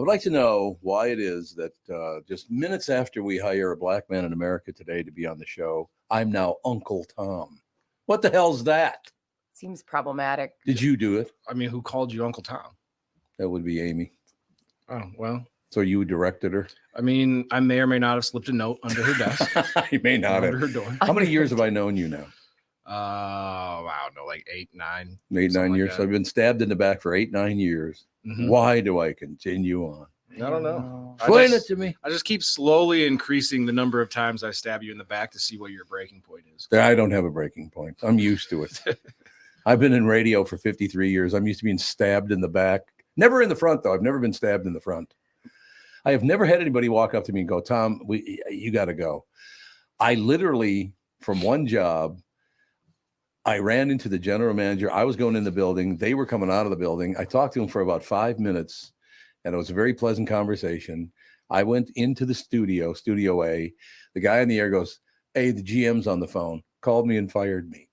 would like to know why it is that just minutes after we hire a black man in America today to be on the show, I'm now Uncle Tom. What the hell's that? Seems problematic. Did you do it? I mean, who called you Uncle Tom? That would be Amy. Oh, well. So you directed her? I mean, I may or may not have slipped a note under her desk. You may not under have. her door. How many years have I known you now? I don't know, like 8, 9. 8, 9 years. Like So I've been stabbed in the back for 8, 9 years. Mm-hmm. Why do I continue on? I don't know. Explain it to me. I just keep slowly increasing the number of times I stab you in the back to see what your breaking point is. I don't have a breaking point. I'm used to it. I've been in radio for 53 years. I'm used to being stabbed in the back. Never in the front, though. I've never been stabbed in the front. I have never had anybody walk up to me and go, Tom, you got to go. I literally, from one job, I ran into the general manager. I was going in the building. They were coming out of the building. I talked to him for about 5 minutes, and it was a very pleasant conversation. I went into the studio A. The guy in the air goes, hey, the GM's on the phone. Called me and fired me.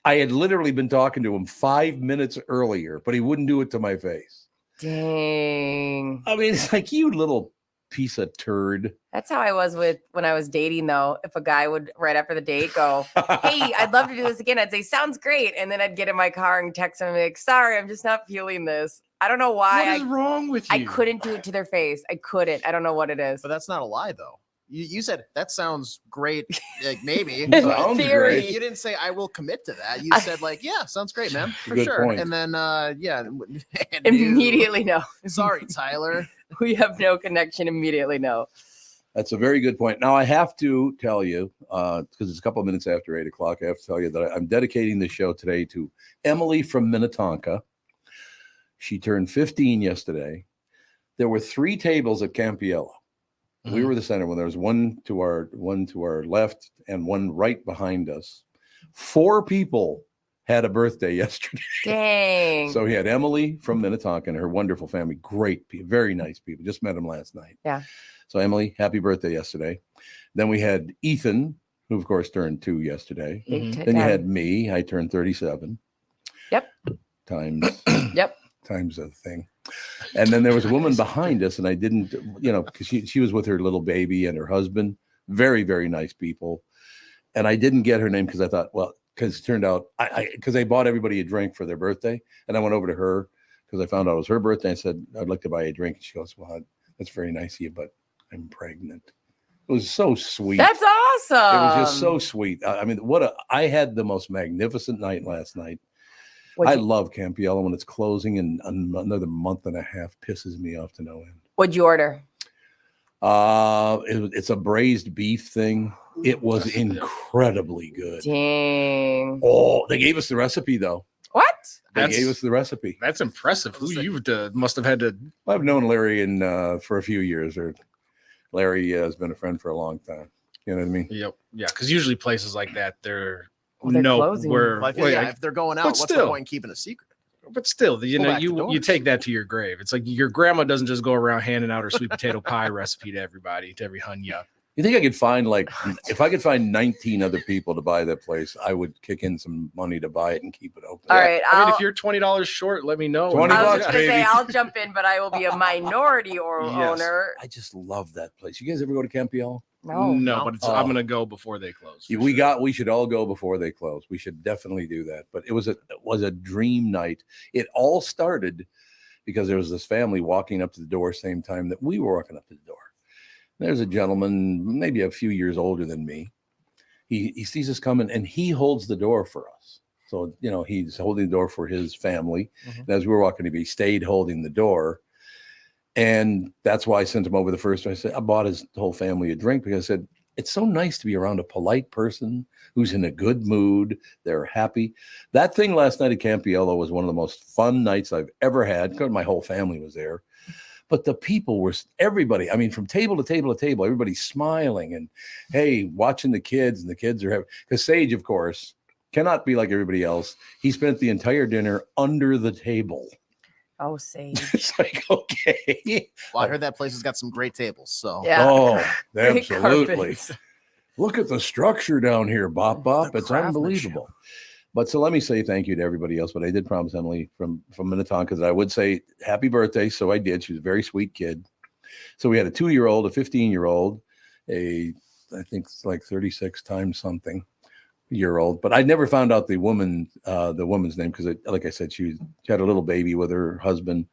I had literally been talking to him 5 minutes earlier, but he wouldn't do it to my face. Dang. I mean, it's like, you little piece of turd. That's how I was when I was dating, though. If a guy would, right after the date, go, hey, I'd love to do this again, I'd say, sounds great. And then I'd get in my car and text him, like, sorry, I'm just not feeling this. I don't know why. What is wrong with you? I couldn't do it to their face. I couldn't. I don't know what it is. But that's not a lie, though. You said that sounds great. Like maybe. Sounds theory. great. You didn't say I will commit to that. You said like, yeah, sounds great, man, for Good sure. point. And then Immediately no. Sorry, Tyler. We have no connection. Immediately no. That's a very good point. Now, I have to tell you, because it's a couple of minutes after 8 o'clock, I have to tell you that I'm dedicating this show today to Emily from Minnetonka. She turned 15 yesterday. There were 3 tables at Campiello. Mm-hmm. We were the center when there was one to our left and one right behind us. 4 people had a birthday yesterday. Dang. So we had Emily from Minnetonka and her wonderful family. Great people, very nice people. Just met them last night. Yeah. So Emily, happy birthday yesterday. Then we had Ethan, who of course turned 2 yesterday. Mm-hmm. Then you had me. I turned 37. Yep. Times a thing. And then there was a woman behind us, and I didn't, because she was with her little baby and her husband. Very, very nice people. And I didn't get her name because I thought, well, because it turned out, because I bought everybody a drink for their birthday. And I went over to her because I found out it was her birthday. I said, I'd like to buy a drink. And she goes, well, that's very nice of you, but I'm pregnant. It was so sweet. That's awesome. It was just so sweet. I mean, I had the most magnificent night last night. I love Campiello when it's closing in another month and a half. Pisses me off to no end. What'd you order? It's a braised beef thing. It was incredibly good. Dang. Oh, they gave us the recipe though. What? They gave us the recipe. That's impressive. Who you must have had to. I've known Larry for a few years. Larry has been a friend for a long time. You know what I mean? Yep. Yeah, because usually places like that, they're closing. If they're going out, what's the point in keeping a secret? But still, you take that to your grave. It's like your grandma doesn't just go around handing out her sweet potato pie recipe to everybody, to every hunya. You think I could find if I could find 19 other people to buy that place, I would kick in some money to buy it and keep it open. All right. I mean, if you're $20 short, let me know. $20, I was going to baby. say I'll jump in, but I will be a minority owner. I just love that place. You guys ever go to Campiello? No. But I'm going to go before they close. We should all go before they close. We should definitely do that. But it was a dream night. It all started because there was this family walking up to the door same time that we were walking up to the door. There's a gentleman, maybe a few years older than me. He sees us coming and he holds the door for us. So, he's holding the door for his family. Mm-hmm. And as we were walking, he stayed holding the door. And that's why I sent him over the first time. I bought his whole family a drink because I said, it's so nice to be around a polite person who's in a good mood. They're happy. That thing last night at Campiello was one of the most fun nights I've ever had. My whole family was there. But the people were everybody. I mean, from table to table to table, everybody's smiling and, hey, watching the kids, and the kids are having. Because Sage, of course, cannot be like everybody else. He spent the entire dinner under the table. Oh, Sage. It's like, okay. Well, I heard that place has got some great tables. So yeah. Oh, absolutely. Look at the structure down here, Bop. It's unbelievable. But so let me say thank you to everybody else. But I did promise Emily from Minnetonka that I would say happy birthday. So I did. She was a very sweet kid. So we had a 2-year-old, a 15-year-old, I think it's like 36 times something year old. But I never found out the woman's name because, like I said, she had a little baby with her husband,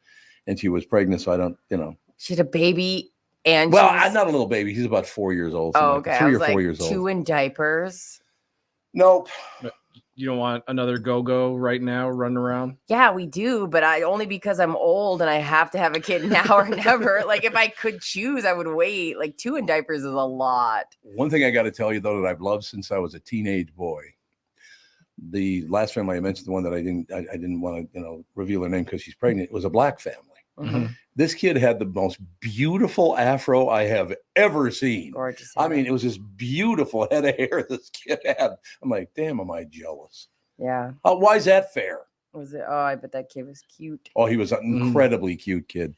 and she was pregnant. So I don't, She had a baby. And not a little baby. She's about 4 years old. Oh, okay. Like 3 or 4 years old. 2 in diapers. Nope. You don't want another go-go right now running around? Yeah, we do, but only because I'm old and I have to have a kid now or never. Like if I could choose, I would wait. Like 2 in diapers is a lot. One thing I got to tell you though that I've loved since I was a teenage boy. The last family I mentioned, the one that I didn't want to reveal her name because she's pregnant, it was a black family. Mm-hmm. This kid had the most beautiful afro I have ever seen. Gorgeous. I mean, it was this beautiful head of hair this kid had. I'm like, damn, am I jealous? Yeah. Why is that fair? Was it? Oh, I bet that kid was cute. Oh, he was an incredibly cute kid.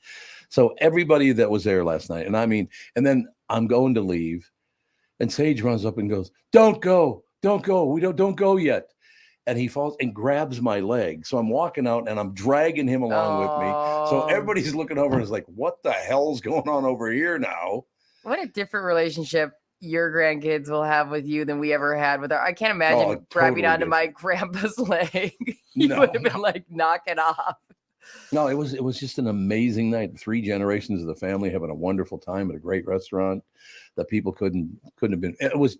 So everybody that was there last night, and then I'm going to leave, and Sage runs up and goes, "Don't go, don't go. We don't go yet." And he falls and grabs my leg. So I'm walking out and I'm dragging him along with me. So everybody's looking over and is like, what the hell's going on over here now? What a different relationship your grandkids will have with you than we ever had with our. I can't imagine grabbing onto my grandpa's leg. You would have been like, knock it off. No, it was just an amazing night. 3 generations of the family having a wonderful time at a great restaurant that people couldn't have been. It was,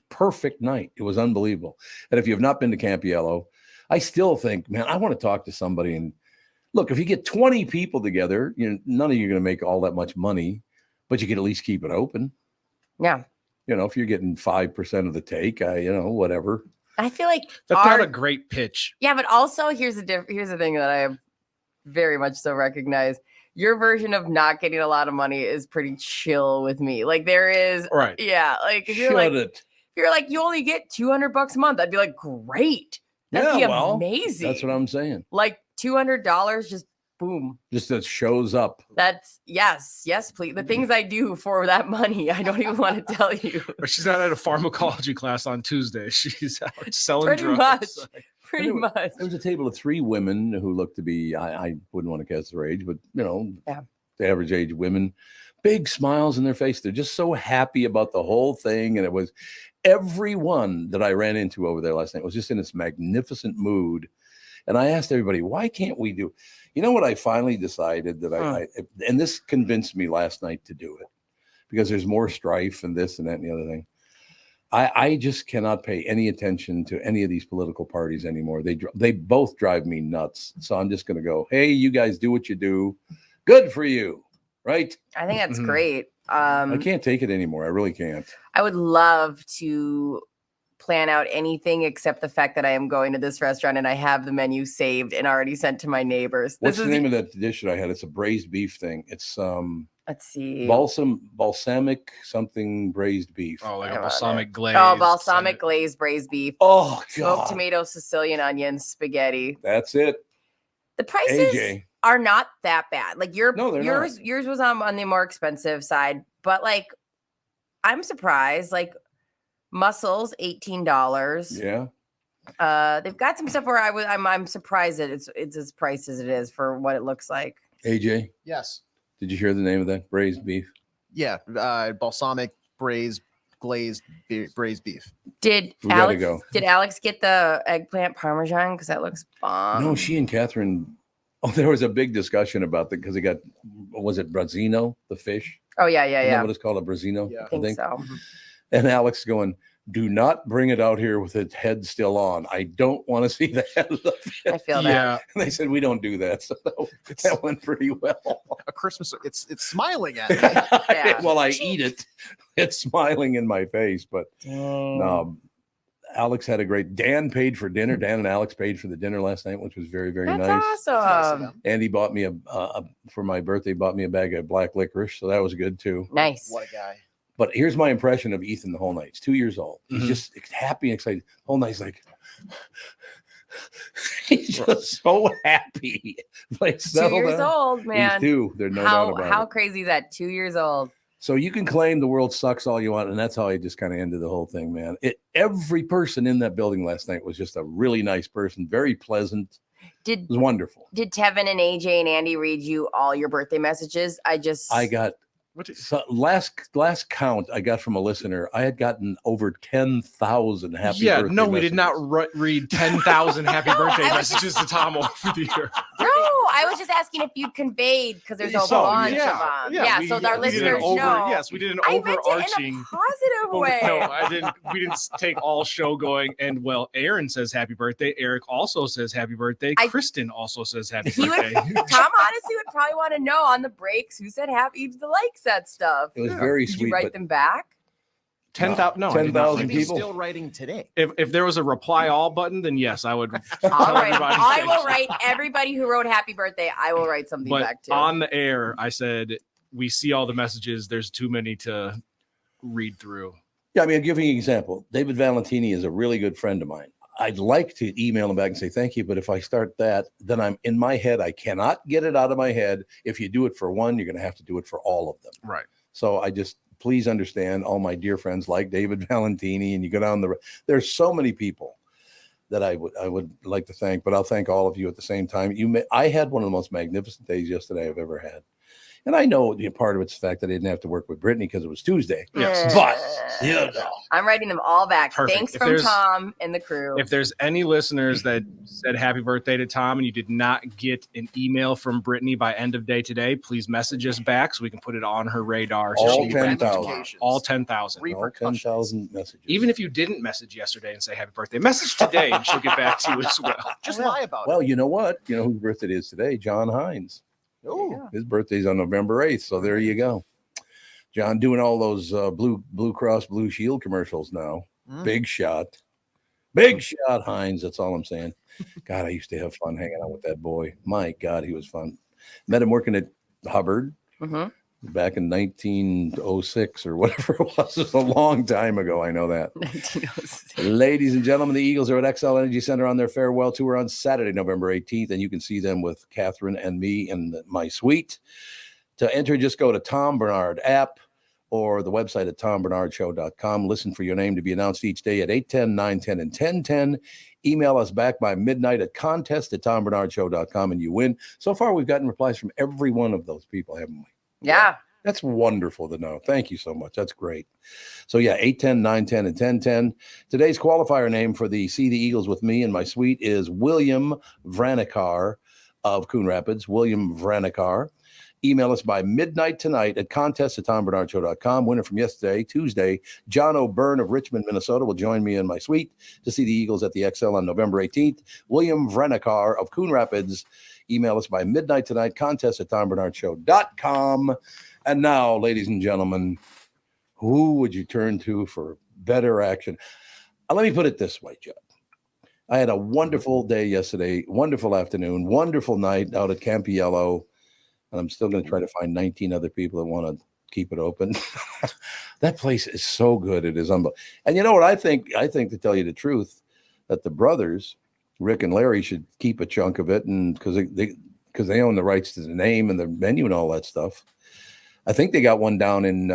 perfect night. It was unbelievable. And if you have not been to Campiello, I still think, man, I want to talk to somebody. And look, if you get 20 people together, none of you are going to make all that much money, but you can at least keep it open. Yeah. If you're getting 5% of the take, whatever. I feel like that's not a great pitch. Yeah, but also here's the thing that I have very much so recognized. Your version of not getting a lot of money is pretty chill with me. Like there is, right? Yeah, like if you're like you only get $200 a month, I'd be like, great, that'd be amazing. That's what I'm saying. Like $200, just boom, just that shows up. That's yes, please. The things I do for that money, I don't even want to tell you. Or she's not at a pharmacology class on Tuesday. She's out selling drugs. Pretty much. There was a table of 3 women who looked to be, I wouldn't want to guess their age, but, the average age women, big smiles in their face. They're just so happy about the whole thing. And it was everyone that I ran into over there last night was just in this magnificent mood. And I asked everybody, why can't we do? You know what I finally decided that and this convinced me last night to do it because there's more strife and this and that and the other thing. I just cannot pay any attention to any of these political parties anymore. They both drive me nuts. So I'm just going to go, hey, you guys do what you do. Good for you. Right? I think that's great. I can't take it anymore. I really can't. I would love to plan out anything except the fact that I am going to this restaurant and I have the menu saved and already sent to my neighbors. What's the name of that dish that I had? It's a braised beef thing. It's let's see. Balsamic something braised beef. Oh, like a balsamic glaze. Oh, balsamic glazed braised beef. Oh, God. Smoked tomato, Sicilian onions, spaghetti. That's it. The prices are not that bad. Like yours was on the more expensive side, but like I'm surprised. Like mussels, $18. Yeah. They've got some stuff where I'm surprised that it's as priced as it is for what it looks like. AJ? Yes. Did you hear the name of that braised beef? Yeah, balsamic glazed braised beef. Did Alex get the eggplant parmesan? Because that looks bomb. No, she and Catherine. Oh, there was a big discussion about that because they got, was it Brazzino, the fish? Oh yeah. Is that what it's called, a Brazzino? Yeah. I think so. And Alex going, do not bring it out here with its head still on. I don't want to see the head of the fish. I feel that. And they said, we don't do that. So that went pretty well. A Christmas, it's smiling at me. Yeah. Well, I eat it. It's smiling in my face. But Alex had a great, Dan paid for dinner. Dan and Alex paid for the dinner last night, which was very, very nice. That's awesome. Andy bought me for my birthday, bought me a bag of black licorice. So that was good too. Nice. What a guy. But here's my impression of Ethan the whole night. He's 2 years old. He's just happy and excited. The whole night he's like, he's just so happy. Like 2 years old, man. He's 2. There's no doubt about it. How crazy is that? 2 years old. So you can claim the world sucks all you want, and that's how I just kind of ended the whole thing, man. Every person in that building last night was just a really nice person, very pleasant. It was wonderful. Did Tevin and AJ and Andy read you all your birthday messages? I got last count I got from a listener. I had gotten over 10,000 happy birthday messages. We did not read 10,000 happy birthday messages to Tom over the year. No, I was just asking if you conveyed because there's a bunch of them. Yeah, so our listeners know. Yes, we did an overarching. In a positive way. No, I didn't. We didn't take all show going. And Aaron says happy birthday. Eric also says happy birthday. Kristyn also says happy birthday. Tom honestly would probably want to know on the breaks who said happy the likes that stuff. It was very Did sweet. you write them back? 10,000. No, 10,000 people still writing today. If there was a reply all button, then yes, I would. I will write everybody who wrote happy birthday. I will write something back too. On the air, I said we see all the messages. There's too many to read through. Yeah, I mean, I'll give you an example. David Valentini is a really good friend of mine. I'd like to email him back and say thank you, but if I start that, then I'm in my head. I cannot get it out of my head. If you do it for one, you're going to have to do it for all of them. Right. So please understand, all my dear friends like David Valentini, and you go down there's so many people that I would like to thank, but I'll thank all of you at the same time. I had one of the most magnificent days yesterday I've ever had. And I know part of it's the fact that I didn't have to work with Brittany because it was Tuesday. Yes. But I'm writing them all back. Perfect. Thanks from Tom and the crew. If there's any listeners that said happy birthday to Tom and you did not get an email from Brittany by end of day today, please message us back so we can put it on her radar. All 10,000. All 10,000. All 10,000 messages. Even if you didn't message yesterday and say happy birthday, message today and she'll get back to you as well. Just lie about it. Well, you know what? You know whose birthday it is today? John Hines. Oh, his birthday's on November 8th. So there you go. John doing all those Blue Cross Blue Shield commercials now. Big shot Hines. That's all I'm saying. God, I used to have fun hanging out with that boy. My God, he was fun. Met him working at Hubbard back in 1906 or whatever it was. It was a long time ago. I know that. 1906. Ladies and gentlemen, the Eagles are at XL Energy Center on their farewell tour on Saturday, November 18th, and you can see them with Catherine and me in my suite. To enter, just go to Tom Barnard app or the website at tombarnardshow.com. Listen for your name to be announced each day at 8:10, 9:10, and 10:10. Email us back by midnight at contest@tombarnardshow.com and you win. So far, we've gotten replies from every one of those people, haven't we? Yeah. That's wonderful to know. Thank you so much. That's great. So, 8:10, 9:10, and 10:10. Today's qualifier name for the See the Eagles with me in my suite is William Vranikar of Coon Rapids. William Vranikar. Email us by midnight tonight at contest@tombarnardshow.com. Winner from yesterday, Tuesday, John O'Byrne of Richmond, Minnesota, will join me in my suite to see the Eagles at the XL on November 18th. William Vranikar of Coon Rapids. Email us by midnight tonight, contest@tombarnardshow.com. And now, ladies and gentlemen, who would you turn to for better action? Let me put it this way, Judd. I had a wonderful day yesterday, wonderful afternoon, wonderful night out at Campiello. And I'm still going to try to find 19 other people that want to keep it open. That place is so good. It is unbelievable. And you know what I think? I think, to tell you the truth, that the brothers, Rick and Larry, should keep a chunk of it, and because they own the rights to the name and the menu and all that stuff. I think they got one down in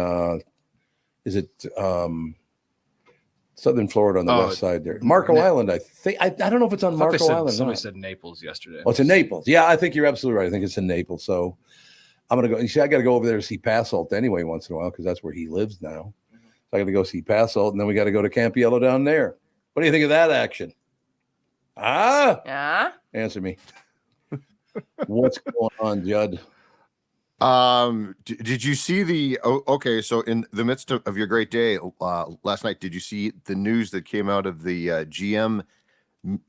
Southern Florida on the west side there, Marco Island. I think I don't know if it's on Marco Island. Somebody said Naples yesterday. Oh, it's in Naples. Yeah, I think you're absolutely right. I think it's in Naples. So I'm gonna go. You see, I got to go over there to see Passolt anyway once in a while because that's where he lives now. So I got to go see Passolt, and then we got to go to Campiello down there. What do you think of that action? Yeah. Answer me. What's going on, Judd? Did you see the? Okay, so in the midst of your great day last night, did you see the news that came out of the GM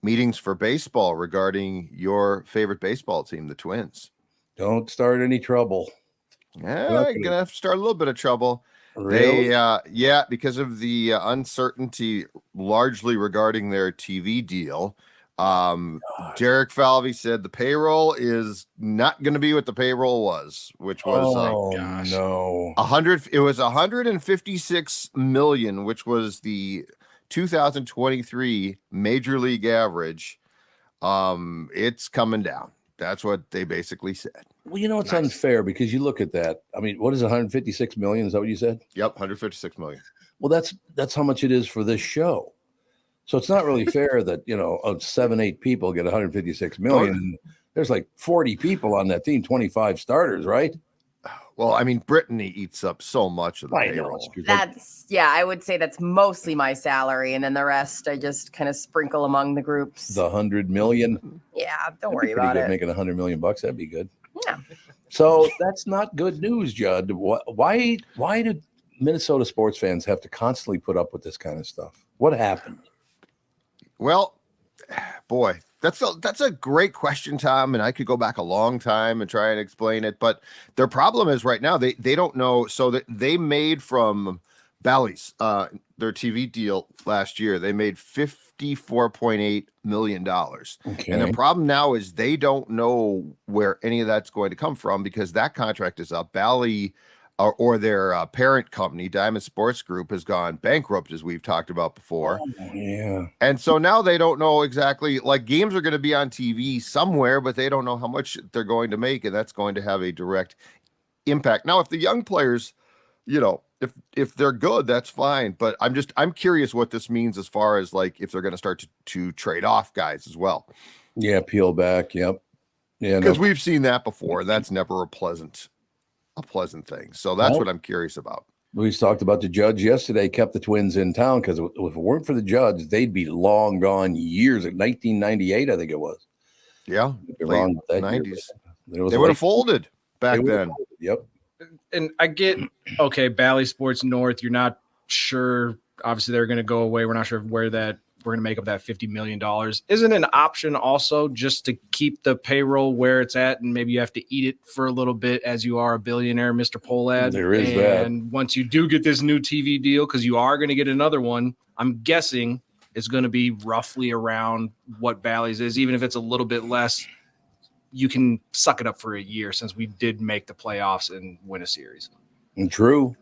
meetings for baseball regarding your favorite baseball team, the Twins? Don't start any trouble. Yeah, you're gonna have to start a little bit of trouble. Really? They, because of the uncertainty largely regarding their TV deal. Derek Falvey said the payroll is not going to be what the payroll was, which was no 100. It was 156 million, which was the 2023 Major League average. It's coming down. That's what they basically said. Well, it's unfair because you look at that. I mean, what is it, 156 million? Is that what you said? Yep, 156 million. Well, that's how much it is for this show. So it's not really fair that, of 7-8 people get 156 million. There's like 40 people on that team, 25 starters, right? Well, I mean, Brittany eats up so much of the payroll. I would say that's mostly my salary, and then the rest I just kind of sprinkle among the groups. The 100 million. Yeah, don't worry about it. Making $100 million, that'd be good. Yeah. So that's not good news, Judd. Why did Minnesota sports fans have to constantly put up with this kind of stuff? What happened? Well, boy, that's a great question, Tom. And I could go back a long time and try and explain it. But their problem is right now they don't know. So that they made from Bally's their TV deal last year, they made $54.8 million. Okay. And the problem now is they don't know where any of that's going to come from because that contract is up. Bally or their parent company, Diamond Sports Group, has gone bankrupt, as we've talked about before. Oh, yeah. And so now they don't know exactly, like games are going to be on TV somewhere, but they don't know how much they're going to make. And that's going to have a direct impact. Now, if the young players, if they're good, that's fine. But I'm curious what this means as far as like if they're going to start to trade off guys as well. Yeah, peel back. Yep. Yeah, because we've seen that before. That's never a pleasant thing. So that's what I'm curious about. We talked about the Judge yesterday, kept the Twins in town because if it weren't for the Judge, they'd be long gone years. 1998, I think it was. Yeah, late 90s. They would have folded back then. Yep. And I get, okay, Bally Sports North, you're not sure. Obviously, they're going to go away. We're not sure where that we're going to make up that $50 million. Isn't an option also just to keep the payroll where it's at, and maybe you have to eat it for a little bit as you are a billionaire, Mr. Polad? There is that. And once you do get this new TV deal, because you are going to get another one, I'm guessing it's going to be roughly around what Bally's is, even if it's a little bit less. You can suck it up for a year since we did make the playoffs and win a series. True.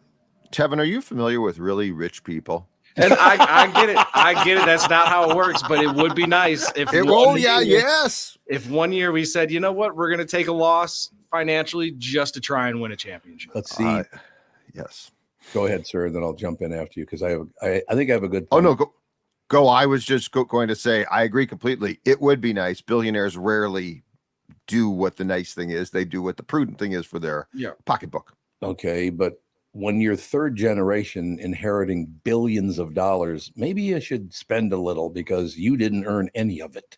Tevin, are you familiar with really rich people? And I get it. I get it. That's not how it works, but it would be nice if if 1 year we said, you know what, we're going to take a loss financially just to try and win a championship. Let's see. Yes. Go ahead, sir. Then I'll jump in after you because I think I have a good point. Oh, no, go. I was just going to say, I agree completely. It would be nice. Billionaires rarely do what the nice thing is. They do what the prudent thing is for their pocketbook. Okay, but when you're third generation inheriting billions of dollars, maybe you should spend a little because you didn't earn any of it.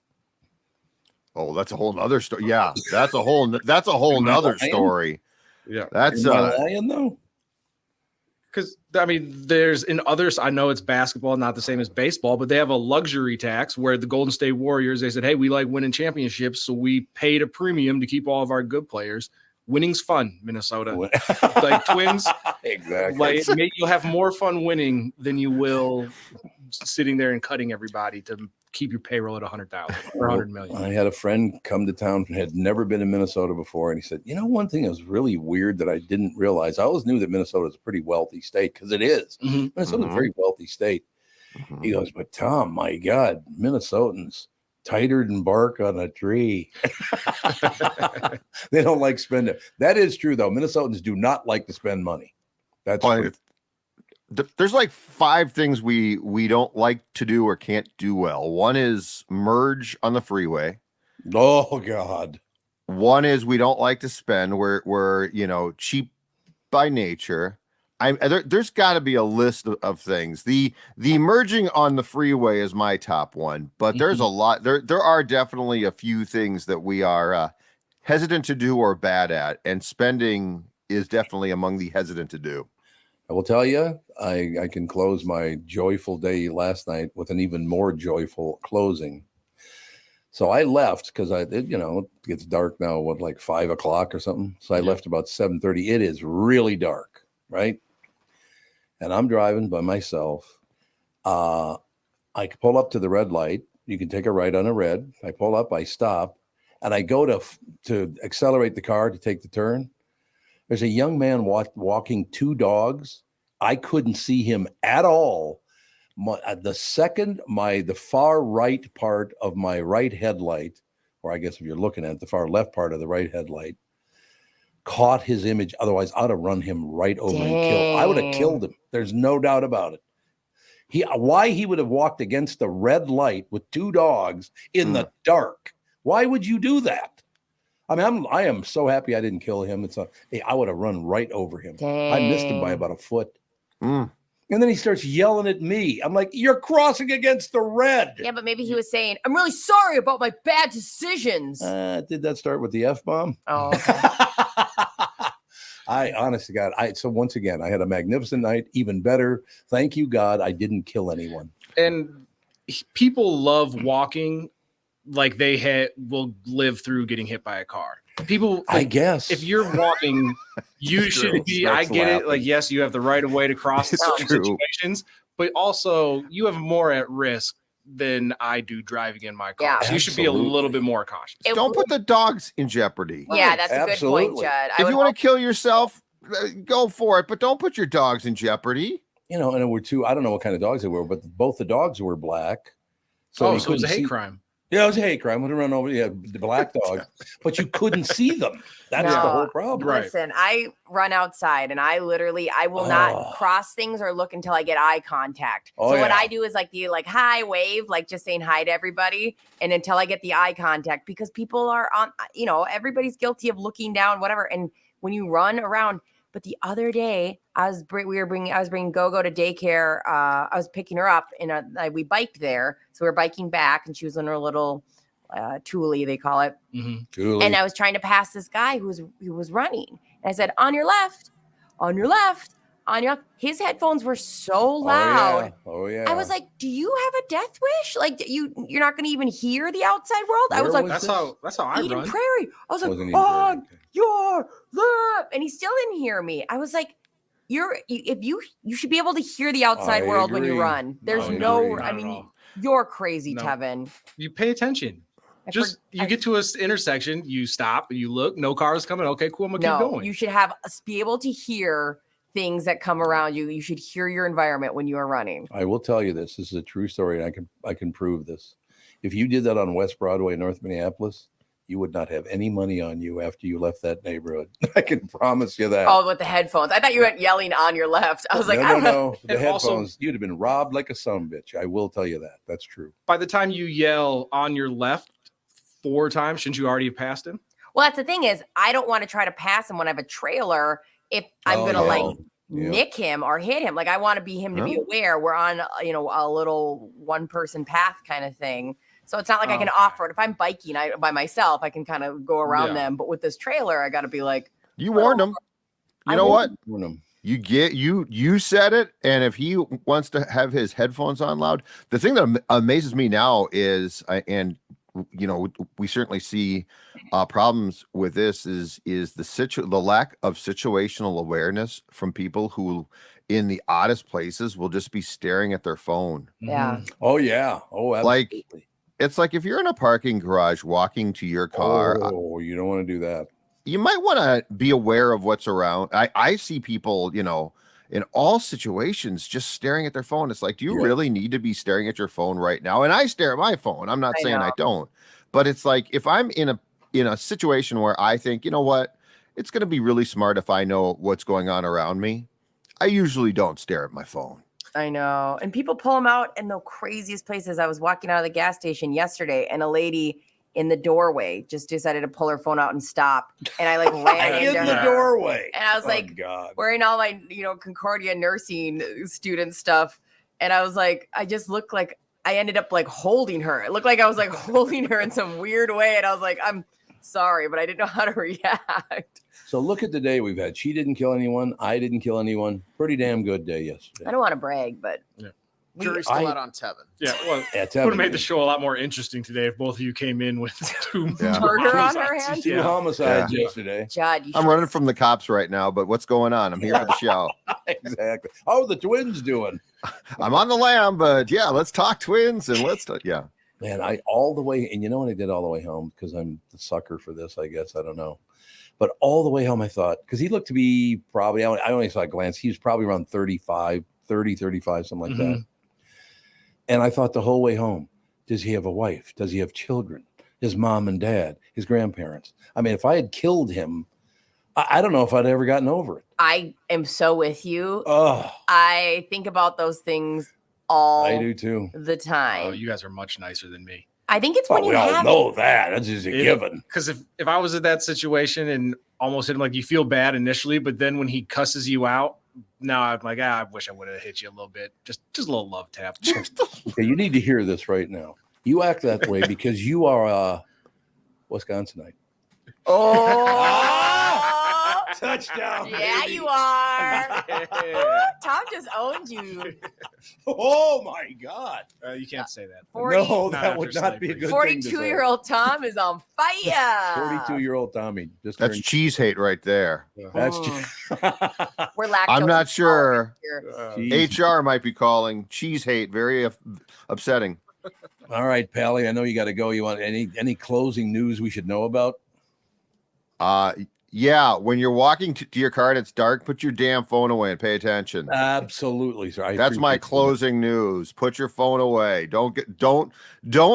Oh, that's a whole nother story. Yeah, that's a whole nother story. Yeah, that's lying though. Because I mean, there's in others. I know it's basketball, not the same as baseball, but they have a luxury tax where the Golden State Warriors, they said, hey, we like winning championships, so we paid a premium to keep all of our good players. Winning's fun, Minnesota. Like Twins, exactly. Like you'll have more fun winning than you will sitting there and cutting everybody to keep your payroll at 100,000 or 100 million. I had a friend come to town who had never been in Minnesota before, and he said, one thing that was really weird that I didn't realize. I always knew that Minnesota is a pretty wealthy state because it is. Mm-hmm. Minnesota's a very wealthy state. Mm-hmm. He goes, but Tom, my God, Minnesotans tighter than bark on a tree. They don't like spending. That is true, though. Minnesotans do not like to spend money. That's true. There's like 5 things we don't like to do or can't do well. One is merge on the freeway. Oh, God. One is we don't like to spend. We're cheap by nature. There's got to be a list of things. The merging on the freeway is my top one, but there's a lot. There are definitely a few things that we are hesitant to do or bad at, and spending is definitely among the hesitant to do. I will tell you, I can close my joyful day last night with an even more joyful closing. So I left because it gets dark now, like 5 o'clock or something. So I left about 7:30. It is really dark, right? And I'm driving by myself. I pull up to the red light. You can take a right on a red. I pull up, I stop, and I go to accelerate the car to take the turn. There's a young man walking 2 dogs. I couldn't see him at all. The far right part of my right headlight, or I guess if you're looking at the far left part of the right headlight, caught his image. Otherwise, I'd have run him right over and killed. I would have killed him. There's no doubt about it. Why he would have walked against the red light with 2 dogs in the dark? Why would you do that? I mean, I am so happy I didn't kill him. I would have run right over him. Dang. I missed him by about a foot. And then he starts yelling at me. I'm like, you're crossing against the red. Yeah, but maybe he was saying, I'm really sorry about my bad decisions. Did that start with the F-bomb? Oh, okay. I honest to God, so once again, I had a magnificent night, even better. Thank you, God, I didn't kill anyone. And people love walking like they will live through getting hit by a car. People, like, I guess if you're walking, you should be. I get it. Like, yes, you have the right of way to cross certain situations, but also you have more at risk than I do driving in my car. Yeah, so you should be a little bit more cautious. Don't put the dogs in jeopardy. Yeah, that's a good point, Judd. If you want to kill yourself, go for it, but don't put your dogs in jeopardy. And there were 2. I don't know what kind of dogs they were, but both the dogs were black. So it was a hate crime. Yeah, it was a hate crime. Would have run over the black dog, but you couldn't see them. That's the whole problem. Listen, I run outside and I will not cross things or look until I get eye contact. So what I do is like the hi wave, like just saying hi to everybody, and until I get the eye contact, because people are on, everybody's guilty of looking down, whatever. And when you run around. But the other day, I was bringing Go-Go to daycare. I was picking her up, and we biked there. So we were biking back, and she was in her little Thule, they call it. Mm-hmm. And I was trying to pass this guy who was running. And I said, on your left, on your left, on your left. His headphones were so loud. Oh yeah. I was like, do you have a death wish? Like you're not going to even hear the outside world? I was like, that's how I Eden run. Prairie. I was like, on your left. And he still didn't hear me. I was like, you should be able to hear the outside world when you run. There's you're crazy, Tevin. You pay attention. You get to an intersection, you stop, you look, no cars coming. Okay, cool. I'm gonna keep going. You should be able to hear things that come around you. You should hear your environment when you are running. I will tell you this. This is a true story, and I can prove this. If you did that on West Broadway, North Minneapolis, you would not have any money on you after you left that neighborhood. I can promise you that. Oh, with the headphones. I thought you went yelling on your left. I was like, no. The headphones, you'd have been robbed like a sumbitch. I will tell you that. That's true. By the time you yell on your left 4 times, shouldn't you already have passed him? Well, that's the thing is, I don't want to try to pass him when I have a trailer if I'm going to nick him or hit him. Like I want to be him to be aware we're on, a little 1-person path kind of thing. So it's not like I can offer it. If I'm biking by myself, I can kind of go around them. But with this trailer, I got to be like, you warned him. You know what? You said it. And if he wants to have his headphones on loud, the thing that amazes me now is, we certainly see problems with this is the lack of situational awareness from people who in the oddest places will just be staring at their phone. Yeah. Oh yeah. Oh, absolutely. It's like if you're in a parking garage walking to your car. Oh, you don't want to do that. You might want to be aware of what's around. I see people, in all situations just staring at their phone. It's like, do you really need to be staring at your phone right now? And I stare at my phone. I'm not saying I don't. But it's like if I'm in a situation where I think, you know what, it's going to be really smart if I know what's going on around me, I usually don't stare at my phone. I know. And people pull them out in the craziest places. I was walking out of the gas station yesterday and a lady in the doorway just decided to pull her phone out and stop. And I ran in the doorway. And I was wearing all my, Concordia nursing student stuff. And I was like, I just looked like I ended up holding her. It looked like I was holding her in some weird way. And I was like, I'm sorry, but I didn't know how to react. So look at the day we've had. She didn't kill anyone. I didn't kill anyone. Pretty damn good day yesterday. I don't want to brag, but jury's still out on Tevin. Yeah, well, Tevin would have made the show a lot more interesting today if both of you came in with 2 murder on their hands. 2 homicides yesterday. Judd, I'm running from the cops right now, but what's going on? I'm here for the show. Exactly. How are the twins doing? I'm on the lam, but let's talk twins and let's talk. Yeah. Man, I all the way, and what I did all the way home, because I'm the sucker for this, I guess. I don't know. But all the way home, I thought, because he looked to be probably, I only saw a glance, he was probably around 35, something like that. And I thought the whole way home, does he have a wife? Does he have children? His mom and dad, his grandparents? I mean, if I had killed him, I don't know if I'd ever gotten over it. I am so with you. Oh, I think about those things all I do too. the time. Oh, you guys are much nicer than me. I think it's when we all know that. That's just a given. Because if I was in that situation and almost hit him, like, you feel bad initially, but then when he cusses you out, now I'm like, I wish I would have hit you a little bit. Just a little love tap. Okay, you need to hear this right now. You act that way because you are Wisconsinite. Oh, touchdown! Yeah, baby. you are. Tom just owned you. Oh my God! You can't say that. 40, No, that would not be a good thing to say. 42-year-old Tom is on fire. 42-year-old Tommy. Just That's cheese hate right there. That's We're lactose. I'm not sure. Cheese. HR might be calling cheese hate very upsetting. All right, Pally. I know you got to go. You want any closing news we should know about? Yeah, when you're walking to your car and it's dark, put your damn phone away and pay attention. Absolutely, sir. That's my closing news. Put your phone away. Don't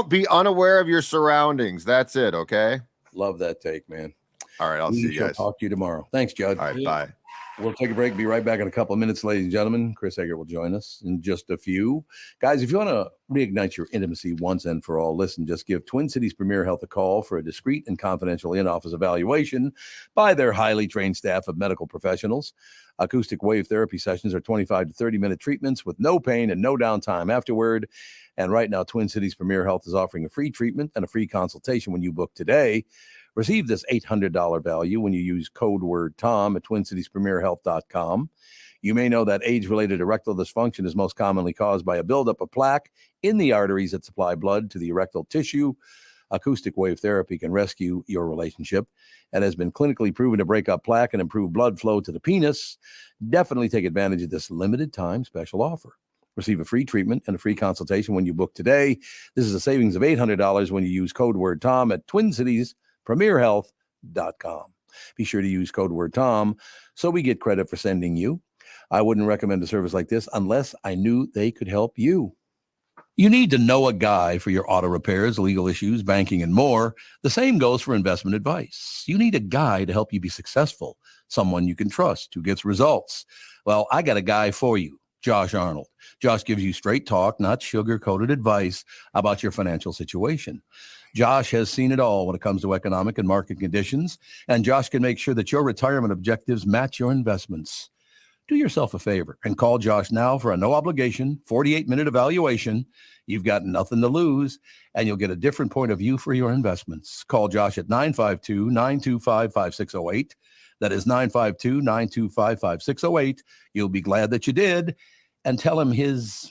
be unaware of your surroundings. That's it, okay? Love that take, man. All right, I'll see you guys. Talk to you tomorrow. Thanks, Judd. All right, bye. We'll take a break. Be right back in a couple of minutes, ladies and gentlemen. Chris Egert will join us in just a few. Guys, if you want to reignite your intimacy once and for all, listen, just give Twin Cities Premier Health a call for a discreet and confidential in-office evaluation by their highly trained staff of medical professionals. Acoustic wave therapy sessions are 25 to 30-minute treatments with no pain and no downtime afterward. And right now, Twin Cities Premier Health is offering a free treatment and a free consultation when you book today. Receive this $800 value when you use code word TOM at TwinCitiesPremierHealth.com. You may know that age-related erectile dysfunction is most commonly caused by a buildup of plaque in the arteries that supply blood to the erectile tissue. Acoustic wave therapy can rescue your relationship and has been clinically proven to break up plaque and improve blood flow to the penis. Definitely take advantage of this limited time special offer. Receive a free treatment and a free consultation when you book today. This is a savings of $800 when you use code word TOM at TwinCitiesPremierHealth.com. Be sure to use code word TOM so we get credit for sending you. I wouldn't recommend a service like this unless I knew they could help you. You need to know a guy for your auto repairs, legal issues, banking, and more. The same goes for investment advice. You need a guy to help you be successful, someone you can trust who gets results. Well, I got a guy for you, Josh Arnold. Josh gives you straight talk, not sugar-coated advice about your financial situation. Josh has seen it all when it comes to economic and market conditions, and Josh can make sure that your retirement objectives match your investments. Do yourself a favor and call Josh now for a no-obligation 48-minute evaluation. You've got nothing to lose, and you'll get a different point of view for your investments. Call Josh at 952-925-5608. That is 952-925-5608. You'll be glad that you did. And tell him his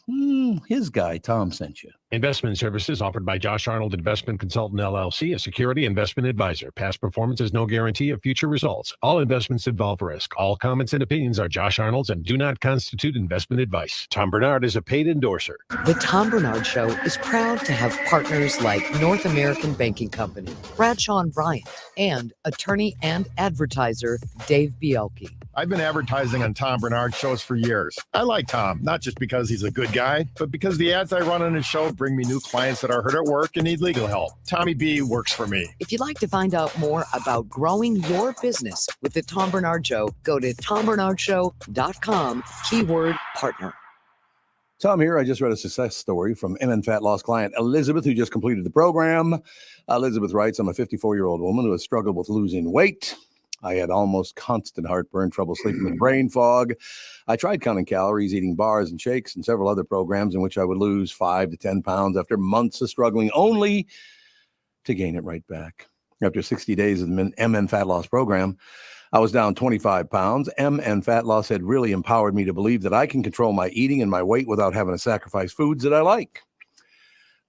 guy, Tom, sent you. Investment services offered by Josh Arnold Investment Consultant, LLC, a security investment advisor. Past performance is no guarantee of future results. All investments involve risk. All comments and opinions are Josh Arnold's and do not constitute investment advice. Tom Barnard is a paid endorser. The Tom Barnard Show is proud to have partners like North American Banking Company, Bradshaw & Bryant, and attorney and advertiser Dave Bielke. I've been advertising on Tom Barnard shows for years. I like Tom, not just because he's a good guy, but because the ads I run on his show bring me new clients that are hurt at work and need legal help. Tommy B works for me. If you'd like to find out more about growing your business with the Tom Barnard Show, go to TomBarnardShow.com, keyword partner. Tom here. I just read a success story from MN Fat Loss client Elizabeth, who just completed the program. Elizabeth writes, I'm a 54-year-old woman who has struggled with losing weight. I had almost constant heartburn, trouble sleeping with brain fog. I tried counting calories, eating bars and shakes, and several other programs in which I would lose 5 to 10 pounds after months of struggling, only to gain it right back. After 60 days of the MN Fat Loss program, I was down 25 pounds. MN Fat Loss had really empowered me to believe that I can control my eating and my weight without having to sacrifice foods that I like.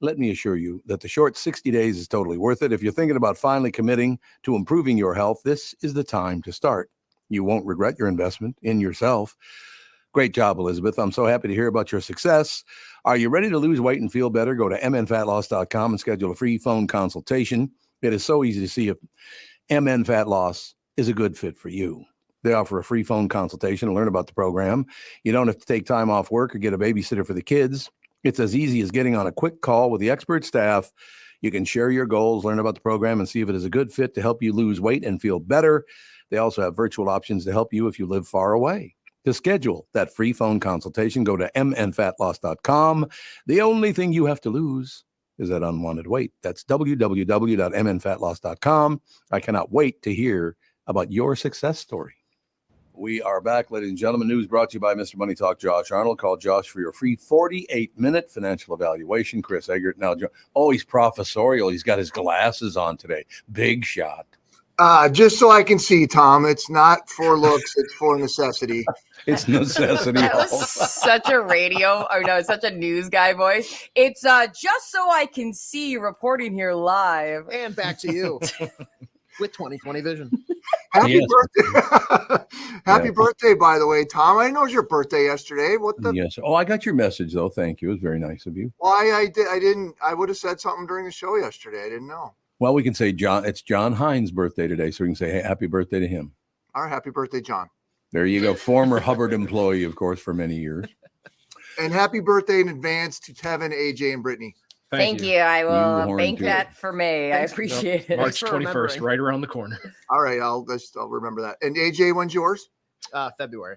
Let me assure you that the short 60 days is totally worth it. If you're thinking about finally committing to improving your health, this is the time to start. You won't regret your investment in yourself. Great job, Elizabeth. I'm so happy to hear about your success. Are you ready to lose weight and feel better? Go to mnfatloss.com and schedule a free phone consultation. It is so easy to see if MN Fat Loss is a good fit for you. They offer a free phone consultation to learn about the program. You don't have to take time off work or get a babysitter for the kids. It's as easy as getting on a quick call with the expert staff. You can share your goals, learn about the program, and see if it is a good fit to help you lose weight and feel better. They also have virtual options to help you if you live far away. To schedule that free phone consultation, go to mnfatloss.com. The only thing you have to lose is that unwanted weight. That's www.mnfatloss.com. I cannot wait to hear about your success story. We are back, ladies and gentlemen. News brought to you by Mr. Money Talk, Josh Arnold. Call Josh for your free 48-minute financial evaluation. Chris Egert now. He's professorial. He's got his glasses on today. Big shot. Just so I can see, Tom. It's not for looks. It's for necessity. It's necessity. That was such a such a news guy voice. It's just so I can see reporting here live. And back to you with 20/20 vision. Happy birthday. Happy birthday, by the way, Tom. I didn't know it was your birthday yesterday. What the? Yes. Oh, I got your message, though. Thank you. It was very nice of you. Well, I didn't. I would have said something during the show yesterday. I didn't know. Well, we can say it's John Hines' birthday today, so we can say, hey, happy birthday to him. All right, happy birthday, John. There you go. Former Hubbard employee, of course, for many years. And happy birthday in advance to Tevin, AJ, and Brittany. Thank you. I will bank that for May. I appreciate it. March 21st, right around the corner. All right, I'll remember that. And AJ, when's yours? February.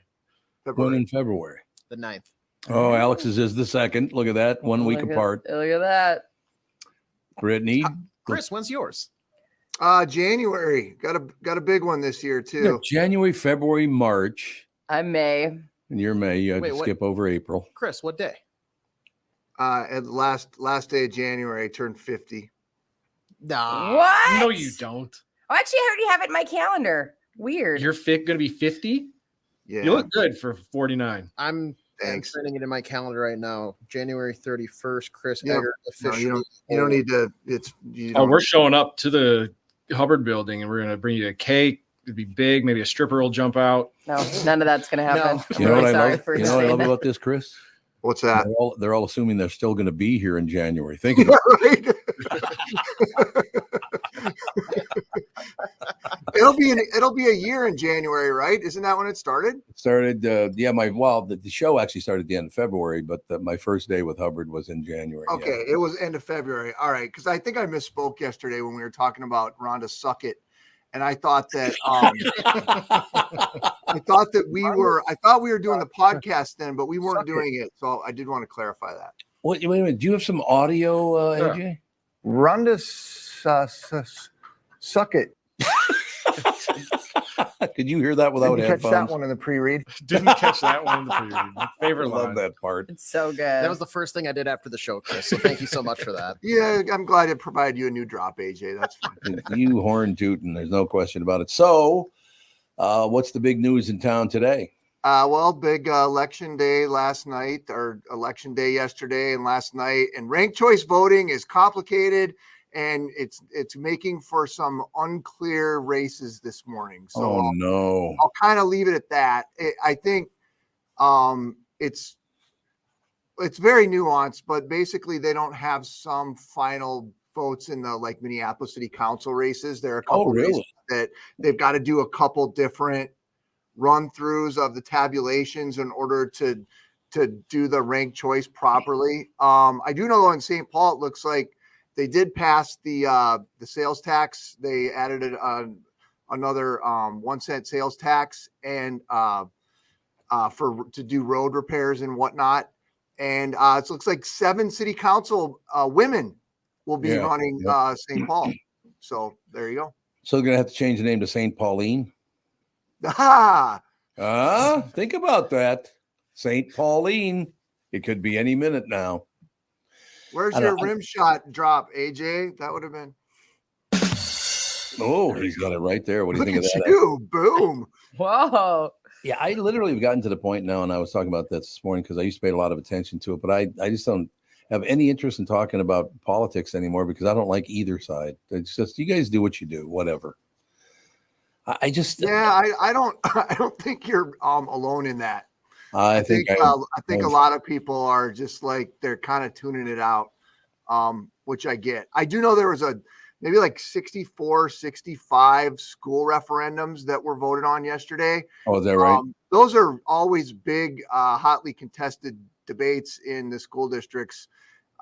When in February? The 9th. Oh, Alex's is the 2nd. Look at that. 1 week apart. Look at that. Brittany. Chris, when's yours? January. Got a big one this year too. Yeah, January, February, March. I'm May. And you're May. You had to skip over April. Chris, what day? At last day of January, I turned 50. Nah. What? No, you don't. Oh, actually, I already have it in my calendar. Weird. You're going to be 50? Yeah. You look good for 49. I'm sending it in my calendar right now. January 31st, Chris Egert officially. No, you don't need to. We're showing up to the Hubbard building, and we're going to bring you a cake. It'd be big. Maybe a stripper will jump out. No, none of that's going to happen. No. You know what I love about this, Chris? What's that? They're all assuming they're still going to be here in January. Think of it. It'll be a year in January, right? Isn't that when it started? It started. The show actually started at the end of February, but my first day with Hubbard was in January. Okay, yeah. It was end of February. All right, because I think I misspoke yesterday when we were talking about Rhonda Suckett. And I thought that I thought we were doing the podcast then, but we weren't doing it. So I did want to clarify that. Wait a minute. Do you have some audio, AJ? Rhonda Suckett. Could you hear that without headphones? Catch that one in the pre-read? Didn't catch that one in the pre-read. My favorite I love line. that part. It's so good. That was the first thing I did after the show, Chris. So thank you so much for that. Yeah, I'm glad it provided you a new drop, AJ. That's fine. You horn tootin'. There's no question about it. So, what's the big news in town today? Big election day last night, or election day yesterday and last night. And ranked choice voting is complicated, and it's making for some unclear races this morning. So no, I'll kind of leave it at that. I think it's very nuanced, but basically they don't have some final votes in the Minneapolis City Council races. There are a couple races that they've got to do a couple different run-throughs of the tabulations in order to do the ranked choice properly. I do know in St. Paul, it looks like they did pass the sales tax. They added another 1 cent sales tax and to do road repairs and whatnot. And it looks like 7 city council women will be running St. Paul. So there you go. So they're gonna have to change the name to St. Pauline. Think about that. St. Pauline. It could be any minute now. Where's your rim shot drop, AJ? That would have been. Oh, he's got it right there. What do you think of that? You boom. Whoa. Yeah, I literally have gotten to the point now, and I was talking about that this morning because I used to pay a lot of attention to it, but I just don't have any interest in talking about politics anymore because I don't like either side. It's just you guys do what you do, whatever. I don't think you're alone in that. I think a lot of people are just like they're kind of tuning it out, which I get. I do know there was maybe 64, 65 school referendums that were voted on yesterday. Oh, is that right? Those are always big, hotly contested debates in the school districts.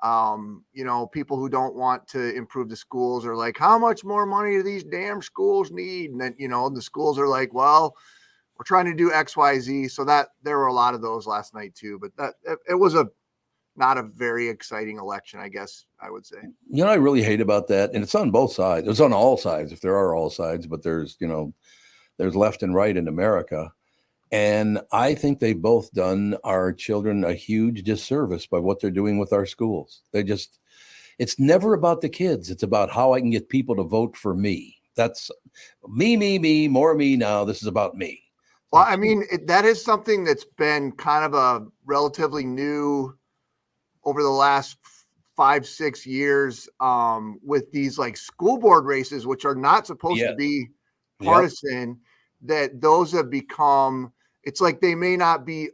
People who don't want to improve the schools are like, how much more money do these damn schools need? And then, the schools are like, well, we're trying to do X, Y, Z. So that there were a lot of those last night too, but it was not a very exciting election, I guess I would say. I really hate about that. And it's on both sides. It's on all sides, if there are all sides, but there's left and right in America. And I think they've both done our children a huge disservice by what they're doing with our schools. It's never about the kids. It's about how I can get people to vote for me. That's me, more me now. This is about me. Well, I mean, that is something that's been kind of a relatively new over the last 5-6 years with these like school board races, which are not supposed to be partisan, that those have become, it's like they may not be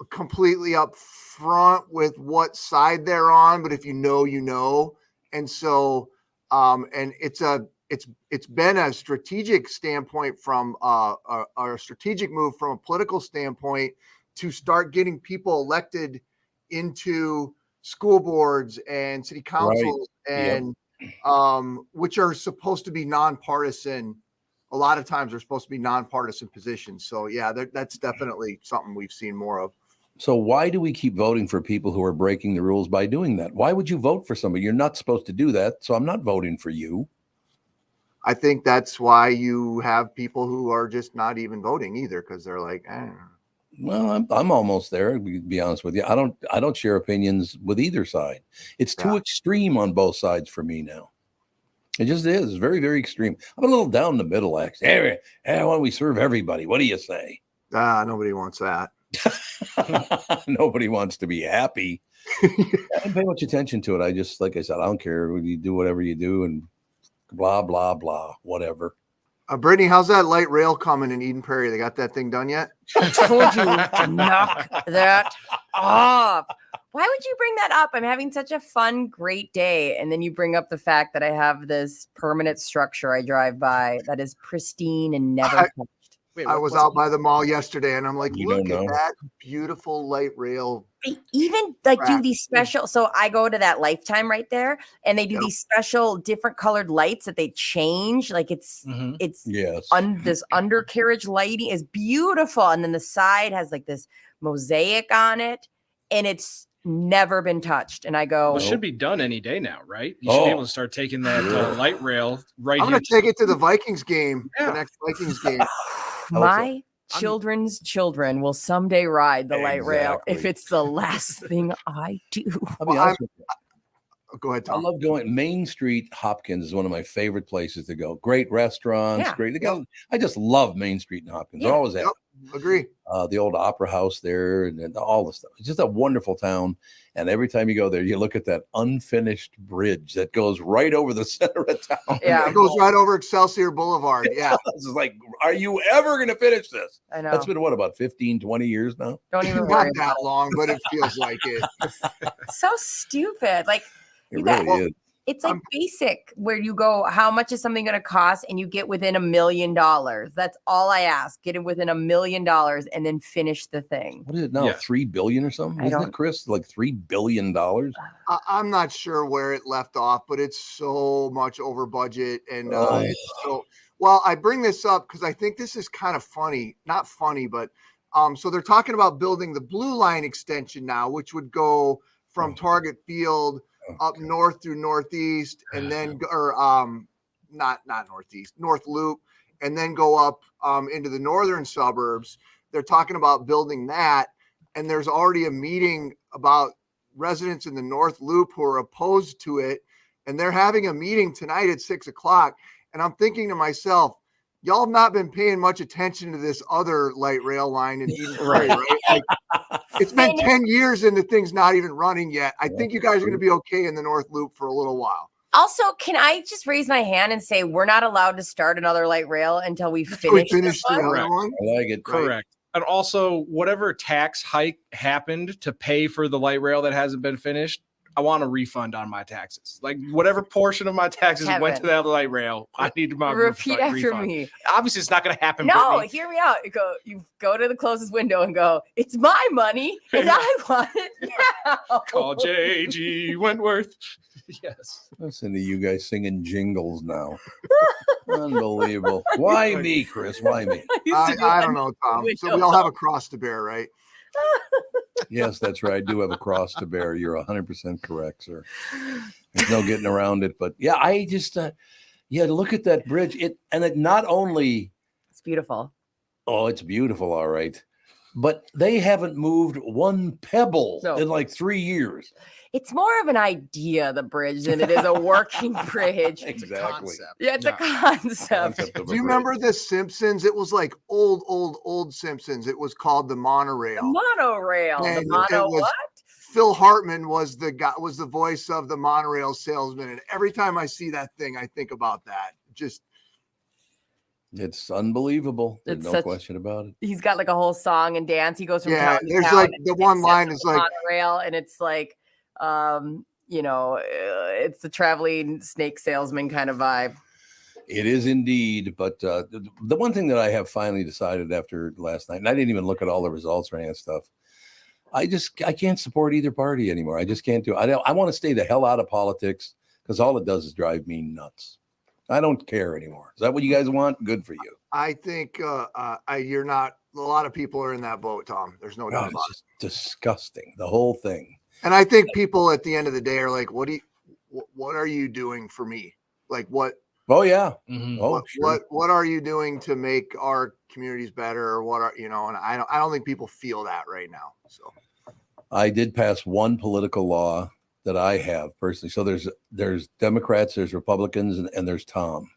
completely up front with what side they're on, but if you know. And so, and it's been a strategic standpoint from a strategic move from a political standpoint to start getting people elected into school boards and city councils and which are supposed to be nonpartisan. A lot of times they're supposed to be nonpartisan positions. So yeah, that's definitely something we've seen more of. So why do we keep voting for people who are breaking the rules by doing that? Why would you vote for somebody? You're not supposed to do that. So I'm not voting for you. I think that's why you have people who are just not even voting either, because they're like, Well, I'm almost there, to be honest with you. I don't share opinions with either side. It's too extreme on both sides for me now. It just is very, very extreme. I'm a little down the middle, actually. Hey, why don't we serve everybody? What do you say? Nobody wants that. Nobody wants to be happy. I don't pay much attention to it. I just, like I said, I don't care. You do whatever you do and blah, blah, blah, whatever. Brittany, how's that light rail coming in Eden Prairie? They got that thing done yet? I told you to knock that off. Why would you bring that up? I'm having such a fun, great day. And then you bring up the fact that I have this permanent structure I drive by that is pristine and never touched. I was out by the mall yesterday and I'm like, look at that beautiful light rail. They even do these special. So I go to that Lifetime right there and they do these special different colored lights that they change. Like this undercarriage lighting is beautiful. And then the side has like this mosaic on it and it's never been touched. And I go, it should be done any day now, right? You should be able to start taking that light rail right. I'm going to take it to the Vikings game, the next Vikings game. My children's children will someday ride the light rail if it's the last thing I do. I'll be honest with you. Go ahead, Tom. I love going. Main Street Hopkins is one of my favorite places to go. Great restaurants, great. I just love Main Street in Hopkins. I always have. Agree. The old opera house there and all the stuff. It's just a wonderful town. And every time you go there, you look at that unfinished bridge that goes right over the center of town. Yeah, it goes right over Excelsior Boulevard. Yeah. It's like, are you ever going to finish this? I know. That's been about 15, 20 years now? Don't even worry. Not that long, but it feels like it. So stupid. Like, it really is. It's like basic where you go, how much is something going to cost? And you get within $1 million. That's all I ask. Get it within $1 million and then finish the thing. What is it now? Yeah. 3 billion or something? Isn't it, Chris? Like $3 billion? I'm not sure where it left off, but it's so much over budget. And I bring this up because I think this is kind of funny. Not funny, but so they're talking about building the Blue Line extension now, which would go from Target Field up north through Northeast and then not Northeast, North Loop, and then go up into the northern suburbs. They're talking about building that. And there's already a meeting about residents in the North Loop who are opposed to it. And they're having a meeting tonight at 6:00. And I'm thinking to myself, y'all have not been paying much attention to this other light rail line in Eden Prairie, right? Like, it's been 10 years and the thing's not even running yet. I think you guys are going to be okay in the North Loop for a little while. Also, can I just raise my hand and say we're not allowed to start another light rail until we finish the other one? I like it. Correct. Right. And also, whatever tax hike happened to pay for the light rail that hasn't been finished, I want a refund on my taxes. Like whatever portion of my taxes went to that light rail, I need my repeat after refund. me. Obviously, it's not going to happen. No, Brittany. hear me out. You go to the closest window and go, it's my money and I want it now. Call J.G. Wentworth. Yes. Listen to you guys singing jingles now. Unbelievable. Why me, Chris? Why me? I don't know, Tom. So we all have a cross to bear, right? Yes, that's right. I do have a cross to bear. You're 100% correct, sir. There's no getting around it. But yeah, I just, look at that bridge. It not only. It's beautiful. Oh, it's beautiful. All right. But they haven't moved one pebble in like 3 years. It's more of an idea, the bridge, than it is a working bridge. Exactly. Yeah, it's a concept. Do you remember The Simpsons? It was like old Simpsons. It was called the monorail. Monorail. And the mono what? Phil Hartman was the voice of the monorail salesman. And every time I see that thing, I think about that. It's unbelievable. There's no question about it. He's got like a whole song and dance. He goes from town to there's town, like the one line is like monorail, and it's like it's the traveling snake salesman kind of vibe. It is indeed. But the one thing that I have finally decided after last night, and I didn't even look at all the results or any of that stuff, I can't support either party anymore. I just can't do it. I want to stay the hell out of politics because all it does is drive me nuts. I don't care anymore. Is that what you guys want? Good for you. I think you're not. A lot of people are in that boat, Tom. There's no doubt about it. It's just disgusting, the whole thing. And I think people at the end of the day are like, what are you doing for me? Like what? Oh yeah. Mm-hmm. Oh, sure. What are you doing to make our communities better? Or what are, and I don't think people feel that right now. So I did pass one political law that I have personally. So there's Democrats, there's Republicans, and there's Tom.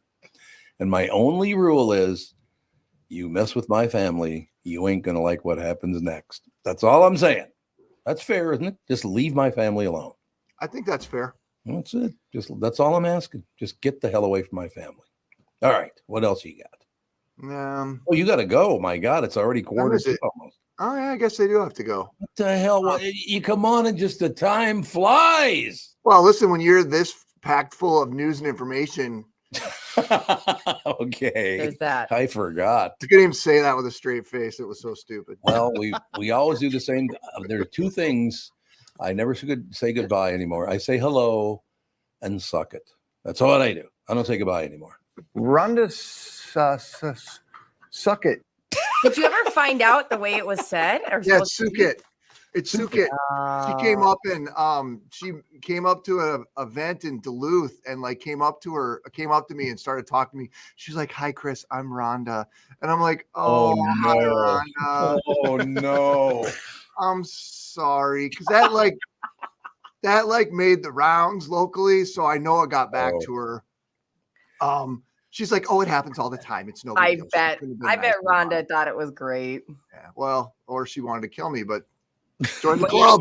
And my only rule is you mess with my family, you ain't going to like what happens next. That's all I'm saying. That's fair, isn't it? Just leave my family alone. I think that's fair. That's it. That's all I'm asking. Just get the hell away from my family. All right. What else you got? Oh, you got to go. My God, it's already quarter to almost. Oh, yeah, I guess they do have to go. What the hell? You come on and just the time flies. Well, listen, when you're this packed full of news and information. Okay. There's that. I forgot. You couldn't even say that with a straight face. It was so stupid. Well, we always do the same. There are two things. I never say goodbye anymore. I say hello and suck it. That's all I do. I don't say goodbye anymore. Rhonda, suck it. Did you ever find out the way it was said? Yeah, suck it. It's Sukit. She came up and she came up to an event in Duluth and came up to me and started talking to me. She's like, "Hi, Chris, I'm Rhonda," and I'm like, "Oh no, hi, Rhonda." Oh no, I'm sorry because that made the rounds locally, so I know it got back to her. She's like, "Oh, it happens all the time. It's no big deal." I bet Rhonda thought it was great. Yeah, well, or she wanted to kill me, but. Join the club.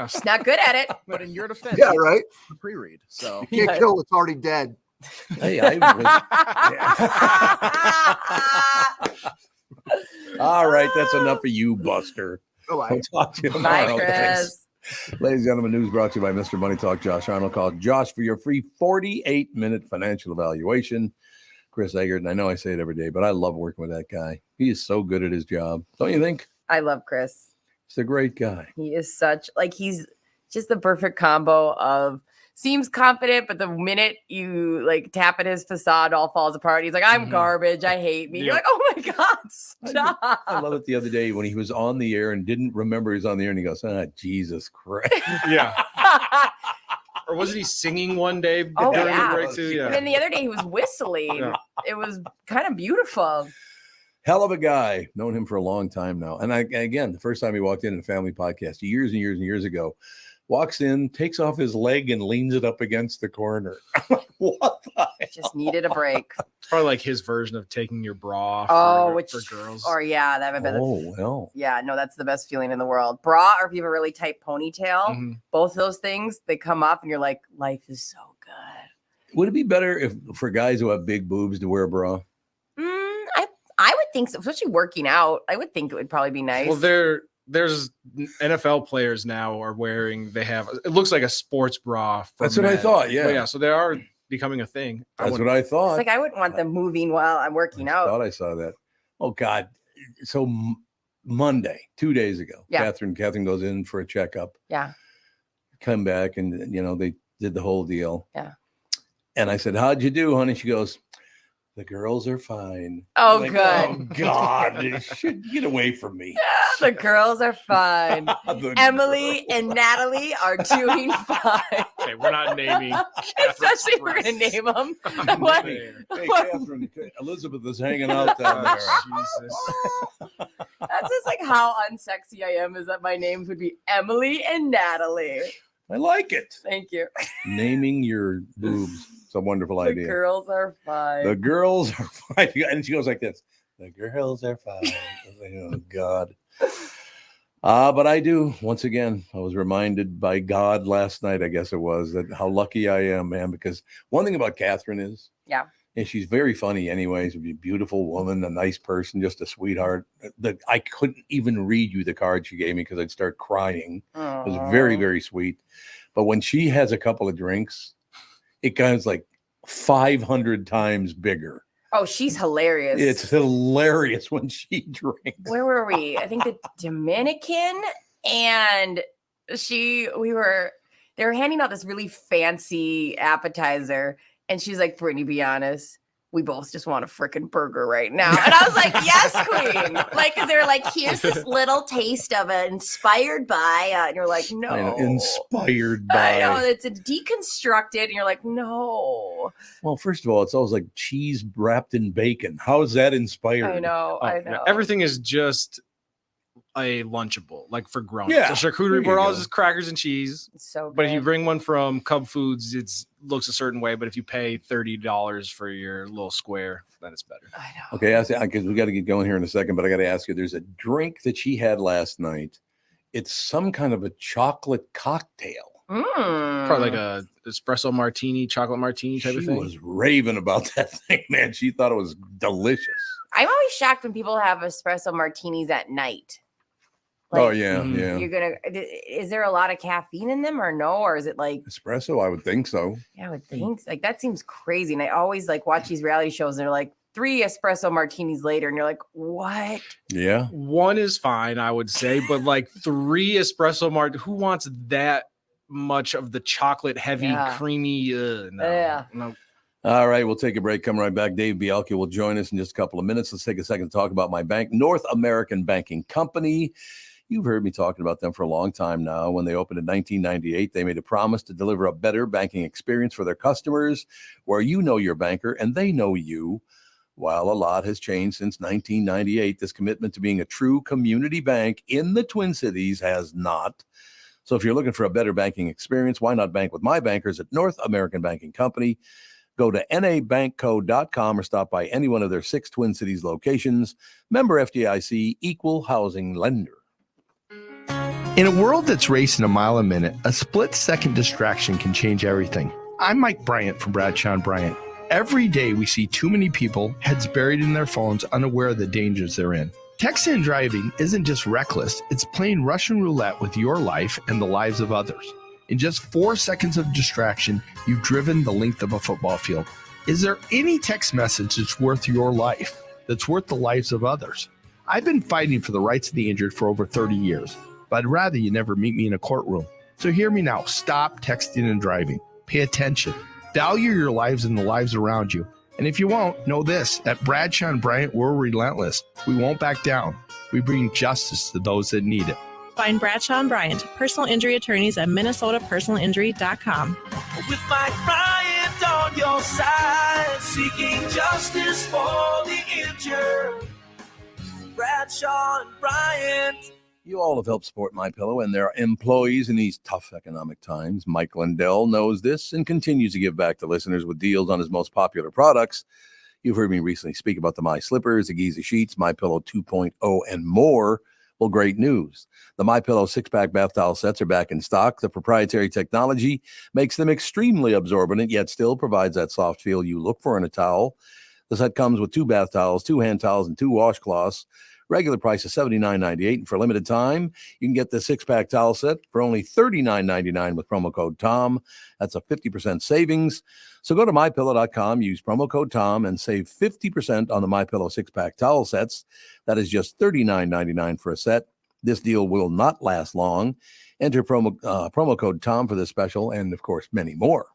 She's not good at it. But in your defense, yeah, right. The pre-read, so you can't kill what's already dead. Hey, all right, that's enough for you, Buster. We'll talk to you tomorrow. Bye, Chris. Ladies and gentlemen, news brought to you by Mr. Money Talk, Josh Arnold. Call Josh for your free 48-minute financial evaluation. Chris Egert, and I know I say it every day, but I love working with that guy. He is so good at his job. Don't you think? I love Chris. He's a great guy. He is he's just the perfect combo of seems confident, but the minute you tap at his facade, all falls apart. He's like, I'm garbage. I hate me. Yeah. You're like, oh my God, stop. I love it the other day when he was on the air and didn't remember he was on the air and he goes, Jesus Christ. Yeah. Or wasn't he singing one day during the break too? Yeah. And then the other day he was whistling. Yeah. It was kind of beautiful. Hell of a guy. Known him for a long time now. And again, the first time he walked in a family podcast years and years and years ago, walks in, takes off his leg and leans it up against the corner. What the hell? Just needed a break. Probably like his version of taking your bra off for girls. Or yeah, that would be well. Yeah, no, that's the best feeling in the world. Bra, or if you have a really tight ponytail, both those things, they come off and you're like, life is so good. Would it be better for guys who have big boobs to wear a bra? I would think so, especially working out. I would think it would probably be nice. Well, there's NFL players now are wearing, it looks like a sports bra. That's what I thought. Yeah. But yeah. So they are becoming a thing. That's what I thought. It's like, I wouldn't want them moving while I'm working out. I thought I saw that. Oh God. So Monday, 2 days ago, Catherine goes in for a checkup. Yeah. Come back and, they did the whole deal. Yeah. And I said, how'd you do, honey? She goes, the girls are fine. Oh, like, good. Oh, God. You should get away from me. Yeah, the girls are fine. Emily and Natalie are doing fine. Okay, we're not naming. Especially if we're going to name them. What? Hey, Catherine, Elizabeth is hanging out down there. Jesus. That's just like how unsexy I am, is that my names would be Emily and Natalie. I like it. Thank you. Naming your boobs. It's a wonderful idea. The girls are fine. The girls are fine. And she goes like this. The girls are fine. Oh, God. But I do, once again, I was reminded by God last night, I guess it was, that how lucky I am, man, because one thing about Catherine is, and she's very funny anyways, a beautiful woman, a nice person, just a sweetheart. I couldn't even read you the card she gave me because I'd start crying. It was very, very sweet. But when she has a couple of drinks, it goes like 500 times bigger. Oh, she's hilarious. It's hilarious when she drinks. Where were we? I think the Dominican, and they were handing out this really fancy appetizer, and she's like, Brittany, be honest, we both just want a freaking burger right now. And I was like, yes, queen. Like, because they're like, here's this little taste of it, inspired by, and you're like, no. I know, inspired by. I know, it's a deconstructed, and you're like, no. Well, first of all, it's always like cheese wrapped in bacon. How is that inspired? I know. Everything is just a Lunchable, like for grown-ups. Yeah, so charcuterie board, all just crackers and cheese. It's so good. But if you bring one from Cub Foods, it looks a certain way. But if you pay $30 for your little square, then it's better. I know. Okay, because we got to get going here in a second, but I got to ask you, there's a drink that she had last night. It's some kind of a chocolate cocktail. Probably like a espresso martini, chocolate martini type of thing. She was raving about that thing, man. She thought it was delicious. I'm always shocked when people have espresso martinis at night. Like, oh yeah, yeah. Is there a lot of caffeine in them or no? Or is it like espresso? I would think so. Yeah, I would think like that seems crazy. And I always like watch these reality shows and they're like 3 espresso martinis later, and you're like, what? Yeah. One is fine, I would say, but like 3 espresso who wants that much of the chocolate heavy, creamy? No. All right, we'll take a break. Come right back. Dave Bialke will join us in just a couple of minutes. Let's take a second to talk about my bank, North American Banking Company. You've heard me talking about them for a long time now. When they opened in 1998, they made a promise to deliver a better banking experience for their customers, where you know your banker and they know you. While a lot has changed since 1998, this commitment to being a true community bank in the Twin Cities has not. So if you're looking for a better banking experience, why not bank with my bankers at North American Banking Company? Go to nabankco.com or stop by any one of their 6 Twin Cities locations. Member FDIC, equal housing lender. In a world that's racing a mile a minute, a split-second distraction can change everything. I'm Mike Bryant from Bradshaw & Bryant. Every day we see too many people, heads buried in their phones, unaware of the dangers they're in. Texting and driving isn't just reckless, it's playing Russian roulette with your life and the lives of others. In just 4 seconds of distraction, you've driven the length of a football field. Is there any text message that's worth your life, that's worth the lives of others? I've been fighting for the rights of the injured for over 30 years, but I'd rather you never meet me in a courtroom. So hear me now. Stop texting and driving. Pay attention. Value your lives and the lives around you. And if you won't, know this. At Bradshaw & Bryant, we're relentless. We won't back down. We bring justice to those that need it. Find Bradshaw & Bryant, personal injury attorneys at minnesotapersonalinjury.com. With Mike Bryant on your side, seeking justice for the injured. Bradshaw & Bryant. You all have helped support MyPillow and their employees in these tough economic times. Mike Lindell knows this and continues to give back to listeners with deals on his most popular products. You've heard me recently speak about the My Slippers, the Giza Sheets, MyPillow 2.0, and more. Well, great news. The MyPillow 6-pack bath towel sets are back in stock. The proprietary technology makes them extremely absorbent, yet still provides that soft feel you look for in a towel. The set comes with 2 bath towels, 2 hand towels, and 2 washcloths. Regular price is $79.98. And for a limited time, you can get the 6-pack towel set for only $39.99 with promo code TOM. That's a 50% savings. So go to MyPillow.com, use promo code TOM, and save 50% on the MyPillow 6-pack towel sets. That is just $39.99 for a set. This deal will not last long. Enter promo code TOM for this special and, of course, many more.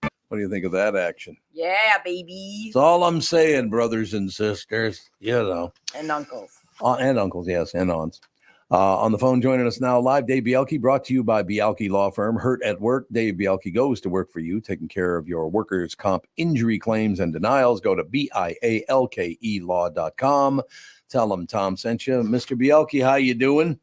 What do you think of that action? Yeah, baby. That's all I'm saying, brothers and sisters, And uncles. And uncles, yes, and aunts. On the phone joining us now live, Dave Bielke, brought to you by Bielke Law Firm. Hurt at work, Dave Bielke goes to work for you, taking care of your workers' comp injury claims and denials. Go to BIALKElaw.com. Tell them Tom sent you. Mr. Bielke, how you doing?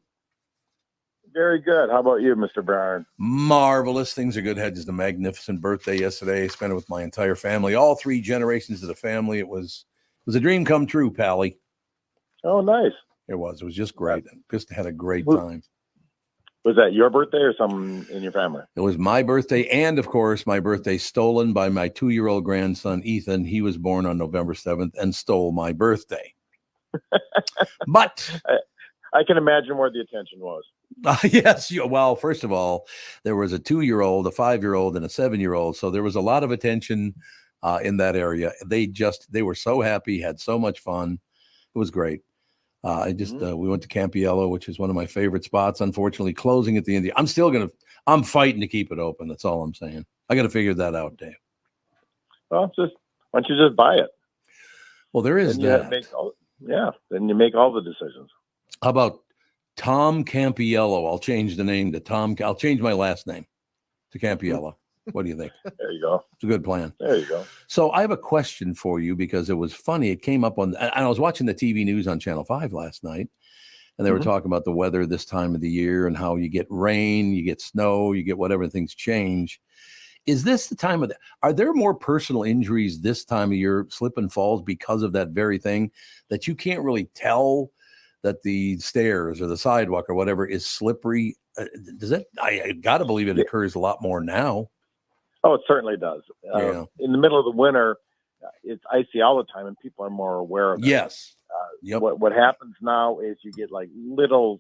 Very good. How about you, Mr. Barnard? Marvelous. Things are good. Had just a magnificent birthday yesterday. Spent it with my entire family, all 3 generations of the family. It was a dream come true, Pally. Oh, nice. It was just great. Just had a great time. Was that your birthday or someone in your family? It was my birthday, and of course, my birthday stolen by my 2-year-old grandson, Ethan. He was born on November 7th and stole my birthday. But I can imagine where the attention was. Yes. Well, first of all, there was a 2-year-old, a 5-year-old, and a 7-year-old. So there was a lot of attention in that area. They were so happy, had so much fun. It was great. We went to Campiello, which is one of my favorite spots. Unfortunately, closing at the end. I'm fighting to keep it open. That's all I'm saying. I got to figure that out, Dave. Well, why don't you just buy it? Well, there is that. Then you make all the decisions. How about Tom Campiello? I'll change the name to Tom. I'll change my last name to Campiello. What do you think? There you go. It's a good plan. There you go. So I have a question for you because it was funny. It came up and I was watching the TV news on Channel 5 last night, and they were talking about the weather this time of the year and how you get rain, you get snow, you get whatever, things change. Is this the time are there more personal injuries this time of year, slip and falls, because of that very thing that you can't really tell that the stairs or the sidewalk or whatever is slippery? I got to believe it occurs a lot more now. Oh, it certainly does. In the middle of the winter, it's icy all the time, and people are more aware of it. Yes. What happens now is you get like little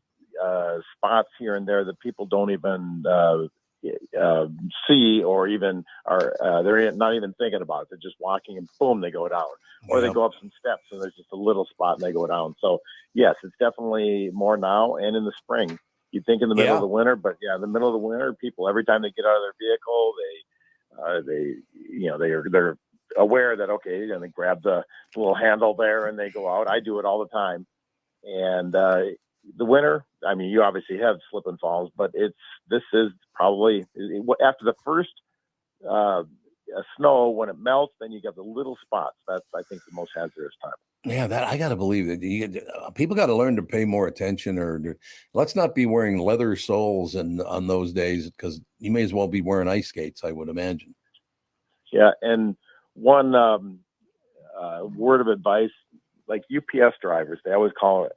spots here and there that people don't even see, or even they're not even thinking about it. They're just walking, and boom, they go down. Or they go up some steps, and there's just a little spot, and they go down. So yes, it's definitely more now, and in the spring. You think in the middle of the winter, but in the middle of the winter, people, every time they get out of their vehicle, they're aware that, okay, and they grab the little handle there and they go out. I do it all the time. And the winter, I mean, you obviously have slip and falls, but this is probably after the first snow, when it melts, then you get the little spots. That's, I think, the most hazardous time. Yeah, that I got to believe that people got to learn to pay more attention, or let's not be wearing leather soles on those days, because you may as well be wearing ice skates, I would imagine. Yeah, and one word of advice, like UPS drivers, they have what's called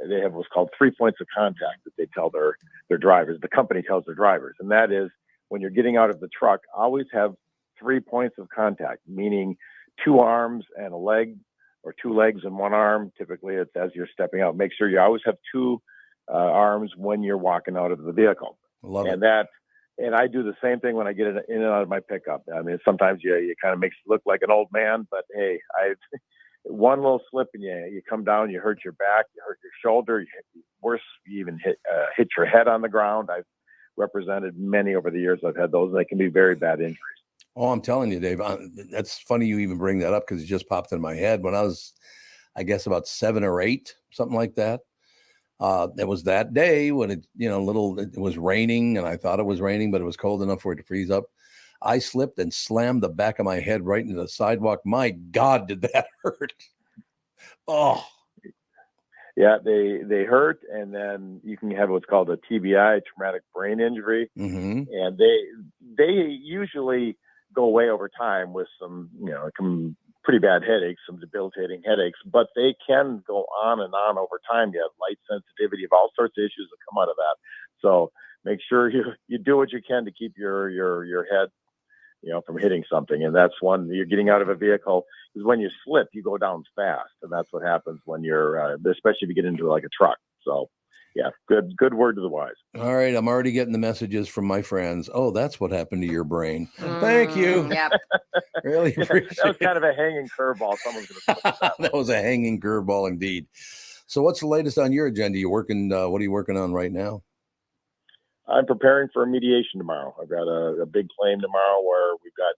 3 points of contact that they tell their drivers. The company tells their drivers, and that is, when you're getting out of the truck, always have 3 points of contact, meaning 2 arms and a leg, or 2 legs and 1 arm. Typically, it's as you're stepping out. Make sure you always have 2 arms when you're walking out of the vehicle. And I do the same thing when I get in and out of my pickup. I mean, sometimes you kind of makes you look like an old man, but hey, one little slip and you come down, you hurt your back, you hurt your shoulder, worse, you even hit your head on the ground. I've represented many over the years. I've had those, and they can be very bad injuries. Oh, I'm telling you, Dave, that's funny you even bring that up, because it just popped in my head when I was, I guess, about 7 or 8, something like that. It was that day when it was raining, and I thought it was raining, but it was cold enough for it to freeze up. I slipped and slammed the back of my head right into the sidewalk. My God, did that hurt? Oh. Yeah, they hurt, and then you can have what's called a TBI, traumatic brain injury, and they usually go away over time with some, pretty bad headaches, some debilitating headaches, but they can go on and on over time. You have light sensitivity, of all sorts of issues that come out of that. So make sure you do what you can to keep your head from hitting something. And that's one, you're getting out of a vehicle, because when you slip, you go down fast. And that's what happens when you're, especially if you get into like a truck. So yeah, good word to the wise. All right. I'm already getting the messages from my friends. Oh, that's what happened to your brain. Thank you. Yep. Really appreciate That was kind of a hanging curveball. Someone's going to that. That was a hanging curveball indeed. So what's the latest on your agenda? You working, what are you working on right now? I'm preparing for a mediation tomorrow. I've got a big claim tomorrow where we've got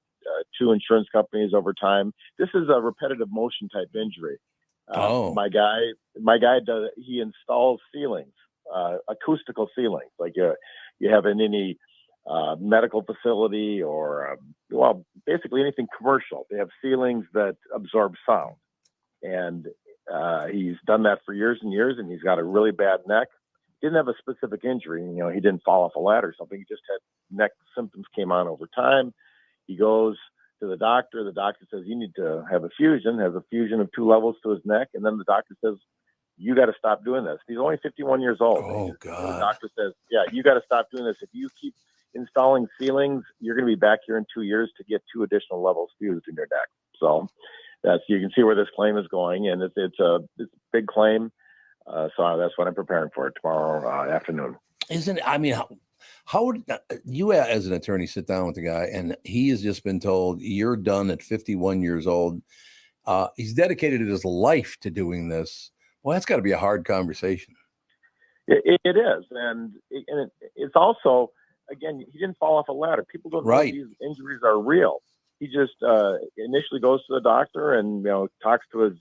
2 insurance companies over time. This is a repetitive motion type injury. My guy he installs ceilings, acoustical ceilings, like you have in any medical facility or, basically anything commercial. They have ceilings that absorb sound. And he's done that for years and years, and he's got a really bad neck. Didn't have a specific injury. He didn't fall off a ladder or something. He just had neck symptoms came on over time. He goes to the doctor. The doctor says, you need to have a fusion, has a fusion of 2 levels to his neck. And then the doctor says, you got to stop doing this. He's only 51 years old. Oh, God. The doctor says, yeah, you got to stop doing this. If you keep installing ceilings, you're going to be back here in 2 years to get 2 additional levels fused in your neck. So you can see where this claim is going. And it's a big claim. So that's what I'm preparing for tomorrow afternoon. How would you as an attorney sit down with the guy and he has just been told you're done at 51 years old. He's dedicated his life to doing this. Well, that's got to be a hard conversation. It is. And it's also, again, he didn't fall off a ladder. People don't know these injuries are real. He just initially goes to the doctor and, talks to his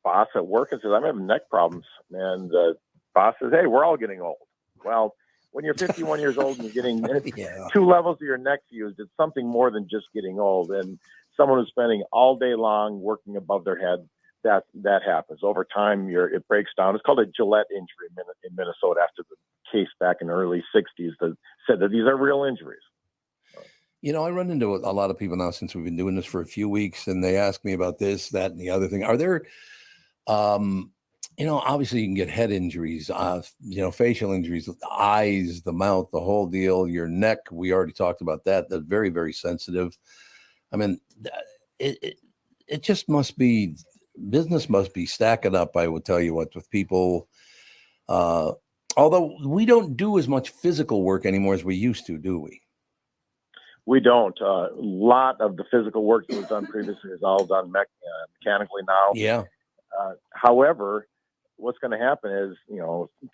boss at work and says, I'm having neck problems. And the boss says, hey, we're all getting old. Well, when you're 51 years old and you're getting 2 levels of your neck fused, it's something more than just getting old. And someone who's spending all day long working above their head, that happens. Over time, it breaks down. It's called a Gillette injury in Minnesota after the case back in the early 60s that said that these are real injuries. I run into a lot of people now since we've been doing this for a few weeks, and they ask me about this, that, and the other thing. Are there obviously you can get head injuries, facial injuries, the eyes, the mouth, the whole deal, your neck. We already talked about that. That's very, very sensitive. I mean, it just must be, business must be stacking up. I would tell you what, with people, although we don't do as much physical work anymore as we used to, do we? We don't. A lot of the physical work that was done previously is all done mechanically now. Yeah. However, what's going to happen is,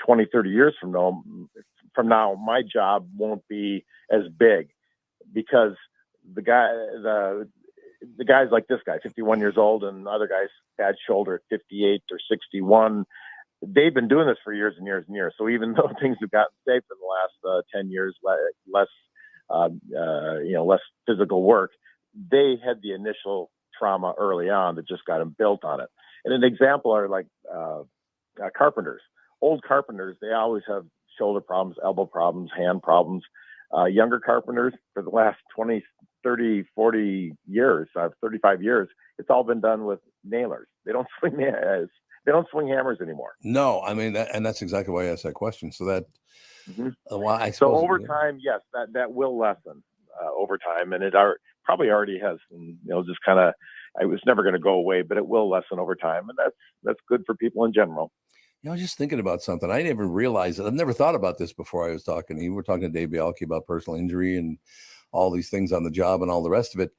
20, 30 years from now, my job won't be as big because the guys like this guy, 51 years old, and other guys bad shoulder at 58 or 61, they've been doing this for years and years and years. So even though things have gotten safe in the last 10 years, less physical work, they had the initial trauma early on that just got them built on it. And an example are like carpenters. Old carpenters, they always have shoulder problems, elbow problems, hand problems. Younger carpenters, for the last 20, 30, 40 years, 35 years, it's all been done with nailers. They don't swing hammers anymore. No, I mean, and that's exactly why I asked that question. So that, so over time, yes, that will lessen over time, and it probably already has. And just kind of, I was never going to go away, but it will lessen over time, and that's good for people in general. I was just thinking about something. I didn't even realize it. I've never thought about this before. I was talking to you. We're talking to Dave Bialke about personal injury and all these things on the job and all the rest of it.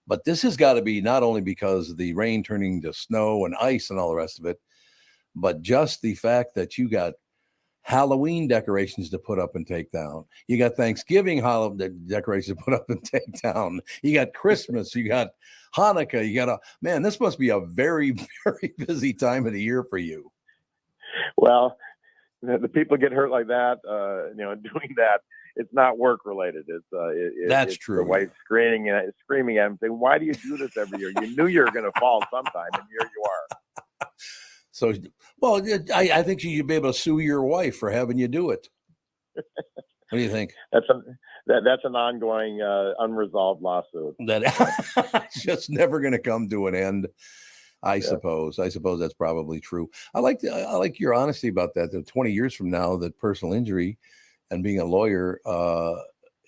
But this has got to be not only because of the rain turning to snow and ice and all the rest of it, but just the fact that you got Halloween decorations to put up and take down. You got Thanksgiving decorations to put up and take down. You got Christmas. You got Hanukkah. You got man, this must be a very, very busy time of the year for you. Well, the people get hurt like that, doing that, it's not work related. That's it's true. The wife screaming at him, saying, "Why do you do this every year? You knew you were going to fall sometime, and here you are." So, well, I think you should be able to sue your wife for having you do it. What do you think? That's an ongoing, unresolved lawsuit. That's just never going to come to an end. I suppose that's probably true. I like your honesty about that. That 20 years from now, that personal injury and being a lawyer,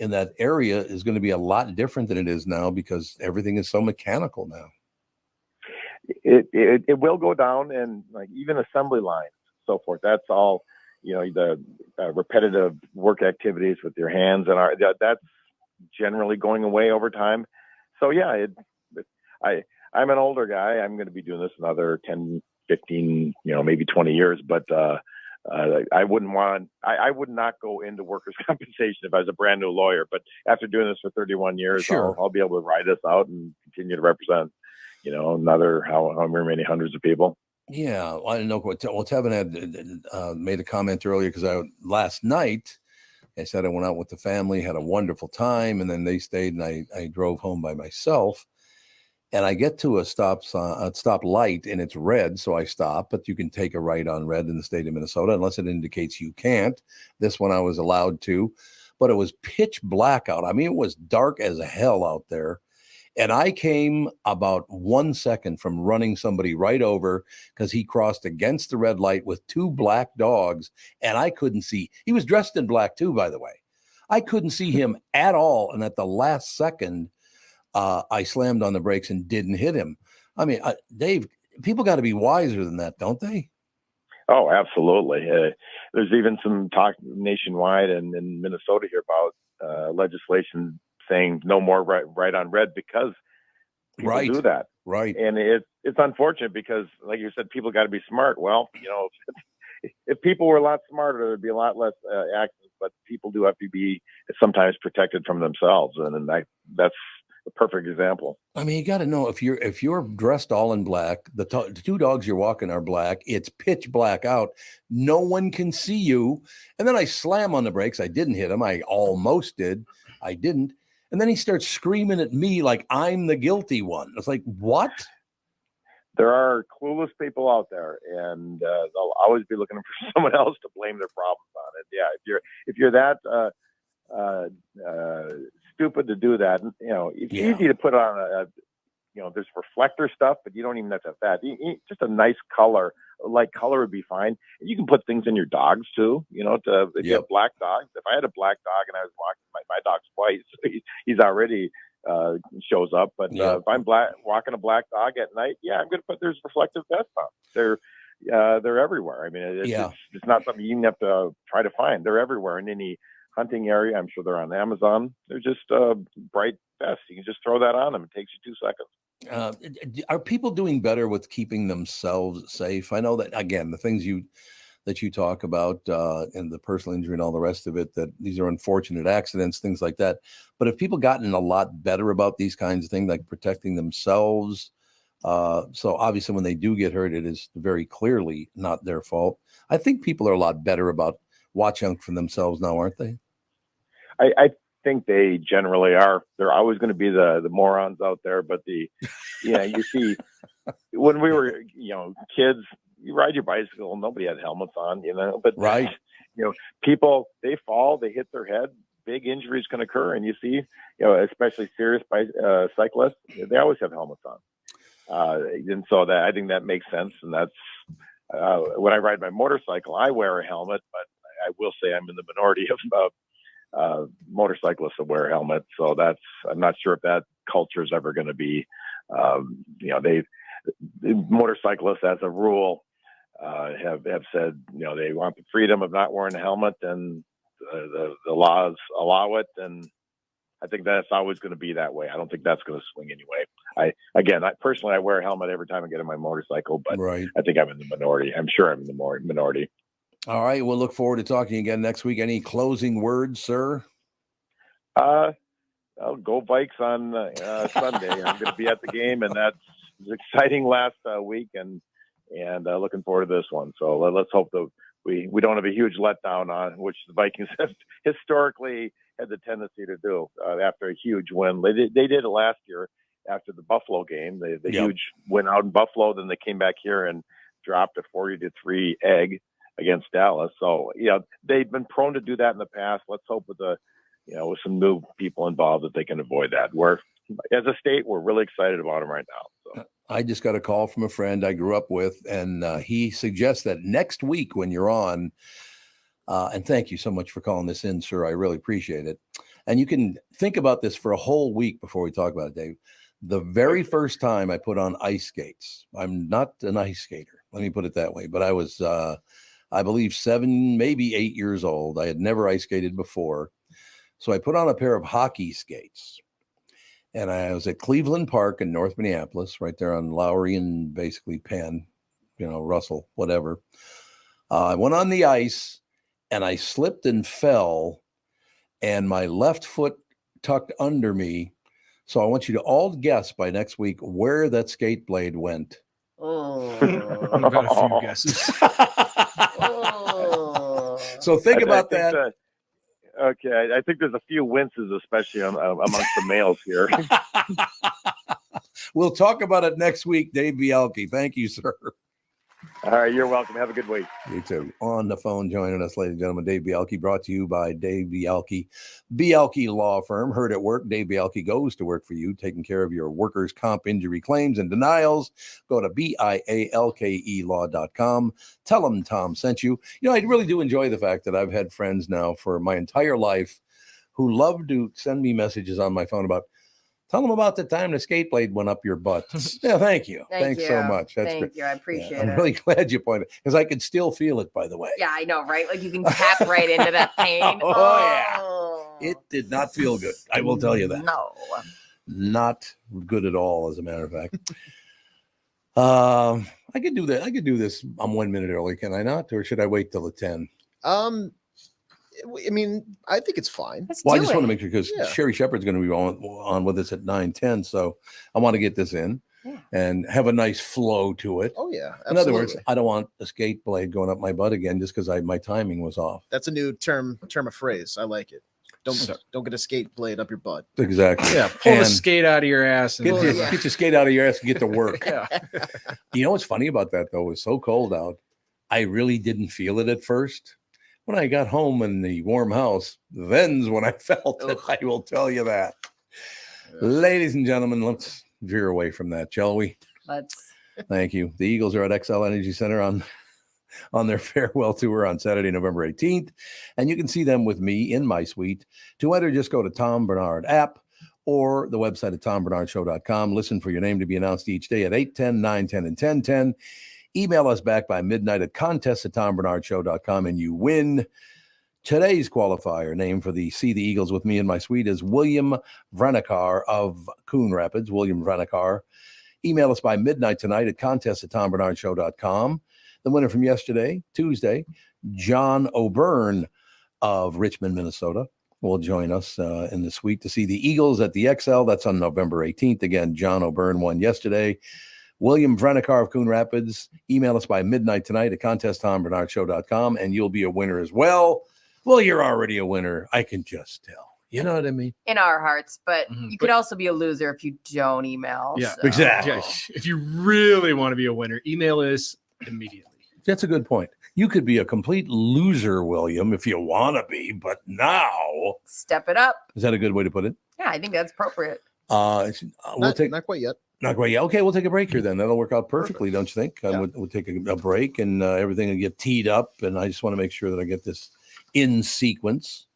in that area is going to be a lot different than it is now because everything is so mechanical now. It will go down, and like even assembly lines, so forth. That's all, the repetitive work activities with your hands and that's generally going away over time. So yeah, I'm an older guy. I'm going to be doing this another 10, 15, maybe 20 years, but I would not go into workers' compensation if I was a brand new lawyer, but after doing this for 31 years, sure. I'll be able to ride this out and continue to represent, another however many hundreds of people. Yeah, I don't know what. Well, Tevin had made a comment earlier because last night I said I went out with the family, had a wonderful time, and then they stayed, and I drove home by myself. And I get to a stop light, and it's red, so I stop. But you can take a right on red in the state of Minnesota unless it indicates you can't. This one I was allowed to, but it was pitch black out. I mean, it was dark as hell out there. And I came about 1 second from running somebody right over because he crossed against the red light with two black dogs, and I couldn't see. He was dressed in black too, by the way. I couldn't see him at all. And at the last second, I slammed on the brakes and didn't hit him. I mean, Dave, people got to be wiser than that, don't they? Oh, absolutely. There's even some talk nationwide and in Minnesota here about legislation saying no more right on red because people do that. Right. And it's unfortunate because, like you said, people got to be smart. Well, if people were a lot smarter, there'd be a lot less accidents, but people do have to be sometimes protected from themselves. And that's the perfect example. I mean, you got to know if you're dressed all in black, the two dogs you're walking are black. It's pitch black out. No one can see you. And then I slam on the brakes. I didn't hit him. I almost did. I didn't. And then he starts screaming at me like I'm the guilty one. It's like, what? There are clueless people out there, and they'll always be looking for someone else to blame their problems on it. Yeah, if you're that stupid to do that, it's easy to put on there's reflector stuff, but you don't even have to have that. Just a nice color, light color would be fine. And you can put things in your dogs too, if you have black dogs. If I had a black dog and I was walking, my dog's white, so he's already shows up. But if I'm walking a black dog at night, I'm going to put there's reflective vests on. They're everywhere. I mean, it's not something you even have to try to find. They're everywhere in any hunting area. I'm sure they're on Amazon. They're just bright vests. You can just throw that on them. It takes you 2 seconds. Are people doing better with keeping themselves safe? I know that, again, the things that you talk about and the personal injury and all the rest of it, that these are unfortunate accidents, things like that. But have people gotten a lot better about these kinds of things, like protecting themselves? So obviously when they do get hurt, it is very clearly not their fault. I think people are a lot better about watching for themselves now, aren't they? I think they generally are. They're always going to be the morons out there, but you see when we were kids, you ride your bicycle, nobody had helmets on, but people, they fall, they hit their head, big injuries can occur, and you see, especially serious cyclists, they always have helmets on. And so that, I think that makes sense. And that's when I ride my motorcycle, I wear a helmet, but I will say I'm in the minority of motorcyclists that wear helmets. So I'm not sure if that culture is ever going to be, motorcyclists as a rule have said, they want the freedom of not wearing a helmet, and the laws allow it. And I think that's always going to be that way. I don't think that's going to swing anyway. I personally wear a helmet every time I get on my motorcycle, but I think I'm in the minority. I'm sure I'm in the minority. All right. We'll look forward to talking again next week. Any closing words, sir? I'll go Vikes on Sunday. I'm going to be at the game, and that's exciting last week, and looking forward to this one. So let's hope that we don't have a huge letdown on which the Vikings have historically had the tendency to do after a huge win. They did it last year after the Buffalo game, the huge win out in Buffalo. Then they came back here and dropped a 40-3 egg against Dallas. So, they've been prone to do that in the past. Let's hope with with some new people involved that they can avoid that. As a state, we're really excited about them right now. So. I just got a call from a friend I grew up with, and he suggests that next week when you're on, And thank you so much for calling this in, sir. I really appreciate it. And you can think about this for a whole week before we talk about it, Dave. The very first time I put on ice skates, I'm not an ice skater, let me put it that way, but I was, I believe 7, maybe 8 years old. I had never ice skated before. So I put on a pair of hockey skates. And I was at Cleveland Park in North Minneapolis, right there on Lowry and basically Penn, Russell, whatever. I went on the ice and I slipped and fell, and my left foot tucked under me. So I want you to all guess by next week where that skate blade went. Oh, I've got a few guesses. So think about that. Okay, I think there's a few winces, especially amongst the males here. We'll talk about it next week, Dave Bialke. Thank you, sir. All right, you're welcome. Have a good week. You too. On the phone joining us, ladies and gentlemen, Dave Bialke, brought to you by Dave Bialke. Bialke Law Firm. Heard at work, Dave Bialke goes to work for you, taking care of your workers' comp injury claims and denials. Go to BIALKElaw.com. Tell them Tom sent you. I really do enjoy the fact that I've had friends now for my entire life who love to send me messages on my phone about, tell them about the time the skate blade went up your butt. Yeah, thank you. Thanks so much. That's Thank great. you. I appreciate it. I'm really glad you pointed, because I could still feel it, by the way. Yeah, I know, right? Like you can tap right into that pain. Oh, yeah. It did not feel good. I will tell you that. No. Not good at all, as a matter of fact. I could do that. I could do this. I'm 1 minute early, can I not? Or should I wait till the 10? I mean, I think it's fine. Well, I just want to make sure, because Sherri Shepherd's going to be on with us at 9:10, so I want to get this in and have a nice flow to it. Oh yeah, absolutely. In other words, I don't want a skate blade going up my butt again just because my timing was off. That's a new term of phrase. I like it. Don't get a skate blade up your butt. Exactly. Yeah, pull the skate out of your ass. And get your skate out of your ass and get to work. Yeah. You know what's funny about that, though? It was so cold out. I really didn't feel it at first. When I got home in the warm house, then's when I felt it. I will tell you that. Ladies and gentlemen, let's veer away from that, shall we? Let's. Thank you. The Eagles are at XL Energy Center on their farewell tour on Saturday, November 18th. And you can see them with me in my suite. To enter, just go to Tom Barnard app or the website at tombernardshow.com. Listen for your name to be announced each day at 8:10, 9:10, and 10:10. Email us back by midnight at contest@tombernardshow.com and you win. Today's qualifier name for the See the Eagles with me in my suite is William Vranakar of Coon Rapids. William Vranakar. Email us by midnight tonight at contest@tombernardshow.com. The winner from yesterday, Tuesday, John O'Byrne of Richmond, Minnesota, will join us in the suite to see the Eagles at the XL. That's on November 18th. Again, John O'Byrne won yesterday. William Vranakar of Coon Rapids. Email us by midnight tonight at contest@tombernardshow.com and you'll be a winner as well. Well, you're already a winner. I can just tell. You know what I mean? In our hearts, but you could also be a loser if you don't email. Yeah, so. Exactly. Yeah. If you really want to be a winner, email us immediately. That's a good point. You could be a complete loser, William, if you want to be, but now. Step it up. Is that a good way to put it? Yeah, I think that's appropriate. Not quite yet. Not quite yet. Okay, we'll take a break here then. That'll work out perfectly, don't you think? We'll take a break and everything will get teed up. And I just want to make sure that I get this in sequence.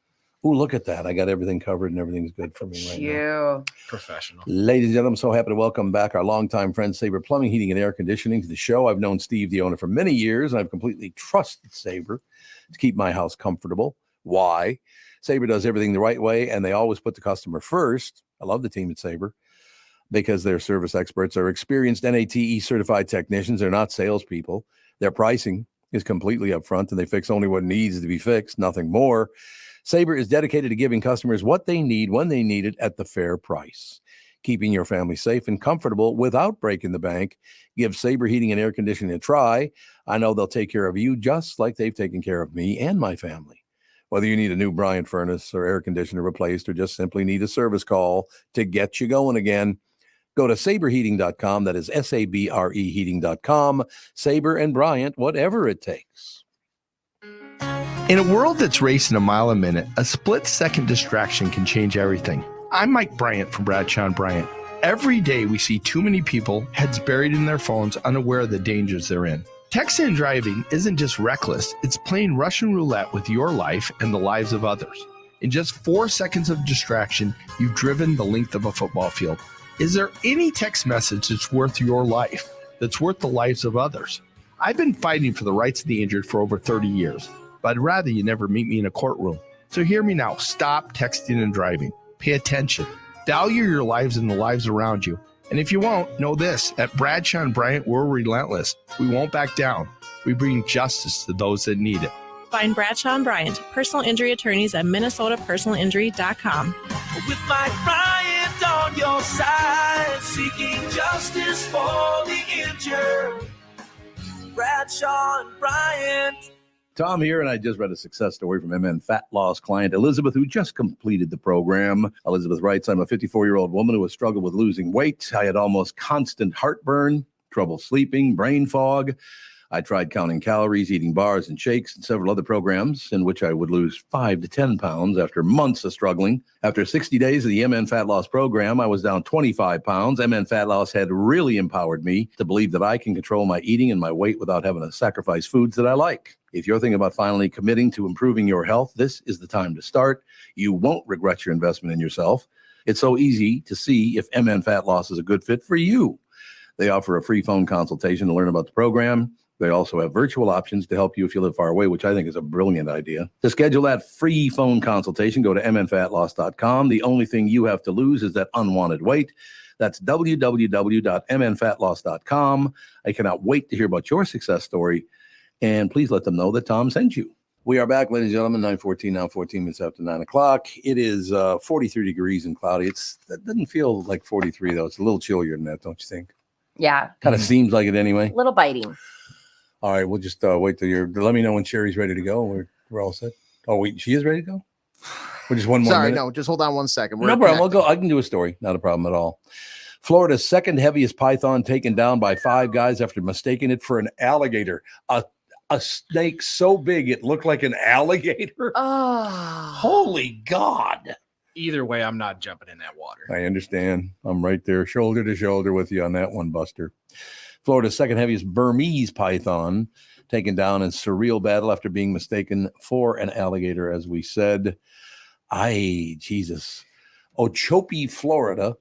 Oh, look at that. I got everything covered and everything's good for me right now. Professional. Ladies and gentlemen, I'm so happy to welcome back our longtime friend, Sabre Plumbing, Heating, and Air Conditioning, to the show. I've known Steve, the owner, for many years, and I've completely trusted Sabre to keep my house comfortable. Why? Sabre does everything the right way, and they always put the customer first. I love the team at Sabre because their service experts are experienced NATE certified technicians. They're not salespeople. Their pricing is completely upfront, and they fix only what needs to be fixed, nothing more. Sabre is dedicated to giving customers what they need when they need it at the fair price. Keeping your family safe and comfortable without breaking the bank. Give Sabre Heating and Air Conditioning a try. I know they'll take care of you just like they've taken care of me and my family. Whether you need a new Bryant furnace or air conditioner replaced or just simply need a service call to get you going again, go to saberheating.com. That is SABRE heating.com. Sabre and Bryant, whatever it takes. In a world that's racing a mile a minute, a split-second distraction can change everything. I'm Mike Bryant from Bradshaw & Bryant. Every day we see too many people, heads buried in their phones, unaware of the dangers they're in. Texting and driving isn't just reckless, it's playing Russian roulette with your life and the lives of others. In just 4 seconds of distraction, you've driven the length of a football field. Is there any text message that's worth your life, that's worth the lives of others? I've been fighting for the rights of the injured for over 30 years, but I'd rather you never meet me in a courtroom. So hear me now. Stop texting and driving. Pay attention. Value your lives and the lives around you. And if you won't, know this. At Bradshaw and Bryant, we're relentless. We won't back down. We bring justice to those that need it. Find Bradshaw and Bryant, personal injury attorneys at minnesotapersonalinjury.com. With Mike Bryant on your side, seeking justice for the injured. Bradshaw and Bryant. Tom here, and I just read a success story from MN Fat Loss client Elizabeth, who just completed the program. Elizabeth writes, I'm a 54-year-old woman who has struggled with losing weight. I had almost constant heartburn, trouble sleeping, brain fog. I tried counting calories, eating bars and shakes, and several other programs in which I would lose 5 to 10 pounds after months of struggling. After 60 days of the MN Fat Loss program, I was down 25 pounds. MN Fat Loss had really empowered me to believe that I can control my eating and my weight without having to sacrifice foods that I like. If you're thinking about finally committing to improving your health, this is the time to start. You won't regret your investment in yourself. It's so easy to see if MN Fat Loss is a good fit for you. They offer a free phone consultation to learn about the program. They also have virtual options to help you if you live far away, which I think is a brilliant idea. To schedule that free phone consultation, go to mnfatloss.com. The only thing you have to lose is that unwanted weight. That's www.mnfatloss.com. I cannot wait to hear about your success story. And please let them know that Tom sent you. We are back, ladies and gentlemen, 9:14 now, 14 minutes after 9 o'clock. It is 43 degrees and cloudy. That doesn't feel like 43, though. It's a little chillier than that, don't you think? Yeah. Kind of seems like it anyway. A little biting. All right, we'll just wait till let me know when Sherry's ready to go. We're all set. Oh, wait, she is ready to go? We're just one more minute. No, just hold on 1 second. No problem. We'll go. I can do a story. Not a problem at all. Florida's second heaviest python taken down by 5 guys after mistaking it for an alligator. A snake so big it looked like an alligator. Oh, holy God. Either way, I'm not jumping in that water. I understand. I'm right there, shoulder to shoulder with you on that one, Buster. Florida's second heaviest Burmese python taken down in surreal battle after being mistaken for an alligator, as we said. Jesus. Okeechobee, Florida.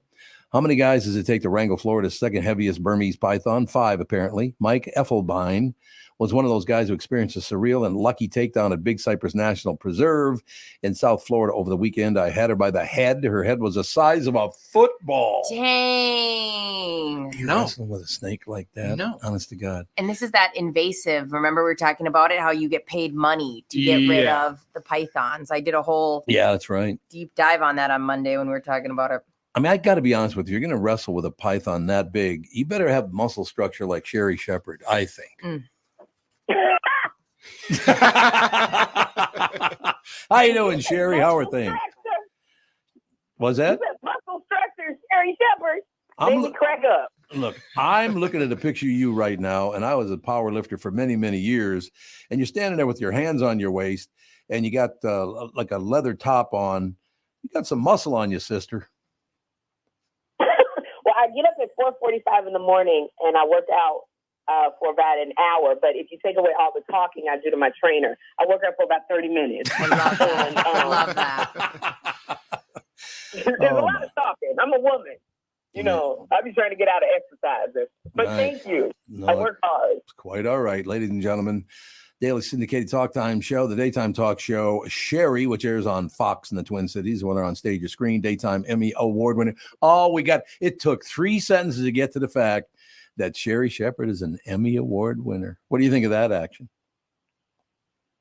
How many guys does it take to wrangle Florida's second heaviest Burmese python? 5, apparently. Mike Effelbein was one of those guys who experienced a surreal and lucky takedown at Big Cypress National Preserve in South Florida over the weekend. I had her by the head. Her head was the size of a football. Dang. You wrestle with a snake like that? No. Honest to God. And this is that invasive. Remember we were talking about it, how you get paid money to get rid of the pythons. I did a whole that's right. deep dive on that on Monday when we were talking about it. I mean, I got to be honest with you. You're going to wrestle with a python that big. You better have muscle structure like Sherri Shepherd, I think. How you doing, Sherry? How are things? Was that? Muscle structure, Sherri Shepherd. Made me crack up. Look, I'm looking at a picture of you right now, and I was a power lifter for many, many years. And you're standing there with your hands on your waist, and you got like a leather top on. You got some muscle on you, sister. Well, I get up at 4:45 in the morning, and I work out for about an hour. But if you take away all the talking I do to my trainer, I work out for about 30 minutes. I love that. I love that. There's a lot of talking. I'm a woman. You know, I'll be trying to get out of exercises. But thank you. No, I work hard. It's quite all right, ladies and gentlemen. Daily syndicated talk time show, the daytime talk show, Sherry, which airs on Fox in the Twin Cities, whether on stage or screen, daytime Emmy award winner. Oh, it took 3 sentences to get to the fact that Sherri Shepherd is an Emmy award winner. What do you think of that action?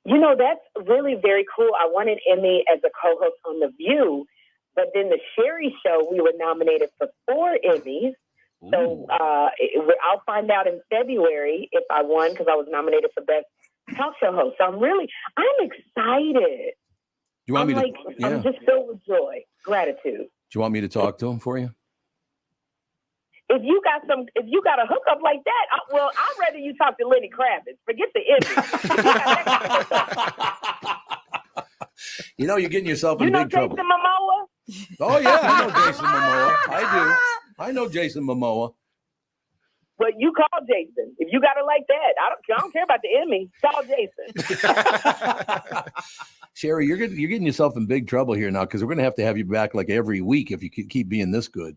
You know, that's really very cool. I won an Emmy as a co-host on The View, but then the Sherri Show, we were nominated for 4 Emmys. Ooh. So I'll find out in February if I won, because I was nominated for Best Talk Show Host. So I'm excited. You want me to? I'm just filled with joy, gratitude. Do you want me to talk to him for you? If you got a hookup like that, I'd rather you talk to Lenny Kravitz. Forget the Emmy. You know, you're getting yourself in big trouble. Jason Momoa? Oh yeah, I know Jason Momoa. I do. I know Jason Momoa. Well, you call Jason. If you got it like that, I don't care about the Emmy. Call Jason. Sherri, you're getting yourself in big trouble here now because we're going to have you back like every week if you keep being this good.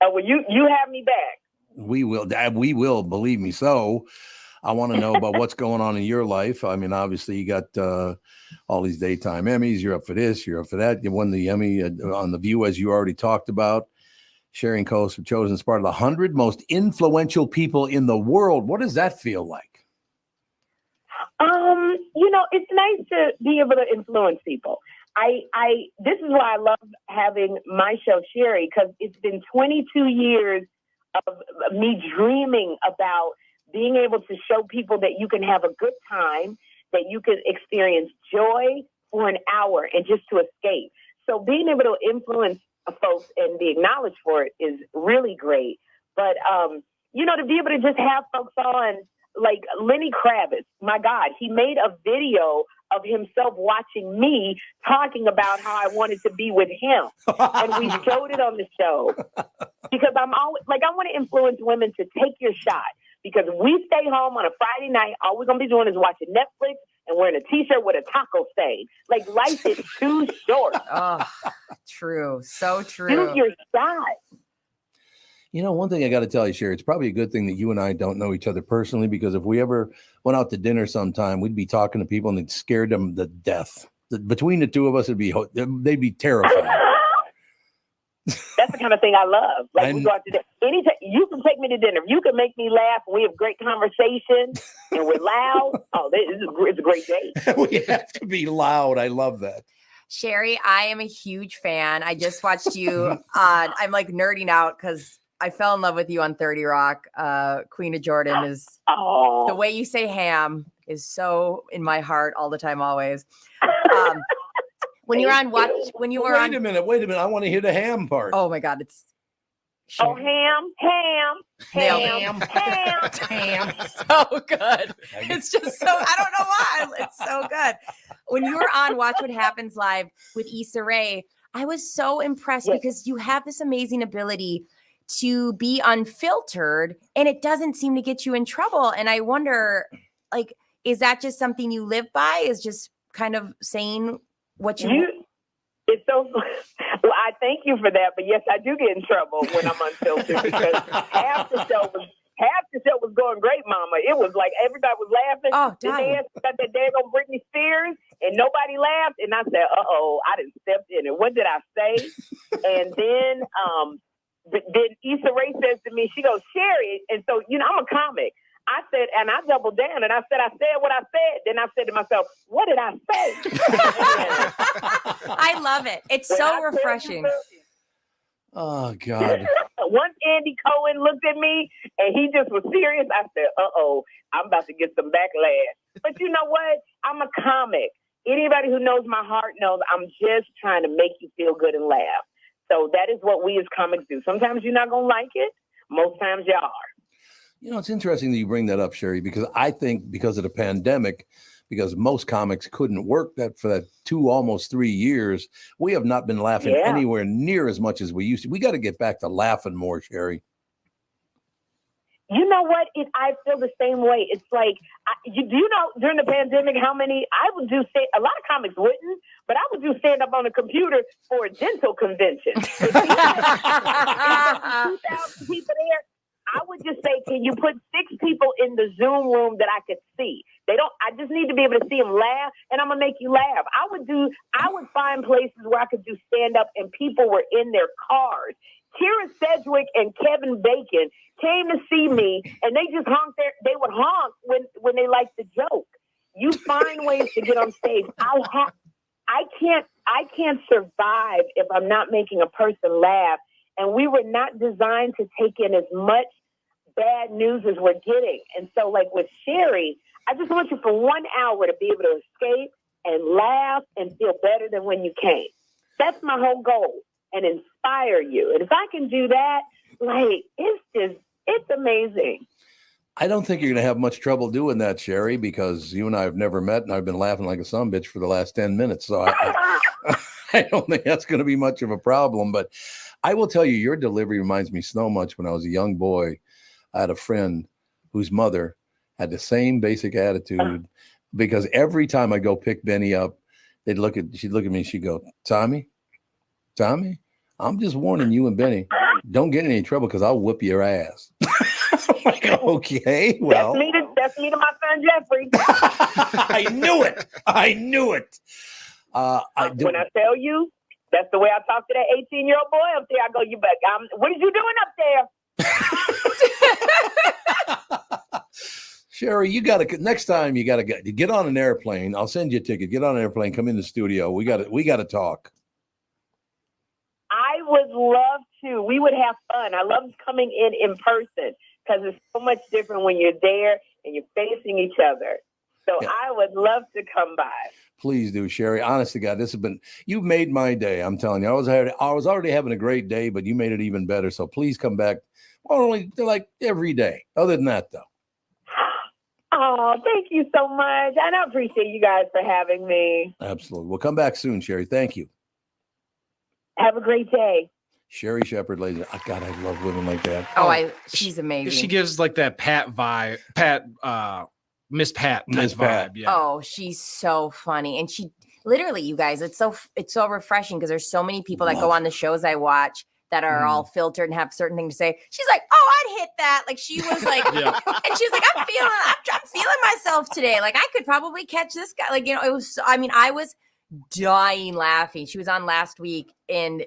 Well, you have me back. We will. We will. Believe me. So I want to know about what's going on in your life. I mean, obviously, you got all these daytime Emmys. You're up for this. You're up for that. You won the Emmy on The View, as you already talked about. Sherri and co-host were chosen as part of the 100 most influential people in the world. What does that feel like? It's nice to be able to influence people. This is why I love having my show, Sherri, because it's been 22 years of me dreaming about being able to show people that you can have a good time, that you can experience joy for an hour and just to escape. So being able to influence folks and be acknowledged for it is really great. But, to be able to just have folks on, like Lenny Kravitz, my God, he made a video of himself watching me talking about how I wanted to be with him. And we showed it on the show because I'm always like, I want to influence women to take your shot because we stay home on a Friday night. All we're going to be doing is watching Netflix and wearing a t-shirt with a taco stain. Like life is too short. Oh, true. So true. Shoot your shot. One thing I got to tell you, Sherri, it's probably a good thing that you and I don't know each other personally, because if we ever went out to dinner sometime, we'd be talking to people and it scared them to death. Between the two of us, they'd be terrified. That's the kind of thing I love. Like we go out to dinner. Anytime you can take me to dinner, you can make me laugh. We have great conversation and we're loud. Oh, it's a great day. We have to be loud. I love that. Sherri, I am a huge fan. I just watched you on. I'm like nerding out because I fell in love with you on 30 Rock. Queen of Jordan is the way you say ham is so in my heart all the time, always. When you were on watch, when you were wait a minute. I want to hear the ham part. Oh my God, it's ham. So good. It's just so, I don't know why. It's so good. When you were on Watch What Happens Live with Issa Rae, I was so impressed because you have this amazing ability to be unfiltered and it doesn't seem to get you in trouble. And I wonder, like, is that just something you live by? Is just kind of saying what it's so, well, I thank you for that. But yes, I do get in trouble when I'm unfiltered because half the show was going great, Mama. It was like everybody was laughing. Oh, then they asked about that daggone Britney Spears and nobody laughed. And I said, I didn't step in it. What did I say? And then, then Issa Rae says to me, she goes, Sherri. And so, I'm a comic. I said, and I doubled down and I said what I said. Then I said to myself, what did I say? I love it. It's so refreshing. Oh, God. Once Andy Cohen looked at me and he just was serious, I said, I'm about to get some backlash. But you know what? I'm a comic. Anybody who knows my heart knows I'm just trying to make you feel good and laugh. So that is what we as comics do. Sometimes you're not going to like it. Most times you are. It's interesting that you bring that up, Sherri, because I think because of the pandemic, because most comics couldn't work for that almost 3 years, we have not been laughing anywhere near as much as we used to. We got to get back to laughing more, Sherri. You know what? I feel the same way. It's like, during the pandemic, how many, I would do, a lot of comics wouldn't, but I would do stand up on a computer for a dental convention. 2,000 people there. I would just say, can you put 6 people in the Zoom room that I could see? I just need to be able to see them laugh, and I'm going to make you laugh. I would find places where I could do stand up and people were in their cars. Kira Sedgwick and Kevin Bacon came to see me and they just honked they would honk when they liked the joke. You find ways to get on stage. I can't survive if I'm not making a person laugh. And we were not designed to take in as much bad news as we're getting. And so like with Sherri, I just want you for 1 hour to be able to escape and laugh and feel better than when you came. That's my whole goal, and inspire you. And if I can do that, it's amazing. I don't think you're going to have much trouble doing that, Sherri, because you and I have never met, and I've been laughing like a sumbitch for the last 10 minutes. So I don't think that's going to be much of a problem. But I will tell you, your delivery reminds me so much when I was a young boy. I had a friend whose mother had the same basic attitude because every time I go pick Benny up, she'd look at me and she'd go, Tommy, I'm just warning you and Benny, don't get in any trouble because I'll whip your ass. I'm like, okay, well. That's me to my son Jeffrey. I knew it. When I tell you, that's the way I talk to that 18-year-old boy up there. I go, you back. What are you doing up there? Sherri, next time you gotta get on an airplane. I'll send you a ticket. Get on an airplane. Come in the studio. We got to talk. I would love to. We would have fun. I love coming in person because it's so much different when you're there and you're facing each other. So yeah. I would love to come by. Please do, Sherri. Honest to God, you've made my day. I'm telling you, I was already having a great day, but you made it even better. So please come back. Only like every day. Other than that, though. Oh, thank you so much. And I appreciate you guys for having me. Absolutely. We'll come back soon, Sherri. Thank you. Have a great day. Sherri Shepherd, ladies. God, I love women like that. She's amazing. She gives like that Pat vibe. Miss Pat vibe. Yeah. Oh, she's so funny. And she literally, you guys, it's so refreshing because there's so many people that go on the shows I watch that are all filtered and have certain things to say. She's like, oh, I'd hit that. Like she was like, and she's like, I'm feeling myself today. Like I could probably catch this guy. Like, it was, I was dying laughing. She was on last week, and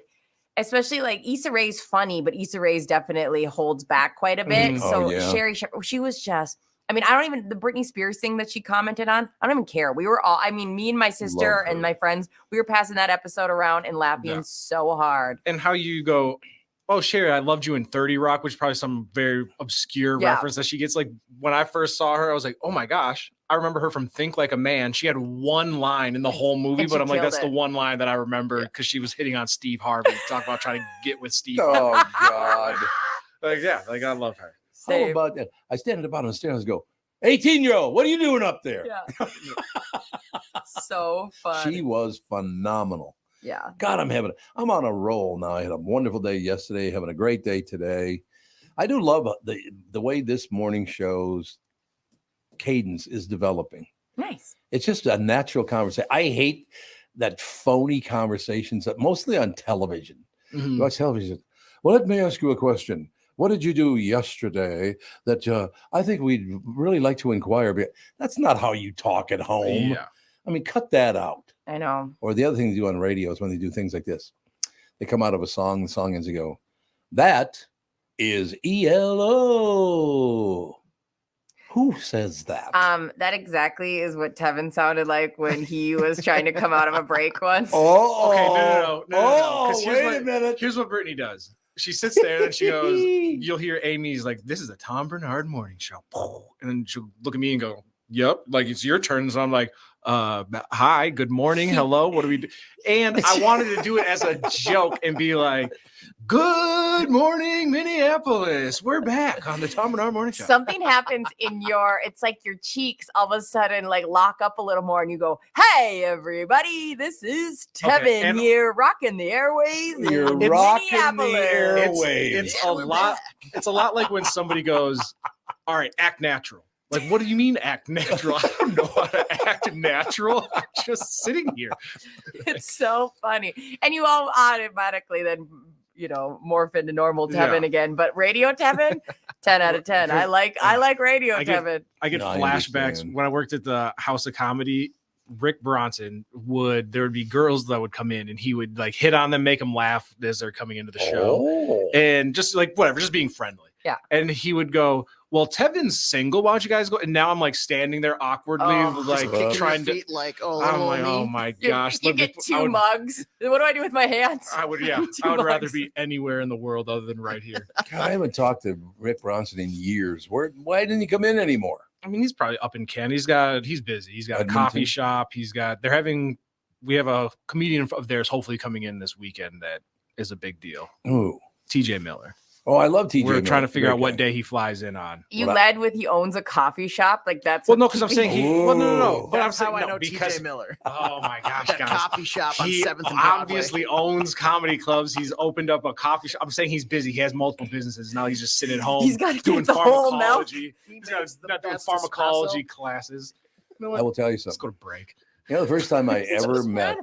especially like Issa Rae's funny, but Issa Rae's definitely holds back quite a bit. Sherri Shepherd, she was just, the Britney Spears thing that she commented on, I don't even care. We were all, me and my sister and my friends, we were passing that episode around and laughing so hard. And how you go, oh, Sherri, I loved you in 30 Rock, which is probably some very obscure reference that she gets. Like when I first saw her, I was like, oh my gosh, I remember her from Think Like a Man. She had one line in the whole movie, but I'm like, that's the one line that I remember because she was hitting on Steve Harvey. Talk about trying to get with Steve. Oh God. I love her. How about that? I stand at the bottom of the stairs and go, 18-year-old, what are you doing up there? Yeah. So fun. She was phenomenal. Yeah. God, I'm on a roll now. I had a wonderful day yesterday, having a great day today. I do love the way this morning show's cadence is developing. Nice. It's just a natural conversation. I hate that phony conversations that mostly on television. You watch television. Well, let me ask you a question. What did you do yesterday that I think we'd really like to inquire about? That's not how you talk at home. Yeah. Cut that out. I know. Or the other thing they do on radio is when they do things like this. They come out of a song, the song ends and go, that is ELO. Who says that? That exactly is what Tevin sounded like when he was trying to come out of a break once. No. Wait a minute. Here's what Brittany does. She sits there and she goes, you'll hear Amy's like, this is a Tom Barnard morning show. And then she'll look at me and go, yep, like it's your turn. So I'm like, hi, good morning. Hello. What do we do? And I wanted to do it as a joke and be like, good morning, Minneapolis. We're back on the Tom Barnard morning show. Something happens in it's like your cheeks all of a sudden like lock up a little more and you go, hey, everybody, this is Tevin here rocking the airways. You're rocking the airways. It's a lot like when somebody goes, all right, act natural. Like, what do you mean act natural? I don't know how to act natural. I'm just sitting here. It's so funny. And you all automatically then, morph into normal Tevin again. But radio Tevin, 10 out of 10. I like radio Tevin. I get flashbacks when I worked at the House of Comedy. Rick Bronson there would be girls that would come in and he would like hit on them, make them laugh as they're coming into the show. And just like whatever, just being friendly. Yeah. And he would go, well, Tevin's single. Why don't you guys go? And now I'm like standing there awkwardly, trying to I'm like, oh my gosh. You get two mugs. What do I do with my hands? I would rather be anywhere in the world other than right here. God, I haven't talked to Rick Bronson in years. Why didn't he come in anymore? He's probably up in Kent. He's busy. He's got a coffee shop. We have a comedian of theirs hopefully coming in this weekend that is a big deal. Ooh. TJ Miller. Oh, I love TJ. We're trying to figure out what day he flies in on. You led with he owns a coffee shop. Like that's well, no, because I'm saying no. But That's I'm saying how I know because TJ Miller. Oh my gosh, That guys! coffee shop on He 7th and obviously owns comedy clubs. He's opened up a coffee shop. I'm saying he's busy. He has multiple businesses now. He's just sitting at home. He's got doing the whole milk. pharmacology. He's not doing pharmacology classes. You know what? I will tell you Let's something. go to break. You know, the first time I ever met.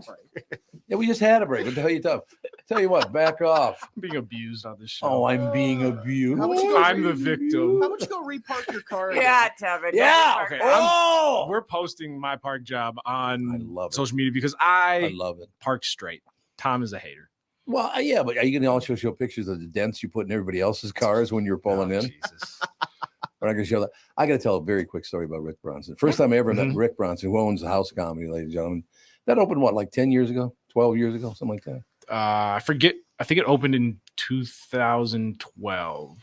Yeah, we just had a break. What the hell you talking? Tell you what, back off. I'm being abused on this show. Oh, I'm being abused. I'm the victim. How about you go repark your car? Yeah, Tevin. Yeah. Okay. Oh, We're posting my park job I on love it. social media because I love it. park straight. Tom is a hater. Well, yeah, but are you going to also show pictures of the dents you put in everybody else's cars when you're pulling in? Jesus. We're not going to show that. I got to tell a very quick story about Rick Bronson. First time I ever met Rick Bronson, who owns the House Comedy, ladies and gentlemen. That opened, what, like 10 years ago, 12 years ago, something like that? I forget. I think it opened in 2012.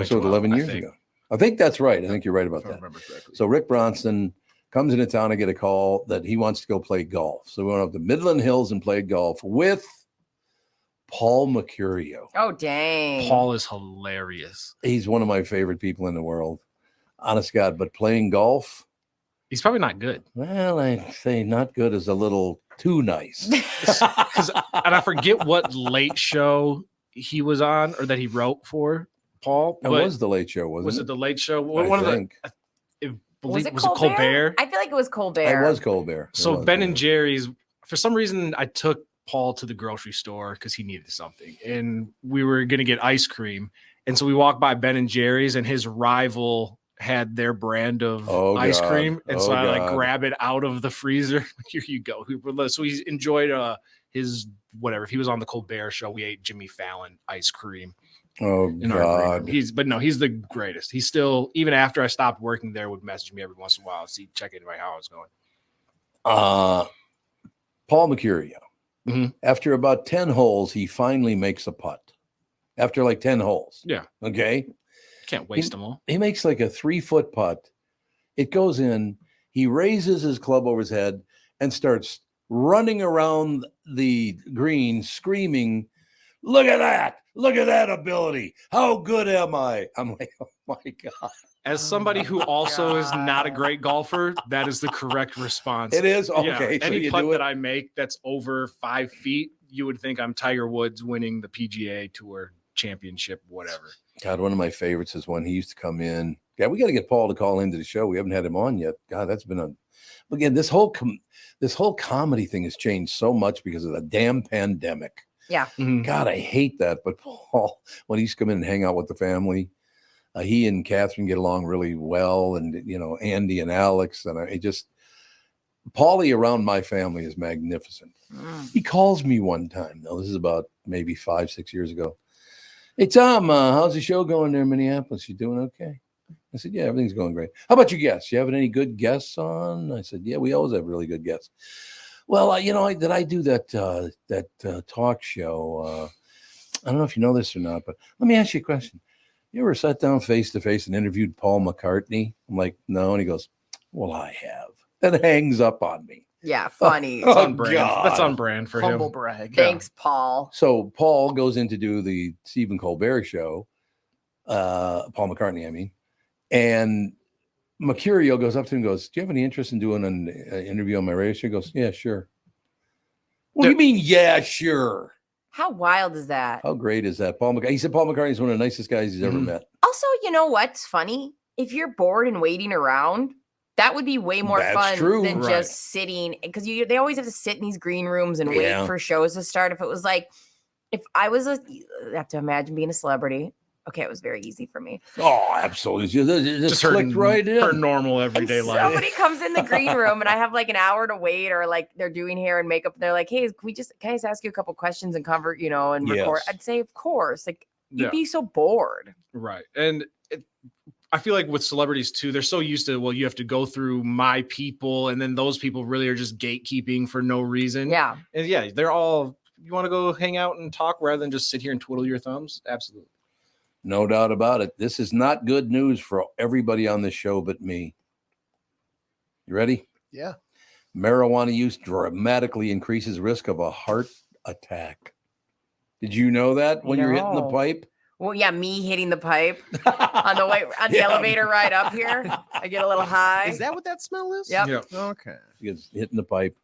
So 11 years ago. I think that's right. I think you're right about that. Remember correctly. So Rick Bronson comes into town. I get a call that he wants to go play golf. So we went up to Midland Hills and played golf with Paul Mercurio. Oh, dang. Paul is hilarious. He's one of my favorite people in the world. Honest to God, but playing golf, he's probably not good. Well, I'd say not good is a little too nice. And I forget what late show he was on or that he wrote for Paul. It was the Late Show, wasn't it? Was it the Late Show? I think. Was it Colbert? I feel like it was Colbert. It was Colbert. So Ben and Jerry's, for some reason, I took Paul to the grocery store because he needed something. And we were going to get ice cream. And so we walked by Ben and Jerry's and his rival had their brand of ice cream. And so I like grab it out of the freezer. Here you go. So he enjoyed his whatever. If he was on the Colbert show, we ate Jimmy Fallon ice cream. Oh God. He's the greatest. He's still, even after I stopped working there, would message me every once in a while, check in how I was going. Paul Mercurio. After about 10 holes, he finally makes a putt. After like 10 holes. Yeah. Okay. Can't waste them all. He makes like a 3-foot putt. It goes in. He raises his club over his head and starts running around the green, screaming, "Look at that! Look at that ability! How good am I?" I'm like, oh my God. As somebody who also is not a great golfer, that is the correct response. It is? Okay. Yeah. So Any you putt do that it? I make that's over 5 feet, you would think I'm Tiger Woods winning the PGA Tour championship, whatever. God, one of my favorites is when he used to come in. Yeah, we got to get Paul to call into the show. We haven't had him on yet. God, that's been on. Again, this whole comedy thing has changed so much because of the damn pandemic. Yeah. God, I hate that. But Paul, when he used to come in and hang out with the family, he and Catherine get along really well, and Andy and Alex, and Paulie around my family is magnificent. He calls me one time. Now this is about maybe 5-6 years ago. "Hey Tom, how's the show going there in Minneapolis? You doing okay?" I said, "Yeah, everything's going great. How about your guests? You having any good guests on?" I said, "Yeah, we always have really good guests." "Well, did I do that talk show? I don't know if you know this or not, but let me ask you a question. You ever sat down face to face and interviewed Paul McCartney?" I'm like, "No," and he goes, "Well, I have," and hangs up on me. Yeah, funny. That's on brand. That's on brand for Humble him. brag. Thanks, Paul. So Paul goes in to do the Stephen Colbert show, Paul McCartney, I mean, and Mercurio goes up to him and goes, "Do you have any interest in doing an interview on my radio show?" He goes, "Yeah, sure." What do you mean, yeah, sure? How wild is that? How great is that? He said Paul McCartney is one of the nicest guys he's ever met. Also, you know what's funny? If you're bored and waiting around, that would be way more fun than just sitting, because they always have to sit in these green rooms and wait for shows to start. If it was like, if I was I have to imagine being a celebrity. Okay, it was very easy for me. Oh, absolutely. Just clicked right in. Her normal everyday life. Somebody comes in the green room and I have like an hour to wait, or like they're doing hair and makeup. And they're like, "Hey, can I just ask you a couple questions and convert, and record?" I'd say, of course. Like, you'd be so bored. Right. And I feel like with celebrities too, they're so used to, well, you have to go through my people, and then those people really are just gatekeeping for no reason. Yeah. And yeah, they're all, you want to go hang out and talk rather than just sit here and twiddle your thumbs? Absolutely. No doubt about it. This is not good news for everybody on this show but me. You ready? Yeah. Marijuana use dramatically increases risk of a heart attack. Did you know that when you're hitting the pipe? Well, yeah, me hitting the pipe on the way on the elevator ride up here. I get a little high. Is that what that smell is? Yep. Okay. He gets hitting the pipe.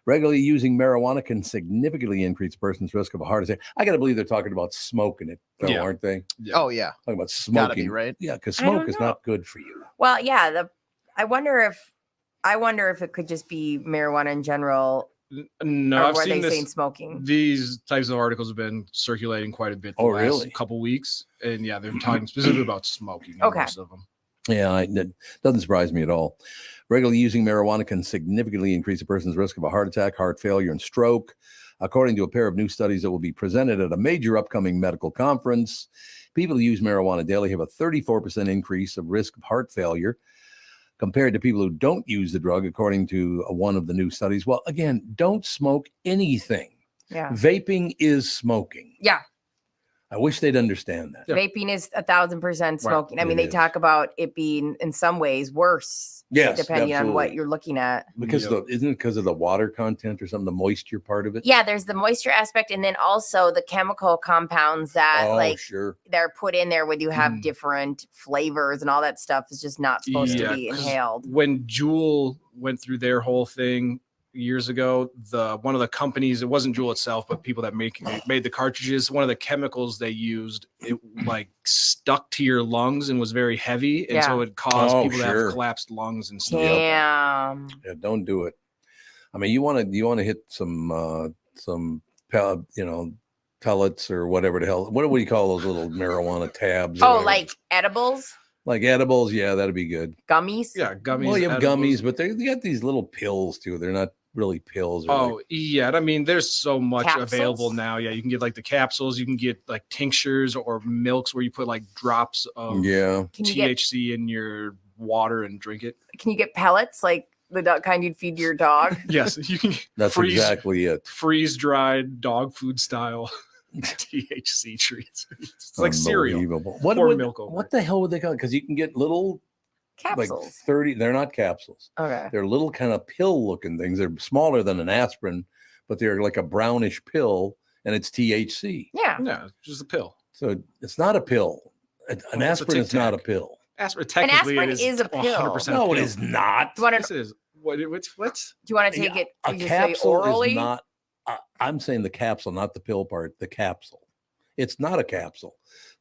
Regularly using marijuana can significantly increase a person's risk of a heart attack. I got to believe they're talking about smoking it, though, aren't they? Oh, yeah. Talking about It's gotta smoking, be, right? Yeah, because I don't smoke is know. not good for you. Well, yeah. I wonder if it could just be marijuana in general. No, or I've were seen they this. saying smoking? These types of articles have been circulating quite a bit the Oh, last really? couple weeks, and yeah, they're talking specifically about smoking. In Okay. most of them. Yeah, that doesn't surprise me at all. Regularly using marijuana can significantly increase a person's risk of a heart attack, heart failure, and stroke. According to a pair of new studies that will be presented at a major upcoming medical conference, people who use marijuana daily have a 34% increase of risk of heart failure compared to people who don't use the drug, according to one of the new studies. Well, again, don't smoke anything. Yeah. Vaping is smoking. Yeah. I wish they'd understand that. Vaping is 1,000% smoking. I mean, It they is. talk about it being in some ways worse. Yes, depending on what absolutely. you're looking at. Because isn't it because of the water content or something, the moisture part of it? Yeah, there's the moisture aspect, and then also the chemical compounds that sure. they're put in there when you have different flavors and all that stuff is just not supposed to be 'cause inhaled. When Juul went through their whole thing years ago, one of the companies, it wasn't Juul itself, but people that made the cartridges, one of the chemicals they used, it like stuck to your lungs and was very heavy, and so it caused people to have collapsed lungs and stuff. Damn. Yeah, don't do it. I mean, you want to hit some pellets or whatever the hell. What do you call those little marijuana tabs? or Oh, whatever? like edibles, like edibles? Yeah, that'd be good. gummies. Yeah, gummies. Well, you have edibles. gummies, but they got these little pills too. They're not really pills. Oh, yeah. I mean, there's so much Capsules? available now. Yeah, you can get like the capsules, you can get like tinctures or milks where you put like drops of Yeah. Can you get- THC in your water and drink it. Can you get pellets like the kind you'd feed your dog? Yes, you can That's exactly it. freeze dried dog food style THC treats. It's like cereal. Unbelievable. Pour milk over What the hell would they call it? Because you can get little Capsules. like 30. They're not capsules. Okay. They're little kind of pill looking things. They're smaller than an aspirin, but they're like a brownish pill, and it's THC. Yeah. Yeah, it's just a pill. So it's not a pill. An Well, it's a aspirin is not a Tic Tac. pill. Aspirin, technically, aspirin it is a pill. 100% No, it pill. is not. Do you want Yes, it is. What? Do you want to take it? A You just say capsule orally? is not. I'm saying the capsule, not the pill part. The capsule. It's not a capsule.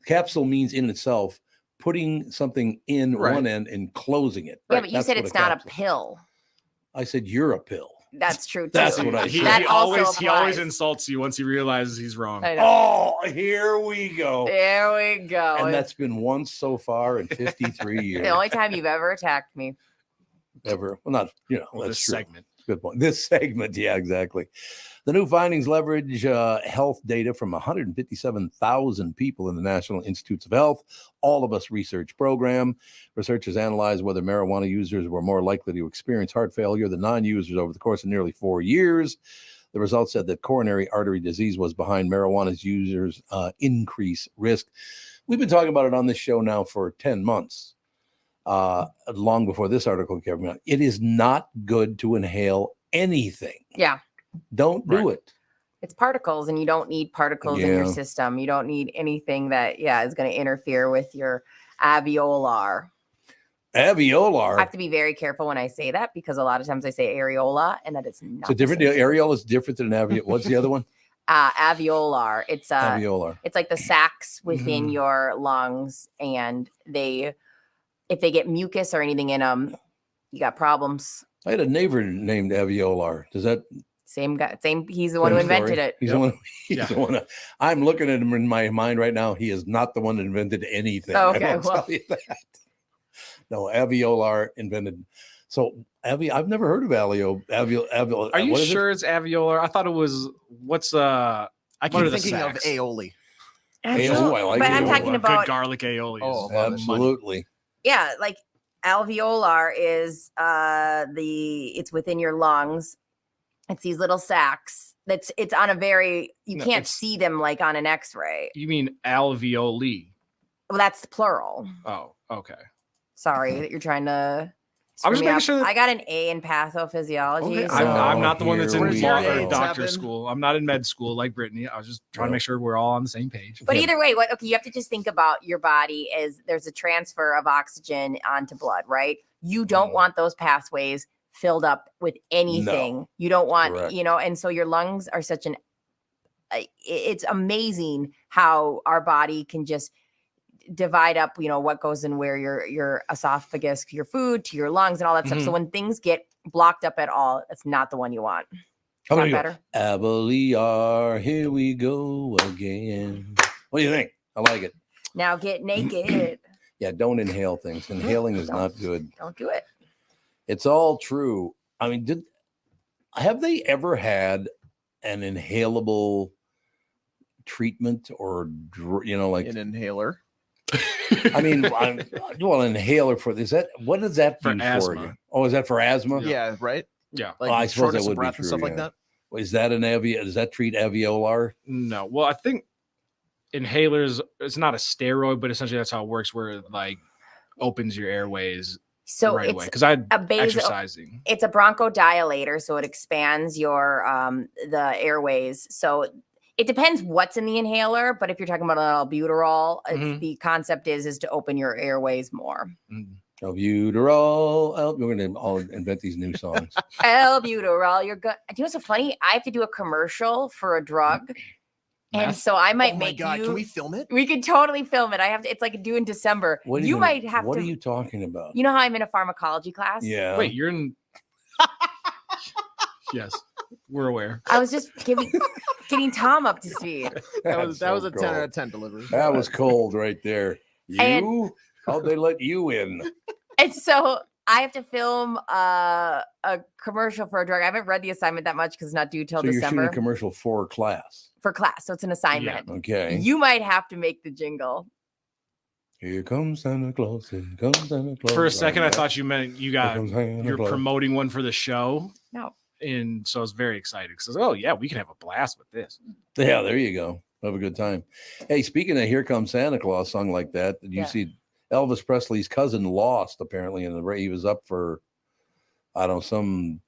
Capsule means in itself putting something in Right. one end and closing it. Yeah, but you That's said what it's not a capsule is. pill. I said you're a pill. That's true too. That's what I He, said. That he also always applies. insults you once he realizes he's wrong. I know. Oh, here we go. There we go. And that's been once so far in 53 years. the only time you've ever attacked me. Ever. Well, not, Well, that's this true. segment. Good point. This segment, yeah, exactly. The new findings leverage health data from 157,000 people in the National Institutes of Health, All of Us research program. Researchers analyzed whether marijuana users were more likely to experience heart failure than non-users over the course of nearly 4 years. The results said that coronary artery disease was behind marijuana's users' increased risk. We've been talking about it on this show now for 10 months. Long before this article came out. It is not good to inhale anything. Yeah. Don't do it. It's particles, and you don't need particles in your Yeah. system. You don't need anything that, is going to interfere with your alveolar. I Alveolar. have to be very careful when I say that because a lot of times I say areola, and that is not. It's a different deal. Areola is different than alveolar. What's the other one? Alveolar. It's Alveolar. It's like the sacs within Mm-hmm. your lungs, and if they get mucus or anything in them, you got problems. I had a neighbor named Alveolar. Does that? Same guy. Same. He's the one who same invented story? it. He's the one. He's the one. I'm looking at him in my mind right now. He is not the one that invented anything. Okay, I will well. tell you that. No, Alveolar invented. So I've never heard of alveolar. Are you what is it? sure it's alveolar? I thought it was I what keep are the thinking of sacs? aioli. Oh, I like But I'm aioli. talking Good about garlic aioli. Oh, Absolutely. yeah, like alveolar is it's within your lungs. It's these little sacs. It's on a very you No, can't it's- see them like on an X-ray. You mean alveoli? Well, that's the plural. Oh, okay. Sorry that you're trying to I'm just making sure I got an A in pathophysiology. Okay. So. I'm not the one that's in doctor Tevin? school. I'm not in med school like Brittany. I was just trying to make sure we're all on the same page. But either way, you have to just think about your body is there's a transfer of oxygen onto blood, right? You don't want those pathways filled up with anything. No. You don't want, Correct. and so your lungs are such it's amazing how our body can just divide up, what goes in where your esophagus, your food, to your lungs and all that stuff. So when things get blocked up at all, that's not the one you want. How about better? Avaliar, here we go again. What do you think? I like it. Now get naked. Yeah, don't inhale things. Inhaling is not good. Don't do it. It's all true. I mean, have they ever had an inhalable treatment or, like an inhaler? I mean, an inhaler what is that for do asthma? for you? Oh, is that for asthma? Yeah, right. Yeah. Like I suppose that shortness of would be breath true. and stuff like that. Is that does that treat alveolar? No. Well, I think inhalers, it's not a steroid, but essentially that's how it works, where it like opens your airways So right it's away. Because I'm a basal, exercising. It's a bronchodilator, so it expands your the airways. So it depends what's in the inhaler, but if you're talking about an albuterol, the concept is to open your airways more. Albuterol. We're going to all invent these new songs. Albuterol, you're good. Do you know what's so funny? I have to do a commercial for a drug. And so I might make you. Can we film it? We could totally film it. It's like due in December. What are you talking about? You know how I'm in a pharmacology class? Yeah. Wait, you're in. Yes, we're aware. I was just getting Tom up to speed. That was a 10 cold. out of 10 delivery. That was cold right there. How'd they let you in? And so I have to film a commercial for a drug. I haven't read the assignment that much because it's not due till You're December. shooting a commercial for class. For class, so it's an assignment. Yeah. Okay. You might have to make the jingle. Here comes Santa Claus. Here comes Santa Claus. For a second, I thought you meant Here you're promoting one for the show. No. And so I was very excited because I was like, oh yeah, we can have a blast with this. Yeah, there you go. Have a good time. Hey, speaking of Here Comes Santa Claus sung like that, did you see Elvis Presley's cousin lost apparently in the race? He was up for, I don't know, some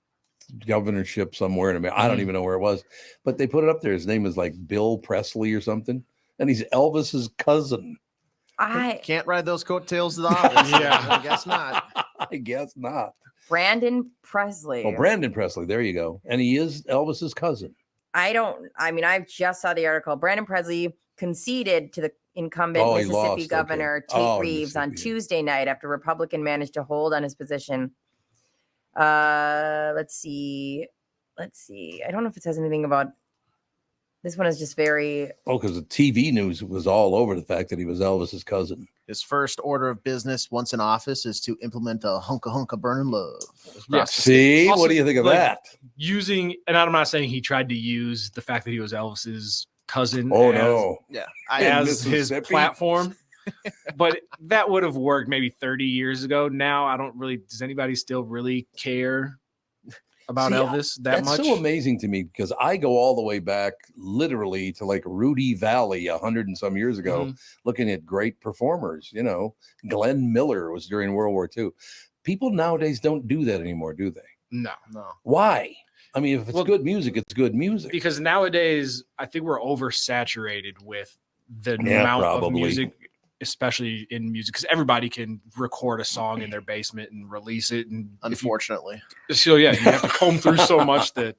governorship somewhere in America. I don't even know where it was, but they put it up there. His name is like Bill Presley or something. And he's Elvis's cousin. I can't ride those coattails to the office. Yeah. I guess not. I guess not. Brandon Presley. Oh, Brandon Presley. There you go. And he is Elvis's cousin. I just saw the article. Brandon Presley conceded to the incumbent Mississippi governor Tate Reeves on Tuesday night after Republican managed to hold on his position. Let's see. I don't know if it says anything about this one. Is just very because the TV news was all over the fact that he was Elvis's cousin. His first order of business once in office is to implement a hunka burning love. Yeah. See, also, what do you think of that? And I'm not saying he tried to use the fact that he was Elvis's cousin. As his platform. But that would have worked maybe 30 years ago. Now I don't really. Does anybody still really care about Elvis that much? That's so amazing to me because I go all the way back literally to like Rudy Valley 100 and some years ago, looking at great performers. Glenn Miller was during World War II. People nowadays don't do that anymore, do they? No. Why? I mean, if it's good music, it's good music. Because nowadays, I think we're oversaturated with the amount of music, especially in music, because everybody can record a song in their basement and release it. And unfortunately, you have to comb through so much that.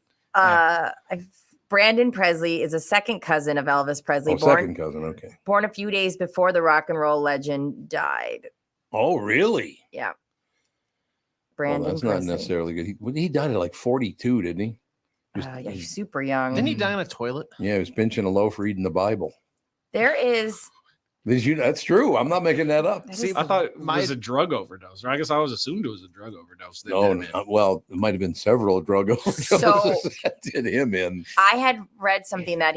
Brandon Presley is a second cousin of Elvis Presley. Second cousin, okay. Born a few days before the rock and roll legend died. Oh, really? Yeah. Brandon that's Presley. Not necessarily good. He died at like 42, didn't he? He's super young. Didn't he die in a toilet? Yeah, he was pinching a loaf reading the Bible. There is. That's true. I'm not making that up. See, I thought it was a drug overdose, or I guess I was assumed it was a drug overdose. Well, it might have been several drug overdoses that did him in. I had read something that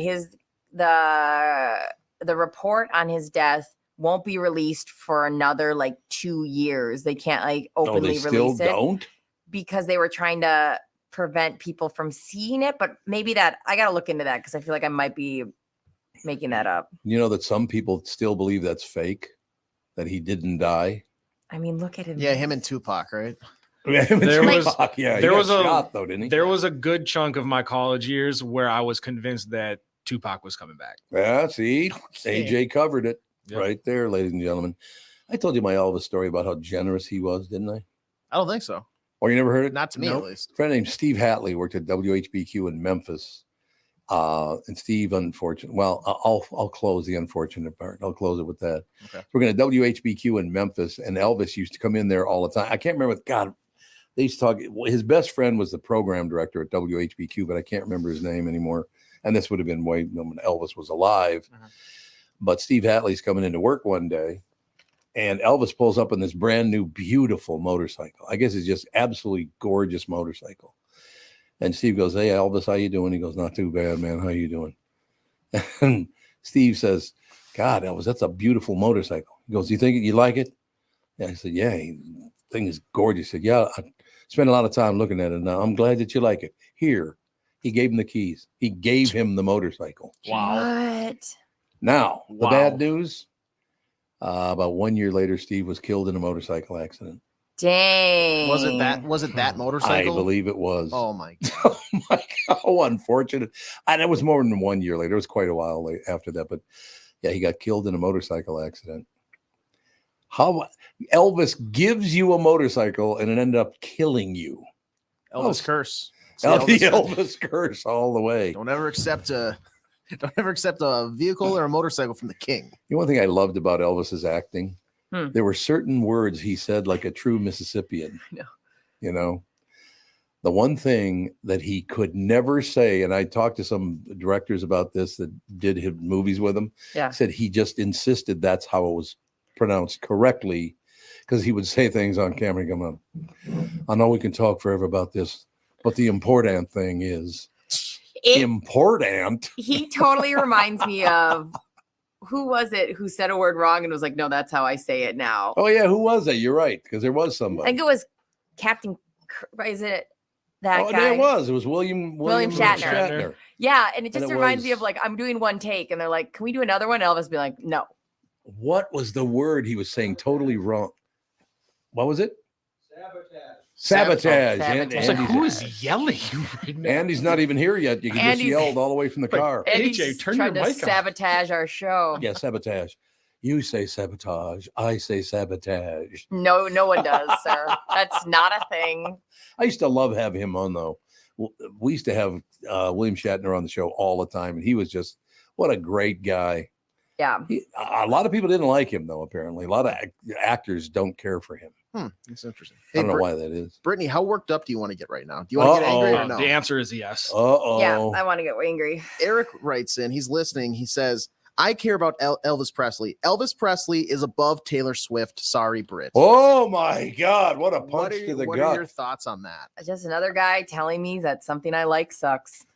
the report on his death won't be released for another 2 years. They can't openly release it. Don't? Because they were trying to prevent people from seeing it. But maybe I got to look into that because I feel like I might be making that up. You know that some people still believe that's fake, that he didn't die. I mean, look at him. Yeah, him and Tupac, right? There was a shot, though, didn't he? There was a good chunk of my college years where I was convinced that Tupac was coming back. Yeah, see, AJ covered it right there, ladies and gentlemen. I told you my Elvis story about how generous he was, didn't I? I don't think so. Or you never heard it? Not to me, at least. A friend named Steve Hatley worked at WHBQ in Memphis. And Steve, unfortunate. Well, I'll close the unfortunate part. I'll close it with that. Okay. We're going to WHBQ in Memphis, and Elvis used to come in there all the time. I can't remember. God, they used to talk. His best friend was the program director at WHBQ, but I can't remember his name anymore. And this would have been way when Elvis was alive. But Steve Hatley's coming into work one day, and Elvis pulls up in this brand new, beautiful motorcycle. I guess it's just absolutely gorgeous motorcycle. And Steve goes, "Hey, Elvis, how you doing?" He goes, "Not too bad, man. How you doing?" And Steve says, "God, Elvis, that's a beautiful motorcycle." He goes, "You think you like it?" And I said, "Yeah, the thing is gorgeous." He said, "Yeah, I spent a lot of time looking at it. Now I'm glad that you like it. Here." He gave him the keys. He gave him the motorcycle. Wow. What? Now, the bad news, about 1 year later, Steve was killed in a motorcycle accident. Dang. Was it that motorcycle? I believe it was. Oh my God. Oh my God. How unfortunate. And it was more than 1 year later. It was quite a while after that. But yeah, he got killed in a motorcycle accident. How Elvis gives you a motorcycle and it ended up killing you. Elvis curse. The Elvis curse all the way. Don't ever accept a vehicle or a motorcycle from the king. You know, one thing I loved about Elvis's acting, there were certain words he said like a true Mississippian. I know. You know, the one thing that he could never say, and I talked to some directors about this that did his movies with him, said he just insisted that's how it was pronounced correctly, because he would say things on camera. Come on, I know we can talk forever about this, but the important thing is important. He totally reminds me of, who was it who said a word wrong and was like, "No, that's how I say it now." Oh yeah, who was that? You're right, because there was somebody. I think it was Captain. Is it that guy? Yeah, it was. It was William Shatner. Yeah, and it just reminds me of like, I'm doing one take, and they're like, "Can we do another one?" Elvis be like, "No." What was the word he was saying totally wrong? What was it? Sabotage. I was like, who is yelling right now? Andy's not even here yet. You can just yelled all the way from the car. AJ, turn your mic on. Sabotage our show. Yeah, sabotage. You say sabotage. I say sabotage. No one does, sir. That's not a thing. I used to love having him on, though. We used to have William Shatner on the show all the time, and he was just, what a great guy. Yeah. A lot of people didn't like him, though, apparently. A lot of actors don't care for him. That's interesting. I don't know why that is. Brittany, how worked up do you want to get right now? Do you want to get angry or no? The answer is yes. Yeah, I want to get angry. Eric writes in, he's listening. He says, "I care about Elvis Presley. Elvis Presley is above Taylor Swift. Sorry, Brit." Oh my God. What a punch to the gut. What are your thoughts on that? Just another guy telling me that something I like sucks.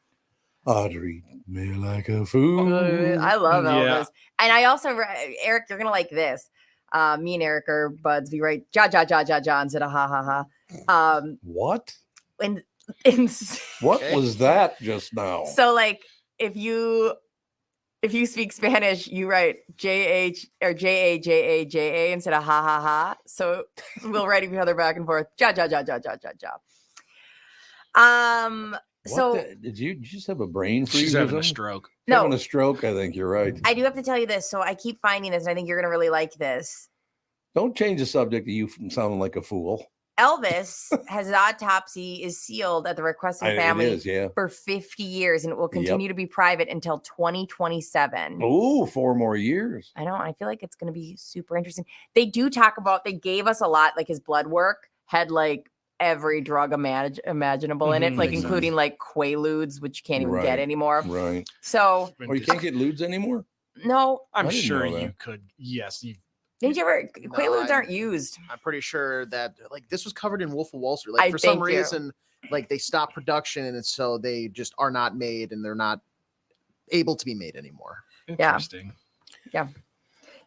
Treat me like a fool. I love Elvis. And I also, Eric, you're going to like this. Me and Eric are buds. We write ja instead of ha. What? What was that just now? So like, if you speak Spanish, you write JH or JA instead of ha. So we'll write each other back and forth. Ja. Did you just have a brain freeze? She's having a stroke. No. Having a stroke, I think you're right. I do have to tell you this. So I keep finding this, and I think you're going to really like this. Don't change the subject of you from sounding like a fool. Elvis, his autopsy is sealed at the request of the family for 50 years, and it will continue to be private until 2027. Oh, 4 more years. I know. I feel like it's going to be super interesting. They do talk about, they gave us a lot, like his blood work had like every drug imaginable in it, like including like Quaaludes, which you can't even get anymore. Right. So. Or you can't get ludes anymore? No. I'm sure you could. Yes. Did you ever? Quaaludes aren't used. I'm pretty sure that like this was covered in Wolf of Wall Street. Like for some reason, like they stopped production, and so they just are not made, and they're not able to be made anymore. Interesting. Yeah.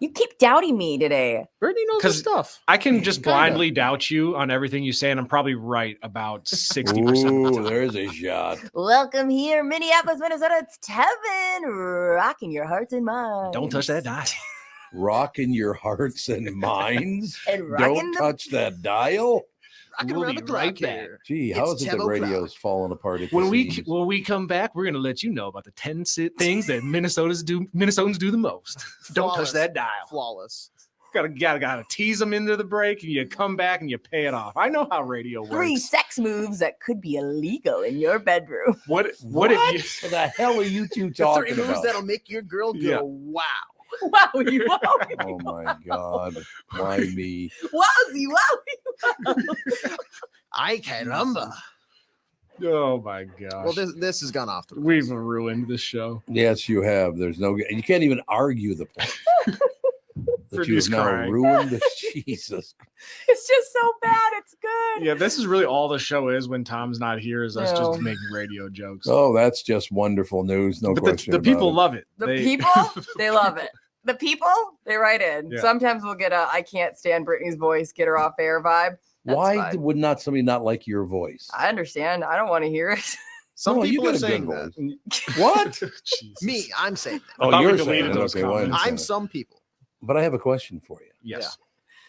You keep doubting me today. Brittany knows her stuff. I can just blindly doubt you on everything you say, and I'm probably right about 60%. Ooh, there's a shot. Welcome here, Minneapolis, Minnesota. It's Tevin, rocking your hearts and minds. Don't touch that dial. Rocking your hearts and minds. And don't touch that dial. Rocking We'll around be the right clock back. here. Gee, how It's is it that 10 o'clock. radio's falling apart? At When the seams? we come back, we're gonna let you know about the 10 things that Minnesotans do the most. Don't touch Flawless. that dial. Flawless. Gotta tease them into the break, and you come back and you pay it off. I know how radio works. 3 sex moves that could be illegal in your bedroom. What if you? the hell are you two The talking 3 moves about? that'll make your girl go, Yeah. wow. Wow, you Oh my God! Why me? wowzy, wow. Ay caramba. Oh my gosh. Well, this has gone off the rails. We've ruined this show. Yes, you have. There's no. You can't even argue the point. That you have Produce now crying. ruined. Jesus. It's just so bad. It's good. Yeah, this is really all the show is when Tom's not here. Is us No. just making radio jokes. Oh, that's just wonderful news. No but question. the about people it. love it. The people, they love it. The people, they write in. Yeah. Sometimes we'll get a I can't stand Brittany's voice, get her off air vibe. That's Why fine. would not somebody not like your voice? I understand. I don't want to hear it. Some No, you people got are a good saying voice. that. What? Jesus. Me, I'm saying that. Oh, thought we you're deleted saying it. those Okay, well, I comments. understand I'm that. some people. But I have a question for you. Yes.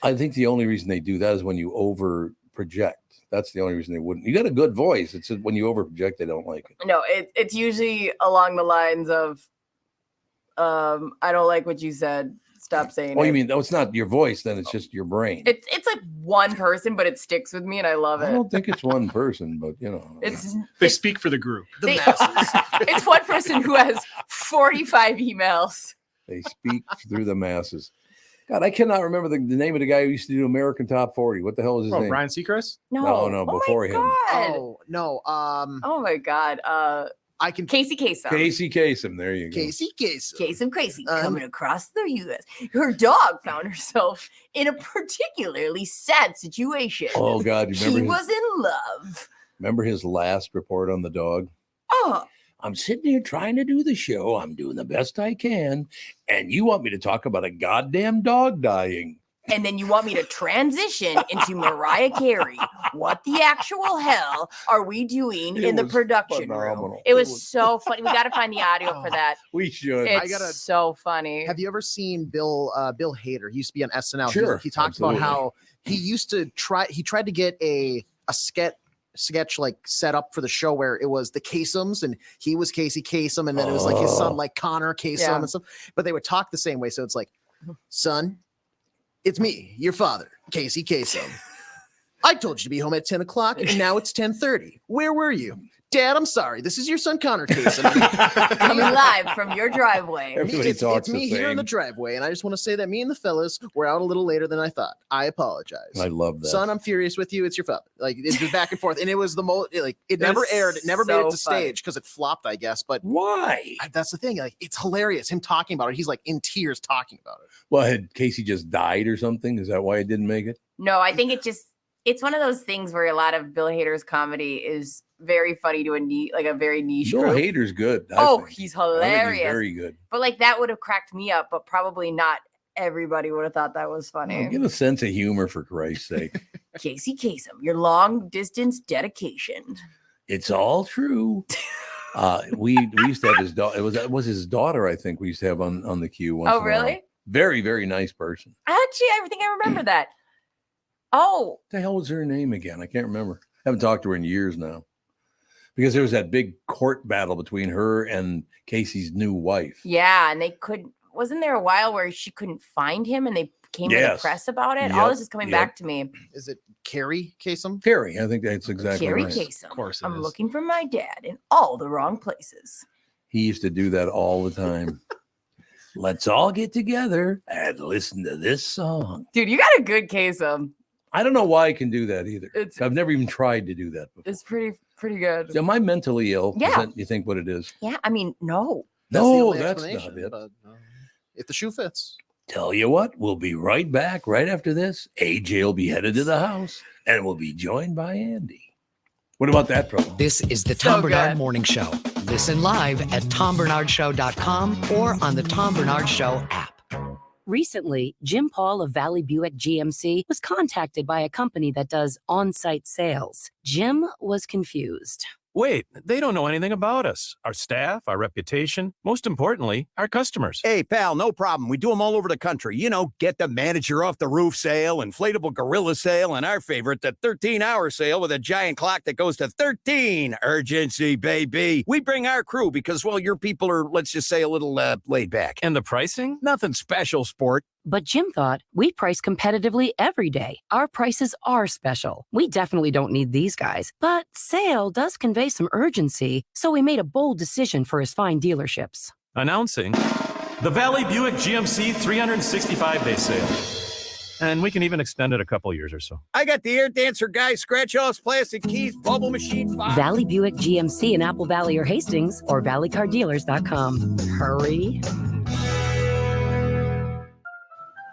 I think the only reason they do that is when you over project. That's the only reason they wouldn't. You got a good voice. It's just when you over project, they don't like it. No, it's usually along the lines of I don't like what you said. Stop saying Oh, it. you mean, no, it's not your voice, then it's just your brain. It's like one person, but it sticks with me and I love I it. don't think it's one person, but you know. They speak for the group. The They- masses. It's one person who has 45 emails. They speak through the masses. God, I cannot remember the name of the guy who used to do American Top 40. What the hell is his Oh, name? Brian Seacrest? No, No, oh before my him. God. Oh, no. Oh my God. I can. Casey Kasem. Casey Kasem. There you go. Casey Kasem. Kasem Crazy coming across the U.S. Her dog found herself in a particularly sad situation. Oh, God. You She remember, was in love. remember his last report on the dog? Oh, I'm sitting here trying to do the show. I'm doing the best I can. And you want me to talk about a goddamn dog dying. and then you want me to transition into Mariah Carey. What the actual hell are we doing It in the was production phenomenal. room? It was so funny. We got to find the audio for that. We should. It's so funny. Have you ever seen Bill Hader? He used to be on SNL. Sure, He talked absolutely. about how he used to tried to get a sketch like set up for the show where it was the Kasems and he was Casey Kasem and then it was like his son like Connor Kasem Yeah. and stuff, but they would talk the same way. So it's like, son, it's me, your father, Casey Kasem. I told you to be home at 10 o'clock and now it's 10:30. Where were you? Dad, I'm sorry. This is your son, Connor Kasem. Coming live from your driveway. Everybody It's talks me the here in the same. driveway, and I just want to say that me and the fellas were out a little later than I thought. I apologize. I love that. Son, I'm furious with you. It's your father. Like it's just back and forth, and it was the most like it never That's aired. It never made it to so funny. stage because it flopped, I guess. But Why? that's the thing. Like it's hilarious. Him talking about it. He's like in tears talking about it. Well, had Casey just died or something? Is that why it didn't make it? No, I think it's one of those things where a lot of Bill Hader's comedy is very funny to a very niche Bill group. Hader's good. I Oh, think. he's I think hilarious. very good. But like that would have cracked me up, but probably not everybody would have thought that was funny. Oh, give a sense of humor for Christ's sake. Casey Kasem, your long distance dedication. It's all true. We used to have his daughter. It was his daughter, I think. We used to have on the queue. Once Oh, in a while. really? Very, very nice person. Actually, I think I remember that. Oh, What the hell was her name again? I can't remember. Haven't talked to her in years now. Because there was that big court battle between her and Casey's new wife. yeah, and they couldn't. Wasn't there a while where she couldn't find him, and they came to the Yes. press about it? All Yep, this is coming yep. back to me. Is it Carrie Kasem? Carrie, I think that's exactly Carrie right. Kasem. Of course it I'm is. looking for my dad in all the wrong places. He used to do that all the time. Let's all get together and listen to this song. Dude, you got a good Kasem. I don't know why I can do that either. It's- I've never even tried to do that before. It's pretty good. Am I mentally ill? Is Yeah. that, you think what it is? Yeah, I mean, no. That's the No, only that's not explanation, it. but, if the shoe fits. Tell you what, we'll be right back right after this. AJ will be headed to the house and we'll be joined by Andy. What about that problem? This is the So Tom Bernard good. Morning Show. Listen live at tombernardshow.com or on the Tom Bernard Show app. Recently, Jim Paul of Valley Buick GMC was contacted by a company that does on-site sales. Jim was confused. Wait, they don't know anything about us, our staff, our reputation, most importantly, our customers. Hey, pal, no problem. We do them all over the country. You know, get the manager off the roof sale, inflatable gorilla sale, and our favorite, the 13-hour sale with a giant clock that goes to 13. Urgency, baby. We bring our crew because, well, your people are, let's just say, a little laid back. And the pricing? Nothing special, sport. But Jim thought we price competitively every day. Our prices are special. We definitely don't need these guys. But sale does convey some urgency, so we made a bold decision for his fine dealerships. Announcing the Valley Buick GMC 365-day sale. And we can even extend it a couple years or so. I got the air dancer guy, scratch-offs, plastic keys, bubble machine. Valley Buick GMC in Apple Valley or Hastings or valleycardealers.com. Hurry.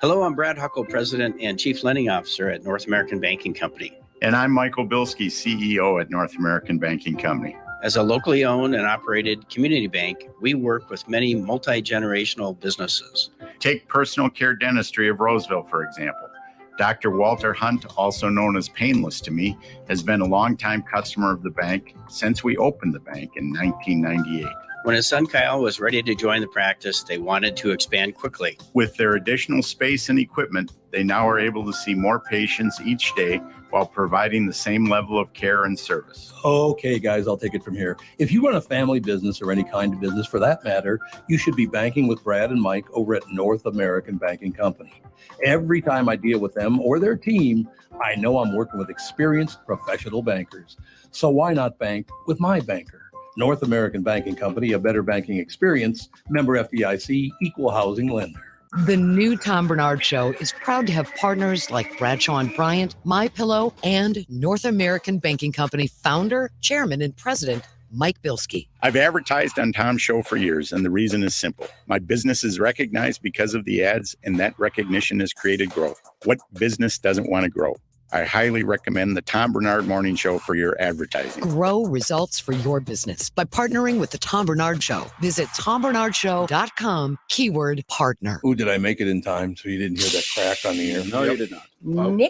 Hello, I'm Brad Huckle, President and Chief Lending Officer at North American Banking Company. And I'm Michael Bilski, CEO at North American Banking Company. As a locally owned and operated community bank, we work with many multi-generational businesses. Take Personal Care Dentistry of Roseville, for example. Dr. Walter Hunt, also known as Painless to me, has been a longtime customer of the bank since we opened the bank in 1998. When his son Kyle was ready to join the practice, they wanted to expand quickly. With their additional space and equipment, they now are able to see more patients each day while providing the same level of care and service. Okay, guys, I'll take it from here. If you run a family business or any kind of business for that matter, you should be banking with Brad and Mike over at North American Banking Company. Every time I deal with them or their team, I know I'm working with experienced professional bankers. So why not bank with my banker? North American Banking Company, a better banking experience, member FDIC, equal housing lender. The new Tom Barnard Show is proud to have partners like Bradshaw & Bryant, MyPillow, and North American Banking Company founder, chairman, and president, Mike Bilski. I've advertised on Tom's show for years, and the reason is simple. My business is recognized because of the ads, and that recognition has created growth. What business doesn't want to grow? I highly recommend the Tom Barnard Morning Show for your advertising. Grow results for your business by partnering with the Tom Barnard Show. Visit TomBarnardShow.com, keyword partner. Ooh, did I make it in time so you didn't hear that crack on the air? No, you did not.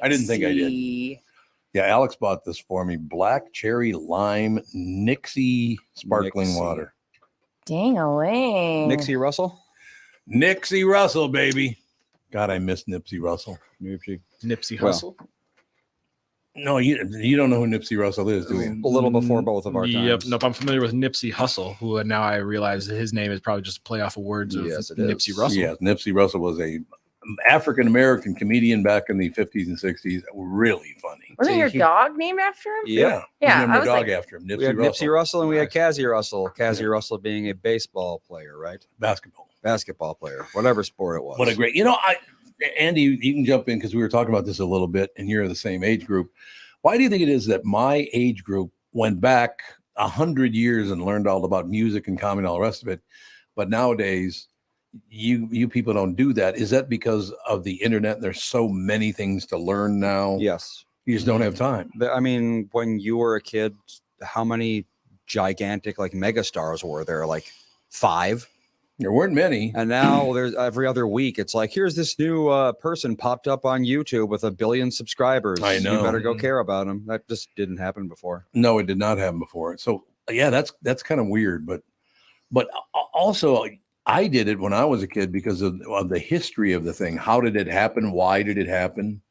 I didn't think I did. Yeah, Alex bought this for me. Black cherry lime Nixie sparkling water. Dang-a-ling. Nixie Russell? Nixie Russell, baby. God, I miss Nipsey Russell. Nipsey Hussle? No, you don't know who Nipsey Russell is, do you? A little before both of our times. Yep. Nope. I'm familiar with Nipsey Hussle, who now I realize his name is probably just a play off of words of Nipsey Russell. Yes, Nipsey Russell was a African-American comedian back in the 50s and 60s. Really funny. Wasn't your dog named after him? Yeah. Yeah. Named I our was dog like, after him. We had Nipsey Russell and we had Cassie Russell. Cassie Russell being a baseball player, right? Basketball player, whatever sport it was. What a great, Andy, you can jump in because we were talking about this a little bit and you're the same age group. Why do you think it is that my age group went back 100 years and learned all about music and comedy and all the rest of it? But nowadays, you people don't do that. Is that because of the internet? There's so many things to learn now. Yes. You just don't have time. I mean, when you were a kid, how many gigantic mega stars were there? Like 5? There weren't many. And now there's every other week. It's like, here's this new person popped up on YouTube with 1 billion subscribers. I know. You better go care about them. That just didn't happen before. No, it did not happen before. So yeah, that's kind of weird. But also I did it when I was a kid because of the history of the thing. How did it happen? Why did it happen?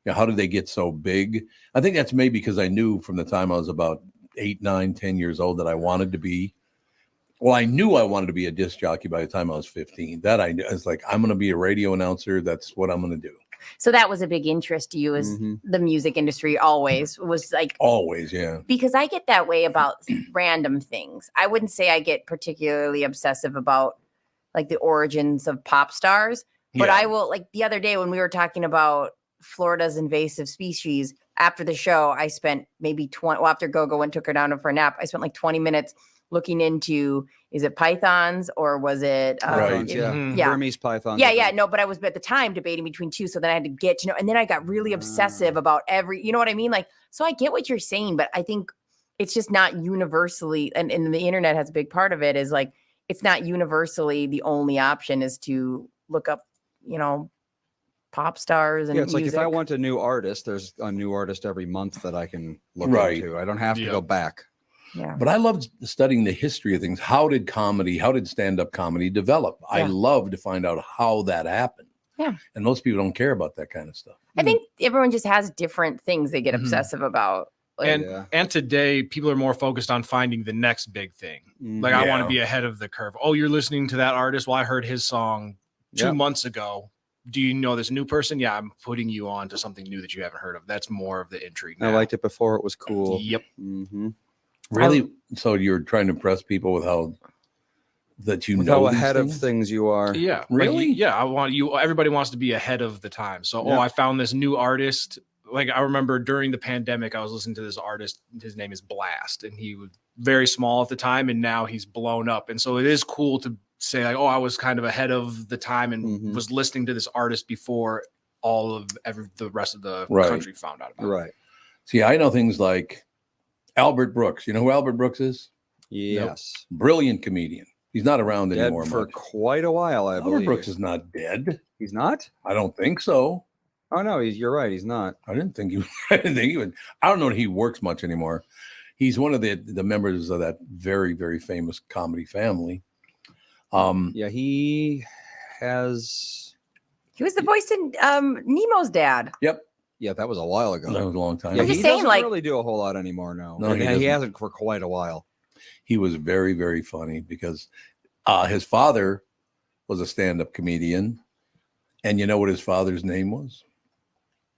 How did they get so big? I think that's maybe because I knew from the time I was about 8, 9, 10 years old that I wanted to be. Well, I knew I wanted to be a disc jockey by the time I was 15. That I was like, I'm going to be a radio announcer. That's what I'm going to do. So that was a big interest to you, as the music industry always was like. Always, yeah. Because I get that way about random things. I wouldn't say I get particularly obsessive about like the origins of pop stars, but I will, like the other day when we were talking about Florida's invasive species, after the show, I spent maybe 20, after Gogo went, took her down for a nap, I spent like 20 minutes looking into, is it pythons or was it Burmese pythons? No, but I was at the time debating between two, so then I had to get to know, and then I got really obsessive about you know what I mean? Like, so I get what you're saying, but I think it's just not universally, and the internet has a big part of it, is like, it's not universally the only option is to look up, pop stars and it's music. like if I want a new artist, there's a new artist every month that I can look into. I don't have to go back. Yeah. But I loved studying the history of things. How did stand-up comedy develop? Yeah. I love to find out how that happened. Yeah. And most people don't care about that kind of stuff. I think everyone just has different things they get obsessive about. Like, And today, people are more focused on finding the next big thing. Like, I want to be ahead of the curve. Oh, you're listening to that artist? Well, I heard his song 2 months ago. Do you know this new person? Yeah, I'm putting you on to something new that you haven't heard of. That's more of the intrigue now. I liked it before it was cool. Yep. Really? So you're trying to impress people with how ahead of things you are. Yeah. Really? I want you. Everybody wants to be ahead of the time. So, I found this new artist. Like, I remember during the pandemic, I was listening to this artist. His name is Blast, and he was very small at the time, and now he's blown up. And so it is cool to say, like, I was kind of ahead of the time and was listening to this artist before all of the rest of the country found out about it. Right. See, I know things like Albert Brooks. You know who Albert Brooks is? Yes. No. Brilliant comedian. He's not around Dead anymore for much. quite a while, I believe. Albert Brooks is not dead. He's not? I don't think so. Oh no, you're right. He's not. I didn't think he would. I don't know if he works much anymore. He's one of the members of that very, very famous comedy family. He was the voice in Nemo's dad. Yep. Yeah, that was a while ago. That was a long time. Yeah, I'm just he saying, doesn't really do a whole lot anymore now. No, he hasn't for quite a while. He was very, very funny because his father was a stand-up comedian. And you know what his father's name was?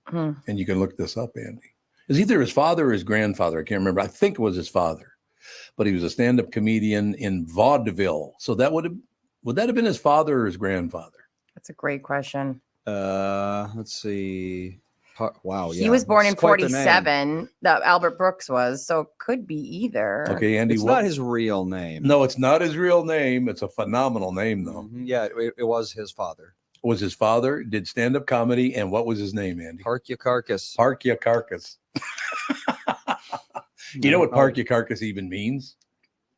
And you can look this up, Andy. It was either his father or his grandfather. I can't remember. I think it was his father. But he was a stand-up comedian in vaudeville. So would that have been his father or his grandfather? That's a great question. Let's see. Wow. He was born in 47. Albert Brooks was, so it could be either. Okay, Andy. It's not his real name. No, it's not his real name. It's a phenomenal name, though. Yeah, it was his father. Was his father, did stand-up comedy, and what was his name, Andy? Park Ya Carcass. Park Ya Carcass. You know what Park Ya Carcass even means?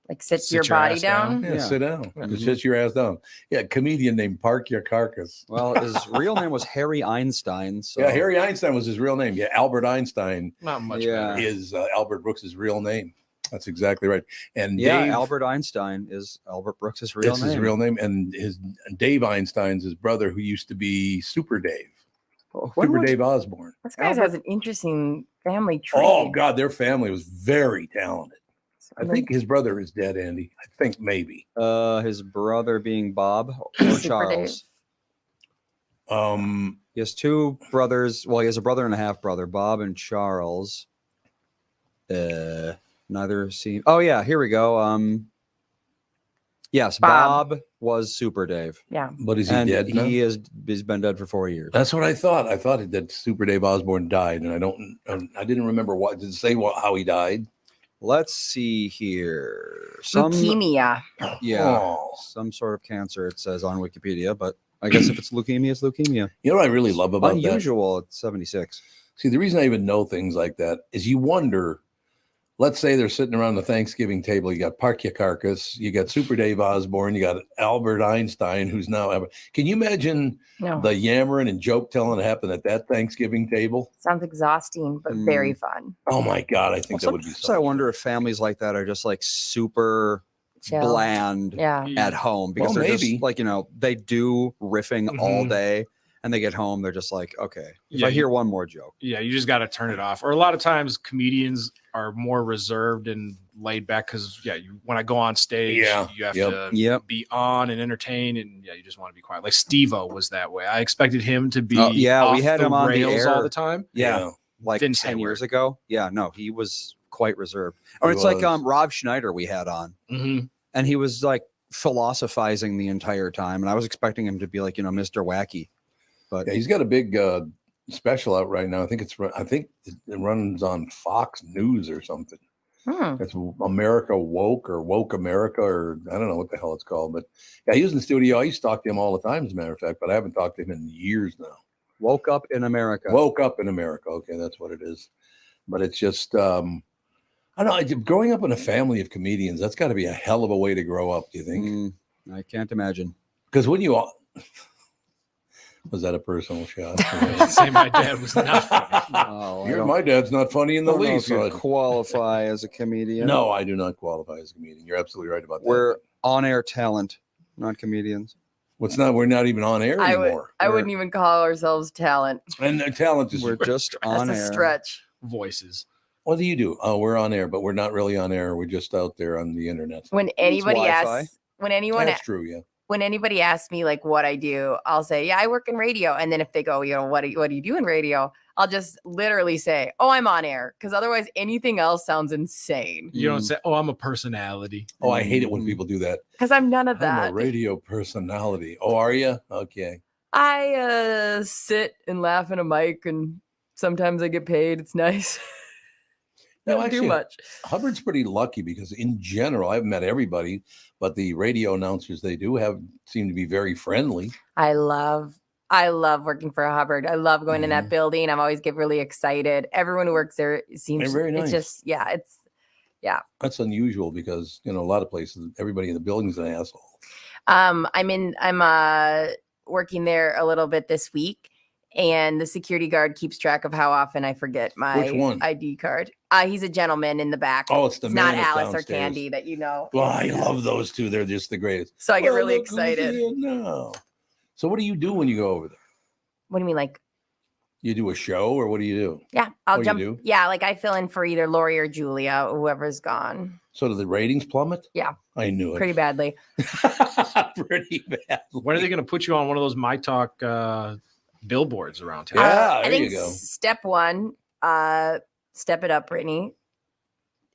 Like sit your body down? Yeah, sit down. Just sit your ass down. Yeah, comedian named Park Ya Carcass. Well, his real name was Harry Einstein. So. Yeah, Harry Einstein was his real name. Yeah, Albert Einstein Not much better. is Albert Brooks' real name. That's exactly right. And Albert Einstein is Albert Brooks' real name. His real name. And Dave Einstein's his brother, who used to be Super Dave. Dave Osborne. This guy has an interesting family tree. Oh, God, their family was very talented. I think his brother is dead, Andy. I think maybe. His brother being Bob or Charles. He has two brothers. Well, he has a brother and a half brother, Bob and Charles. Neither seen. Oh yeah, here we go. Yes, Bob was Super Dave. Yeah, but is he dead now? He's been dead for 4 years. That's what I thought. I thought that Super Dave Osborne died, and I didn't remember what. Did it say how he died? Let's see here. Leukemia. Yeah, some sort of cancer. It says on Wikipedia, but I guess if it's leukemia, it's leukemia. You know what I really love about unusual at 76. See, the reason I even know things like that is you wonder. Let's say they're sitting around the Thanksgiving table. You got Park Ya Carcass, you got Super Dave Osborne, you got Albert Einstein, who's now. Can you imagine the yammering and joke telling that happened at that Thanksgiving table? Sounds exhausting, but very fun. Oh my God, I think that would be. So I wonder if families like that are just like super chill, bland at home because they're just like they do riffing all day. And they get home, they're just like, okay, if I hear one more joke. Yeah, you just got to turn it off. Or a lot of times comedians are more reserved and laid back because, when I go on stage, you have to be on and entertain. And, you just want to be quiet. Like Steve-O was that way. I expected him to be we had him on the air all the time. Yeah, like 10 years ago. Yeah, no, he was quite reserved. Or it's like Rob Schneider we had on. Mm-hmm. And he was like philosophizing the entire time. And I was expecting him to be like, Mr. Wacky. But he's got a big special out right now. I think it runs on Fox News or something. It's America Woke or Woke America or I don't know what the hell it's called. But he was in the studio. I used to talk to him all the time, as a matter of fact, but I haven't talked to him in years now. Woke Up in America. Woke Up in America. Okay, that's what it is. But it's just I don't know. Growing up in a family of comedians, that's got to be a hell of a way to grow up. Do you think? I can't imagine. Because Was that a personal shot? Say my dad was not funny. Oh, My dad's not funny in the least. You qualify as a comedian. No, I do not qualify as a comedian. You're absolutely right about that. We're on-air talent, not comedians. We're not even on air anymore. I wouldn't even call ourselves talent. And talent is we're just on That's air. a stretch. Voices. What do you do? Oh, we're on air, but we're not really on air. We're just out there on the internet. When anybody asks, that's true, yeah. When anybody asks me like what I do, I'll say, yeah, I work in radio. And then if they go, what do you do in radio? I'll just literally say, oh, I'm on air. Because otherwise anything else sounds insane. You don't say, oh, I'm a personality. Oh, I hate it when people do that. Because I'm none of that. I'm a radio personality. Oh, are you? Okay. I sit and laugh in a mic and sometimes I get paid. It's nice. Don't do much. Hubbard's pretty lucky because in general, I've met everybody, but the radio announcers they do have seem to be very friendly. I love working for Hubbard. I love going in that building. I'm always get really excited. Everyone who works there seems very nice. It's just That's unusual because a lot of places everybody in the building's an asshole. I'm working there a little bit this week. And the security guard keeps track of how often I forget my ID card. He's a gentleman in the back. Oh, it's not Alice or Candy that you know. Well, I love those two. They're just the greatest. So I get really excited. No. So what do you do when you go over there? What do you mean, like? You do a show or what do you do? Yeah, I'll jump. Yeah, like I fill in for either Lori or Julia, whoever's gone. So do the ratings plummet? Yeah. I knew it. Pretty badly. Pretty bad. When are they going to put you on one of those My Talk billboards around town? Yeah, I think step one, step it up, Brittany.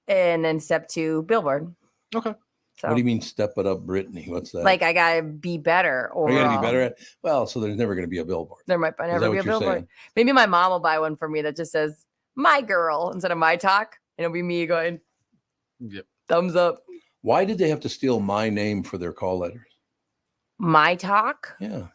And then step two, billboard. Okay. So, what do you mean step it up, Brittany? What's that? Like I gotta be better. Are you gonna be better at? Well, so there's never gonna be a billboard. There might never be a billboard. Saying? Maybe my mom will buy one for me that just says "My Girl" instead of "My Talk," and it'll be me going, "Yep, thumbs up." Why did they have to steal my name for their call letters? My Talk. Yeah.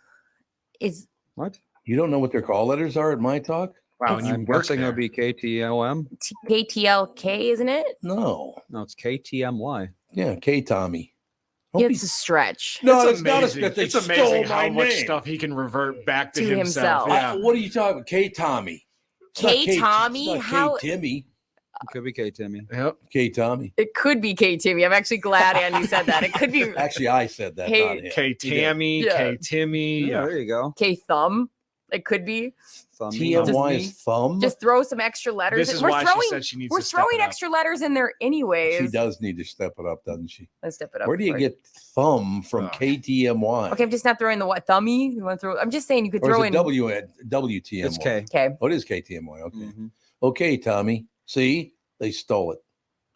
Is what? You don't know what their call letters are at My Talk? Wow, I'm guessing it would be KTLM. KTLK, isn't it? No, it's KTMY. Yeah, K Tommy. It's a stretch. No, it's not a stretch. It's amazing how much stuff he can revert back to himself. Yeah. What are you talking about? K Tommy. K Tommy? How? K Timmy. It could be K Timmy. Yep. K Tommy. It could be K Timmy. I'm actually glad Andy said that. It could be. Actually, I said that. K Tammy. K Timmy. Yeah, there you go. K Thumb. It could be. TMY is thumb. Just throw some extra letters. This is why she said she needs to step throwing extra letters in there anyways. She does need to step it up, doesn't she? Let's step it up. Where do you get thumb from KTMY? Okay, I'm just not throwing the what thummy. You want to throw? I'm just saying you could throw in WTMY. It's K. Okay. What is KTMY? Okay. Okay, Tommy. See, they stole it.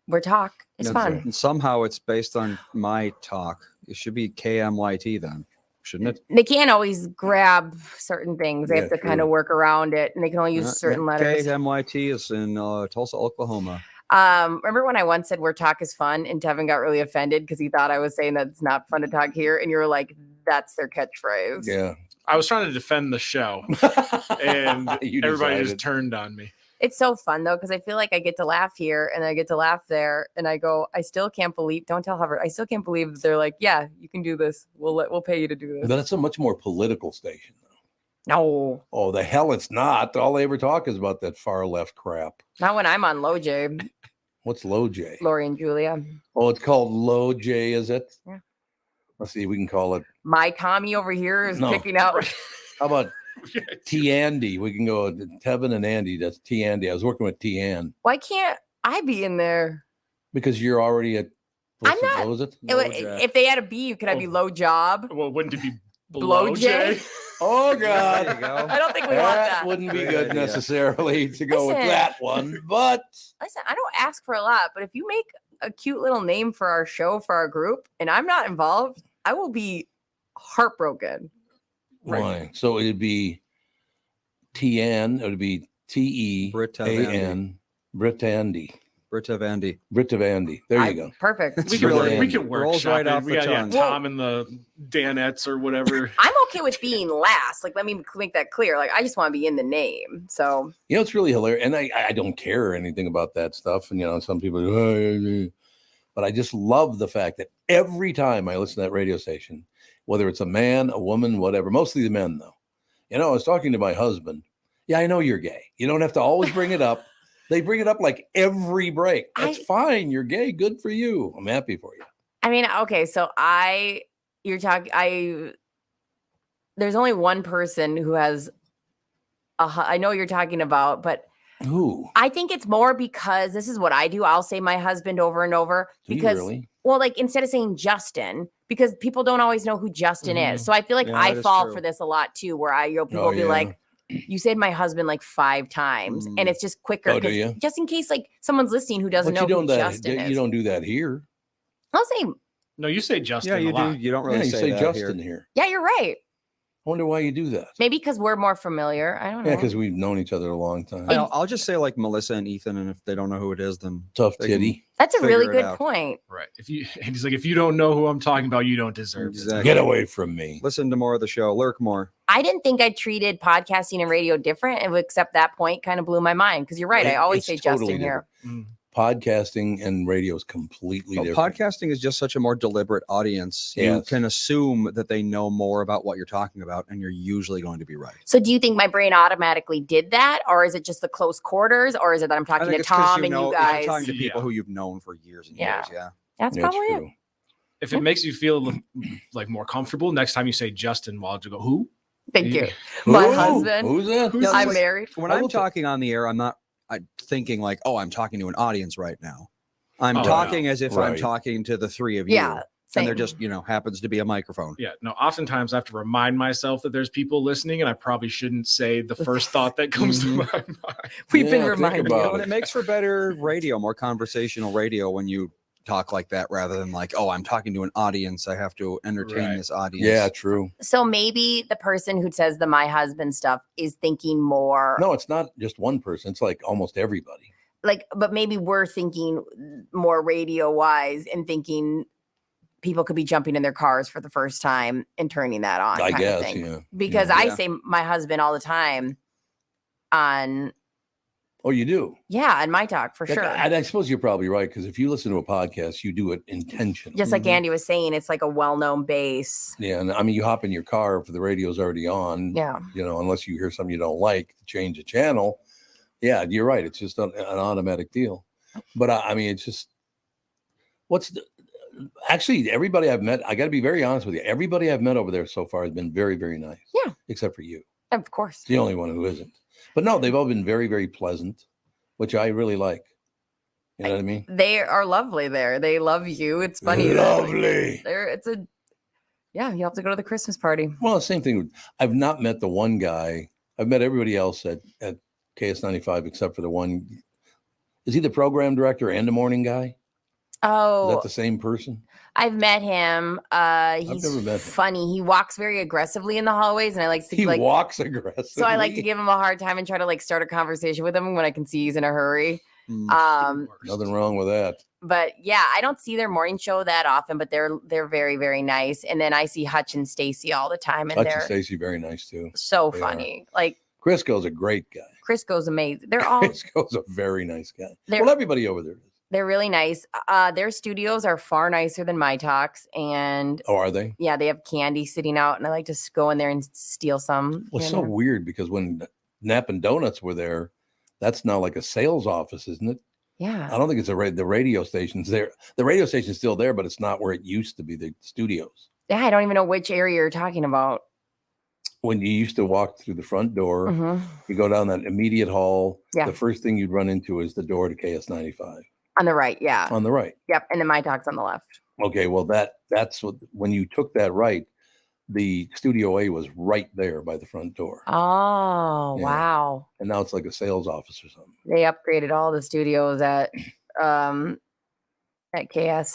We're talk. It's fun. And somehow it's based on My Talk. It should be KMYT then. Shouldn't it? They can't always grab certain things. They have to kind of work around it, and they can only use certain letters. KMYT is in Tulsa, Oklahoma. Remember when I once said "Where talk is fun" and Tevin got really offended because he thought I was saying that it's not fun to talk here, and you were like, "That's their catchphrase." Yeah, I was trying to defend the show, and everybody just turned on me. It's so fun though, because I feel like I get to laugh here and I get to laugh there, and I go, I still can't believe. Don't tell Hubbard. I still can't believe that they're like, yeah, you can do this. We'll pay you to do this. But it's a much more political station, though. No. Oh, the hell, it's not. All they ever talk is about that far left crap. Not when I'm on Low J. What's Low J? Lori and Julia. Oh, it's called Low J, is it? Yeah. Let's see. We can call it. My Tommy over here is picking out. How about T Andy? We can go Tevin and Andy. That's T Andy. I was working with T Ann. Why can't I be in there? Because you're already at. I'm not. What was it? If they had a B, could I be Low Job? Well, wouldn't it be Blow J? Oh God! There you go. I don't think we want that. Wouldn't be good necessarily to go with that one, but listen, I don't ask for a lot, but if you make a cute little name for our show, for our group, and I'm not involved, I will be heartbroken. Why? Right. So it'd be TN. It would be TEAN. Brittany. Brittavandy. Brittavandy. There you go. Perfect. We can work right off we the got tongue. Tom and the Danettes or whatever. I'm okay with being last. Like, let me make that clear. Like, I just want to be in the name. So it's really hilarious, and I don't care anything about that stuff. And some people, but I just love the fact that every time I listen to that radio station, whether it's a man, a woman, whatever, mostly the men though, I was talking to my husband. Yeah, I know you're gay. You don't have to always bring it up. They bring it up like every break. That's fine. You're gay. Good for you. I'm happy for you. I mean, okay, so there's only one person who has I know you're talking about, but who? I think it's more because this is what I do. I'll say my husband over and over because, well, like instead of saying Justin, because people don't always know who Justin is. So I feel like I fall for this a lot too, where people will be like, you said my husband like 5 times, and it's just quicker. Oh, do you? Just in case like someone's listening who doesn't know who Justin is. You don't do that here. I'll say. No, you say Justin. Yeah, you a lot. do. You don't really say Justin here. Yeah, you're right. I wonder why you do that. Maybe because we're more familiar. I don't know. Yeah, because we've known each other a long time. I'll just say like Melissa and Ethan, and if they don't know who it is, then tough titty. That's a really good point. Right. He's like, if you don't know who I'm talking about, you don't deserve it. Get away from me. Listen to more of the show. Lurk more. I didn't think I treated podcasting and radio different, except that point kind of blew my mind. Because you're right. I always say totally Justin here. Podcasting and radio is completely different. Podcasting is just such a more deliberate audience. Yes. You can assume that they know more about what you're talking about, and you're usually going to be right. So do you think my brain automatically did that? Or is it just the close quarters? Or is it that I'm talking to Tom and you guys? You're talking to people who you've known for years and years. Yeah. That's probably it. If it makes you feel like more comfortable, next time you say Justin, I'll just go, who? Thank you. My husband. Who's that? I'm married. When I'm talking on the air, I'm not thinking like, oh, I'm talking to an audience right now. I'm talking as if I'm talking to the 3 of you. Yeah. And there just, happens to be a microphone. Yeah. No, oftentimes I have to remind myself that there's people listening, and I probably shouldn't say the first thought that comes to my mind. We've been reminded. And it makes for better radio, more conversational radio when you talk like that rather than like, oh, I'm talking to an audience. I have to entertain this audience. Yeah, true. So maybe the person who says the my husband stuff is thinking more. No, it's not just one person. It's like almost everybody. But maybe we're thinking more radio wise and thinking people could be jumping in their cars for the first time and turning that on. I guess, yeah. Because I say my husband all the time on. Oh, you do? Yeah, on my talk for sure. And I suppose you're probably right, because if you listen to a podcast, you do it intentionally. Just like Andy was saying, it's like a well-known base. Yeah, and I mean, you hop in your car if the radio's already on. Yeah. Unless you hear something you don't like, to change the channel. Yeah, you're right. It's just an automatic deal. But I mean, it's just actually everybody I've met. I got to be very honest with you. Everybody I've met over there so far has been very, very nice. Yeah, except for you. Of course, the only one who isn't. But no, they've all been very, very pleasant, which I really like. You know what I mean? They are lovely there. They love you. It's funny. Lovely. Yeah, you have to go to the Christmas party. Well, the same thing. I've not met the one guy. I've met everybody else at KS95 except for the one. Is he the program director and the morning guy? Oh. Is that the same person? I've met him. He's never met him. Funny. He walks very aggressively in the hallways, and I like to He walks aggressively. So I like to give him a hard time and try to start a conversation with him when I can see he's in a hurry. Nothing wrong with that. But yeah, I don't see their morning show that often, but they're very, very nice. And then I see Hutch and Stacy all the time, and Hutch they're and Stacy very nice too. So funny. Like Crisco's a great guy. Crisco's amazing. They're all Crisco's a very nice guy. Well, everybody over there is. They're really nice. Their studios are far nicer than my talks. And are they? Yeah, they have candy sitting out, and I like to go in there and steal some. Well, it's so weird because when Nap and Donuts were there, that's now like a sales office, isn't it? Yeah. I don't think it's the radio station's there. The radio station's still there, but it's not where it used to be, the studios. Yeah, I don't even know which area you're talking about. When you used to walk through the front door, you go down that immediate hall. Yeah. The first thing you'd run into is the door to KS95. On the right, yeah. On the right. Yep, and then my talk's on the left. Okay, well that's what when you took that right, the Studio A was right there by the front door. Oh, Yeah. wow. And now it's like a sales office or something. They upgraded all the studios at KS,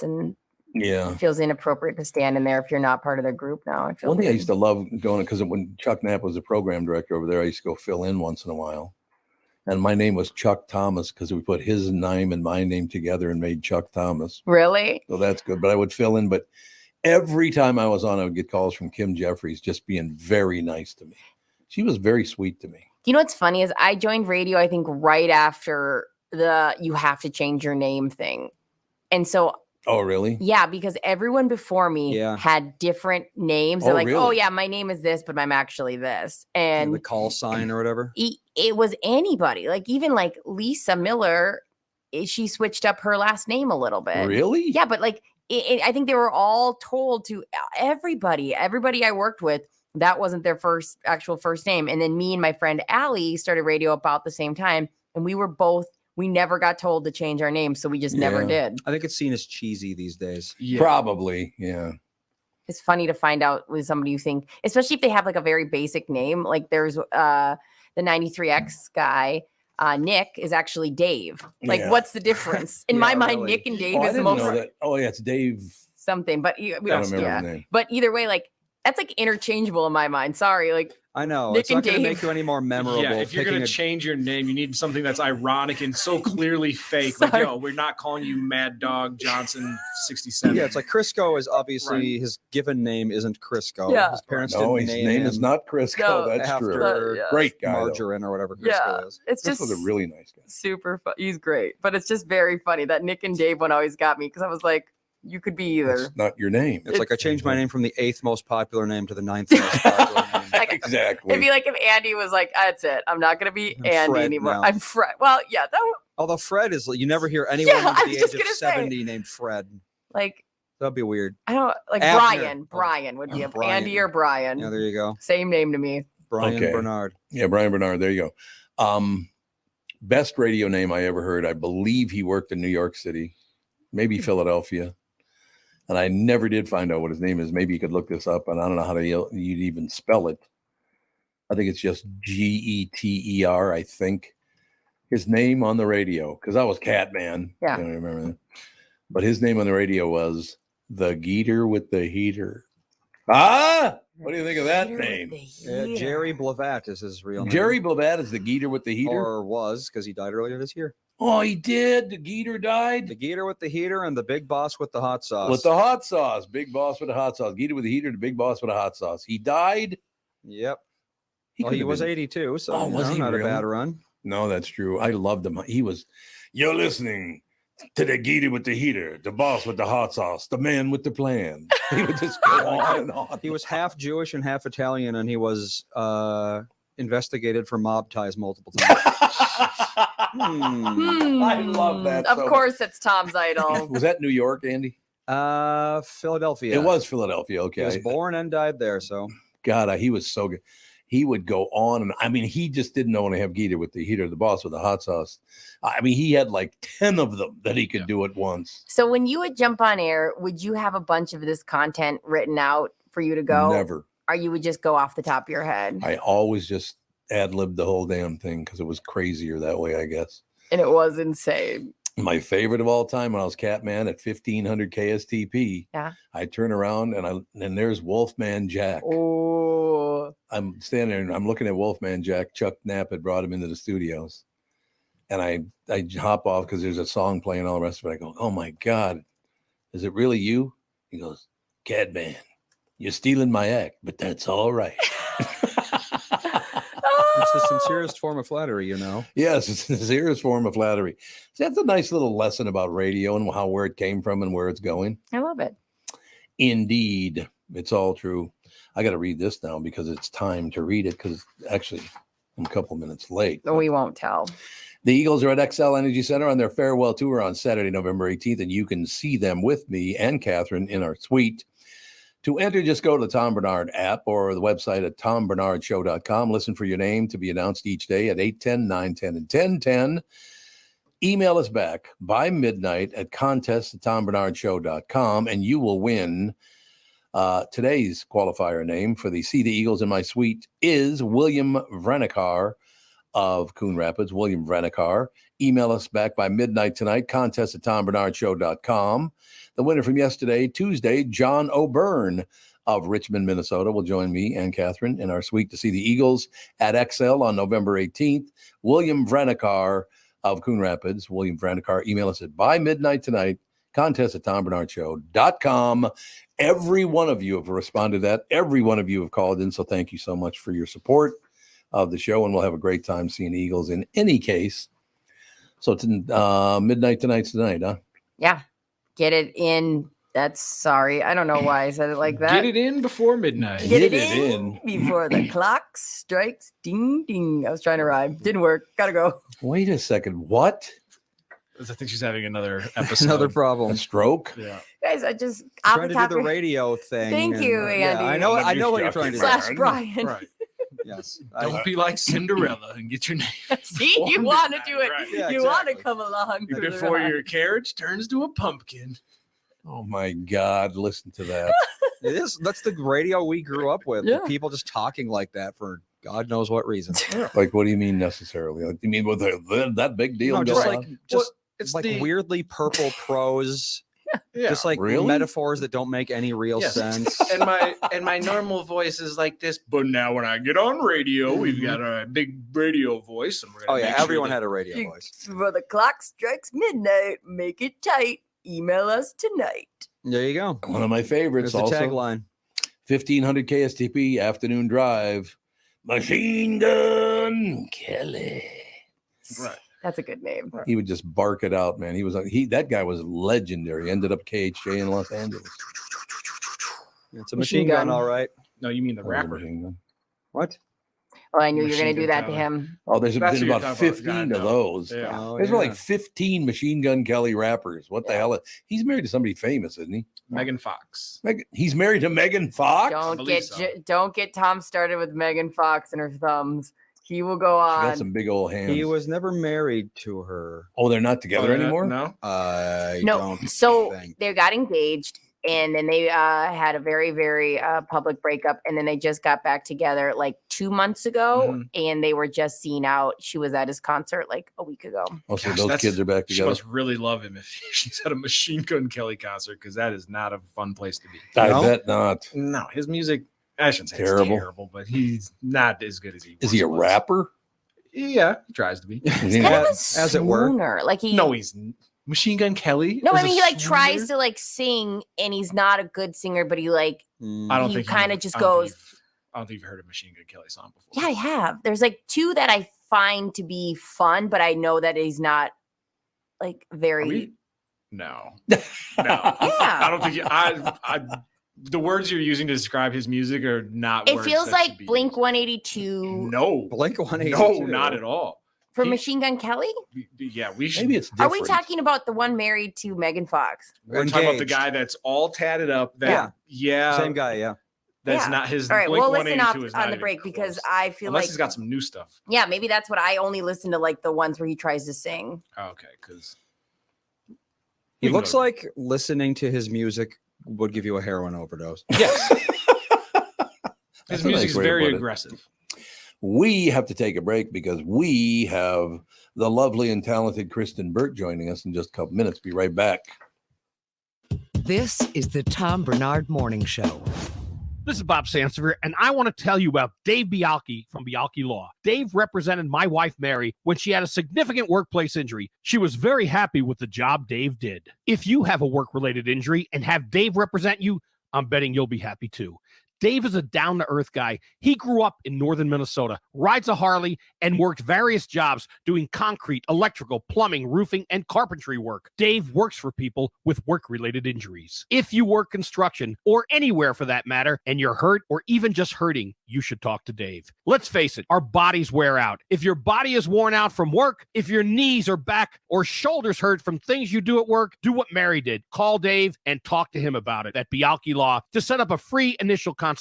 and Yeah. it feels inappropriate to stand in there if you're not part of their group now. I feel One thing I weird. used to love going, because when Chuck Knapp was the program director over there, I used to go fill in once in a while. And my name was Chuck Thomas because we put his name and my name together and made Chuck Thomas. Really? So that's good. But I would fill in. But every time I was on, I would get calls from Kim Jeffries just being very nice to me. She was very sweet to me. You know what's funny is I joined radio, I think, right after the you have to change your name thing. And so Oh, really? Yeah, because everyone before me had different names. They're like, really? oh, yeah, my name is this, but I'm actually this. And the call sign or whatever. It was anybody. Like, even like Lisa Miller, she switched up her last name a little bit. Really? Yeah, but like, I think they were all told to everybody I worked with, that wasn't their actual first name. And then me and my friend Allie started radio about the same time. And we never got told to change our name. So we just never did. I think it's seen as cheesy these days. Yeah. Probably. Yeah. It's funny to find out with somebody you think, especially if they have like a very basic name. Like there's the 93X guy. Nick is actually Dave. Like, what's the difference? In my mind, really. Nick and Dave is the most. Oh, yeah, it's Dave something. But we don't remember the name. But either way, like that's like interchangeable in my mind. Sorry, like I know Nick it's not going to make you any more memorable. Yeah, if you're going to change your name, you need something that's ironic and so clearly fake. Like, yo, we're not calling you Mad Dog Johnson 67. Yeah, it's like Crisco is obviously his given name isn't Crisco. Yeah. His parents no, didn't his name name him is not Crisco. No, That's true. Great guy, margarine or whatever Crisco is. It's just a really nice guy. Super fun. He's great, but it's just very funny that Nick and Dave one always got me because I was like, you could be either. That's not your name. It's like I changed my name from the 8th most popular name to the 9th most popular name. Exactly. It'd be like if Andy was like, that's it. I'm not going to be Andy Fred anymore. now. I'm Fred. Well, yeah. Although Fred is, you never hear anyone under the age of 70 named Fred. Like, that'd be weird. I don't like Abner. Brian would be Brian. Andy or Brian. Yeah, there you go. Same name to me. Brian Barnard. Yeah, Brian Barnard. There you go. Best radio name I ever heard. I believe he worked in New York City, maybe Philadelphia. And I never did find out what his name is. Maybe you could look this up, and I don't know how you'd even spell it. I think it's just Geter, I think. His name on the radio, because I was Catman. Yeah. I don't remember that. But his name on the radio was the Geeter with the Heater. Ah! What do you think of that name? Yeah, Jerry Blavat is his real name. Jerry Blavat is the Geeter with the Heater? Or was, because he died earlier this year. Oh, he did? The Geeter died? The Geeter with the heater and the big boss with the hot sauce. With the hot sauce. Big boss with the hot sauce. Geeter with the heater, the big boss with the hot sauce. He died? Yep. He was 82, so was he not really? a bad run. No, that's true. I loved him. You're listening to the Geeter with the heater, the boss with the hot sauce, the man with the plan. He would just go on and on. He was half Jewish and half Italian, and he was investigated for mob ties multiple times. I love that. Of course, it's Tom's idol. Was that New York, Andy? Philadelphia. It was Philadelphia. Okay. He was born and died there. So, God, he was so good. He would go on, and I mean, he just didn't know when to have Geeter with the heater, the boss with the hot sauce. I mean, he had like 10 of them that he could do at once. So when you would jump on air, would you have a bunch of this content written out for you to go? Never. Or you would just go off the top of your head? I always just ad-libbed the whole damn thing because it was crazier that way, I guess. And it was insane. My favorite of all time when I was Catman at 1500 KSTP. Yeah. I turn around and there's Wolfman Jack. Oh. I'm standing there and I'm looking at Wolfman Jack. Chuck Knapp had brought him into the studios. And I hop off because there's a song playing, all the rest of it. I go, oh my God, is it really you? He goes, Catman, you're stealing my act, but that's all right. It's the sincerest form of flattery, you know. Yes, it's the sincerest form of flattery. See, that's a nice little lesson about radio and where it came from and where it's going. I love it. Indeed. It's all true. I got to read this now because it's time to read it because actually I'm a couple minutes late. We won't tell. The Eagles are at XL Energy Center on their farewell tour on Saturday, November 18th, and you can see them with me and Catherine in our suite. To enter, just go to the Tom Barnard app or the website at tombernardshow.com. Listen for your name to be announced each day at 8:10, 9:10, and 10:10. Email us back by midnight at contest@tombernardshow.com, and you will win. Today's qualifier name for the See the Eagles in My Suite is William Vrenikar of Coon Rapids. William Vrenikar. Email us back by midnight tonight, contest@tombernardshow.com. The winner from yesterday, Tuesday, John O'Byrne of Richmond, Minnesota, will join me and Catherine in our suite to see the Eagles at XL on November 18th. William Vrenikar of Coon Rapids. William Vrenikar. Email us at by midnight tonight, contest@tombernardshow.com. Every one of you have responded to that. Every one of you have called in, so thank you so much for your support of the show, and we'll have a great time seeing the Eagles in any case. So it's midnight tonight, huh? Yeah. Get it in. That's sorry. I don't know why I said it like that. Get it in before midnight. Get it in before the clock strikes. Ding, ding. I was trying to rhyme. Didn't work. Gotta go. Wait a second. What? I think she's having another episode. Another problem. A stroke? Yeah. Guys, I just trying to do the radio thing. Thank and, you, Andy. Yeah, I know what you're trying to do. / Brian. Right. Yes. Don't be like Cinderella and get your name. See, you want to do it. Right. Yeah, you want to come along. for the Before ride. your carriage turns to a pumpkin. Oh my God! Listen to that. It is. That's the radio we grew up with. Yeah. People just talking like that for God knows what reason. Like, what do you mean necessarily? Like, you mean with that big deal? No, just going like on? it's like weirdly purple prose. Yeah. Just like Really? metaphors that don't make any real sense. And my normal voice is like this, but now when I get on radio, we've got a big radio voice. And we're gonna Oh yeah, make sure everyone that- had a radio voice. Before the clock strikes midnight, make it tight. Email us tonight. There you go. One of my favorites. There's the Also, tagline. 1500 KSTP afternoon drive. Machine Gun Kelly. Right. That's a good name. He would just bark it out, man. That guy was legendary. Ended up KHJ in Los Angeles. It's a machine gun, all right. No, you mean the That was a rapper. machine gun. What? Oh, I knew you were going Machine to do Gun that to Kelly. him. Oh, there's That's been what about you're talking 15 about. of God, no. those. Yeah. Oh, There's yeah. like 15 Machine Gun Kelly rappers. What the hell? He's married to somebody famous, isn't he? Megan Fox. He's married to Megan Fox. Don't get Tom started with Megan Fox and her thumbs. He will go She on. got some big old hands. He was never married to her. Oh, they're not together anymore? No. I No, don't so think. they got engaged and then they had a very, very public breakup. And then they just got back together like 2 months ago and they were just seen out. She was at his concert like a week ago. Oh, so Gosh, those kids are back She together. must really love him if she's at a Machine Gun Kelly concert because that is not a fun place to be. I bet not. No, his music, I shouldn't say Terrible. it's terrible, but he's not as good as he Is he a once was. rapper? Yeah, he tries to be. Is he Kind of not? a as it were. swooner. Like he No, he's Machine Gun Kelly. No, is I a mean he like swooner? tries to like sing and he's not a good singer, but he like I don't he think kind you- of just I don't think goes, you've- I don't think you've heard a Machine Gun Kelly song before. yeah, I have. There's like 2 that I find to be fun, but I know that he's not like very No. No. I don't think the words you're using to describe his music are not it words feels that like should be Blink 182 No. Blink 182. No, not at all. for He- Machine Gun Kelly. Yeah, we should. Maybe it's Are different. we talking about the one married to Megan Fox? We're talking about the Engaged. guy that's all tatted up. That, yeah. Same guy, yeah. That's Yeah. not his. All right, Blink we'll listen off 182 is on not the even break because close. I feel Unless like he's got some new stuff. yeah, maybe that's what I only listen to, like the ones where he tries to sing. Okay, because He looks like listening to his music would give you a heroin overdose. yes, That's his a nice music's way to very put it. aggressive. We have to take a break because we have the lovely and talented Kristyn Burtt joining us in just a couple minutes. Be right back. This is the Tom Barnard Morning Show. This is Bob Sansevier, and I want to tell you about Dave Bialke from Bialke Law. Dave represented my wife, Mary, when she had a significant workplace injury. She was very happy with the job Dave did. If you have a work-related injury and have Dave represent you, I'm betting you'll be happy too. Dave is a down-to-earth guy. He grew up in northern Minnesota, rides a Harley, and worked various jobs doing concrete, electrical, plumbing, roofing, and carpentry work. Dave works for people with work-related injuries. If you work construction, or anywhere for that matter, and you're hurt or even just hurting, you should talk to Dave. Let's face it, our bodies wear out. If your body is worn out from work, if your knees or back or shoulders hurt from things you do at work, do what Mary did. Call Dave and talk to him about it at Bialke Law to set up a free initial consultation.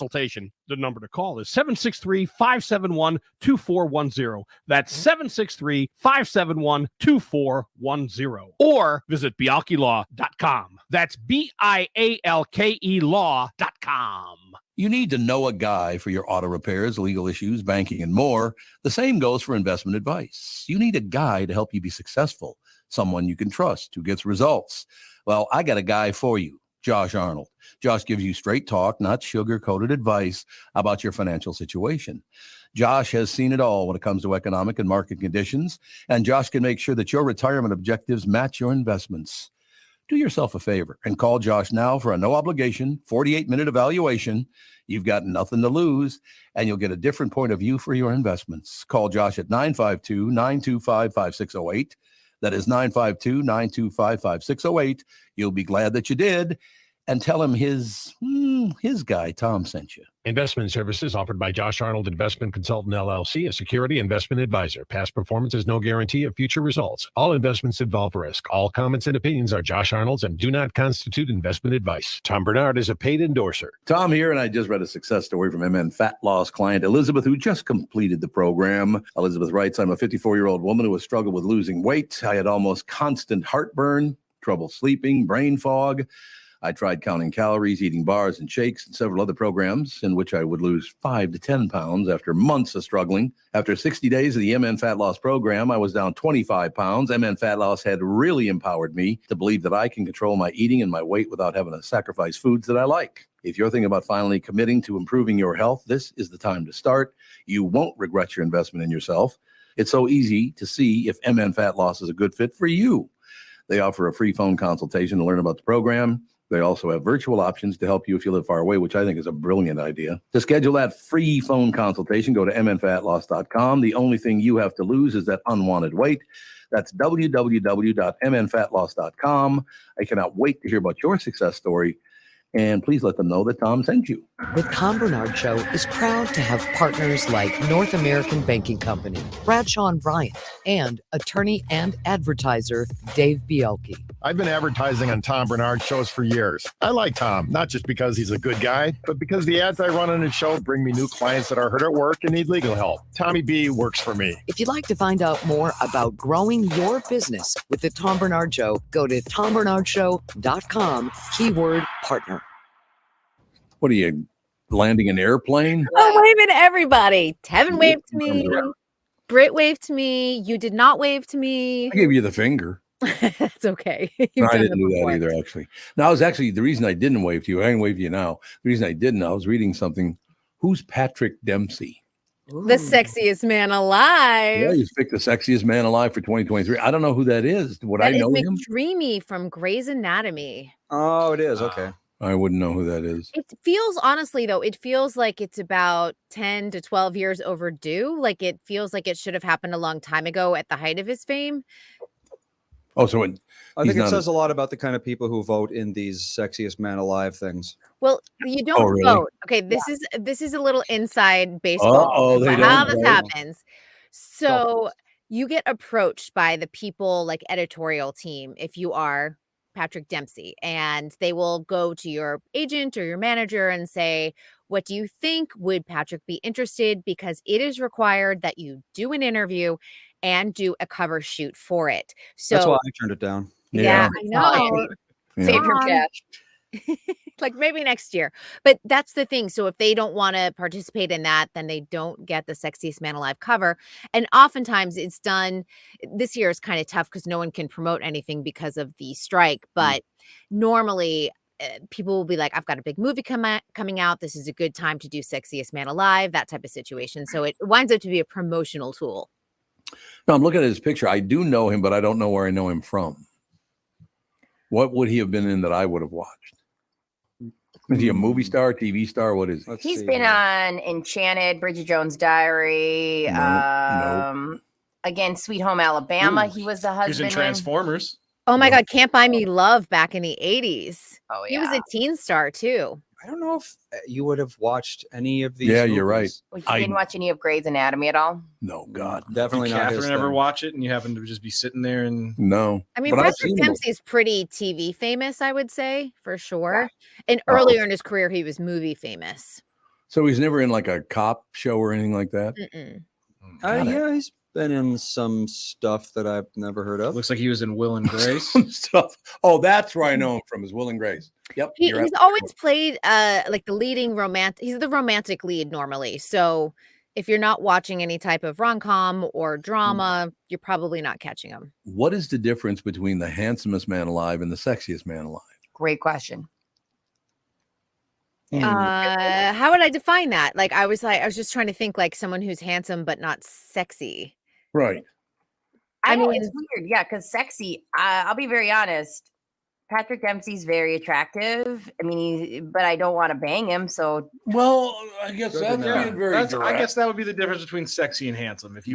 The number to call is 763-571-2410. That's 763-571-2410. Or visit bialkelaw.com. That's BIALKE law.com. You need to know a guy for your auto repairs, legal issues, banking, and more. The same goes for investment advice. You need a guy to help you be successful, someone you can trust who gets results. Well, I got a guy for you, Josh Arnold. Josh gives you straight talk, not sugar-coated advice about your financial situation. Josh has seen it all when it comes to economic and market conditions, and Josh can make sure that your retirement objectives match your investments. Do yourself a favor and call Josh now for a no-obligation, 48-minute evaluation. You've got nothing to lose, and you'll get a different point of view for your investments. Call Josh at 952-925-5608. That is 952-925-5608. You'll be glad that you did. And tell him his guy, Tom, sent you. Investment services offered by Josh Arnold Investment Consultant LLC, a security investment advisor. Past performance is no guarantee of future results. All investments involve risk. All comments and opinions are Josh Arnold's and do not constitute investment advice. Tom Barnard is a paid endorser. Tom here, and I just read a success story from MN Fat Loss client Elizabeth, who just completed the program. Elizabeth writes, I'm a 54-year-old woman who has struggled with losing weight. I had almost constant heartburn, trouble sleeping, brain fog. I tried counting calories, eating bars and shakes, and several other programs in which I would lose 5 to 10 pounds after months of struggling. After 60 days of the MN Fat Loss program, I was down 25 pounds. MN Fat Loss had really empowered me to believe that I can control my eating and my weight without having to sacrifice foods that I like. If you're thinking about finally committing to improving your health, this is the time to start. You won't regret your investment in yourself. It's so easy to see if MN Fat Loss is a good fit for you. They offer a free phone consultation to learn about the program. They also have virtual options to help you if you live far away, which I think is a brilliant idea. To schedule that free phone consultation, go to mnfatloss.com. The only thing you have to lose is that unwanted weight. That's www.mnfatloss.com. I cannot wait to hear about your success story. And please let them know that Tom sent you. The Tom Barnard Show is proud to have partners like North American Banking Company, Bradshaw and Bryant, and attorney and advertiser Dave Bielke. I've been advertising on Tom Barnard shows for years. I like Tom, not just because he's a good guy, but because the ads I run on his show bring me new clients that are hurt at work and need legal help. Tommy B works for me. If you'd like to find out more about growing your business with the Tom Barnard Show, go to tombarnardshow.com, keyword partner. What are you, landing an airplane? Oh, waving to everybody. Tevin waved to me. Britt waved to me. You did not wave to me. I gave you the finger. It's okay. No, I didn't do that either, actually. No, I was actually, the reason I didn't wave to you, I didn't wave to you now. The reason I didn't, I was reading something. Who's Patrick Dempsey? The sexiest man alive. Yeah, he's picked the sexiest man alive for 2023. I don't know who that is. Would I know him? McDreamy from Grey's Anatomy. Oh, it is. Okay. I wouldn't know who that is. It feels, honestly, though, it feels like it's about 10 to 12 years overdue. Like it feels like it should have happened a long time ago at the height of his fame. Oh, so I think it says a lot about the kind of people who vote in these sexiest man alive things. Well, you don't vote. Okay, this is a little inside baseball. How this happens. So you get approached by the people like editorial team if you are Patrick Dempsey, and they will go to your agent or your manager and say, what do you think? Would Patrick be interested? Because it is required that you do an interview and do a cover shoot for it. So that's why I turned it down. Yeah, I know. Save your cash. Like maybe next year. But that's the thing. So if they don't want to participate in that, then they don't get the sexiest man alive cover. And oftentimes it's done. This year is kind of tough because no one can promote anything because of the strike. But normally people will be like, I've got a big movie coming out. This is a good time to do sexiest man alive, that type of situation. So it winds up to be a promotional tool. No, I'm looking at his picture. I do know him, but I don't know where I know him from. What would he have been in that I would have watched? Is he a movie star, TV star? What is he? He's been on Enchanted, Bridget Jones' Diary. Again, Sweet Home Alabama. He was the husband. He's in Transformers. Oh my God, Can't Buy Me Love back in the 80s. Oh, yeah. He was a teen star too. I don't know if you would have watched any of these. Yeah, movies. You're right. Well, you didn't watch any of Grey's Anatomy at all? No, God. Definitely Did not. Catherine ever watch it and you happen to just be sitting there and no. I mean, Patrick Dempsey is pretty TV famous, I would say, for sure. And earlier in his career, he was movie famous. So he's never in like a cop show or anything like that? Yeah, he's been in some stuff that I've never heard of. Looks like he was in Will and Grace. Stuff. Oh, that's where I know him from, is Will and Grace. Yep. He's always played like the leading romantic. He's the romantic lead normally. So if you're not watching any type of rom-com or drama, you're probably not catching him. What is the difference between the handsomest man alive and the sexiest man alive? Great question. How would I define that? Like I was just trying to think like someone who's handsome but not sexy. Right. I know it's weird. Yeah, because sexy, I'll be very honest. Patrick Dempsey's very attractive. I mean, but I don't want to bang him. So, well, I guess that's being very direct. I guess that would be the difference between sexy and handsome. If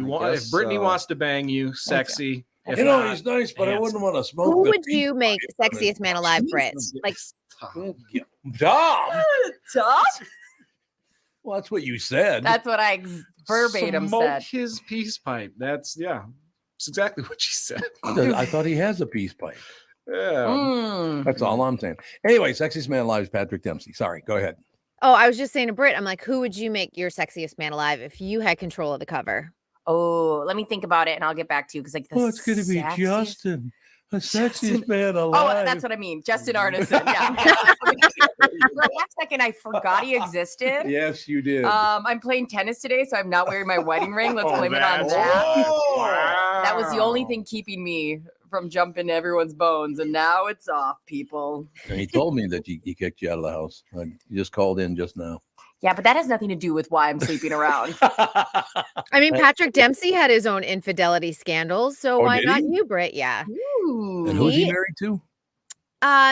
Brittany wants to bang you, sexy. You know, he's nice, but I wouldn't want to smoke. Who would you make sexiest man alive, Britt? Like Tom. Tom? Well, that's what you said. That's what I verbatim said. His peace pipe. That's exactly what she said. I thought he has a peace pipe. Yeah. That's all I'm saying. Anyway, sexiest man alive is Patrick Dempsey. Sorry, go ahead. Oh, I was just saying to Britt, I'm like, who would you make your sexiest man alive if you had control of the cover? Oh, let me think about it and I'll get back to you because like it's going to be Justin, the sexiest man alive. Oh, that's what I mean. Justin Arneson. Yeah. For a hot second, I forgot he existed. Yes, you did. I'm playing tennis today, so I'm not wearing my wedding ring. Let's blame it on that. Wow. That was the only thing keeping me from jumping everyone's bones, and now it's off, people. And he told me that he kicked you out of the house. You just called in just now. Yeah, but that has nothing to do with why I'm sleeping around. I mean, Patrick Dempsey had his own infidelity scandals, so why not you, Britt? Yeah. Ooh. And who's he married to?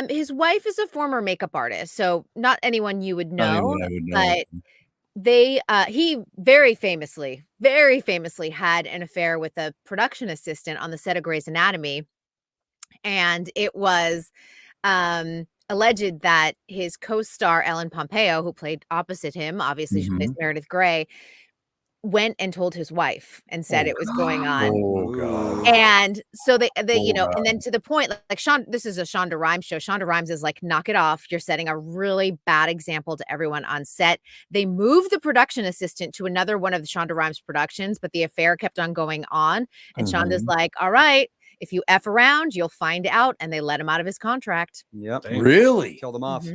His wife is a former makeup artist, so not anyone you would know, but he very famously had an affair with a production assistant on the set of Grey's Anatomy, and it was alleged that his co-star Ellen Pompeo, who played opposite him, obviously she plays Meredith Grey, went and told his wife and said it was going on. Oh God. And so they you know, and then to the point, like this is a Shonda Rhimes show. Shonda Rhimes is like, knock it off. You're setting a really bad example to everyone on set. They moved the production assistant to another one of the Shonda Rhimes productions, but the affair kept on going on. And Shonda's like, all right, if you F around, you'll find out. And they let him out of his contract. Yep. Really? Killed him off.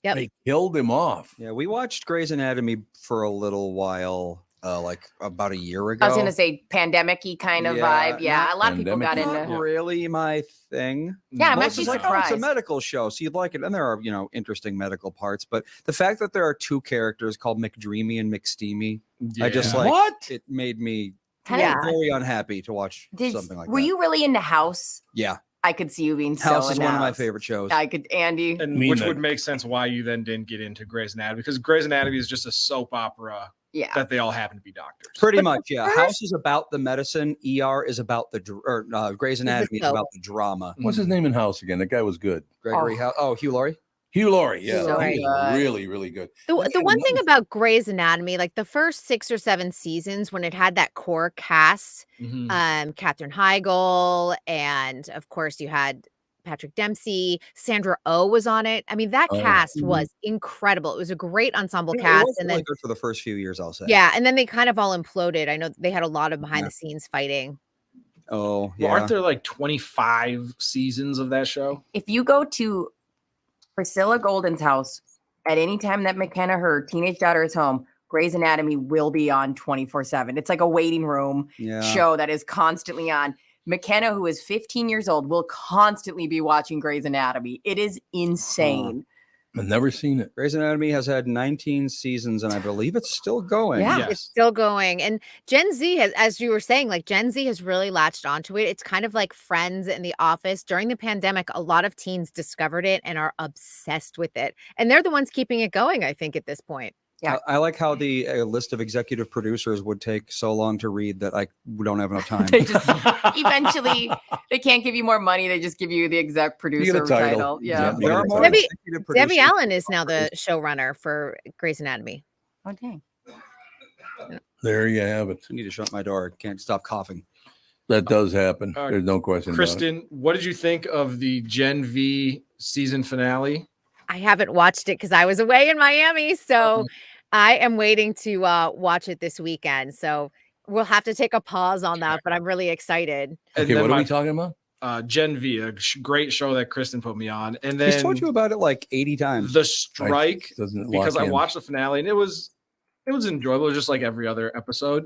Yep. They killed him off. Yeah, we watched Grey's Anatomy for a little while, like about a year ago. I was going to say pandemic-y kind of vibe. Yeah, a lot of people got into Not really my thing. Yeah, I'm Most actually is like, surprised. it's a medical show, so you'd like it. And there are, interesting medical parts. But the fact that there are two characters called McDreamy and McSteamy, I just like, it made me very unhappy to watch something like that. Were you really into House? Yeah. I could see you being House so is one of my favorite shows. I could, Andy. And which would make sense why you then didn't get into Grey's Anatomy, because Grey's Anatomy is just a soap opera that they all happen to be doctors. Pretty much, yeah. House is about the medicine. ER is about the Grey's Anatomy is about the drama. What's his name in House again? That guy was good. Gregory House. Oh, Hugh Laurie. Hugh Laurie, yeah, Hugh Laurie. he was really, really good. The one thing about Grey's Anatomy, like the first 6 or 7 seasons, when it had that core cast, Katherine Heigl, and of course you had Patrick Dempsey, Sandra Oh was on it. I mean, that cast was incredible. It was a great ensemble cast. It was and really then good for the first few years, I'll say. Yeah, and then they kind of all imploded. I know they had a lot of behind the scenes fighting. Oh, yeah. Well, aren't there like 25 seasons of that show? If you go to Priscilla Golden's house at any time that McKenna, her teenage daughter, is home, Grey's Anatomy will be on 24/7. It's like a waiting room show that is constantly on. McKenna, who is 15 years old, will constantly be watching Grey's Anatomy. It is insane. I've never seen it. Grey's Anatomy has had 19 seasons, and I believe it's still going. Yeah, it's still going. And Gen Z has, as you were saying, like Gen Z has really latched onto it. It's kind of like Friends and The Office. During the pandemic, a lot of teens discovered it and are obsessed with it. And they're the ones keeping it going, I think, at this point. Yeah, I like how the list of executive producers would take so long to read that we don't have enough time. They just eventually they can't give you more money. They just give you the exec producer title. Yeah. There are more Debbie executive producers. Allen is now the showrunner for Grey's Anatomy. Okay. There you have it. I need to shut my door. Can't stop coughing. That does happen. There's no question. Kristyn, what did you think of the Gen V season finale? I haven't watched it because I was away in Miami, so I am waiting to watch it this weekend. So we'll have to take a pause on that, but I'm really excited. Okay, what are we talking about? Gen V, a great show that Kristyn put me on, and then He's told you about it like 80 times. The strike, because I watched the finale and it was enjoyable, just like every other episode.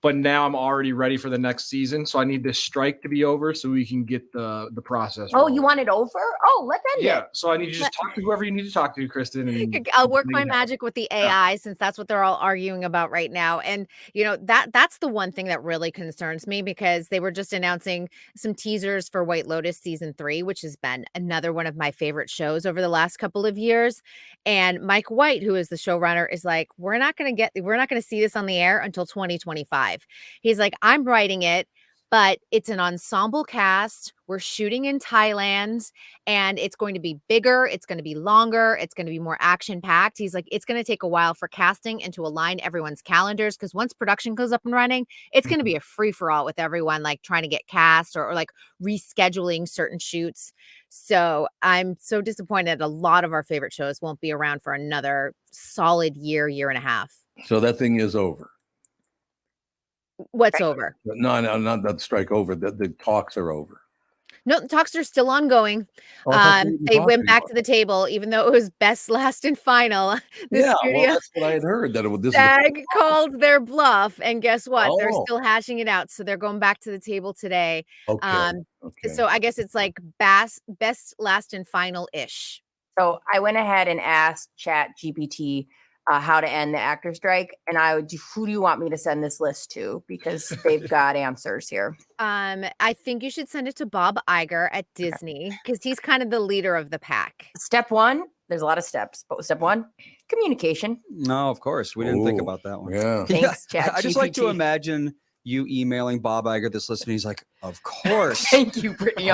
But now I'm already ready for the next season, so I need this strike to be over so we can get the process. Oh, you want it over? Oh, let's end it. Yeah, so I need you to just talk to whoever you need to talk to, Kristyn. And I'll work my magic with the AI since that's what they're all arguing about right now. And that's the one thing that really concerns me, because they were just announcing some teasers for White Lotus season 3, which has been another one of my favorite shows over the last couple of years. And Mike White, who is the showrunner, is like, we're not going to see this on the air until 2025. He's like, I'm writing it. but it's an ensemble cast. We're shooting in Thailand, and it's going to be bigger. It's going to be longer. It's going to be more action packed. He's like, it's going to take a while for casting and to align everyone's calendars, because once production goes up and running, it's going to be a free for all with everyone like trying to get cast or like rescheduling certain shoots. So I'm so disappointed. A lot of our favorite shows won't be around for another solid year and a half. So that thing is over. What's over? No, not that strike over. The talks are over. No, the talks are still ongoing. They went back to the table, even though it was best, last, and final. Well, that's what I had heard. SAG called their bluff, and guess what? They're still hashing it out. So they're going back to the table today. Okay. So I guess it's like best, last, and final-ish. So I went ahead and asked ChatGPT how to end the actor strike, and who do you want me to send this list to? Because they've got answers here. I think you should send it to Bob Iger at Disney, because he's kind of the leader of the pack. Step one, there's a lot of steps, but step one, communication. No, of course. We didn't think about that one. Yeah. Thanks, ChatGPT. I just like to imagine you emailing Bob Iger this list, and he's like, of course. Thank you, Brittany.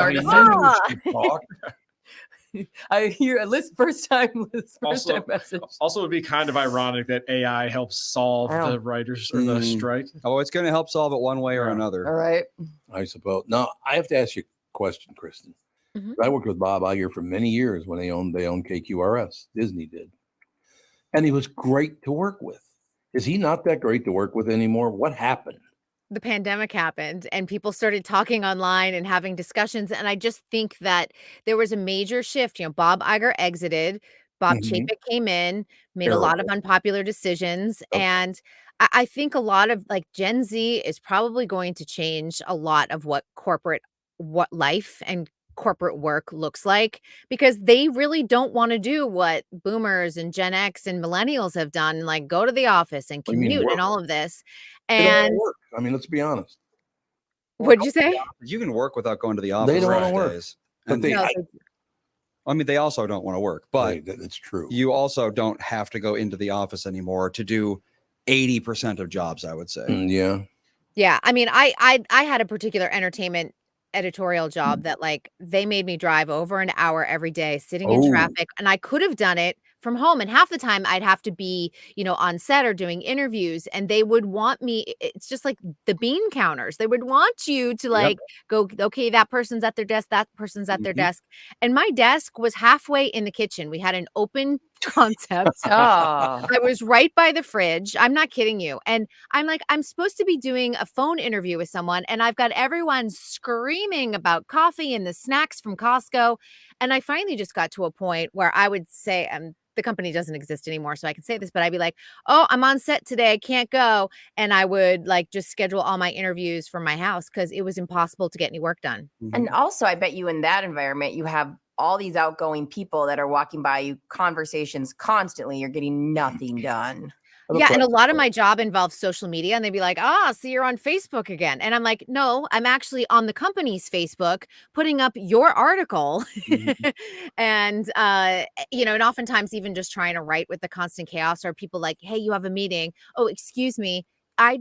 I hear a list first time message. Also, it would be kind of ironic that AI helps solve the writers or the strike. Oh, it's going to help solve it one way or another. All right. I suppose. Now, I have to ask you a question, Kristyn. I worked with Bob Iger for many years when they owned KQRS. Disney did. And he was great to work with. Is he not that great to work with anymore? What happened? The pandemic happened and people started talking online and having discussions. And I just think that there was a major shift. You know, Bob Iger exited, Bob Chapek came in, made a lot of unpopular decisions. And I think a lot of like Gen Z is probably going to change a lot of what life and corporate work looks like, because they really don't want to do what boomers and Gen X and millennials have done, like go to the office and commute and all of this. And I mean, let's be honest. What'd you say? You can work without going to the office. They don't want to work. And I mean, they also don't want to work, but that's true. You also don't have to go into the office anymore to do 80% of jobs, I would say. Yeah. I mean, I had a particular entertainment editorial job that like they made me drive over an hour every day sitting in traffic, and I could have done it from home, and half the time I'd have to be, you know, on set or doing interviews, and they would want me, it's just like the bean counters, they would want you to like go, okay, that person's at their desk, that person's at their desk, and my desk was halfway in the kitchen. We had an open concept. I was right by the fridge. I'm not kidding you. And I'm like, I'm supposed to be doing a phone interview with someone, and I've got everyone screaming about coffee and the snacks from Costco. And I finally just got to a point where I would say, the company doesn't exist anymore, so I can say this, but I'd be like, oh, I'm on set today, I can't go. And I would like just schedule all my interviews from my house because it was impossible to get any work done. And also, I bet you in that environment, you have all these outgoing people that are walking by you, conversations constantly, you're getting nothing done. Yeah, and a lot of my job involves social media, and they'd be like, so you're on Facebook again. And I'm like, no, I'm actually on the company's Facebook putting up your article. And, you know, and oftentimes even just trying to write with the constant chaos, or people like, hey, you have a meeting. Oh, excuse me. I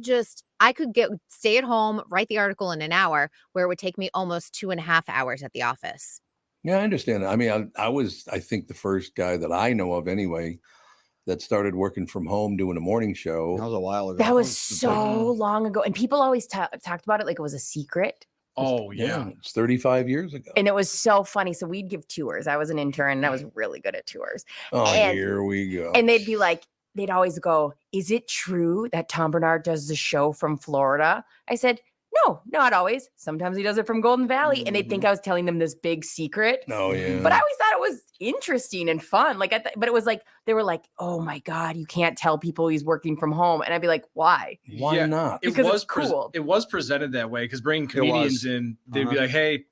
could stay at home, write the article in an hour, where it would take me almost 2.5 hours at the office. Yeah, I understand. I mean, I think the first guy that I know of anyway that started working from home doing a morning show. That was a while ago. That was so long ago. And people always talked about it like it was a secret. Oh, yeah. It's 35 years ago. And it was so funny. So we'd give tours. I was an intern and I was really good at tours. Here we go. And they'd be like, they'd always go, is it true that Tom Barnard does the show from Florida? I said, no, not always. Sometimes he does it from Golden Valley. And they'd think I was telling them this big secret. Oh, yeah. But I always thought it was interesting and fun. Like, but it was like, they were like, oh my God, you can't tell people he's working from home. And I'd be like, why? Why not? Because it's cool. It was presented that way, because bringing comedians in, they'd be like, hey,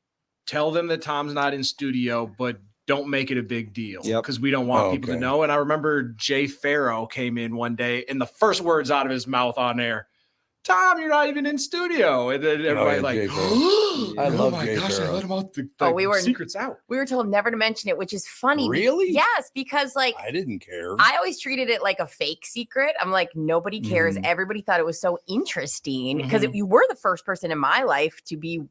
tell them that Tom's not in studio, but don't make it a big deal, because we don't want people to know. And I remember Jay Farrow came in one day, and the first words out of his mouth on air, Tom, you're not even in studio. And then everybody I love my Jay gosh, I Farrell. let him out the secrets out. We were told never to mention it, which is funny. Really? Yes, because like I didn't care. I always treated it like a fake secret. I'm like, nobody cares. Everybody thought it was so interesting because you were the first person in my life to be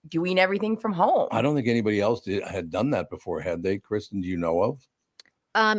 doing everything from home. I don't think anybody else had done that before, had they? Kristyn, do you know of?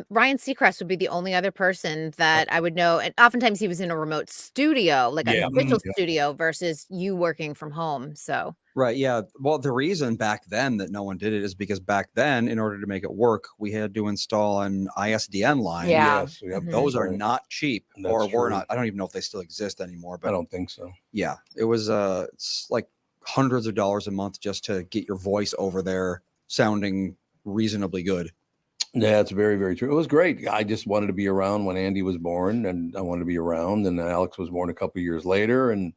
Ryan Seacrest would be the only other person that I would know. And oftentimes he was in a remote studio, like an official studio versus you working from home. So. Right. Yeah. Well, the reason back then that no one did it is because back then, in order to make it work, we had to install an ISDN line. Yeah. Yes, Those are not cheap, or That's were true. not. I don't even know if they still exist anymore. But I don't think so. Yeah, it was it's like hundreds of dollars a month just to get your voice over there sounding reasonably good. Yeah, it's very, very true. It was great. I just wanted to be around when Andy was born, and I wanted to be around. And Alex was born a couple of years later, and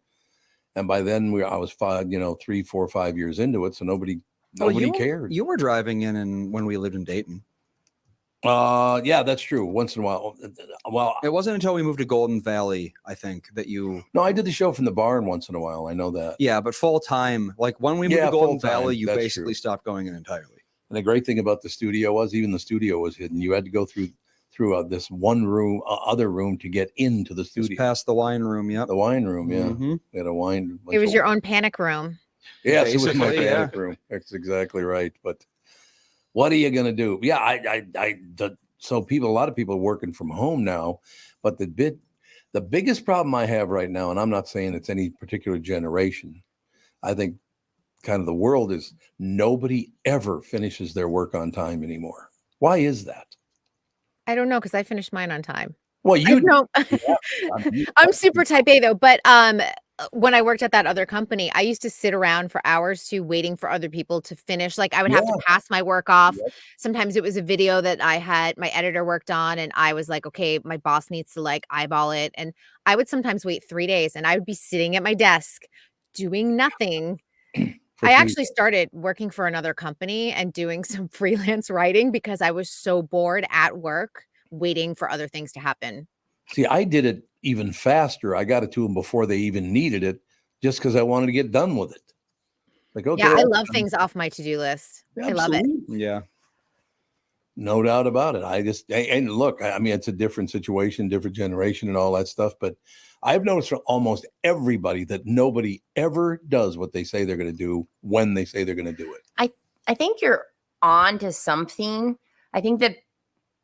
by then I was 3, 4, 5 years into it, so nobody cared. You were driving in when we lived in Dayton. Yeah, that's true. Once in a while. Well, it wasn't until we moved to Golden Valley, I think, that you. No, I did the show from the barn once in a while. I know that. Yeah, but full time, like when we moved to Golden Valley, you basically stopped going in entirely. And the great thing about the studio was even the studio was hidden. You had to go through this one room, other room to get into the studio. Just past the wine room, yeah. The wine room, yeah. We had a wine. It was your own panic room. Yes, it was my panic room. That's exactly right. But what are you going to do? Yeah, so a lot of people are working from home now, but the biggest problem I have right now, and I'm not saying it's any particular generation, I think kind of the world is nobody ever finishes their work on time anymore. Why is that? I don't know, because I finished mine on time. Well, you know. I'm super type A though, but when I worked at that other company, I used to sit around for hours waiting for other people to finish. Like I would have to pass my work off. Sometimes it was a video that I had my editor worked on, and I was like, okay, my boss needs to like eyeball it. And I would sometimes wait 3 days, and I would be sitting at my desk doing nothing. I actually started working for another company and doing some freelance writing because I was so bored at work waiting for other things to happen. See, I did it even faster. I got it to them before they even needed it, just because I wanted to get done with it. Like, okay, yeah, I love things off my to-do list. I love it. Yeah. No doubt about it. And look, I mean, it's a different situation, different generation and all that stuff, but I've noticed from almost everybody that nobody ever does what they say they're going to do when they say they're going to do it. I think you're on to something. I think that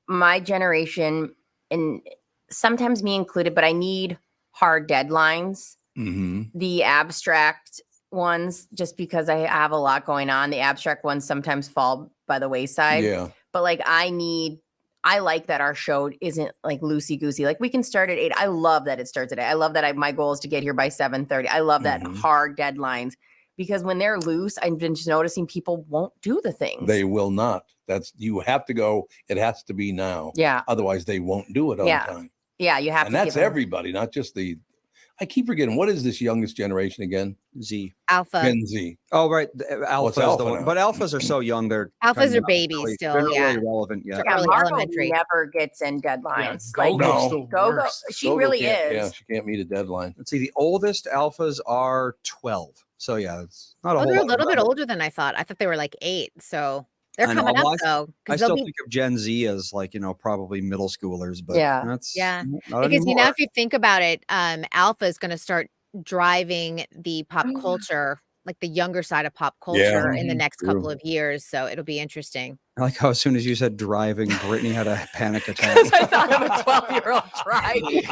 my generation, and sometimes me included, but I need hard deadlines. The abstract ones, just because I have a lot going on, the abstract ones sometimes fall by the wayside. Yeah. But like I like that our show isn't like loosey-goosey. Like we can start at 8. I love that it starts at 8. I love that my goal is to get here by 7:30. I love that hard deadlines, because when they're loose, I've been just noticing people won't do the things. They will not. You have to go. It has to be now. Yeah. Otherwise they won't do it on time. Yeah. You have and to. And that's everybody, not just I keep forgetting. What is this youngest generation again? Z. Alpha. Gen Z. Oh, right. Alpha is the one. now? But alphas are so young. Alphas are babies still. They're not Yeah. really relevant yet. Yeah, Early Margot elementary. never gets in deadlines. Go. She Go-Go really can't- is. Yeah, she can't meet a deadline. Let's see. The oldest alphas are 12. So yeah, it's not a whole They're a lot little bit relevant. older than I thought. I thought they were like 8. So they're I know. coming Well, up though. I They'll still be think of Gen Z as like, probably middle schoolers, but that's yeah. not Because anymore. if you think about it, Alpha is going to start driving the pop culture, like the younger side of pop culture in the next couple of years. So it'll be interesting. I like how as soon as you said driving, Brittany had a panic attack. I thought of a 12-year-old driving.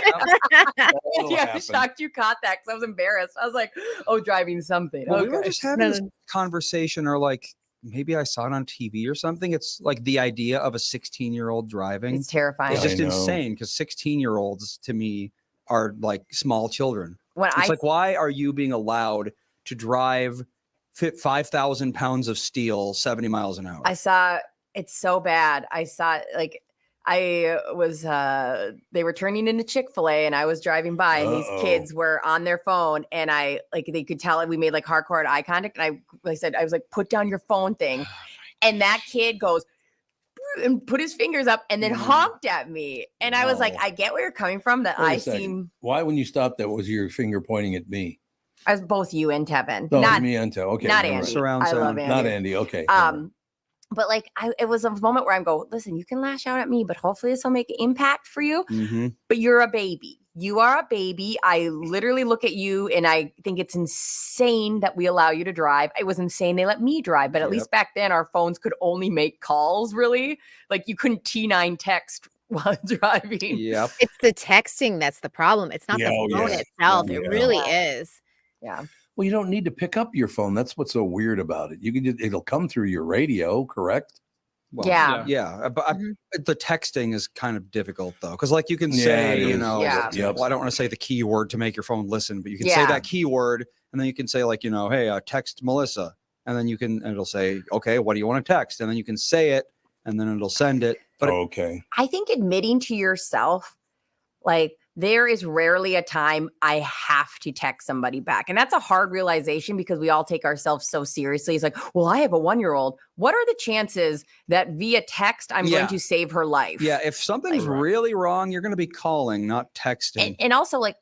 Yeah, I'm shocked you caught that because I was embarrassed. I was like, oh, driving something. Well, okay. we were just having this conversation, or like maybe I saw it on TV or something. It's like the idea of a 16-year-old driving. It's terrifying. It's just I know. insane because 16-year-olds to me are like small children. When It's like, why are you being allowed to drive 5,000 pounds of steel 70 miles an hour? I saw it's so bad. I saw like I was they were turning into Chick-fil-A and I was driving by and these kids were on their phone and I like they could tell we made like hardcore eye contact and I said I was like, put down your phone thing. And that kid goes and put his fingers up and then honked at me. And I was like, I get where you're coming from. That Wait a I second. seem. Why, when you stopped, that was your finger pointing at me? I was both you and Tevin. No, Not me and Tevin. Okay, not never Andy. mind. Surround I love sound. Andy. Not Andy. Okay. But like, it was a moment where I'm go, listen, you can lash out at me, but hopefully this will make an impact for you. Mm-hmm. But you're a baby. You are a baby. I literally look at you and I think it's insane that we allow you to drive. It was insane they let me drive, but at least back then our phones could only make calls, really. Like you couldn't T9 text while driving. Yep. It's the texting that's the problem. It's not the phone itself. It really is. Yeah. Well, you don't need to pick up your phone. That's what's so weird about it. You can just, it'll come through your radio, correct? Well, yeah. But the texting is kind of difficult though, because like you can say, you know, well, I don't want to say the keyword to make your phone listen, but you can say that keyword, and then you can say like, you know, hey, text Melissa, and then you can, and it'll say, okay, what do you want to text? And then you can say it, and then it'll send it. But I think admitting to yourself, like, there is rarely a time I have to text somebody back. And that's a hard realization because we all take ourselves so seriously. It's like, well, I have a 1-year-old. What are the chances that via text I'm going to save her life? Yeah, if something's really wrong, you're going to be calling, not texting. And also, like,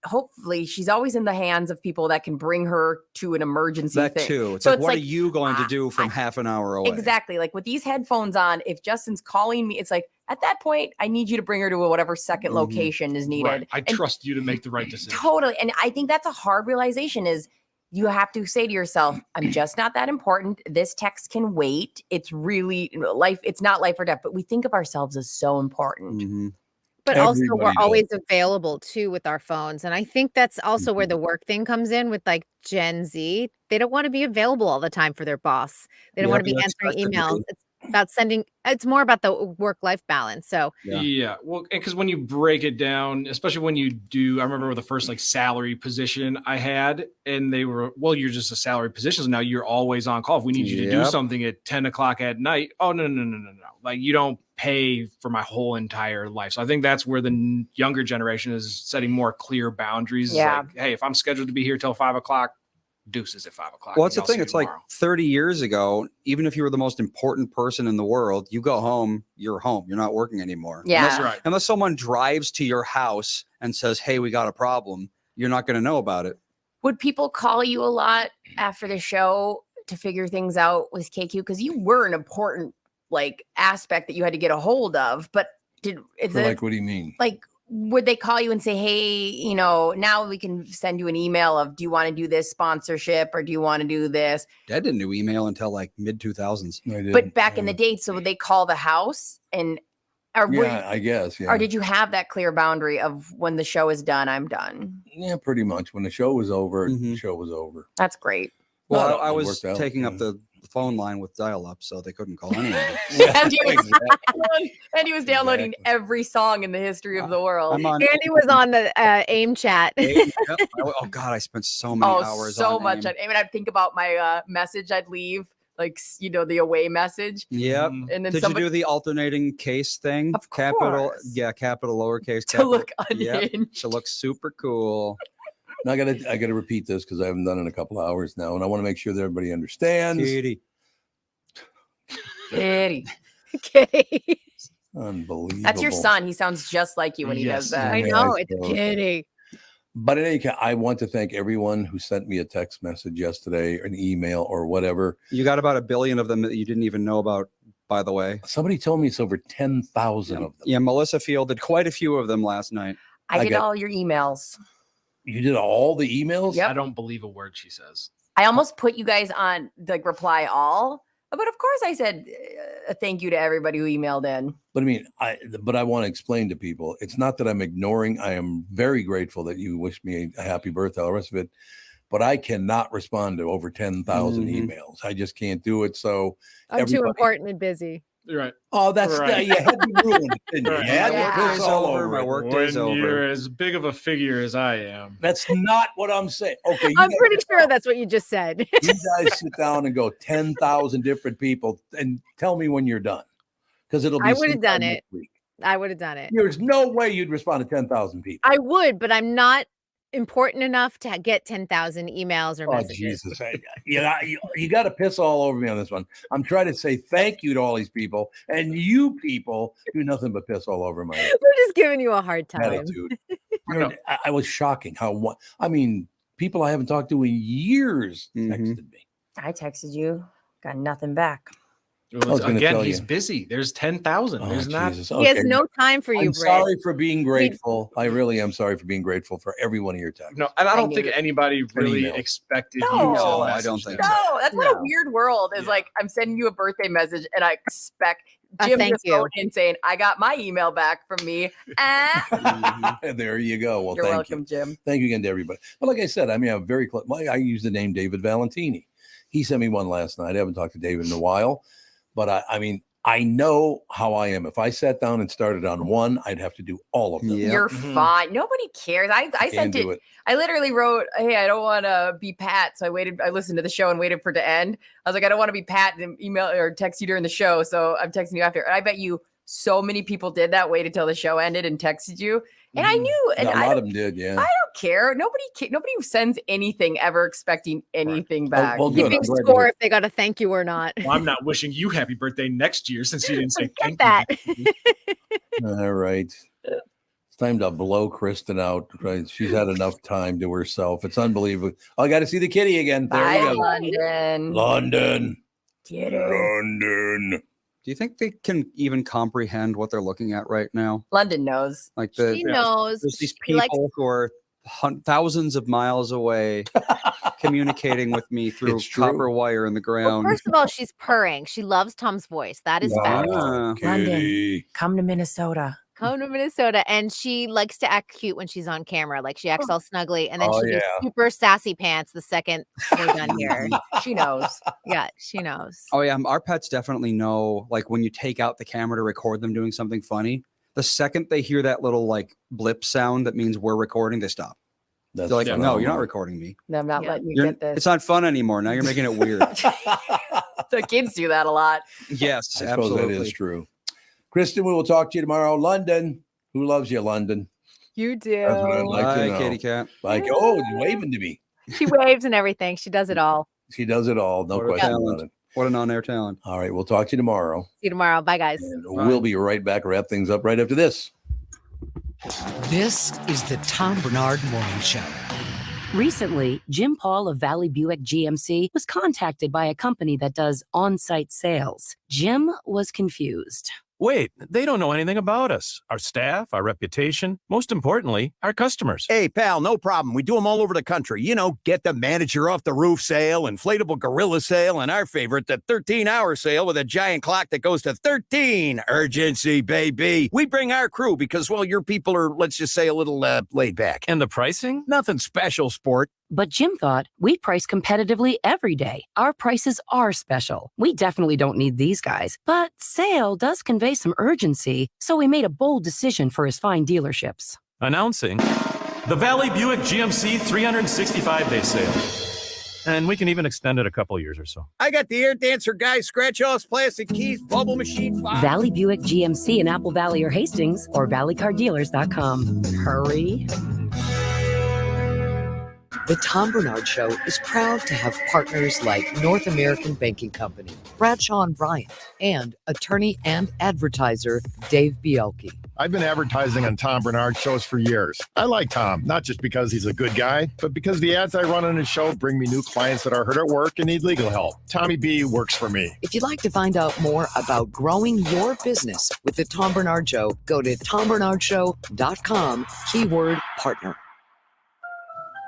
hopefully she's always in the hands of people that can bring her to an emergency that thing. too. It's So like, what are you going to do from half an hour away? Exactly. Like with these headphones on, if Justin's calling me, it's like, at that point, I need you to bring her to whatever second location is needed. Right. I trust you to make the right decision. Totally. And I think that's a hard realization is you have to say to yourself, I'm just not that important. This text can wait. It's really life. It's not life or death, but we think of ourselves as so important. But also we're always available too with our phones. And I think that's also where the work thing comes in with like Gen Z. They don't want to be available all the time for their boss. They don't want to be answering emails. It's about it's more about the work-life balance. So yeah. Well, because when you break it down, especially when you do, I remember the first like salary position I had, and they were, well, you're just a salary position. So now you're always on call. If we need you to do something at 10 o'clock at night, oh, no. Like you don't pay for my whole entire life. So I think that's where the younger generation is setting more clear boundaries. Yeah. Like, hey, if I'm scheduled to be here till 5 o'clock, deuces at 5 o'clock. Well, that's the thing. It's like 30 years ago, even if you were the most important person in the world, you go home, you're home. You're not working anymore. Yeah. Unless someone drives to your house and says, hey, we got a problem, you're not going to know about it. Would people call you a lot after the show to figure things out with KQ? Because you were an important like aspect that you had to get a hold of. But what do you mean? Like, would they call you and say, hey, you know, now we can send you an email of, do you want to do this sponsorship or do you want to do this? Dad didn't do email until like mid 2000s. But back in the day, so would they call the house and, I guess. Yeah. Or did you have that clear boundary of when the show is done, I'm done? Yeah, pretty much. When the show was over, the show was over. That's great. Well, I was taking up the phone line with dial-up, so they couldn't call anyone. And he was downloading every song in the history of the world. Andy was on the AIM chat. Oh God, I spent so many hours. So much. I mean, I'd think about my message I'd leave, like, you know, the away message. Yep. And then did you do the alternating case thing? Of capital, course. Capital, lowercase. To look unhinged. To look super cool. Now I gotta repeat this because I haven't done it in a couple of hours now, and I want to make sure that everybody understands. Kitty. Unbelievable. That's your son. He sounds just like you when he does that. I know, it's Kitty. But in any case, I want to thank everyone who sent me a text message yesterday, or an email, or whatever. You got about 1 billion of them that you didn't even know about, by the way. Somebody told me it's over 10,000 of them. Yeah, Melissa fielded quite a few of them last night. I did all your emails. You did all the emails? Yep. I don't believe a word she says. I almost put you guys on like reply all, but of course I said a thank you to everybody who emailed in. But I mean, I want to explain to people, it's not that I'm ignoring. I am very grateful that you wish me a happy birthday, all the rest of it. But I cannot respond to over 10,000 emails. I just can't do it. So I'm too important and busy. You're right. Oh, that's right. You had to ruin it, didn't you? It's all over. My work day's over. You're as big of a figure as I am. That's not what I'm saying. Okay, I'm pretty sure that's what you just said. You guys sit down and go 10,000 different people and tell me when you're done, because it'll be. I would have done it. I would have done it. There's no way you'd respond to 10,000 people. I would, but I'm not important enough to get 10,000 emails or messages. Jesus. You got to piss all over me on this one. I'm trying to say thank you to all these people, and you people do nothing but piss all over my We're just giving you a hard time. attitude. I was shocking how, people I haven't talked to in years texted me. I texted you, got nothing back. Again, he's busy. There's 10,000. There's not. He has no time for you, I'm sorry for being grateful. I really am sorry for being grateful for every one of your texts. No, and I don't think anybody really expected you to. No, I don't think. No, that's what a weird world is. Like, I'm sending you a birthday message, and I expect Jim thank to you. phone in saying, "I got my email back from me." There you go. Well, You're thank welcome, you. Jim. Thank you again to everybody. But like I said, I'm very close. I use the name David Valentini. He sent me one last night. I haven't talked to David in a while. But I know how I am. If I sat down and started on one, I'd have to do all of them. You're fine. Nobody cares. I sent it. I literally wrote, "Hey, I don't want to be Pat." So I listened to the show and waited for it to end. I was like, "I don't want to be Pat and email or text you during the show." So I'm texting you after. And I bet you so many people did that, waited till the show ended and texted you. And I knew, and a lot of them did, yeah. I don't care. Nobody sends anything ever expecting anything back. Well, good. Keeping score if they got a thank you or not. Well, I'm not wishing you happy birthday next year since you didn't say thank that. you. All right. It's time to blow Kristyn out. Right? She's had enough time to herself. It's unbelievable. Oh, I got to see the kitty again. There Bye, we go. London. London. Get it. London. Do you think they can even comprehend what they're looking at right now? London knows. Like She knows. There's these She likes- people who are thousands of miles away communicating with me through copper wire in the Well, ground. first of all, she's purring. She loves Tom's voice. That is fact. London, come to Minnesota. Come to Minnesota. And she likes to act cute when she's on camera. Like she acts all snuggly. And then she gets super sassy pants the second we're done here. She knows. Yeah, she knows. Oh yeah, our pets definitely know. Like when you take out the camera to record them doing something funny, the second they hear that little like blip sound that means we're recording, they stop. They're like, "No, you're not recording me. No, I'm not letting you get this. It's not fun anymore. Now you're making it weird." The kids do that a lot. Yes, I suppose absolutely. that is true. Kristyn, we will talk to you tomorrow. London, who loves you, London? You do. That's what I'd like to know. Kitty cat. Like, oh, you're waving to me. She waves and everything. She does it all. She does it all. No What a question talent. about it. What an on-air talent. All right, we'll talk to you tomorrow. See you tomorrow. Bye, guys. We'll be right back. Wrap things up right after this. This is the Tom Barnard Morning Show. Recently, Jim Paul of Bally Buick GMC was contacted by a company that does on-site sales. Jim was confused. Wait, they don't know anything about us, our staff, our reputation, most importantly, our customers. Hey, pal, no problem. We do them all over the country. Get the manager off the roof sale, inflatable gorilla sale, and our favorite, the 13-hour sale with a giant clock that goes to 13. Urgency, baby. We bring our crew because, well, your people are, let's just say, a little laid back. And the pricing? Nothing special, sport. But Jim thought we price competitively every day. Our prices are special. We definitely don't need these guys. But sale does convey some urgency, so we made a bold decision for his fine dealerships. Announcing the Bally Buick GMC 365-day sale. And we can even extend it a couple years or so. I got the air dancer guy, scratch-offs, plastic keys, bubble machine. Valley Buick GMC in Apple Valley or Hastings or valleycardealers.com. Hurry. The Tom Barnard Show is proud to have partners like North American Banking Company, Bradshaw & Bryant, and attorney and advertiser Dave Bielke. I've been advertising on Tom Barnard shows for years. I like Tom, not just because he's a good guy, but because the ads I run on his show bring me new clients that are hurt at work and need legal help. Tommy B works for me. If you'd like to find out more about growing your business with the Tom Barnard Show, go to tombarnardshow.com, keyword partner.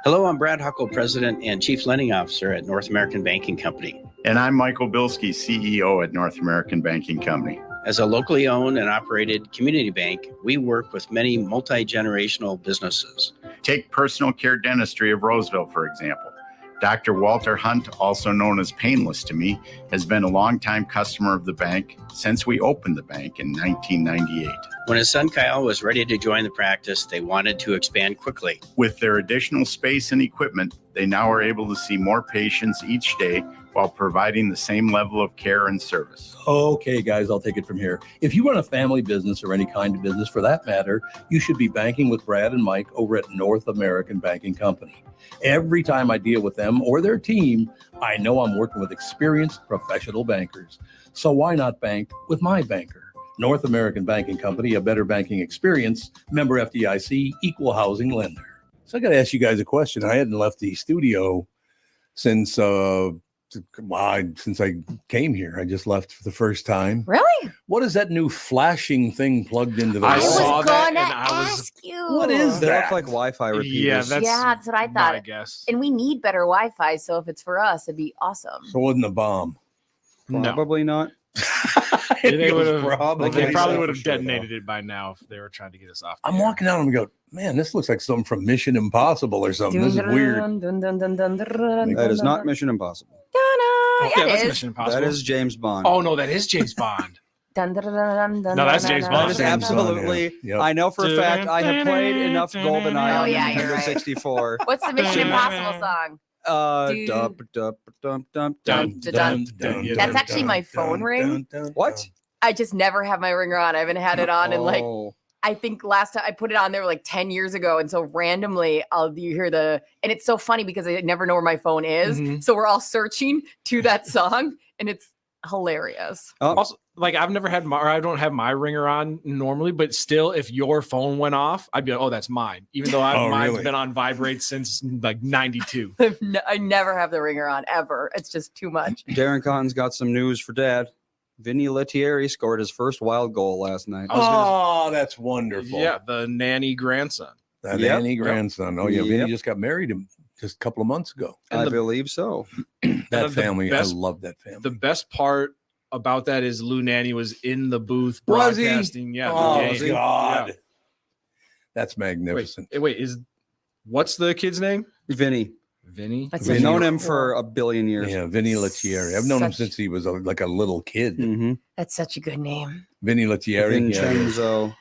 Hello, I'm Brad Huckle, President and Chief Lending Officer at North American Banking Company. And I'm Michael Bilski, CEO at North American Banking Company. As a locally owned and operated community bank, we work with many multi-generational businesses. Take Personal Care Dentistry of Roseville, for example. Dr. Walter Hunt, also known as Painless to me, has been a longtime customer of the bank since we opened the bank in 1998. When his son Kyle was ready to join the practice, they wanted to expand quickly. With their additional space and equipment, they now are able to see more patients each day while providing the same level of care and service. Okay, guys, I'll take it from here. If you run a family business or any kind of business for that matter, you should be banking with Brad and Mike over at North American Banking Company. Every time I deal with them or their team, I know I'm working with experienced professional bankers. So why not bank with my banker? North American Banking Company, a better banking experience, member FDIC, equal housing lender. So I got to ask you guys a question. I hadn't left the studio since I came here. I just left for the first time. Really? What is that new flashing thing plugged into the I wall? was gonna ask you. What is They that? look like Wi-Fi repeaters. That's what I thought. my guess. And we need better Wi-Fi, so if it's for us, it'd be awesome. So it wasn't a bomb. Probably not. They Probably probably would have detonated it by now if they were trying to get us off. I'm walking out and go, man, this looks like something from Mission Impossible or something. This is weird. That is not Mission Impossible. Yeah, that's Mission Impossible. That is James Bond. Oh no, that is James Bond. No, that's James Bond. That is absolutely. Yep. I know for a fact I have played enough GoldenEye on you're Nintendo right. 64. What's the Mission Impossible song? That's actually my phone ring. What? I just never have my ringer on. I haven't had it on in like I think last time I put it on there like 10 years ago. And so randomly you hear and it's so funny because I never know where my phone is. Mhm. So we're all searching to that song and it's hilarious. Also, like I don't have my ringer on normally, but still, if your phone went off, I'd be like, oh, that's mine. Even though mine's really? been on vibrate since like 92. I never have the ringer on ever. It's just too much. Darren Cotton's got some news for Dad. Vinny Lettieri scored his first wild goal last night. Oh, that's wonderful. Yeah, the nanny grandson. That Yep. nanny grandson. Oh, yeah. Yep. Vinny just got married just a couple of months ago. I believe so. That family, I love that family. The best part about that is Lou Nanny was in the booth Was he? broadcasting. Yeah. Oh, the game. God. Yeah. That's magnificent. Wait, what's the kid's name? Vinny. Vinny. We've known him for a billion years. Yeah, Vinny Lettieri. I've known him since he was like a little kid. Mm-hmm. That's such a good name. Vinny Lettieri. Vincenzo.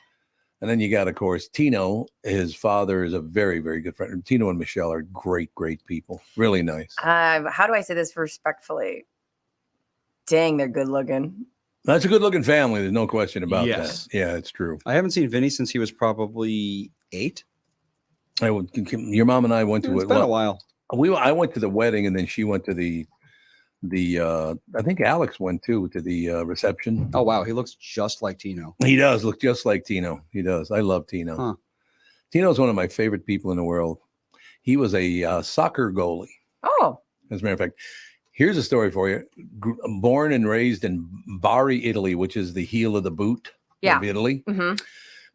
And then you got, of course, Tino. His father is a very, very good friend. Tino and Michelle are great, great people. Really nice. How do I say this respectfully? Dang, they're good looking. That's a good looking family. There's no question about Yes. that. Yeah, it's true. I haven't seen Vinny since he was probably 8. Your mom and I went to It's been a while. I went to the wedding, and then she went to the I think Alex went too to the reception. Oh wow, he looks just like Tino. He does look just like Tino. He does. I love Tino. Huh. Tino's one of my favorite people in the world. He was a soccer goalie. Oh, as a matter of fact, here's a story for you. Born and raised in Bari, Italy, which is the heel of the boot of Italy. Mm-hmm.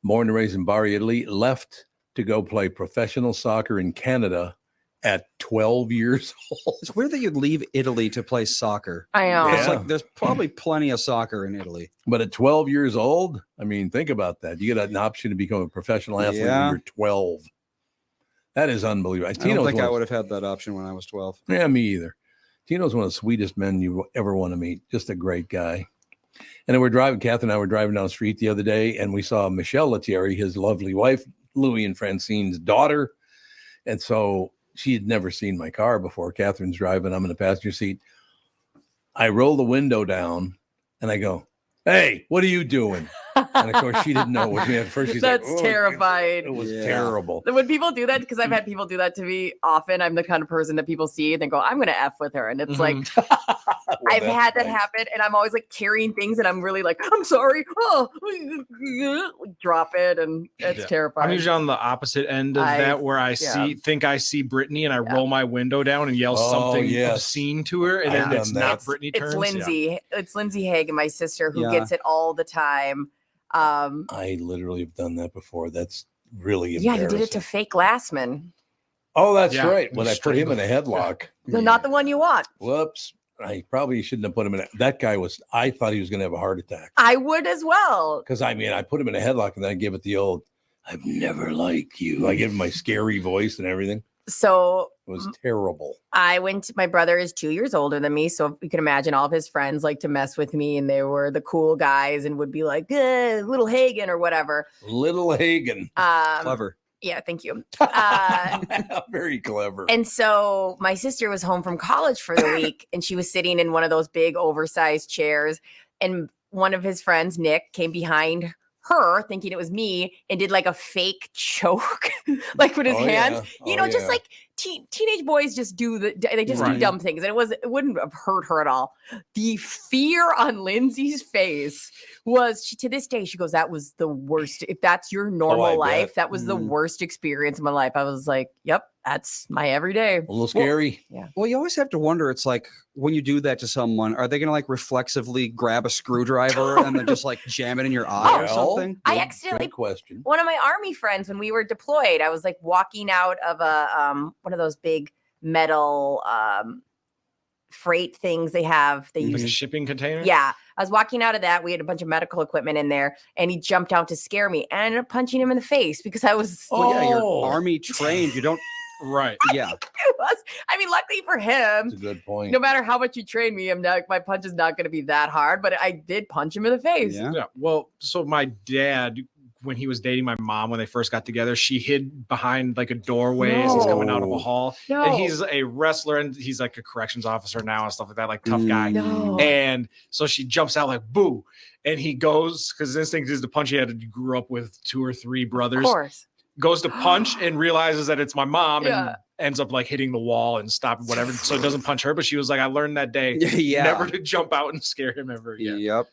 Born and raised in Bari, Italy, left to go play professional soccer in Canada at 12 years old. It's weird that you'd leave Italy to play soccer. I know. It's like there's probably plenty of soccer in Italy. But at 12 years old, I mean, think about that. You get an option to become a professional athlete when you're 12. That is unbelievable. I don't think I would have had that option when I was 12. Yeah, me either. Tino's one of the sweetest men you ever want to meet. Just a great guy. And then Kath and I were driving down the street the other day, and we saw Michelle Lettieri, his lovely wife, Louis and Francine's daughter. And so she had never seen my car before. Catherine's driving. I'm in the passenger seat. I roll the window down, and I go, "Hey, what are you doing?" And of course, she didn't know what me at first. She's that's like, terrifying. It was terrible. When people do that, because I've had people do that to me often, I'm the kind of person that people see and they go, "I'm going to F with her," and it's like, I've had that happen, and I'm always like carrying things, and I'm really like, "I'm sorry," drop it, and it's terrifying. I'm usually on the opposite end of that, where I think I see Brittany, and I roll my window down and yell something obscene to her, and then it's not Brittany turns. It's Lindsay. It's Lindsay Hagen, my sister, who gets it all the time. I literally have done that before. That's really embarrassing. You did it to fake Glassman. Oh, that's right. When I put him in a headlock. They're not the one you want. Whoops. I probably shouldn't have put him in that guy I thought he was going to have a heart attack. I would as well. Because I put him in a headlock and then I give it the old, "I've never liked you." I give him my scary voice and everything. So it was terrible. My brother is 2 years older than me. So you can imagine all of his friends like to mess with me, and they were the cool guys and would be like, little Hagen or whatever. Little Hagen. Clever. Yeah, thank you. Very clever. And so my sister was home from college for the week, and she was sitting in one of those big oversized chairs, and one of his friends, Nick, came behind her thinking it was me and did like a fake choke, like with his hands, just like teenage boys just do they just do dumb things. And it wouldn't have hurt her at all. The fear on Lindsay's face was, to this day, she goes, that was the worst. If that's your normal life, that was the worst experience of my life. I was like, yep, that's my everyday. A little scary. Yeah. Well, you always have to wonder, it's like when you do that to someone, are they going to like reflexively grab a screwdriver and then just like jam it in your eye or something? I accidentally, question. One of my army friends, when we were deployed, I was like walking out of a, one of those big metal freight things they have. They use a shipping container. Yeah. I was walking out of that. We had a bunch of medical equipment in there, and he jumped out to scare me, and I ended up punching him in the face because I was. Yeah, you're army trained. You don't. Right. Yeah. I mean, luckily for him, that's a good point. No matter how much you train me, my punch is not going to be that hard, but I did punch him in the face. Yeah. Well, so my dad, when he was dating my mom, when they first got together, she hid behind like a doorway as he's coming out of a hall. No. And he's a wrestler, and he's like a corrections officer now and stuff like that, like tough guy. No. And so she jumps out like, boo. And he goes, because his instinct is to punch. He grew up with 2 or 3 brothers. Of course. Goes to punch and realizes that it's my mom and ends up like hitting the wall and stopping whatever. So it doesn't punch her. But she was like, I learned that day never to jump out and scare him ever again. Yep.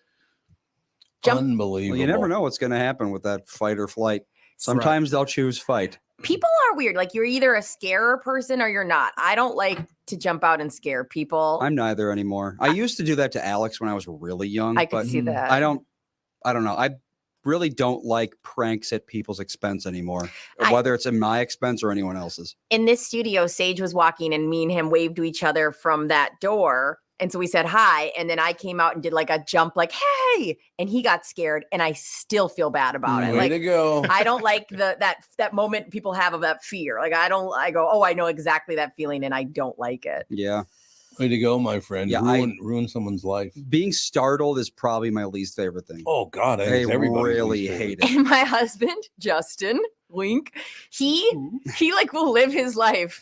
Unbelievable. Well, you never know what's going to happen with that fight or flight. Sometimes they'll choose fight. People are weird. Like, you're either a scarer person or you're not. I don't like to jump out and scare people. I'm neither anymore. I used to do that to Alex when I was really young. I could see that. I don't know. I really don't like pranks at people's expense anymore, whether it's at my expense or anyone else's. In this studio, Sage was walking, and me and him waved to each other from that door. And so we said hi. And then I came out and did like a jump, like, hey, and he got scared. And I still feel bad about it. Way like, to go. I don't like that moment people have of that fear. Like, I go, oh, I know exactly that feeling, and I don't like it. Yeah. Way to go, my friend. Yeah, ruin someone's life. Being startled is probably my least favorite thing. Oh God, I really hate it. And my husband, Justin, wink, he like will live his life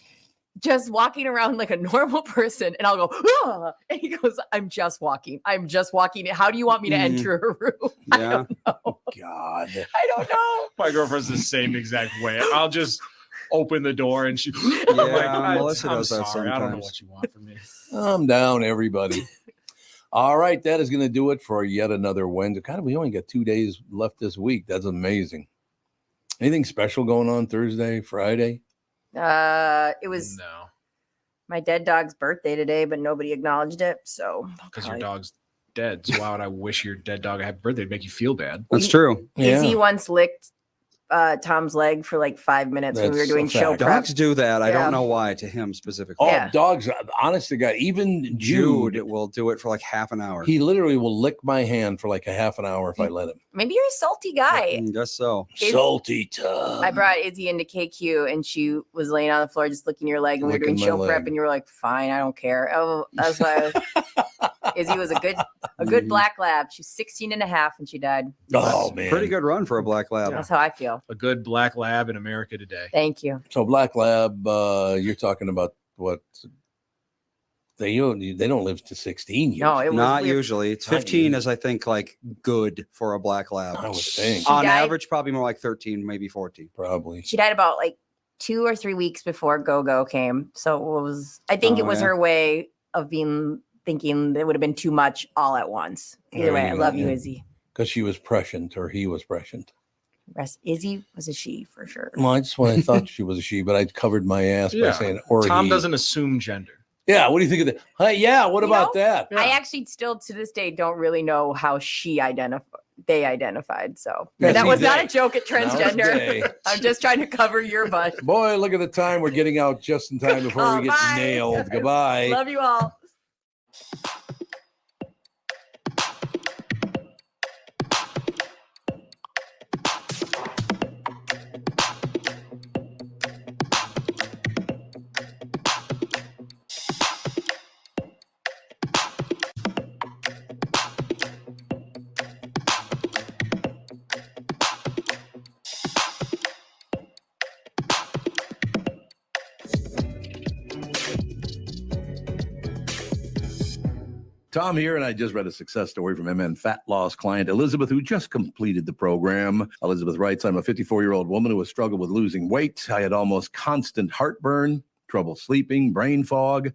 just walking around like a normal person, and I'll go, ah! And he goes, I'm just walking. How do you want me to enter a room? Yeah. I don't know. God. I don't know. My girlfriend's the same exact way. I'll just open the door and she Melissa does that sorry, I don't know sometimes. what you want from me. I'm down, everybody. All right, that is going to do it for yet another Wednesday. God, we only got 2 days left this week. That's amazing. Anything special going on Thursday, Friday? It was my dead dog's birthday today, but nobody acknowledged it. So because your dog's dead. So why would I wish your dead dog a happy birthday to make you feel bad? That's true. Izzy once licked Tom's leg for like 5 minutes when we were doing show prep. Dogs do that. I don't know why to him specifically. Oh, dogs, honest to God, even Jude will do it for like half an hour. He literally will lick my hand for like a half an hour if I let him. Maybe you're a salty guy. I guess so. Salty tub. I brought Izzy into KQ, and she was laying on the floor just licking your leg, and we were doing show prep, and you were like, fine, I don't care. Oh, that's why Izzy was a good black lab. She's 16 and a half, and she died. Oh, man. Pretty good run for a black lab. That's how I feel. A good black lab in America today. Thank you. So black lab, you're talking about what? They don't live to 16 years. No, not usually. It's 15 is I think like good for a black lab. I would think on average, probably more like 13, maybe 14. Probably. She died about like 2 or 3 weeks before Go-Go came. So it was. I think it was her way of thinking it would have been too much all at once. Either way, I love you, Izzy. Because she was prescient, or he was prescient. Izzy was a she for sure. Well, I thought she was a she, but I covered my ass by saying or Tom he. doesn't assume gender. Yeah, what do you think of that? What about that? I actually still to this day don't really know how they identified. So that was not a joke at transgender. I'm just trying to cover your butt. Boy, look at the time. We're getting out just in time before we get nailed. Goodbye. Love you all. Tom here, and I just read a success story from MN fat loss client Elizabeth, who just completed the program. Elizabeth writes, I'm a 54-year-old woman who has struggled with losing weight. I had almost constant heartburn, trouble sleeping, brain fog.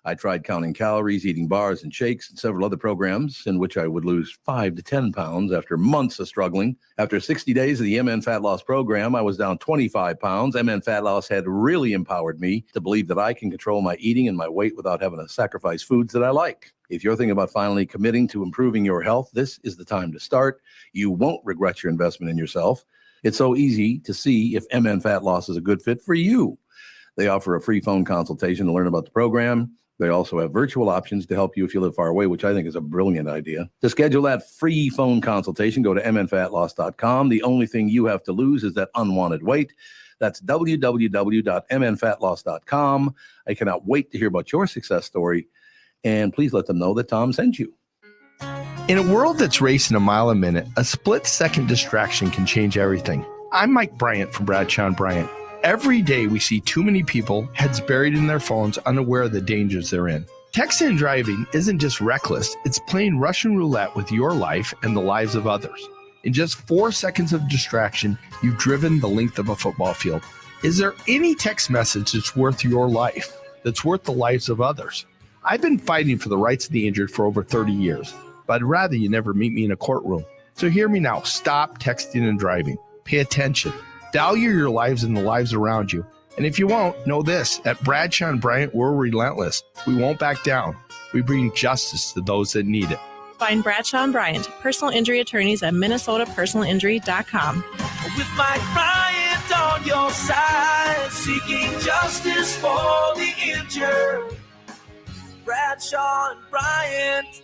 I tried counting calories, eating bars and shakes, and several other programs in which I would lose 5 to 10 pounds after months of struggling. After 60 days of the MN Fat Loss program, I was down 25 pounds. MN Fat Loss had really empowered me to believe that I can control my eating and my weight without having to sacrifice foods that I like. If you're thinking about finally committing to improving your health, this is the time to start. You won't regret your investment in yourself. It's so easy to see if MN Fat Loss is a good fit for you. They offer a free phone consultation to learn about the program. They also have virtual options to help you if you live far away, which I think is a brilliant idea. To schedule that free phone consultation, go to mnfatloss.com. The only thing you have to lose is that unwanted weight. That's www.mnfatloss.com. I cannot wait to hear about your success story. And please let them know that Tom sent you. In a world that's racing a mile a minute, a split-second distraction can change everything. I'm Mike Bryant from Bradshaw & Bryant. Every day we see too many people, heads buried in their phones, unaware of the dangers they're in. Texting and driving isn't just reckless, it's playing Russian roulette with your life and the lives of others. In just 4 seconds of distraction, you've driven the length of a football field. Is there any text message that's worth your life, that's worth the lives of others? I've been fighting for the rights of the injured for over 30 years, but I'd rather you never meet me in a courtroom. So hear me now, stop texting and driving. Pay attention. Value your lives and the lives around you. And if you won't, know this, at Bradshaw & Bryant, we're relentless. We won't back down. We bring justice to those that need it. Find Bradshaw & Bryant, personal injury attorneys at minnesotapersonalinjury.com. With Mike Bryant on your side, seeking justice for the injured. Bradshaw & Bryant.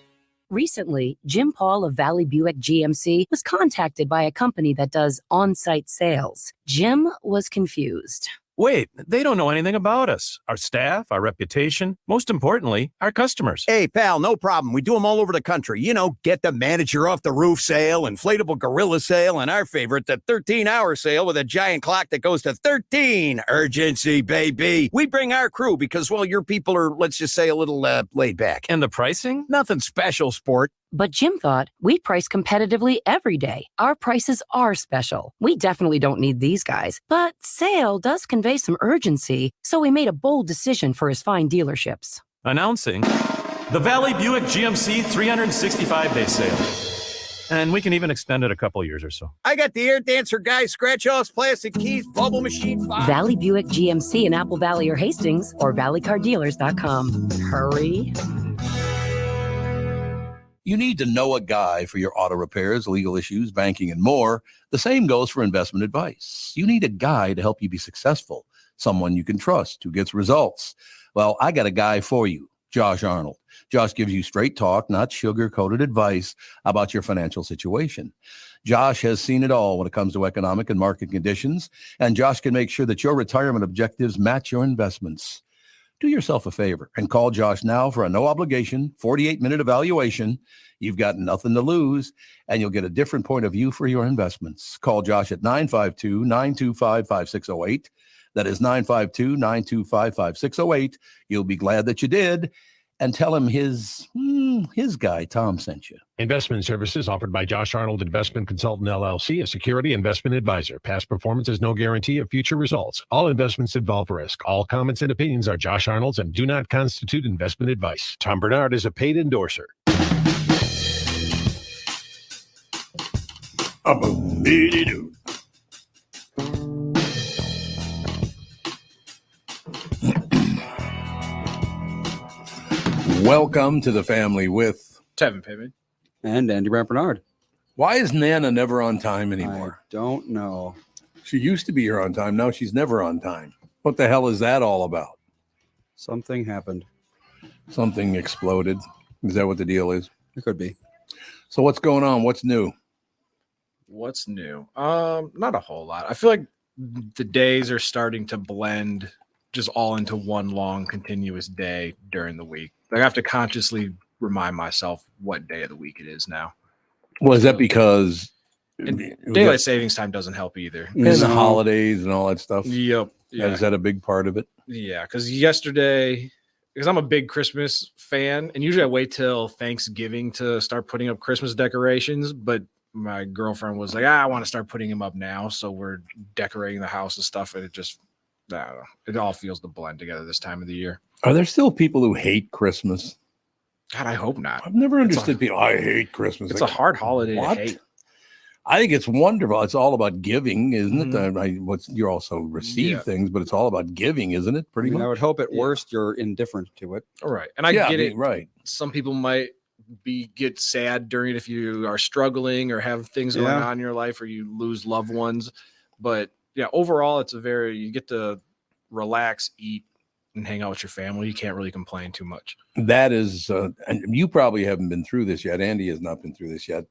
Recently, Jim Paul of Bally Buick GMC was contacted by a company that does on-site sales. Jim was confused. Wait, they don't know anything about us, our staff, our reputation, most importantly, our customers. Hey, pal, no problem. We do them all over the country. You know, get the manager off the roof sale, inflatable gorilla sale, and our favorite, the 13-hour sale with a giant clock that goes to 13. Urgency, baby. We bring our crew because, well, your people are, let's just say, a little laid back. And the pricing? Nothing special, sport. But Jim thought, we price competitively every day. Our prices are special. We definitely don't need these guys. But sale does convey some urgency, so we made a bold decision for his fine dealerships. Announcing the Bally Buick GMC 365-day sale. And we can even extend it a couple years or so. I got the air dancer guy, scratch-offs, plastic keys, bubble machine. Bally Buick GMC in Apple Valley or Hastings, or valleycardealers.com. Hurry. You need to know a guy for your auto repairs, legal issues, banking, and more. The same goes for investment advice. You need a guy to help you be successful, someone you can trust, who gets results. Well, I got a guy for you, Josh Arnold. Josh gives you straight talk, not sugar-coated advice about your financial situation. Josh has seen it all when it comes to economic and market conditions, and Josh can make sure that your retirement objectives match your investments. Do yourself a favor and call Josh now for a no-obligation 48-minute evaluation. You've got nothing to lose, and you'll get a different point of view for your investments. Call Josh at 952-925-5608. That is 952-925-5608. You'll be glad that you did. And tell him his guy, Tom, sent you. Investment services offered by Josh Arnold Investment Consultant, LLC, a security investment advisor. Past performance is no guarantee of future results. All investments involve risk. All comments and opinions are Josh Arnold's and do not constitute investment advice. Tom Barnard is a paid endorser. Welcome to the family with Tevin and Andy Barnard. Why is Nana never on time anymore? I don't know. She used to be here on time. Now she's never on time. What the hell is that all about? Something happened. Something exploded. Is that what the deal is? It could be. So what's going on? What's new? What's new? Not a whole lot. I feel like the days are starting to blend just all into one long continuous day during the week. Like I have to consciously remind myself what day of the week it is now. Well, is that because daylight savings time doesn't help either? And the holidays and all that stuff? Yep. Yeah. Is that a big part of it? Yeah, because yesterday because I'm a big Christmas fan, and usually I wait till Thanksgiving to start putting up Christmas decorations. But my girlfriend was like, I want to start putting them up now. So we're decorating the house and stuff. And it just, I don't know, it all feels to blend together this time of the year. Are there still people who hate Christmas? God, I hope not. I've never understood people. I hate Christmas. It's a hard holiday to hate. I think it's wonderful. It's all about giving, isn't it? You also receive things, but it's all about giving, isn't it? Pretty much. I would hope at worst you're indifferent to it. All right. And I get it. Right. Some people might get sad during it if you are struggling or have things going on in your life or you lose loved ones. But yeah, overall, you get to relax, eat, and hang out with your family. You can't really complain too much. That is, and you probably haven't been through this yet. Andy has not been through this yet.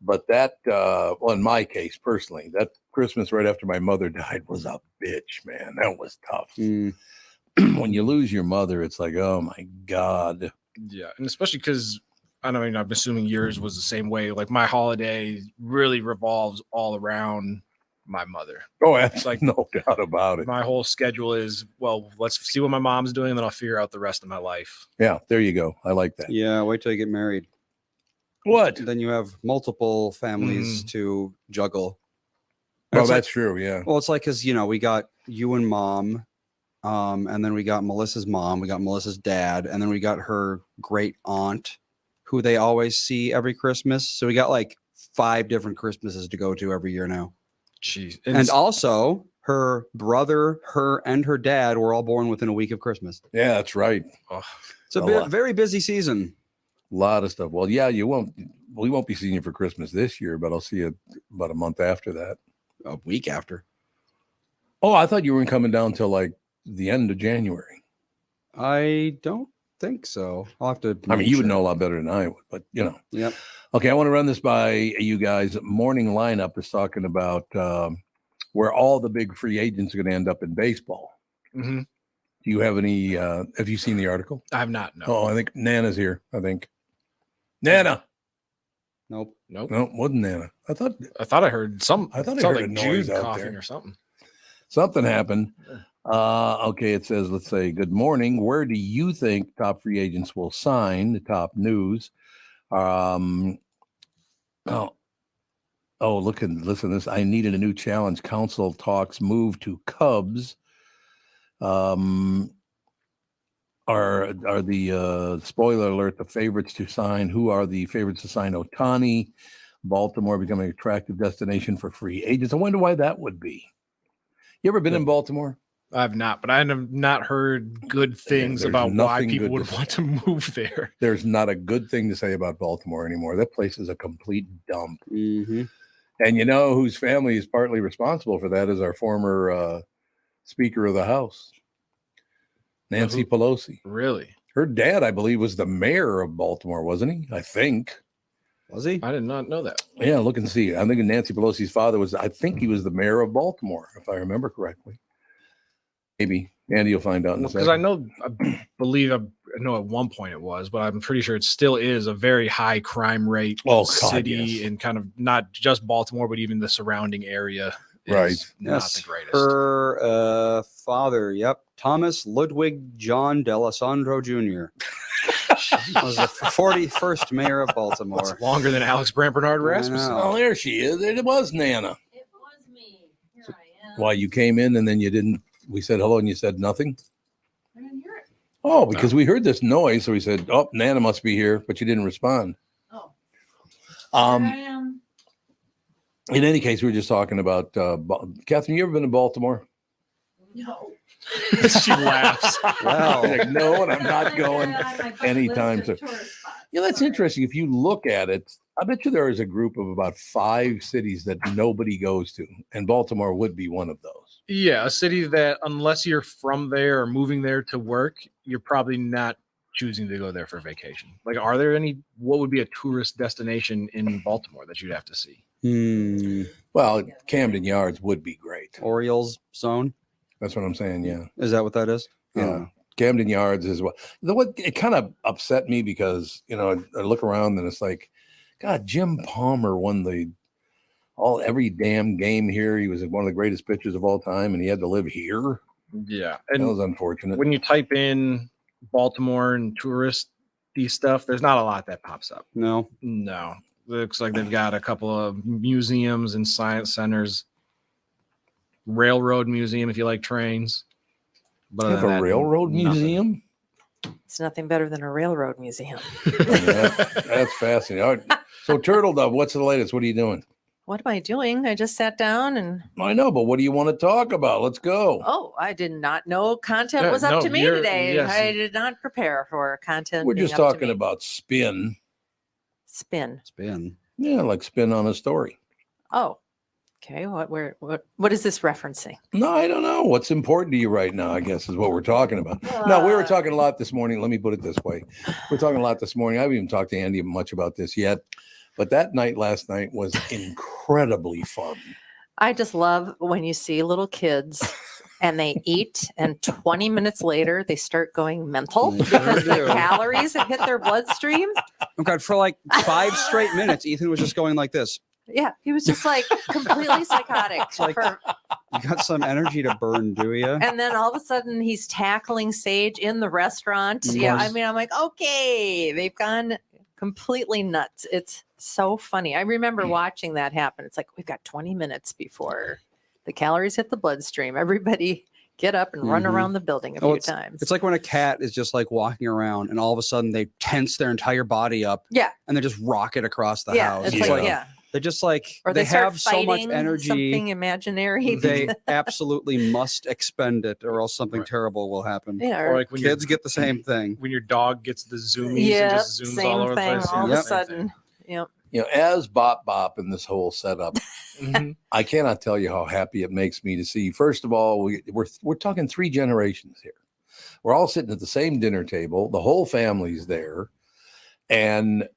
But that, well, in my case, personally, that Christmas right after my mother died was a bitch, man. That was tough. When you lose your mother, it's like, oh my God. Yeah. And especially because, I'm assuming yours was the same way. Like my holiday really revolves all around my mother. Oh, that's like no doubt about it. My whole schedule is, well, let's see what my mom's doing, and then I'll figure out the rest of my life. Yeah, there you go. I like that. Yeah, wait till you get married. What? Then you have multiple families to juggle. Well, that's true. Yeah. Well, it's like, because, we got you and mom, and then we got Melissa's mom, we got Melissa's dad, and then we got her great aunt, who they always see every Christmas. So we got like 5 different Christmases to go to every year now. Jeez. And also her brother, her and her dad were all born within a week of Christmas. Yeah, that's right. Oh, it's a very busy season. A lot of stuff. Well, yeah, we won't be seeing you for Christmas this year, but I'll see you about a month after that. A week after. Oh, I thought you weren't coming down till like the end of January. I don't think so. I'll have to. You would know a lot better than I would, but Yep. Okay, I want to run this by you guys. Morning lineup is talking about where all the big free agents are going to end up in baseball. Mm-hmm. Do you have any? Have you seen the article? I have not. No. Oh, I think Nana's here. I think Nana. Nope. No, wasn't Nana. I thought I heard some. I thought I sounded heard a like noise Judd out coughing there or something. Something happened. Okay, it says, let's say, good morning. Where do you think top free agents will sign? The top news. Listen to this. I needed a new challenge. Council talks move to Cubs. Are the spoiler alert the favorites to sign? Who are the favorites to sign Ohtani? Baltimore becoming an attractive destination for free agents. I wonder why that would be. You ever been in Baltimore? I've not, but I have not heard good things about why people would want to move there. There's not a good thing to say about Baltimore anymore. That place is a complete dump. Mm-hmm. And whose family is partly responsible for that is our former Speaker of the House, Nancy Pelosi. Really? Her dad, I believe, was the mayor of Baltimore, wasn't he? I think. Was he? I did not know that. Yeah, look and see. I think Nancy Pelosi's father I think he was the mayor of Baltimore, if I remember correctly. Maybe. Andy, you'll find out in a second. Because I know at one point it was, but I'm pretty sure it still is a very high crime rate city, and kind of not just Baltimore, but even the surrounding area. Right. Not the greatest. Her father, Thomas Ludwig John D'Alessandro Jr. was the 41st mayor of Baltimore. That's longer than Alex Barnard Rasmussen. Oh, there she is. It was Nana. It was me. Here I am. Why, you came in and then you didn't, we said hello and you said nothing? I didn't hear it. Oh, because we heard this noise. So we said, oh, Nana must be here, but you didn't respond. Oh. Here I am. In any case, we were just talking about, Catherine, you ever been to Baltimore? No. She laughs. Wow. Like, no, and I'm not going anytime soon. Yeah, that's interesting. If you look at it, I bet you there is a group of about 5 cities that nobody goes to, and Baltimore would be one of those. Yeah, a city that unless you're from there or moving there to work, you're probably not choosing to go there for vacation. Like, are there what would be a tourist destination in Baltimore that you'd have to see? Well, Camden Yards would be great. Orioles zone. That's what I'm saying. Yeah. Is that what that is? Yeah. Camden Yards is what it kind of upset me because, I look around and it's like, God, Jim Palmer won every damn game here. He was one of the greatest pitchers of all time, and he had to live here. Yeah. And that was unfortunate. When you type in Baltimore and touristy stuff, there's not a lot that pops up. No. Looks like they've got a couple of museums and science centers. Railroad museum if you like trains. But have a railroad museum? It's nothing better than a railroad museum. That's fascinating. All right. So Turtle Dove, what's the latest? What are you doing? What am I doing? I just sat down and... I know, but what do you want to talk about? Let's go. Oh, I did not know content was up to me today. Yes. I did not prepare for content. We're just talking about spin. Spin. Yeah, like spin on a story. Oh, okay. What is this referencing? No, I don't know. What's important to you right now, I guess, is what we're talking about. No, we were talking a lot this morning. Let me put it this way. We're talking a lot this morning. I haven't even talked to Andy much about this yet. But that night last night was incredibly fun. I just love when you see little kids and they eat and 20 minutes later they start going mental because the calories have hit their bloodstream. Oh God, for like 5 straight minutes, Ethan was just going like this. Yeah, he was just like completely psychotic. It's like, you got some energy to burn, do you? And then all of a sudden he's tackling Sage in the restaurant. Yeah, I mean, I'm like, okay, they've gone completely nuts. It's so funny. I remember watching that happen. It's like, we've got 20 minutes before the calories hit the bloodstream. Everybody get up and run around the building a few times. It's like when a cat is just like walking around and all of a sudden they tense their entire body up. Yeah. And they just rocket across the house. It's like, They just like, or they have so much energy. Something imaginary. They absolutely must expend it or else something terrible will happen. Yeah, or like when kids get the same thing. When your dog gets the zoomies and just zooms all over the place. All of a sudden. Yep. You know, as Bop in this whole setup, I cannot tell you how happy it makes me to see. First of all, we're talking 3 generations here. We're all sitting at the same dinner table. The whole family's there. And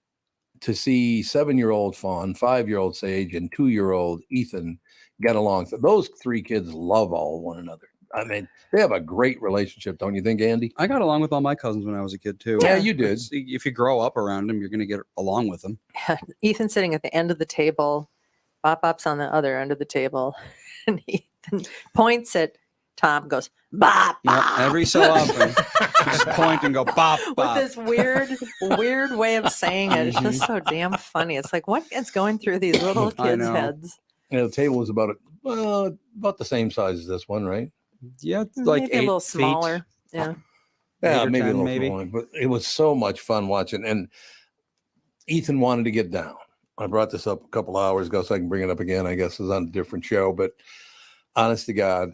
to see 7-year-old Fawn, 5-year-old Sage, and 2-year-old Ethan get along. So those 3 kids love all one another. I mean, they have a great relationship, don't you think, Andy? I got along with all my cousins when I was a kid, too. Yeah, you did. If you grow up around them, you're going to get along with them. Ethan sitting at the end of the table, Bop's on the other end of the table, and Ethan points at Tom, goes, Bop. Every so often, just point and go, Bop. With this weird way of saying it. It's just so damn funny. It's like, what is going through these little kids' heads? You know, the table was about the same size as this one, right? Yeah, like maybe 8 a little feet. smaller. Yeah. Yeah, maybe 10, a little smaller. But it was so much fun watching. And Ethan wanted to get down. I brought this up a couple hours ago, so I can bring it up again. I guess it's on a different show. But honest to God,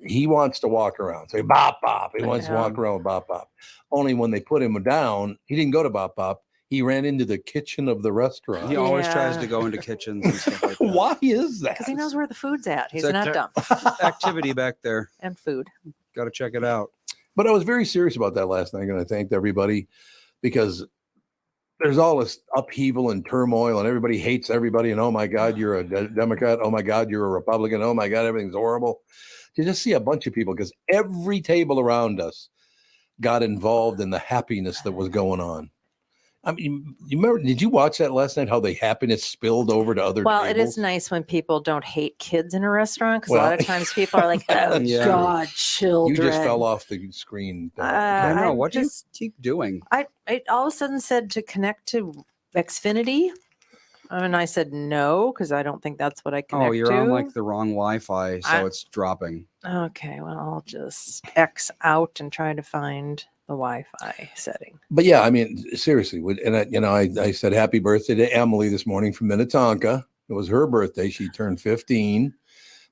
he wants to walk around, say Bop. He wants to walk around with Bop. Only when they put him down, he didn't go to Bop. He ran into the kitchen of the restaurant. He always tries to go into kitchens and stuff like that. Why is that? Because he knows where the food's at. He's not dumb. Activity back there. And food. Got to check it out. But I was very serious about that last night, and I thanked everybody because there's all this upheaval and turmoil, and everybody hates everybody. And oh my God, you're a Democrat. Oh my God, you're a Republican. Oh my God, everything's horrible. To just see a bunch of people, because every table around us got involved in the happiness that was going on. I mean, you remember, did you watch that last night, how the happiness spilled over to other tables? It is nice when people don't hate kids in a restaurant, because a lot of times people are like, oh, God, children. You just fell off the screen. I know. What do you keep doing? I all of a sudden said to connect to Xfinity. And I said no, because I don't think that's what I connect to. Oh, you're on like the wrong Wi-Fi, so it's dropping. Okay, well, I'll just X out and try to find the Wi-Fi setting. But yeah, I mean, seriously, and I said happy birthday to Emily this morning from Minnetonka. It was her birthday. She turned 15.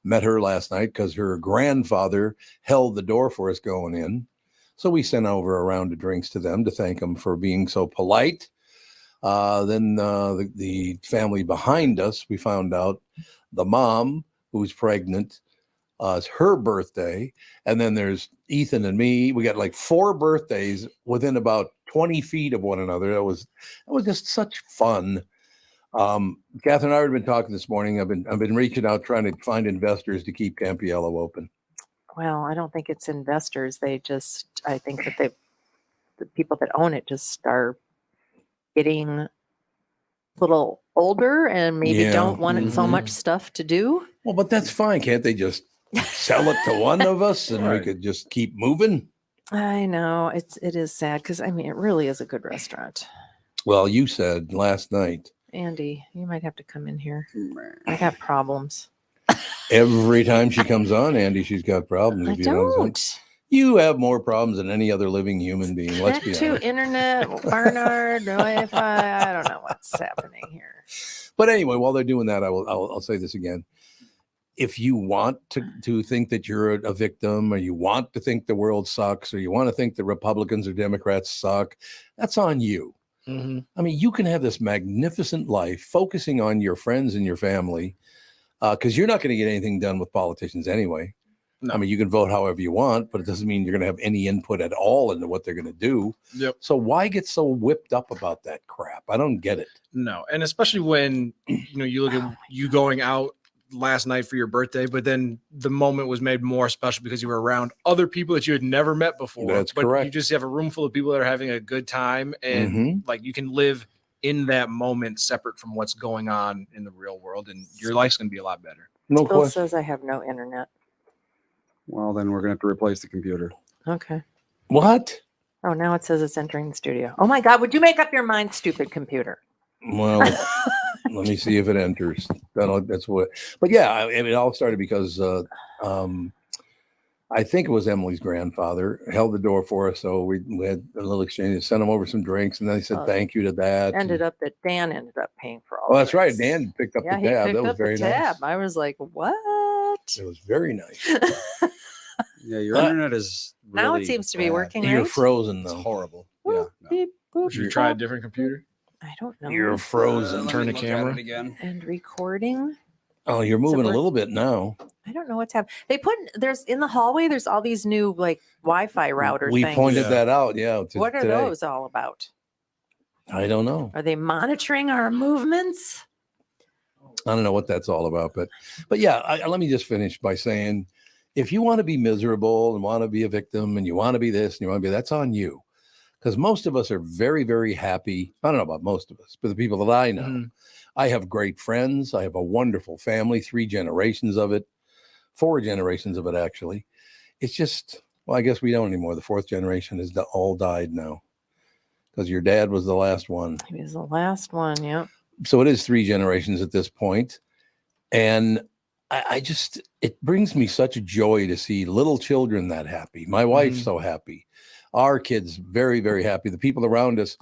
Met her last night because her grandfather held the door for us going in. So we sent over a round of drinks to them to thank them for being so polite. Then the family behind us, we found out the mom who's pregnant, it's her birthday. And then there's Ethan and me. We got like 4 birthdays within about 20 feet of one another. That was just such fun. Catherine and I have been talking this morning. I've been reaching out, trying to find investors to keep Campiello open. Well, I don't think it's investors. I think that the people that own it just are getting a little older and maybe don't want so much stuff to do. Well, but that's fine. Can't they just sell it to one of us and we could just keep moving? I know it is sad because I mean it really is a good restaurant. Well, you said last night, Andy, you might have to come in here. I got problems. Every time she comes on, Andy, she's got problems. I If you don't. don't. You have more problems than any other living human being. Let's be Back to honest. internet, Barnard, Wi-Fi. I don't know what's happening here. But anyway, while they're doing that, I'll say this again. If you want to think that you're a victim, or you want to think the world sucks, or you want to think the Republicans or Democrats suck, that's on you. Mm-hmm. I mean, you can have this magnificent life focusing on your friends and your family, because you're not going to get anything done with politicians anyway. No. I mean, you can vote however you want, but it doesn't mean you're going to have any input at all into what they're going to do. Yep. So why get so whipped up about that crap? I don't get it. No, and especially when you look at you going out last night for your birthday, but then the moment was made more special because you were around other people that you had never met before. That's but correct. You just have a room full of people that are having a good time, and like you can live in that moment separate from what's going on in the real world, and your life's going to be a lot better. No Bill question. says I have no internet. Well, then we're going to have to replace the computer. Okay. What? Oh, now it says it's entering the studio. Oh my God! Would you make up your mind, stupid computer? Well, let me see if it enters. That's what. But yeah, it all started because I think it was Emily's grandfather held the door for us, so we had a little exchange. Sent him over some drinks, and then he said thank you to that. Ended up that Dan ended up paying for all. Oh, that's right. Dan picked up the he tab. picked That was up very the nice. tab. I was like, what? It was very nice. Yeah, your internet is Now it really seems to be bad. working. You're right? frozen It's though. horrible. Boop, beep, boop, Should you beep, try a bop. different computer? I don't know. You're frozen. Turn the camera again. And recording. Oh, you're moving a work? little bit now. I don't know what's happening. They put there's in the hallway. There's all these new like Wi-Fi router We things. pointed that out. Yeah. What are today. those all about? I don't know. Are they monitoring our movements? I don't know what that's all about, but yeah, let me just finish by saying, if you want to be miserable and want to be a victim and you want to be this and you want to be, that's on you. Because most of us are very, very happy. I don't know about most of us, but the people that I know, I have great friends. I have a wonderful family, 3 generations of it, 4 generations of it, actually. It's just, well, I guess we don't anymore. The 4th generation has all died now because your dad was the last one. He was the last one. Yep. So it is 3 generations at this point. And I just, it brings me such joy to see little children that happy. My wife's so happy. Our kids very, very happy. The people around us,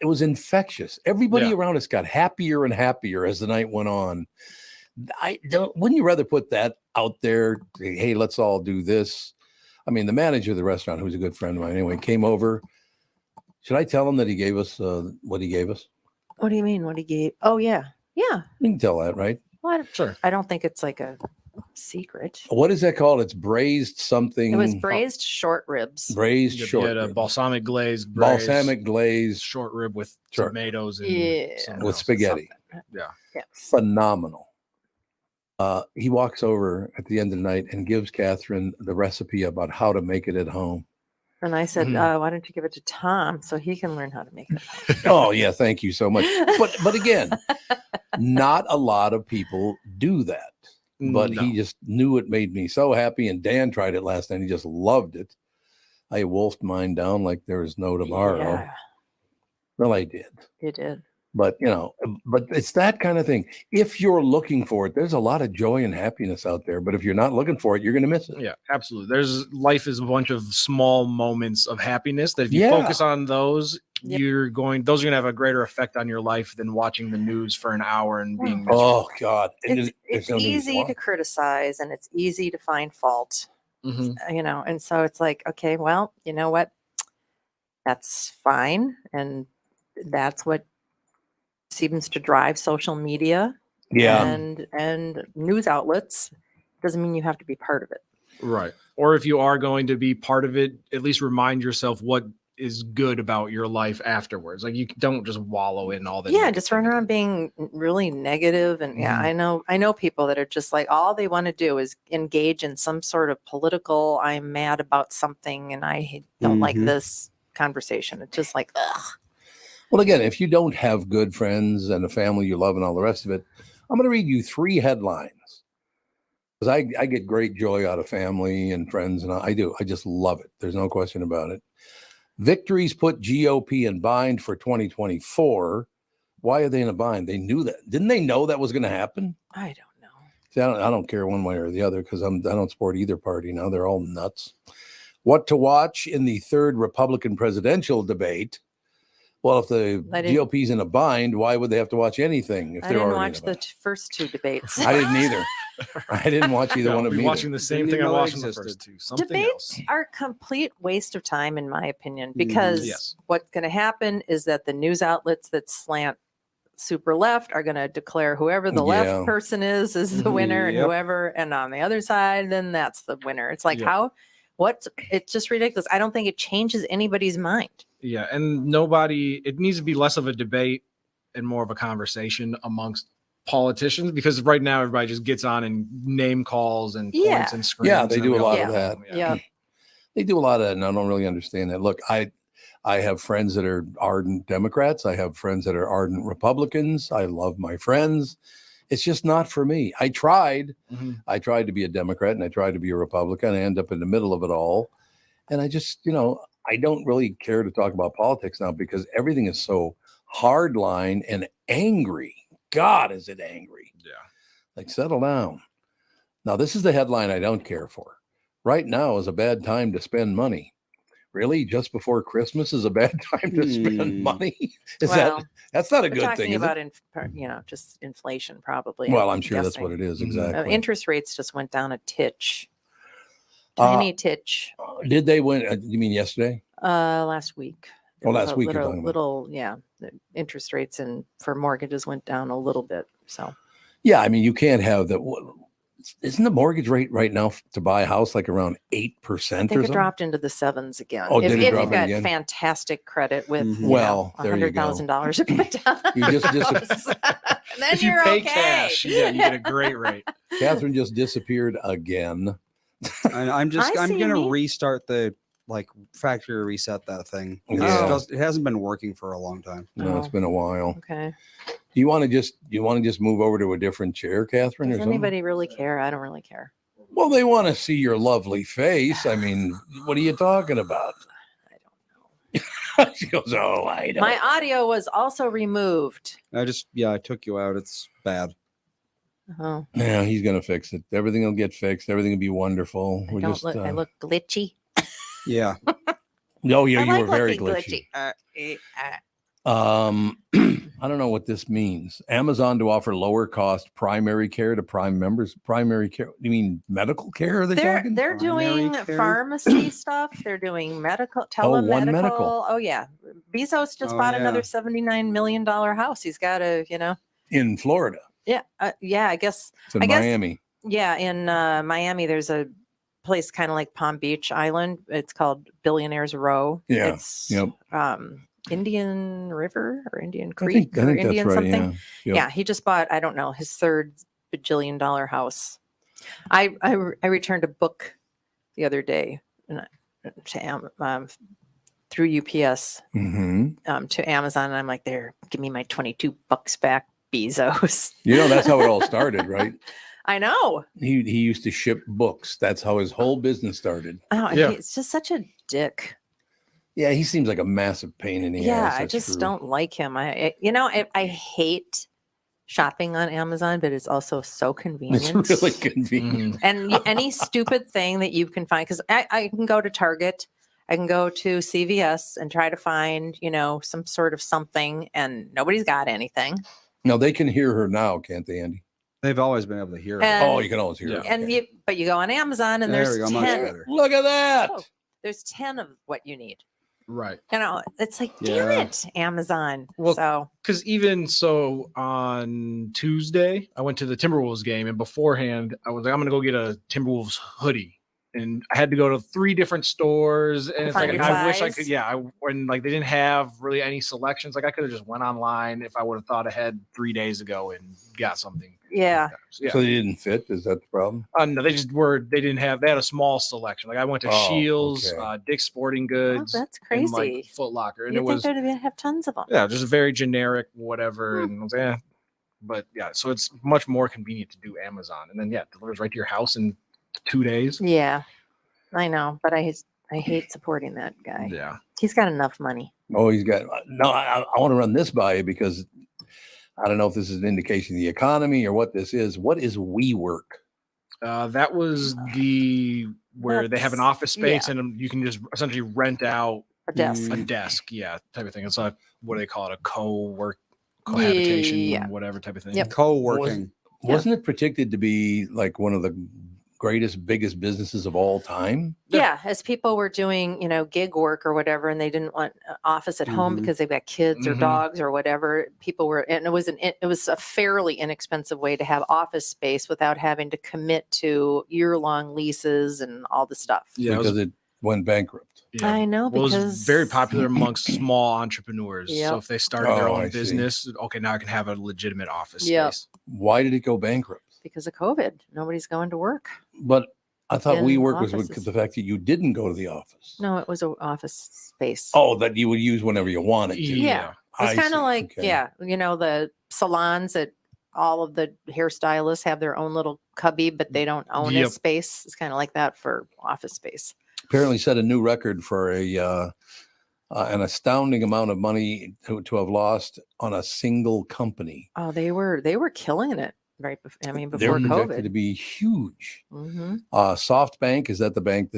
it was infectious. Everybody around us got happier and happier as the night went on. Wouldn't you rather put that out there? Hey, let's all do this. I mean, the manager of the restaurant, who's a good friend of mine anyway, came over. Should I tell him that he gave us what he gave us? What do you mean? What he gave? Oh yeah, yeah. You can tell that, right? Well, sure. I don't think it's like a secret. What is that called? It's braised something. It was braised short ribs. Braised short had a rib. balsamic glaze, Balsamic glazed short rib with Sure. tomatoes and something with else. spaghetti. Yeah. Phenomenal. He walks over at the end of the night and gives Catherine the recipe about how to make it at home. And I said, why don't you give it to Tom so he can learn how to make it? Oh yeah, thank you so much. But again, not a lot of people do that. But he just knew it made me so happy. And Dan tried it last night. He just loved it. I wolfed mine down like there was no tomorrow. Yeah. Well, I did. You did. But but it's that kind of thing. If you're looking for it, there's a lot of joy and happiness out there. But if you're not looking for it, you're going to miss it. Yeah, absolutely. Life is a bunch of small moments of happiness that if you focus on those, those are going to have a greater effect on your life than watching the news for an hour and being miserable. Oh God. It's easy to criticize and it's easy to find fault, and so it's like, okay, well, you know what? That's fine. And that's what seems to drive social media and news outlets. Doesn't mean you have to be part of it. Right. Or if you are going to be part of it, at least remind yourself what is good about your life afterwards. Like you don't just wallow in all the just run around being really negative. And I know people that are just like, all they want to do is engage in some sort of political, I'm mad about something and I don't like this conversation. It's just like, ugh. Well, again, if you don't have good friends and a family you love and all the rest of it, I'm going to read you 3 headlines because I get great joy out of family and friends, and I do. I just love it. There's no question about it. Victories put GOP in bind for 2024. Why are they in a bind? They knew that. Didn't they know that was going to happen? I don't know. See, I don't care one way or the other because I don't support either party now. They're all nuts. What to watch in the third Republican presidential debate? Well, if the GOP's in a bind, why would they have to watch anything? If I they're didn't already watch the first two debates. I didn't either. I didn't watch either one of them. Watching the same thing I watched in the first two. Something Debates else. are a complete waste of time, in my opinion, because what's going to happen is that the news outlets that slant super left are going to declare whoever the left person is the winner, and whoever, and on the other side, then that's the winner. It's like it's just ridiculous. I don't think it changes anybody's mind. Yeah, and it needs to be less of a debate and more of a conversation amongst politicians, because right now everybody just gets on and name calls and points and screams. Yeah, they do a lot of that. Yeah, they do a lot of that, and I don't really understand that. Look, I have friends that are ardent Democrats. I have friends that are ardent Republicans. I love my friends. It's just not for me. I tried. I tried to be a Democrat and I tried to be a Republican. I end up in the middle of it all. And I just, I don't really care to talk about politics now because everything is so hardline and angry. God, is it angry? Yeah. Like, settle down. Now, this is the headline I don't care for. Right now is a bad time to spend money. Really? Just before Christmas is a bad time to spend money? That's not a good thing, is it? Just inflation probably. Well, I'm sure that's what it is. Exactly. Interest rates just went down a titch. Tiny titch. Did they win? You mean yesterday? Last week. Last week. The interest rates for mortgages went down a little bit. So. Yeah, I mean, you can't have that. Isn't the mortgage rate right now to buy a house like around 8% or something? It dropped into the 7s again. Oh, if did it drop you've got again? Fantastic credit with $100,000 to put down, you just then if you you're pay okay. cash, you get a great rate. Catherine just disappeared again. I'm going to restart the factory reset that thing. It hasn't been working for a long time. No, it's been a while. Okay. Do you want to just move over to a different chair, Catherine? Does or something? anybody really care? I don't really care. Well, they want to see your lovely face. I mean, what are you talking about? I don't know. She goes, "Oh, I don't." My audio was also removed. I took you out. It's bad. Oh. Yeah, he's gonna fix it. Everything will get fixed. Everything will be wonderful. I look glitchy. Yeah. No, you I were very glitchy. I don't know what this means. Amazon to offer lower cost primary care to Prime members. Primary care? You mean medical care? They're doing pharmacy stuff. They're doing medical, telemedical. One medical. Oh yeah, Bezos just bought another $79 million house. He's got in Florida. Yeah, I guess it's in Miami. Yeah, in Miami, there's a place kind of like Palm Beach Island. It's called Billionaires Row. Yeah. It's Indian River or Indian Creek or Indian right, something. Yeah. Yeah, he just bought, I don't know, his third bajillion-dollar house. I returned a book the other day through UPS to Amazon, and I'm like, "There, give me my $22 back, Bezos." That's how it all started, right? I know. He used to ship books. That's how his whole business started. Oh, he's just such a dick. Yeah, he seems like a massive pain in the ass. Yeah, I just don't like him. I hate shopping on Amazon, but it's also so convenient. It's really convenient. And any stupid thing that you can find, because I can go to Target, I can go to CVS and try to find, some sort of something, and nobody's got anything. No, they can hear her now, can't they, Andy? They've always been able to hear her. You can always hear her. And but you go on Amazon and there's 10. Look at that. There's 10 of what you need. Right. It's like, damn it, Amazon. Well, because even so on Tuesday, I went to the Timberwolves game, and beforehand, I was like, I'm going to go get a Timberwolves hoodie. And I had to go to 3 different stores, and it's like, I wish I could. Yeah, when they didn't have really any selections, I could have just went online if I would have thought ahead 3 days ago and got something. Yeah. So they didn't fit. Is that the problem? No, they had a small selection. I went to Shields, Dick's Sporting Goods. Oh, that's crazy. And Foot Locker, and you think they'd have tons of them? Yeah, just very generic, whatever. And I was But yeah, so it's much more convenient to do Amazon, and then it delivers right to your house in 2 days. Yeah, I know, but I hate supporting that guy. Yeah, he's got enough money. Oh, he's got no. I want to run this by you because I don't know if this is an indication of the economy or what this is. What is WeWork? That was where they have an office space and you can just essentially rent out a desk. Type of thing. It's like, what do they call it? A cohabitation, whatever type of thing. Yep. Co-working. Wasn't it predicted to be like one of the biggest businesses of all time? Yeah, as people were doing, gig work or whatever, and they didn't want an office at home because they've got kids or dogs or whatever. People were, and it was a fairly inexpensive way to have office space without having to commit to year-long leases and all the stuff. Yeah, because it went bankrupt. Yeah. I know, because it was very popular amongst small entrepreneurs. Yep. So if they started their own business, okay, now I can have a legitimate office space. Why did it go bankrupt? Because of COVID. Nobody's going to work. But I thought In WeWork was offices. with the fact that you didn't go to the office. No, it was an office space. Oh, that you would use whenever you wanted to. Yeah. It's kind of like, the salons that all of the hairstylists have their own little cubby, but they don't own a space. It's kind of like that for office space. Apparently set a new record for an astounding amount of money to have lost on a single company. Oh, they were killing it right before, They're before projected COVID. to be huge. Mm-hmm. SoftBank, is that the bank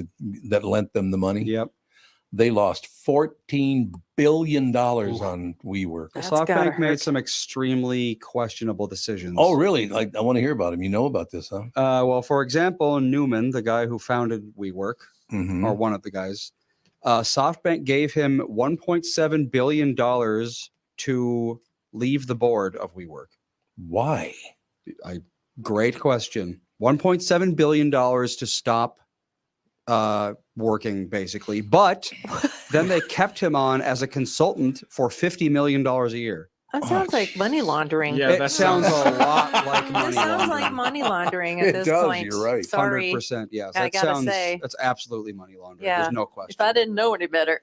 that lent them the money? Yep. They lost $14 billion on WeWork. SoftBank made some extremely questionable decisions. Oh, really? Like, I want to hear about them. You know about this, huh? Well, for example, Newman, the guy who founded WeWork, or one of the guys, SoftBank gave him $1.7 billion to leave the board of WeWork. Why? Great question. $1.7 billion to stop working, basically. But then they kept him on as a consultant for $50 million a year. That sounds like money laundering. Yeah, that sounds a lot like money It sounds laundering. like money laundering at this point. You're right. Sorry. 100%. Yes. I gotta say. That's absolutely money laundering. Yeah. There's no question. If I didn't know any better.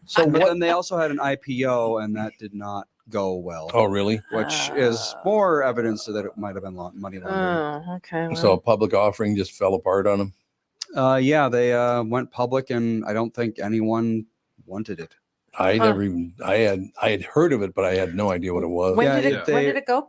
So then they also had an IPO, and that did not go well. Oh, really? Which is more evidence that it might have been money laundering. Oh, okay. Well. So a public offering just fell apart on them? Yeah, they went public, and I don't think anyone wanted it. I had heard of it, but I had no idea what it was. When did it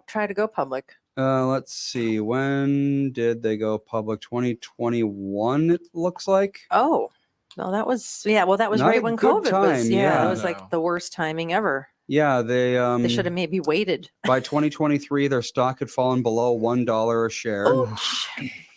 try to go public? Let's see. When did they go public? 2021, it looks like. Oh, no, that was that was Not right a when good COVID time, was. yeah. It was like the worst timing ever. Yeah, they should have maybe waited. By 2023, their stock had fallen below $1 a share. Oh,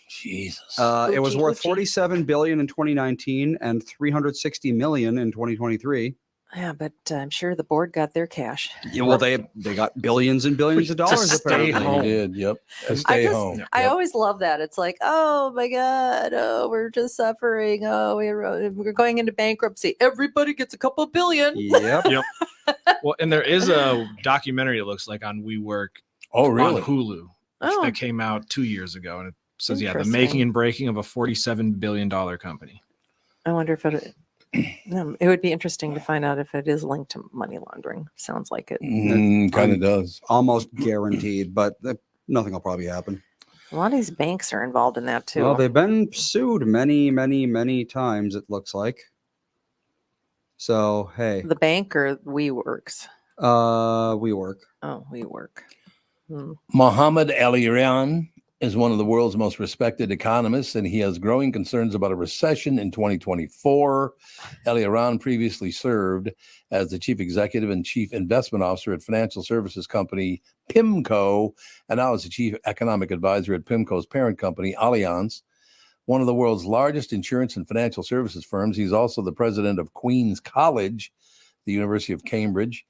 Jesus. It was worth $47 billion in 2019 and $360 million in 2023. Yeah, but I'm sure the board got their cash. Yeah, well, they got billions and billions of dollars. Stay home. They did. Yep. Stay home. I always love that. It's like, oh my God, oh, we're just suffering. Oh, we're going into bankruptcy. Everybody gets a couple billion. Yep. Well, and there is a documentary, it looks like, on WeWork. Oh, really? On Hulu. Oh. That came out 2 years ago, and it says, the Interesting. making and breaking of a $47 billion company. I wonder if it would be interesting to find out if it is linked to money laundering. Sounds like it. Kind of does. Almost guaranteed, but nothing will probably happen. A lot of these banks are involved in that too. Well, they've been sued many, many, many times, it looks like. So, hey. The bank or WeWorks? WeWork. Oh, WeWork. Mohammed Al-Iran is one of the world's most respected economists, and he has growing concerns about a recession in 2024. Al-Iran previously served as the chief executive and chief investment officer at financial services company PIMCO, and now is the chief economic advisor at PIMCO's parent company, Allianz, one of the world's largest insurance and financial services firms. He's also the president of Queen's College, the University of Cambridge.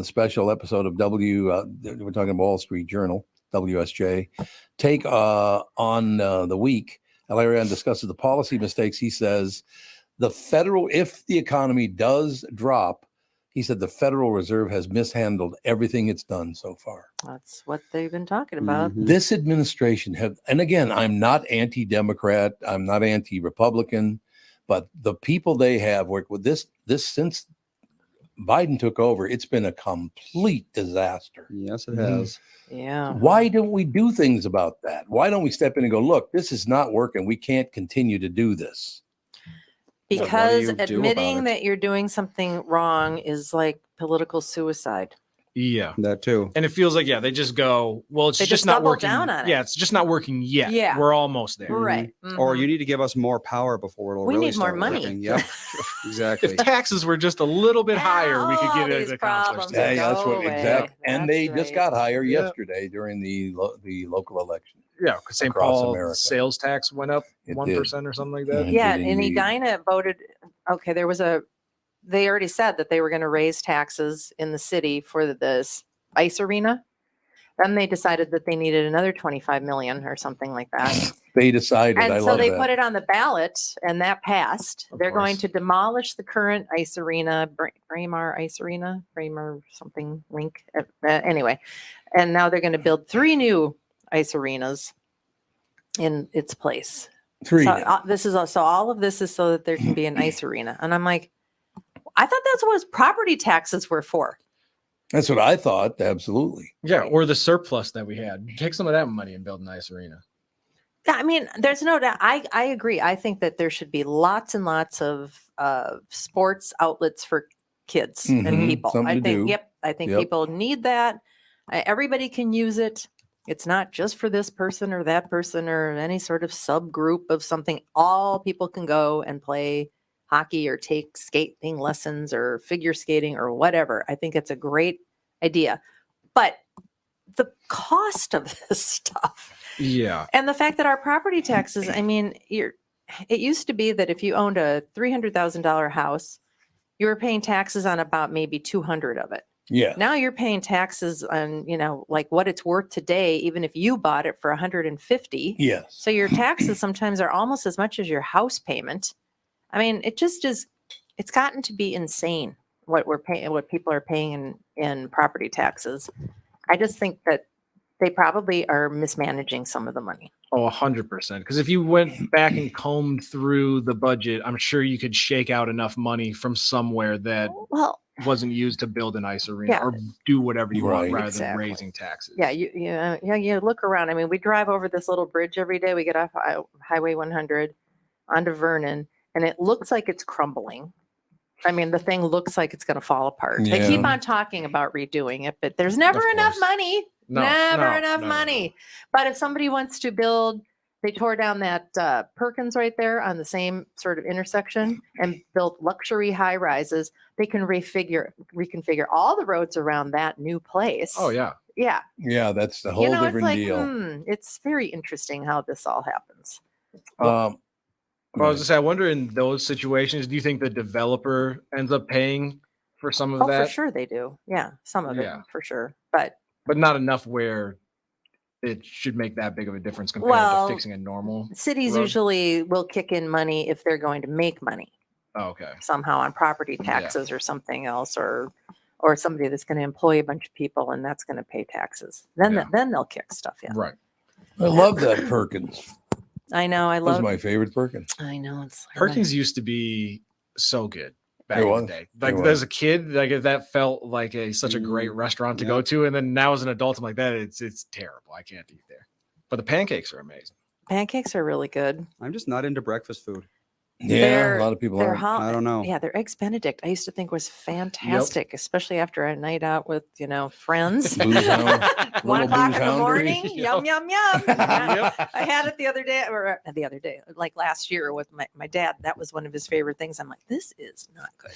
Special episode of we're talking about Wall Street Journal, WSJ. Take on the week, Al-Iran discusses the policy mistakes. He says if the economy does drop, he said the Federal Reserve has mishandled everything it's done so far. That's what they've been talking about. This administration and again, I'm not anti-Democrat, I'm not anti-Republican, but the people they have worked with this since Biden took over, it's been a complete disaster. Yes, it has. Yeah. Why don't we do things about that? Why don't we step in and go, look, this is not working. We can't continue to do this. Because admitting that you're doing something wrong is like political suicide. Yeah, that too. And it feels like, they just go, well, it's They just just not double working. down on it. Yeah, it's just not working yet. Yeah. We're almost there. Right. Or you need to give us more power before it'll We really need more start money. working. Yep, exactly. If taxes were just a little bit higher, we could get it accomplished. Yeah, that's what exactly. And they That's just got higher yesterday during the local election. Yeah, because St. across Paul America. sales tax went up It 1% or something like that. Yeah, and Edina voted. Okay, they already said that they were going to raise taxes in the city for this ice arena. Then they decided that they needed another 25 million or something like that. They decided. And I so love they that. put it on the ballot, and that passed. They're going to demolish the current ice arena, Braemar Ice Arena, Braemar something link. Anyway, and now they're going to build 3 new ice arenas in its place. 3. So, all of this is so that there can be an ice arena. And I'm like, I thought that's what property taxes were for. That's what I thought. Absolutely. Yeah, or the surplus that we had. Take some of that money and build a nice arena. Yeah, I mean, there's no doubt. I agree. I think that there should be lots and lots of sports outlets for kids and people. Something to do. I think people need that. Everybody can use it. It's not just for this person or that person or any sort of subgroup of something. All people can go and play hockey or take skating lessons or figure skating or whatever. I think it's a great idea. But the cost of this stuff. Yeah. And the fact that our property taxes, I mean, it used to be that if you owned a $300,000 house, you were paying taxes on about maybe 200 of it. Yeah. Now you're paying taxes on, like what it's worth today, even if you bought it for 150. Yes. So your taxes sometimes are almost as much as your house payment. I mean, it just is, it's gotten to be insane what we're paying, what people are paying in property taxes. I just think that they probably are mismanaging some of the money. Oh, 100%. Because if you went back and combed through the budget, I'm sure you could shake out enough money from somewhere that wasn't used to build an ice arena or do whatever you want rather than raising taxes. Yeah, you look around. I mean, we drive over this little bridge every day. We get off Highway 100 onto Vernon, and it looks like it's crumbling. I mean, the thing looks like it's going to fall apart. They keep on talking about redoing it, but there's never enough money. Never enough money. But if somebody wants to build, they tore down that Perkins right there on the same sort of intersection and built luxury high rises. They can reconfigure all the roads around that new place. Oh, yeah. Yeah. Yeah, that's the whole different deal. It's very interesting how this all happens. Well, I was just saying, I wonder in those situations, do you think the developer ends up paying for some of that? For sure they do. Yeah, some of it for sure. But not enough where it should make that big of a difference compared to fixing a normal cities road? Usually will kick in money if they're going to make money. Oh, okay. Somehow on property taxes or something else, or somebody that's going to employ a bunch of people and that's going to pay taxes. Then they'll kick stuff in. Right. I love that Perkins. I know. That was my favorite Perkins. I know. It's Perkins used to be so good back It in was. the day. It Like was. as a kid, like that felt like such a great restaurant to go to. And then now as an adult, I'm like, it's terrible. I can't eat there. But the pancakes are amazing. Pancakes are really good. I'm just not into breakfast food. Yeah, a lot of people are. I don't know. Yeah, their eggs Benedict I used to think was fantastic, especially after a night out with friends. 1 o'clock in the morning. Yum, yum, yum. I had it the other day, like last year with my dad. That was one of his favorite things. I'm like, this is not good.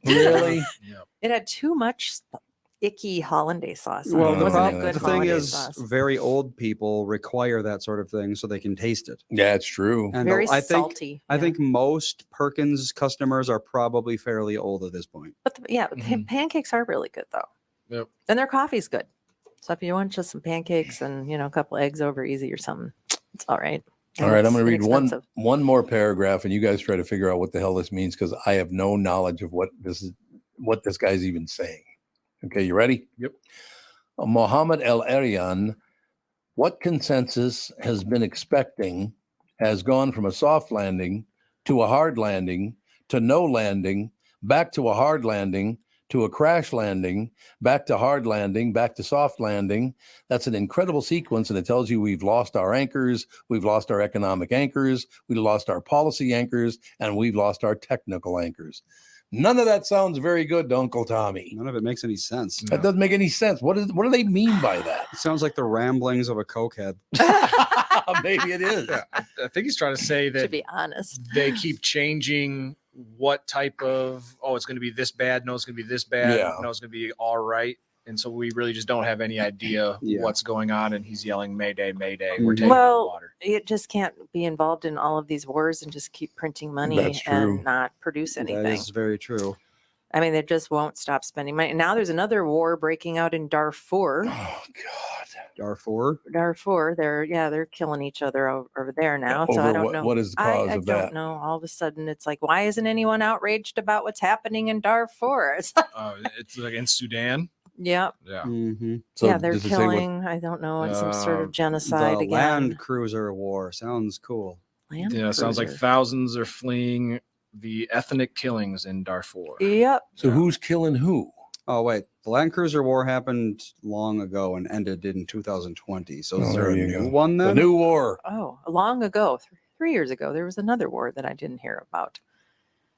Really? It had too much icky hollandaise sauce. Well, It the, wasn't a problem, good the thing hollandaise is, sauce. very old people require that sort of thing so they can taste it. Yeah, it's true. And Very I think, salty. I think most Perkins customers are probably fairly old at this point. But pancakes are really good though. Yep. And their coffee's good. So if you want just some pancakes and a couple eggs over easy or something, it's all right. All right, I'm going to read inexpensive. one more paragraph, and you guys try to figure out what the hell this means because I have no knowledge of what this guy's even saying. Okay, you ready? Yep. Mohammed El Arian, what consensus has been expecting has gone from a soft landing to a hard landing to no landing, back to a hard landing to a crash landing, back to hard landing, back to soft landing. That's an incredible sequence, and it tells you we've lost our anchors, we've lost our economic anchors, we've lost our policy anchors, and we've lost our technical anchors. None of that sounds very good to Uncle Tommy. None of it makes any sense. That doesn't make any sense. What do they mean by that? It sounds like the ramblings of a cokehead. Maybe it is. Yeah, I think he's trying to say that, to be honest, they keep changing what type of, it's going to be this bad. No, it's going to be this bad. Yeah. No, it's going to be all right. And so we really just don't have any idea what's going on. And he's yelling, Mayday, Mayday. We're taking the water. It just can't be involved in all of these wars and just keep printing money and not produce anything. That is very true. I mean, they just won't stop spending money. Now there's another war breaking out in Darfur. Oh, God. Darfur? They're killing each other over there now. Over so I don't know. What is the cause I of that? don't know. All of a sudden, it's like, why isn't anyone outraged about what's happening in Darfur? It's like in Sudan. Yep. Yeah. Mm-hmm. So they're killing, I don't know, some sort of genocide the again. Land Cruiser War. Sounds cool. Sounds like thousands are fleeing the ethnic killings in Darfur. Yep. So who's killing who? Oh, wait. The Land Cruiser War happened long ago and ended in 2020. So is there a new one then? The new war. Oh, long ago, 3 years ago, there was another war that I didn't hear about.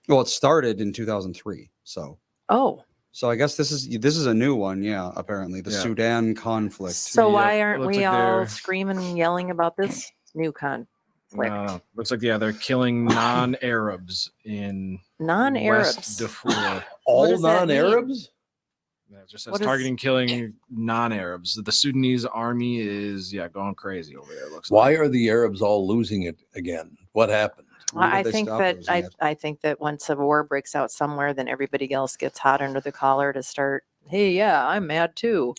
Well, it started in 2003. So. Oh. So I guess this is a new one. Yeah, apparently the Sudan conflict. So why aren't we all screaming and yelling about this new conflict? No. Looks like they're killing non-Arabs in West Darfur. All non-Arabs? Yeah, it just says targeting killing non-Arabs. The Sudanese army is going crazy over there. Why are the Arabs all losing it again? What happened? I think that once a war breaks out somewhere, then everybody else gets hot under the collar to start. Hey, I'm mad too.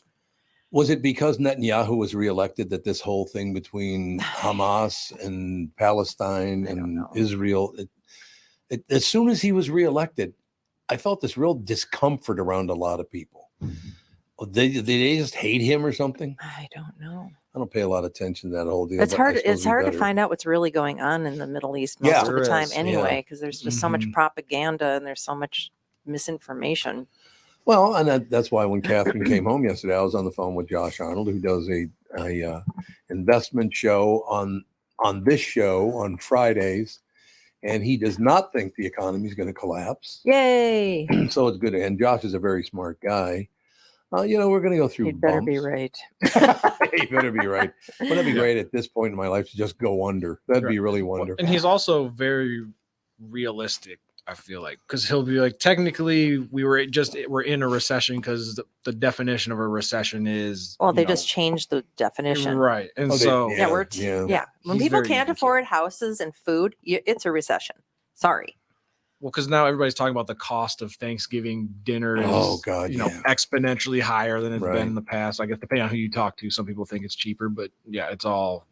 Was it because Netanyahu was reelected that this whole thing between Hamas and Palestine and Israel, as soon as he was reelected, I felt this real discomfort around a lot of people. They just hate him or something? I don't know. I don't pay a lot of attention to that whole deal. It's hard to find out what's really going on in the Middle East most of the time anyway, because there's just so much propaganda and there's so much misinformation. Well, and that's why when Catherine came home yesterday, I was on the phone with Josh Arnold, who does a investment show on this show on Fridays, and he does not think the economy is going to collapse. Yay! So it's good. And Josh is a very smart guy. We're going to go through. He'd better be right. He better be right. Wouldn't it be great at this point in my life to just go under? That'd be really wonderful. And he's also very realistic, I feel like, because he'll be like, technically, we're in a recession because the definition of a recession is. Well, they just changed the definition, right? And when people can't afford houses and food, it's a recession. Sorry. Well, because now everybody's talking about the cost of Thanksgiving dinner is, exponentially higher than it's been in the past. I guess depending on who you talk to, some people think it's cheaper, but it's all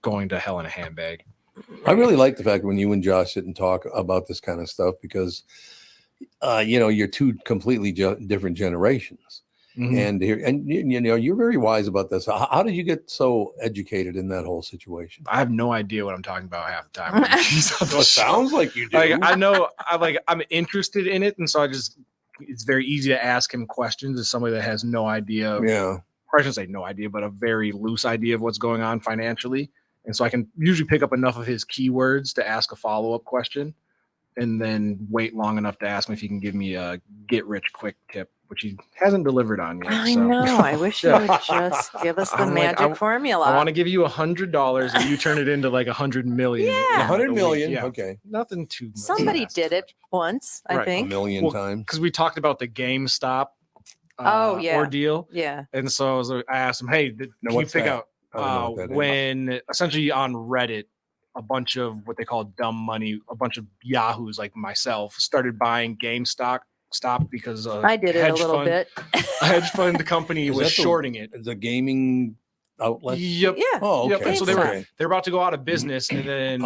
going to hell in a handbag. I really like the fact when you and Josh sit and talk about this kind of stuff because, you're two completely different generations. Mm-hmm. And you're very wise about this. How did you get so educated in that whole situation? I have no idea what I'm talking about half the time. It sounds like you do. I know. I'm interested in it, and so it's very easy to ask him questions as somebody that has no idea. Yeah, or I shouldn't say no idea, but a very loose idea of what's going on financially, and so I can usually pick up enough of his keywords to ask a follow-up question, and then wait long enough to ask him if he can give me a get-rich-quick tip, which he hasn't delivered on yet. I know. I wish you would just give us the magic formula. I want to give you $100 and you turn it into like $100 million. Yeah. $100 million. Yeah. Okay. Nothing too much. Somebody did it once, I think. A million times. Because we talked about the GameStop ordeal. Yeah. And so I asked him, hey, can you pick out when essentially on Reddit, a bunch of what they call dumb money, a bunch of yahoos like myself started buying GameStop because I did it a little bit. A hedge fund company was shorting it. The gaming outlet. Yep. Yeah. Oh, okay. Yep. And so they're about to go out of business, and then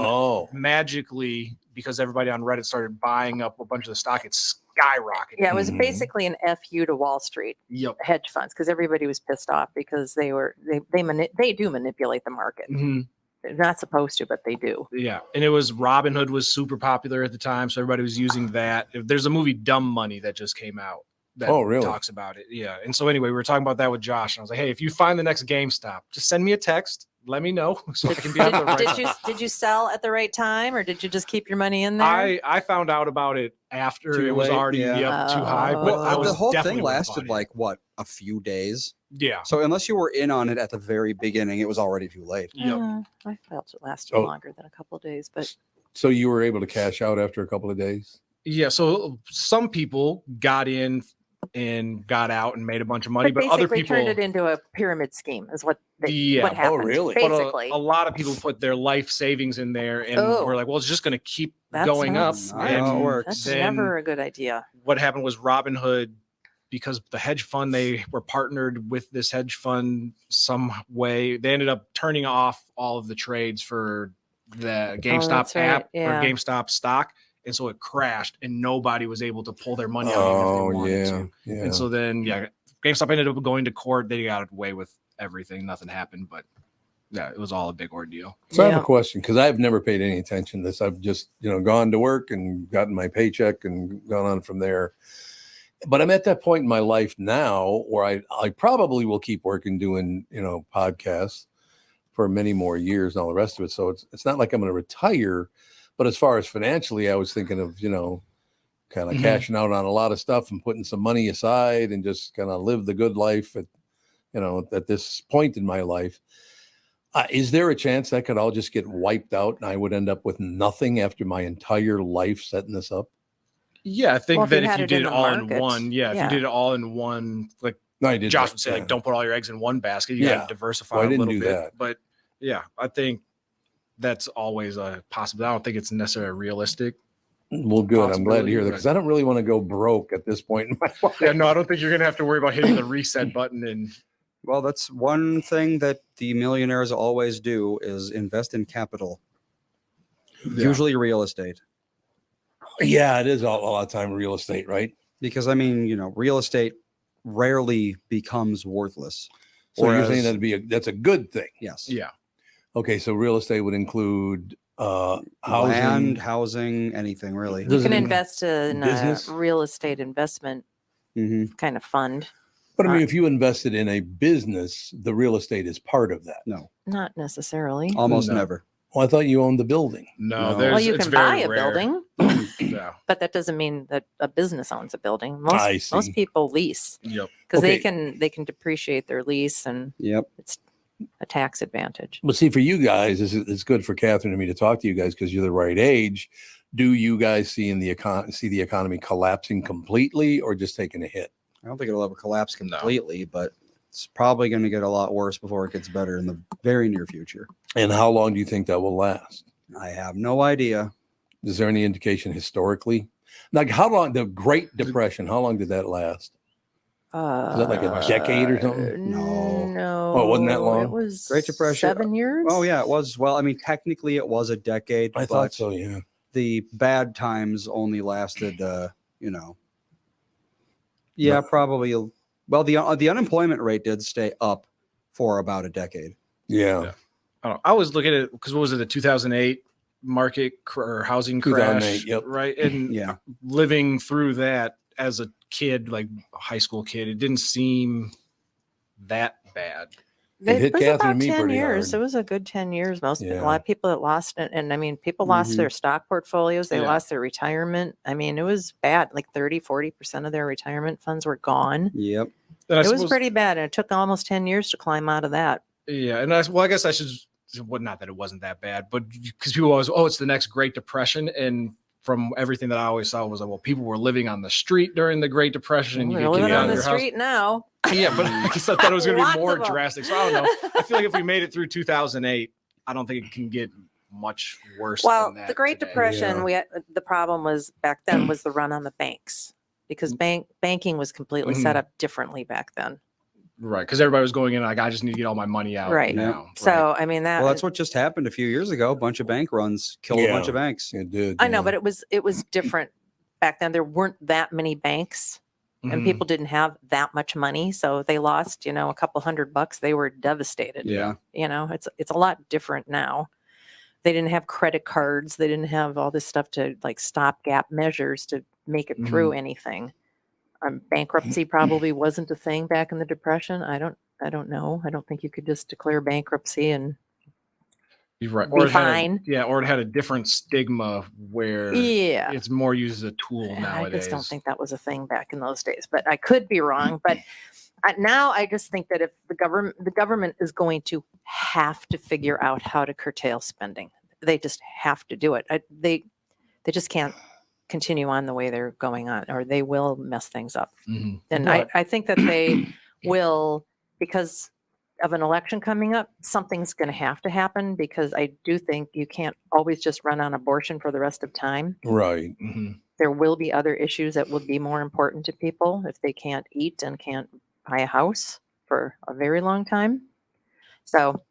magically, because everybody on Reddit started buying up a bunch of the stock, it skyrocketed. Yeah, it was basically an FU to Wall Street. Yep. Hedge funds, because everybody was pissed off because they do manipulate the market. Mm-hmm. They're not supposed to, but they do. Yeah. And it was Robinhood was super popular at the time. So everybody was using that. There's a movie Dumb Money that just came out that really? talks about it. Yeah. And so anyway, we were talking about that with Josh. And I was like, hey, if you find the next GameStop, just send me a text. Let me know so I can be on the right. Did you sell at the right time, or did you just keep your money in there? I found out about it after it was already too high. But the whole thing lasted like what, a few days? Yeah. So unless you were in on it at the very beginning, it was already too late. I felt it lasted longer than a couple of days, but So you were able to cash out after a couple of days? Yeah. So some people got in and got out and made a bunch of money, but other people turned it into a pyramid scheme is what what happened. Oh, really? Basically. But a lot of people put their life savings in there and we're like, well, it's just going to keep going up. And That's never a good idea. What happened was Robinhood, because the hedge fund, they were partnered with this hedge fund some way. They ended up turning off all of the trades for the GameStop app or GameStop stock. And so it crashed and nobody was able to pull their money out even if they wanted to. And so then, GameStop ended up going to court. They got away with everything. Nothing happened, but yeah, it was all a big ordeal. So I have a question because I've never paid any attention to this. I've just, gone to work and gotten my paycheck and gone on from there. But I'm at that point in my life now where I probably will keep working doing, podcasts for many more years and all the rest of it. So it's not like I'm going to retire. But as far as financially, I was thinking of, kind of cashing out on a lot of stuff and putting some money aside and just kind of live the good life at this point in my life. Is there a chance that could all just get wiped out and I would end up with nothing after my entire life setting this up? Yeah, I think that if you did it all in one, if you did it all in one, like Josh would say, like, don't put all your eggs in one basket. You got to diversify a little bit. That. But yeah, I think that's always a possibility. I don't think it's necessarily realistic. Well, good. I'm glad to hear that because I don't really want to go broke at this point in my life. Yeah, no, I don't think you're going to have to worry about hitting the reset button. And well, that's one thing that the millionaires always do is invest in capital, usually real estate. Yeah, it is a lot of time real estate, right? Because real estate rarely becomes worthless. So you're saying that's a good thing? Yes. Yeah. Okay, so real estate would include housing, land, housing, anything really. You can invest in a real estate investment kind of fund. But I mean, if you invested in a business, the real estate is part of that. No, not necessarily. Almost never. Well, I thought you owned the building. No. Well, you can buy a building, but that doesn't mean that a business owns a building. Most people lease because they can depreciate their lease and it's a tax advantage. But see, for you guys, it's good for Catherine and me to talk to you guys because you're the right age. Do you guys see the economy collapsing completely or just taking a hit? I don't think it'll ever collapse completely, but it's probably going to get a lot worse before it gets better in the very near future. And how long do you think that will last? I have no idea. Is there any indication historically? Like how long, the Great Depression, how long did that last? Is that like a decade or something? No. Oh, it wasn't that long? It was Great Depression. 7 years. Oh, yeah, it was. Well, I mean, technically it was a decade. I thought so, yeah. The bad times only lasted, probably. Well, the unemployment rate did stay up for about a decade. Yeah. I was looking at it because what was it, the 2008 market or housing crash? Right. And living through that as a kid, like a high school kid, it didn't seem that bad. It was about 10 years. It was a good 10 years. A lot of people that lost it. And I mean, people lost their stock portfolios. They lost their retirement. I mean, it was bad. Like 40% of their retirement funds were gone. Yep. It was pretty bad. And it took almost 10 years to climb out of that. Yeah. And I guess I should, not that it wasn't that bad, but because people always, it's the next Great Depression. And from everything that I always saw was like, well, people were living on the street during the Great Depression. And you could living get on the street now. Yeah, but I thought it was going to be more drastic. So I don't know. I feel like if we made it through 2008, I don't think it can get much worse. Well, than that the Great Depression, the problem was back then was the run on the banks because banking was completely set up differently back then. Right, because everybody was going in like, I just need to get all my money out now. So I mean that's what just happened a few years ago. A bunch of bank runs killed a bunch of banks. It did. I know, but it was different back then. There weren't that many banks. and people didn't have that much money. So they lost, a couple $100. They were devastated. Yeah. It's a lot different now. They didn't have credit cards. They didn't have all this stuff to like stopgap measures to make it through anything. Bankruptcy probably wasn't a thing back in the Depression. I don't know. I don't think you could just declare bankruptcy and You're right. be fine. Or it had a different stigma where it's more used as a tool nowadays. I just don't think that was a thing back in those days, but I could be wrong. But now I just think that if the government is going to have to figure out how to curtail spending, they just have to do it. They just can't continue on the way they're going on, or they will mess things up. And I think that they will, because of an election coming up, something's going to have to happen, because I do think you can't always just run on abortion for the rest of time. Right. There will be other issues that will be more important to people if they can't eat and can't buy a house for a very long time. So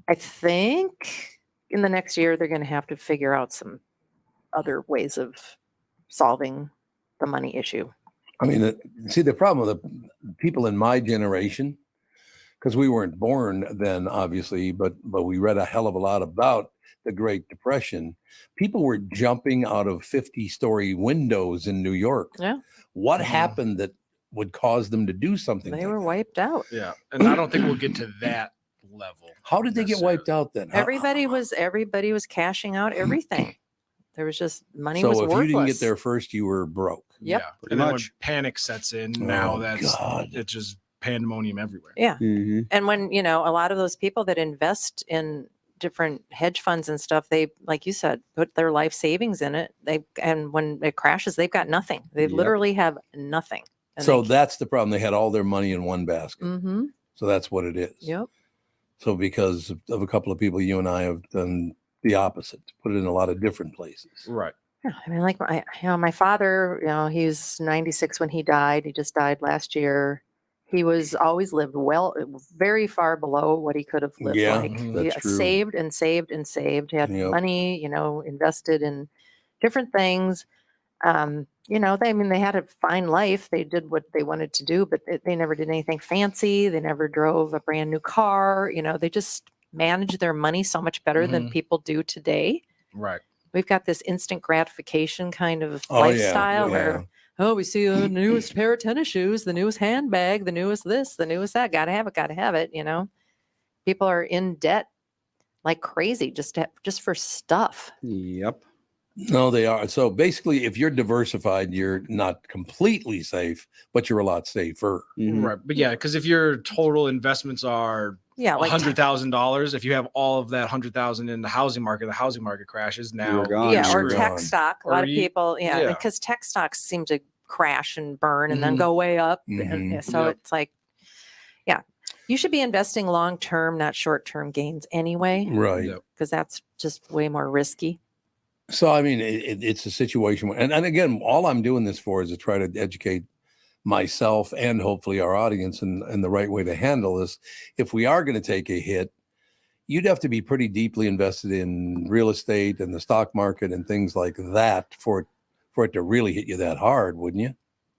I think in the next year, they're going to have to figure out some other ways of solving the money issue. I mean, the problem with the people in my generation, because we weren't born then, obviously, but we read a hell of a lot about the Great Depression. People were jumping out of 50-story windows in New York. Yeah. What happened that would cause them to do something? They were wiped out. Yeah. And I don't think we'll get to that level. How did they get wiped out then? Everybody was cashing out everything. There was just money was worthless. So if you didn't get there first, you were broke. Yep. Yeah. And then when panic sets in, now it's just pandemonium everywhere. Yeah. And when, a lot of those people that invest in different hedge funds and stuff, they, like you said, put their life savings in it. And when it crashes, they've got nothing. They literally have nothing. So that's the problem. They had all their money in one basket. So that's what it is. Yep. So because of a couple of people, you and I have done the opposite, put it in a lot of different places. Right. Yeah, I mean, like my father, he was 96 when he died. He just died last year. He always lived very far below what he could have lived like. He saved and saved and saved. He had money, invested in different things. They had a fine life. They did what they wanted to do, but they never did anything fancy. They never drove a brand new car. They just manage their money so much better than people do today. Right. We've got this instant gratification kind of lifestyle where, we see the newest pair of tennis shoes, the newest handbag, the newest this, the newest that. Gotta have it. People are in debt like crazy just for stuff. Yep. No, they are. So basically, if you're diversified, you're not completely safe, but you're a lot safer. Right. But yeah, because if your total investments are like $100,000, if you have all of that $100,000 in the housing market crashes now. Or tech stock. A lot of people, because tech stocks seem to crash and burn and then go way up. And so it's like, you should be investing long-term, not short-term gains anyway. Right. Because that's just way more risky. So, I mean, it's a situation. And again, all I'm doing this for is to try to educate myself and hopefully our audience in the right way to handle this. If we are going to take a hit, you'd have to be pretty deeply invested in real estate and the stock market and things like that for it to really hit you that hard, wouldn't you?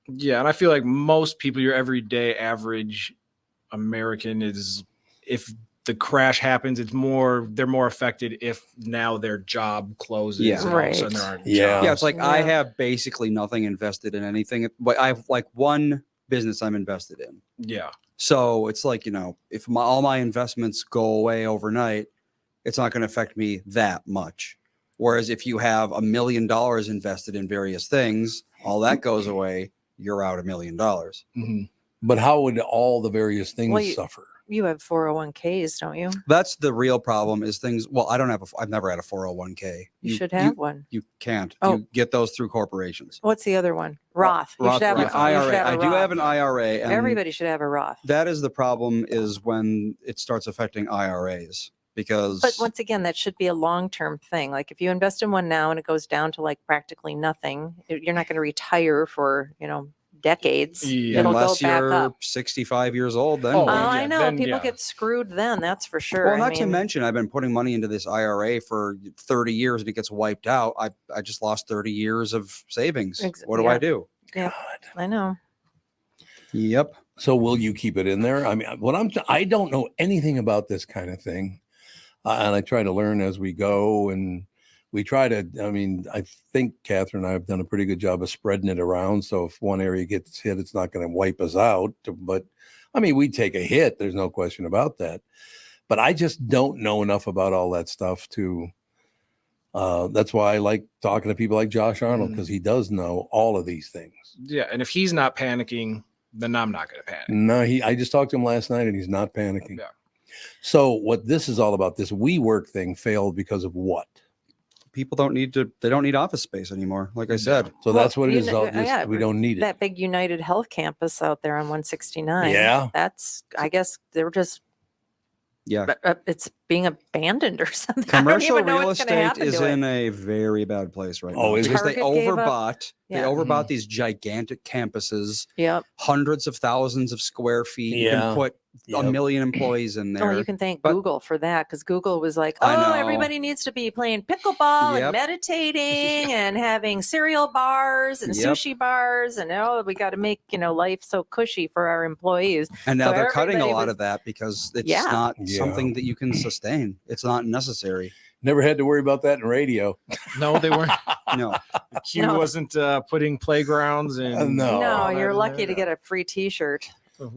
Yeah. And I feel like most people, your everyday average American, is, if the crash happens, they're more affected if now their job closes. Yeah. And all of a sudden there aren't jobs. Yeah. It's like I have basically nothing invested in anything, but I have like one business I'm invested in. Yeah. So it's like, if all my investments go away overnight, it's not going to affect me that much. Whereas if you have $1 million invested in various things, all that goes away, you're out $1 million. But how would all the various things suffer? You have 401ks, don't you? That's the real problem is things. Well, I've never had a 401k. You should have one. You can't. You get those through corporations. What's the other one? Roth. You should have IRA. I do have an IRA. And everybody should have a Roth. That is the problem, is when it starts affecting IRAs. But once again, that should be a long-term thing. Like if you invest in one now and it goes down to like practically nothing, you're not going to retire for, decades. It'll unless go back you're up. 65 years old, then. I know. People get screwed then, that's for sure. Well, not to mention, I've been putting money into this IRA for 30 years and it gets wiped out. I just lost 30 years of savings. What do I do? Yeah, I know. Yep. So will you keep it in there? I mean, I don't know anything about this kind of thing, and I try to learn as we go, and we try to. I mean, I think Catherine and I have done a pretty good job of spreading it around. So if one area gets hit, it's not going to wipe us out. But I mean, we take a hit. There's no question about that. But I just don't know enough about all that stuff to. That's why I like talking to people like Josh Arnold, because he does know all of these things. Yeah, and if he's not panicking, then I'm not going to panic. No, I just talked to him last night, and he's not panicking. Yeah. So what this is all about, this WeWork thing failed because of what? People don't need office space anymore, like I said. So that's what it is. Yeah, we don't need it. That big United Health campus out there on 169. Yeah. That's, I guess they're just, yeah, it's being abandoned or something. Commercial real estate is in a very bad place right now because they overbought. They overbought these gigantic campuses. Yep. Hundreds of thousands of square feet. You can put a million employees in there. Oh, you can thank Google for that, because Google was like, oh, everybody needs to be playing pickleball and meditating and having cereal bars and sushi bars, and we got to make life so cushy for our employees. And now they're cutting a lot of that because it's not something that you can sustain. It's not necessary. Never had to worry about that in radio. No, they weren't. No. Q wasn't putting playgrounds in. No, you're lucky to get a free T-shirt.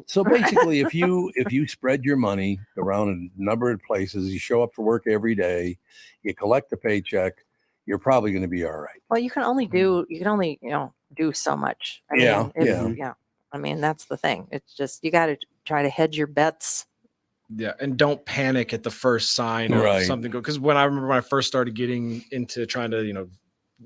So basically, if you spread your money around a number of places, you show up for work every day, you collect a paycheck, you're probably going to be all right. Well, you can only do so much. I mean, I mean, that's the thing. It's just you got to try to hedge your bets. Yeah, and don't panic at the first sign of something. Because when I remember when I first started getting into trying to,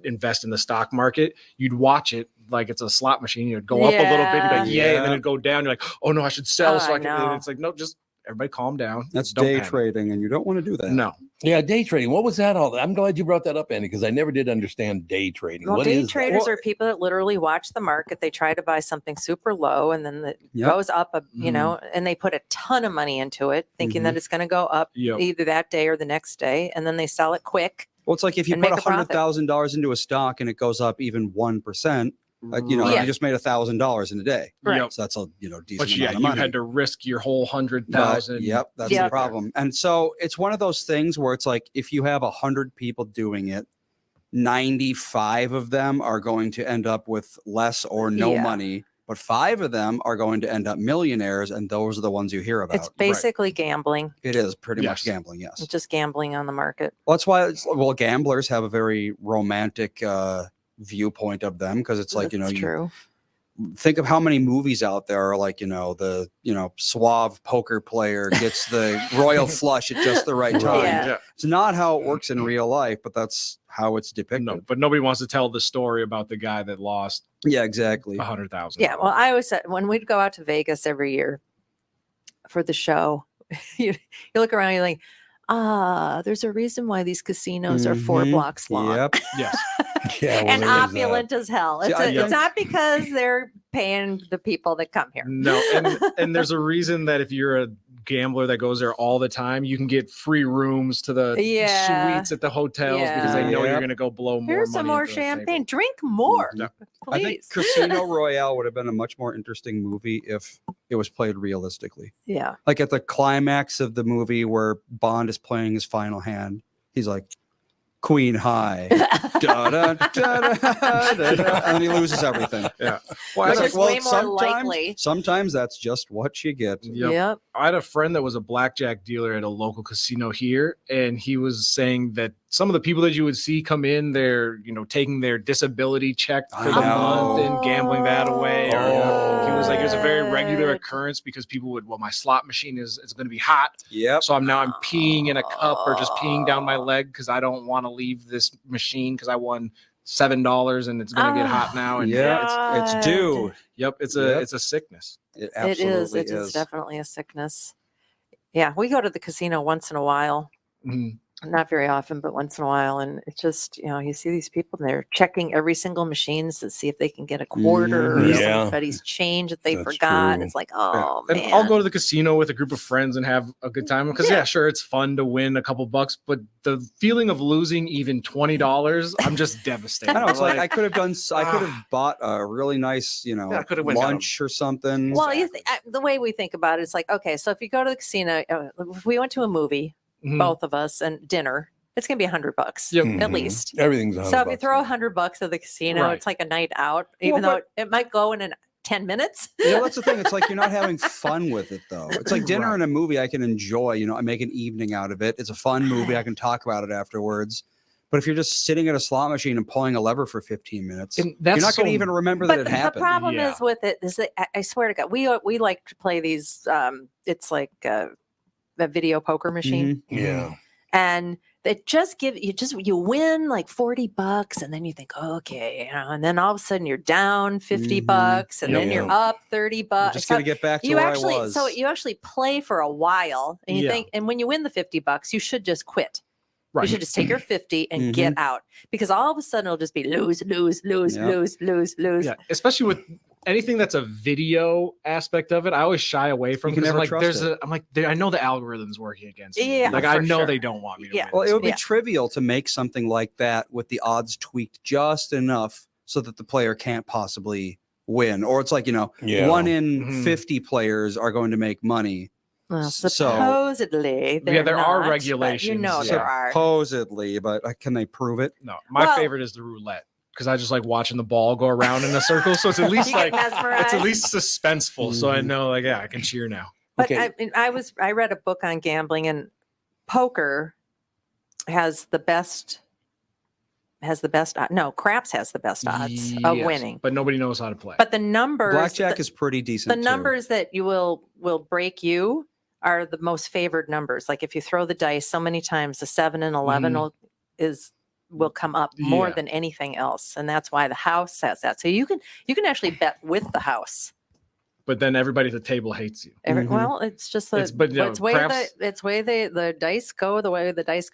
invest in the stock market, you'd watch it like it's a slot machine. You'd go up a little bit, you'd be like, yay, and then it'd go down. You're like, oh no, I should sell. So I can. And it's like, no, just everybody calm down. That's day trading, and you don't want to do that. No. Yeah, day trading. What was that all? I'm glad you brought that up, Andy, because I never did understand day trading. Well, what day is traders are people that literally watch the market. They try to buy something super low, and then it goes up, and they put a ton of money into it, thinking that it's going to go up either that day or the next day, and then they sell it quick. Well, it's like if you put $100,000 into a stock and it goes up even 1%, you just made $1,000 in a day. Right. So that's a decent but amount of money. You had to risk your whole 100,000. Yep, that's the problem. And so it's one of those things where it's like if you have 100 people doing it, 95 of them are going to end up with less or no money, but 5 of them are going to end up millionaires, and those are the ones you hear about. It's basically gambling. It is pretty much gambling, yes. It's just gambling on the market. Well, that's why gamblers have a very romantic viewpoint of them, because it's like, true. Think of how many movies out there are like, the suave poker player gets the royal flush at just the right time. Yeah. It's not how it works in real life, but that's how it's depicted. No, but nobody wants to tell the story about the guy that lost. Yeah, exactly. 100,000. Yeah. Well, I always said when we'd go out to Vegas every year for the show, you look around, you're like, there's a reason why these casinos are 4 blocks long. Yep. Yes. And opulent as hell. It's not because they're paying the people that come here. No, and there's a reason that if you're a gambler that goes there all the time, you can get free rooms to the suites at the hotels because they know you're going to go blow more. Here's some more champagne. Drink more. Yeah. I think Casino Royale would have been a much more interesting movie if it was played realistically. Yeah. Like at the climax of the movie where Bond is playing his final hand, he's like, Queen high, da, da, da, da, da, da, and he loses everything. Yeah, well, it's way more likely. Sometimes that's just what you get. Yep. I had a friend that was a blackjack dealer at a local casino here, and he was saying that some of the people that you would see come in, they're taking their disability check for the month and gambling that away. Or he was like, it was a very regular occurrence because people would, my slot machine is going to be hot. Yeah. So I'm peeing in a cup or just peeing down my leg because I don't want to leave this machine because I won $7 and it's going to get hot now. And it's due. Yep. It's a sickness. It absolutely is. It is definitely a sickness. Yeah. We go to the casino once in a while. Mm-hmm. Not very often, but once in a while. And it's just, you see these people and they're checking every single machine to see if they can get a quarter or somebody's change that they forgot. It's like, oh, and man. I'll go to the casino with a group of friends and have a good time because sure, it's fun to win a couple bucks, but the feeling of losing even $20, I'm just devastated. I know, it's like I could have bought a really nice, lunch or something. Well, the way we think about it, it's like, okay, so if you go to the casino, if we went to a movie, both of us, and dinner, it's going to be $100 at least. Everything's $100. So if you throw $100 at the casino, it's like a night out, even though it might go in 10 minutes. That's the thing. It's like you're not having fun with it, though. It's like dinner and a movie I can enjoy. I make an evening out of it. It's a fun movie. I can talk about it afterwards. But if you're just sitting at a slot machine and pulling a lever for 15 minutes, you're not going to even remember that it happened. The problem is with it is that I swear to God, we like to play these. It's like a video poker machine. Yeah. And it just you win like $40 and then you think, okay, and then all of a sudden you're down $50 and then you're up $30. Just going to get back to where I was. So you actually play for a while and you think, and when you win the $50, you should just quit. Right. You should just take your 50 and get out, because all of a sudden it'll just be lose. Yeah, especially with anything that's a video aspect of it, I always shy away from because I know the algorithm's working against me. Yeah, I know they don't want me to win. Well, it would be trivial to make something like that with the odds tweaked just enough so that the player can't possibly win. Or it's like, 1 in 50 players are going to make money. Well, supposedly, there are regulations. There are supposedly, but can they prove it? No, my favorite is the roulette because I just like watching the ball go around in a circle. So it's at least suspenseful. So I know, I can cheer now. But I read a book on gambling, and poker has the best. Craps has the best odds of winning, but nobody knows how to play. But the numbers, blackjack is pretty decent. The numbers that you will break you are the most favored numbers. Like if you throw the dice so many times, the 7 and 11 will come up more than anything else, and that's why the house has that. So you can actually bet with the house. But then everybody at the table hates you. Well, it's just the way the dice go,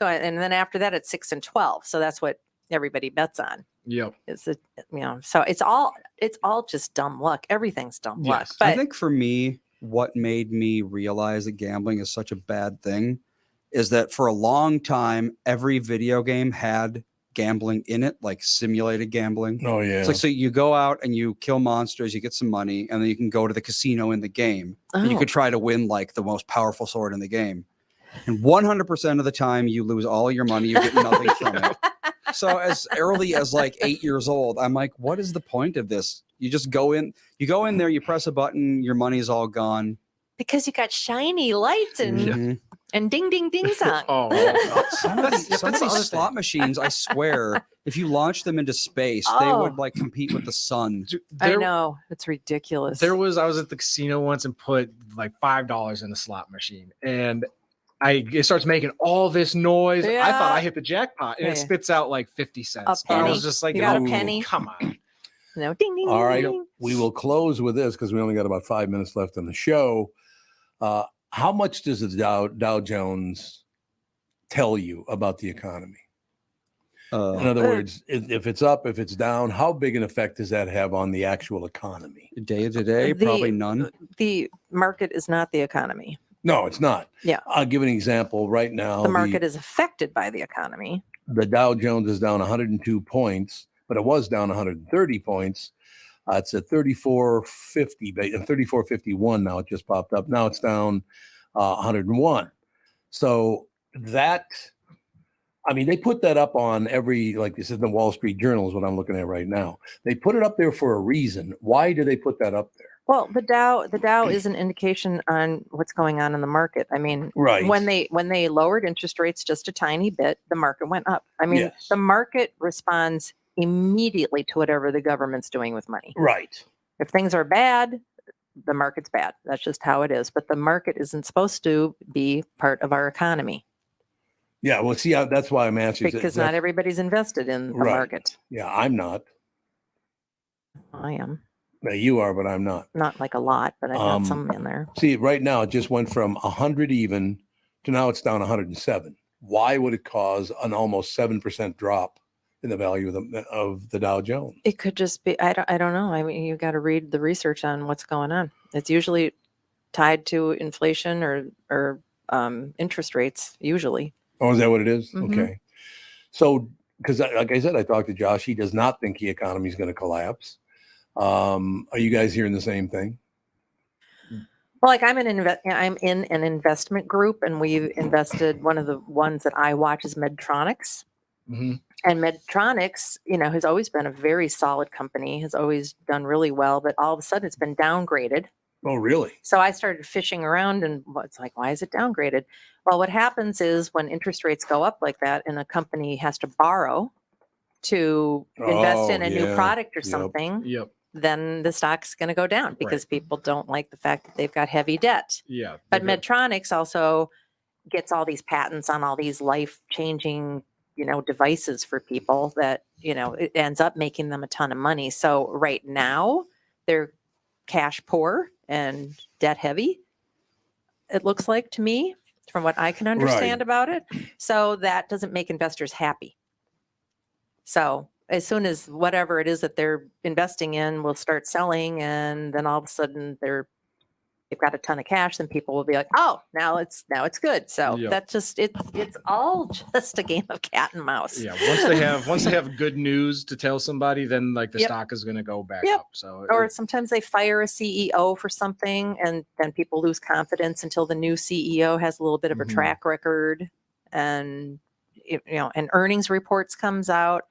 and then after that it's 6 and 12. So that's what everybody bets on. Yep. So it's all just dumb luck. Everything's dumb luck. But I think for me, what made me realize that gambling is such a bad thing is that for a long time, every video game had gambling in it, like simulated gambling. Oh yeah. It's like, so you go out and you kill monsters, you get some money, and then you can go to the casino in the game and you could try to win like the most powerful sword in the game. And 100% of the time you lose all your money, you get nothing from it. So as early as like 8 years old, I'm like, what is the point of this? You just go in there, you press a button, your money's all gone. Because you got shiny lights and ding, ding, ding song. Some of these slot machines, I swear, if you launch them into space, they would like compete with the sun. I know. It's ridiculous. I was at the casino once and put like $5 in the slot machine, and it starts making all this noise. Yeah. I thought I hit the jackpot, and it spits out like 50 cents. A penny. I was just like, you got a penny? Come on. No, ding, ding, all right, ding. we will close with this because we only got about 5 minutes left in the show. How much does the Dow Jones tell you about the economy? In other words, if it's up, if it's down, how big an effect does that have on the actual economy? Day to day, probably none. The market is not the economy. No, it's not. Yeah. I'll give an example right now. The market is affected by the economy. The Dow Jones is down 102 points, but it was down 130 points. It's at 3450, 3451 now. It just popped up. Now it's down 101. So that, they put that up on every, like this is the Wall Street Journal is what I'm looking at right now. They put it up there for a reason. Why do they put that up there? Well, the Dow is an indication on what's going on in the market. Right. When they lowered interest rates just a tiny bit, the market went up. Yes. The market responds immediately to whatever the government's doing with money. Right. If things are bad, the market's bad. That's just how it is. But the market isn't supposed to be part of our economy. Yeah, well, see, that's why I'm asking. Because not everybody's invested in the market. Yeah, I'm not. I am. No, you are, but I'm not. Not like a lot, but I got some in there. See, right now it just went from 100 even to now it's down 107. why would it cause an almost 7% drop in the value of the Dow Jones? It could just be, I don't know. I mean, you got to read the research on what's going on. It's usually tied to inflation or interest rates, usually. Oh, is that what it is? Mhm. Okay. So, because like I said, I talked to Josh. He does not think the economy is going to collapse. Are you guys hearing the same thing? Well, like I'm in an investment group, and we've invested. One of the ones that I watch is Medtronics. Mm-hmm. And Medtronics, has always been a very solid company, has always done really well, but all of a sudden it's been downgraded. Oh, really? So I started fishing around, and it's like, why is it downgraded? Well, what happens is when interest rates go up like that and a company has to borrow to invest in a new product or something, then the stock's going to go down because people don't like the fact that they've got heavy debt. Yeah. But Medtronics also gets all these patents on all these life-changing, devices for people that, it ends up making them a ton of money. So right now they're cash poor and debt heavy, it looks like to me, from what I can understand about it. So that doesn't make investors happy. So as soon as whatever it is that they're investing in will start selling, and then all of a sudden they've got a ton of cash, then people will be like, oh, now it's good. So that's just it's all just a game of cat and mouse. Yeah. Once they have good news to tell somebody, then like the stock is going to go back up. So or sometimes they fire a CEO for something, and then people lose confidence until the new CEO has a little bit of a track record, and and earnings reports comes out,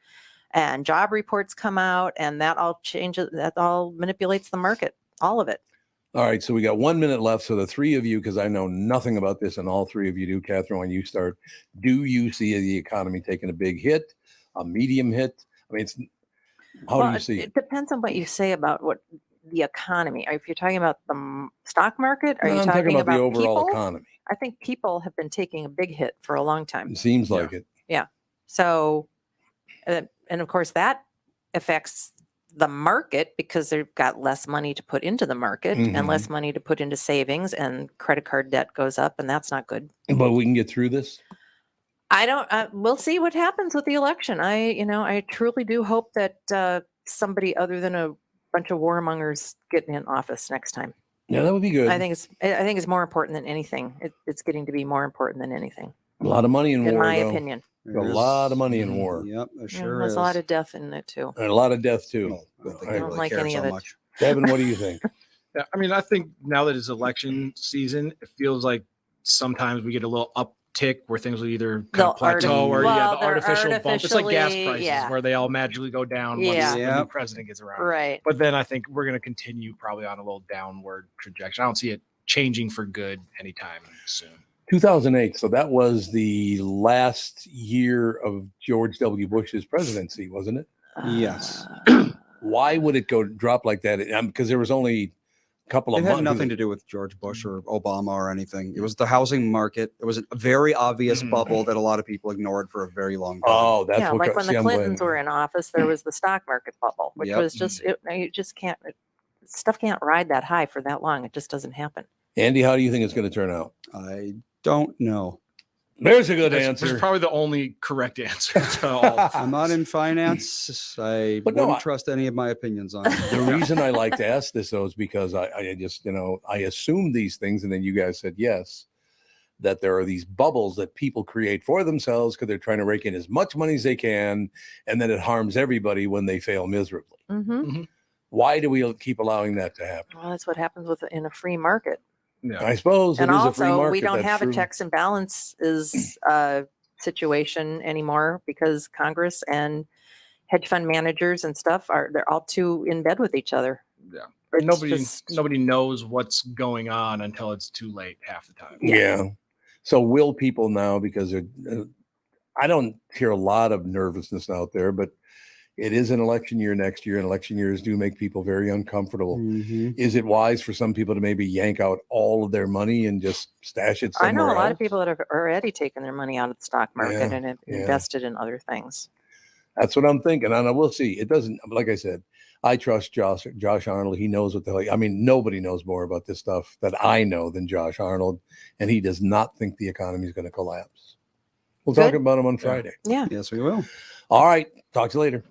and job reports come out, and that all changes. That all manipulates the market. All of it. All right, so we got 1 minute left. So the three of you, because I know nothing about this, and all three of you do. Catherine, when you start, do you see the economy taking a big hit, a medium hit? I mean, how do you see it? It depends on what you say about what the economy. If you're talking about the stock market, are you talking about the overall people? economy? I think people have been taking a big hit for a long time. It seems like it. Yeah. So, and of course that affects the market because they've got less money to put into the market and less money to put into savings, and credit card debt goes up, and that's not good. But we can get through this. I don't. We'll see what happens with the election. I truly do hope that somebody other than a bunch of warmongers get in office next time. Yeah, that would be good. I think it's more important than anything. It's getting to be more important than anything. A lot of money in war, in my though. opinion. A lot of money in war. Yep, There's a lot of death in it too. And a lot of death too. I don't like any of it. Devin, what do you think? Yeah, I mean, I think now that it's election season, it feels like sometimes we get a little uptick where things will either kind of plateau or the artificial bump. It's like gas prices where they all magically go down once the new president gets around. Right. But then I think we're going to continue probably on a little downward trajectory. I don't see it changing for good anytime soon. 2008. So that was the last year of George W. Bush's presidency, wasn't it? Yes. Why would it drop like that? Because there was only a couple of months. It had nothing to do with George Bush or Obama or anything. It was the housing market. It was a very obvious bubble that a lot of people ignored for a very long time. Oh, that's what. Like when the Clintons were in office, there was the stock market bubble, which was just you just can't. Stuff can't ride that high for that long. It just doesn't happen. Andy, how do you think it's going to turn out? I don't know. There's a good answer. It's probably the only correct answer to all. I'm not in finance. I wouldn't trust any of my opinions on it. The reason I like to ask this, though, is because I just, I assume these things, and then you guys said yes, that there are these bubbles that people create for themselves because they're trying to rake in as much money as they can, and then it harms everybody when they fail miserably. Why do we keep allowing that to happen? Well, that's what happens in a free market. Yeah. I suppose and it is also a free market. We don't have true. A checks and balances situation anymore because Congress and hedge fund managers and stuff they're all too in bed with each other. Yeah. Nobody knows what's going on until it's too late half the time. Yeah. So will people now, because I don't hear a lot of nervousness out there, but it is an election year next year, and election years do make people very uncomfortable. Is it wise for some people to maybe yank out all of their money and just stash it somewhere else? I know a lot of people that have already taken their money out of the stock market and have invested in other things. That's what I'm thinking. And we'll see. It doesn't, like I said, I trust Josh Arnold. He knows what the hell. I mean, nobody knows more about this stuff that I know than Josh Arnold, and he does not think the economy is going to collapse. We'll talk about them on Friday. Yeah. Yes, we will. All right. Talk to you later.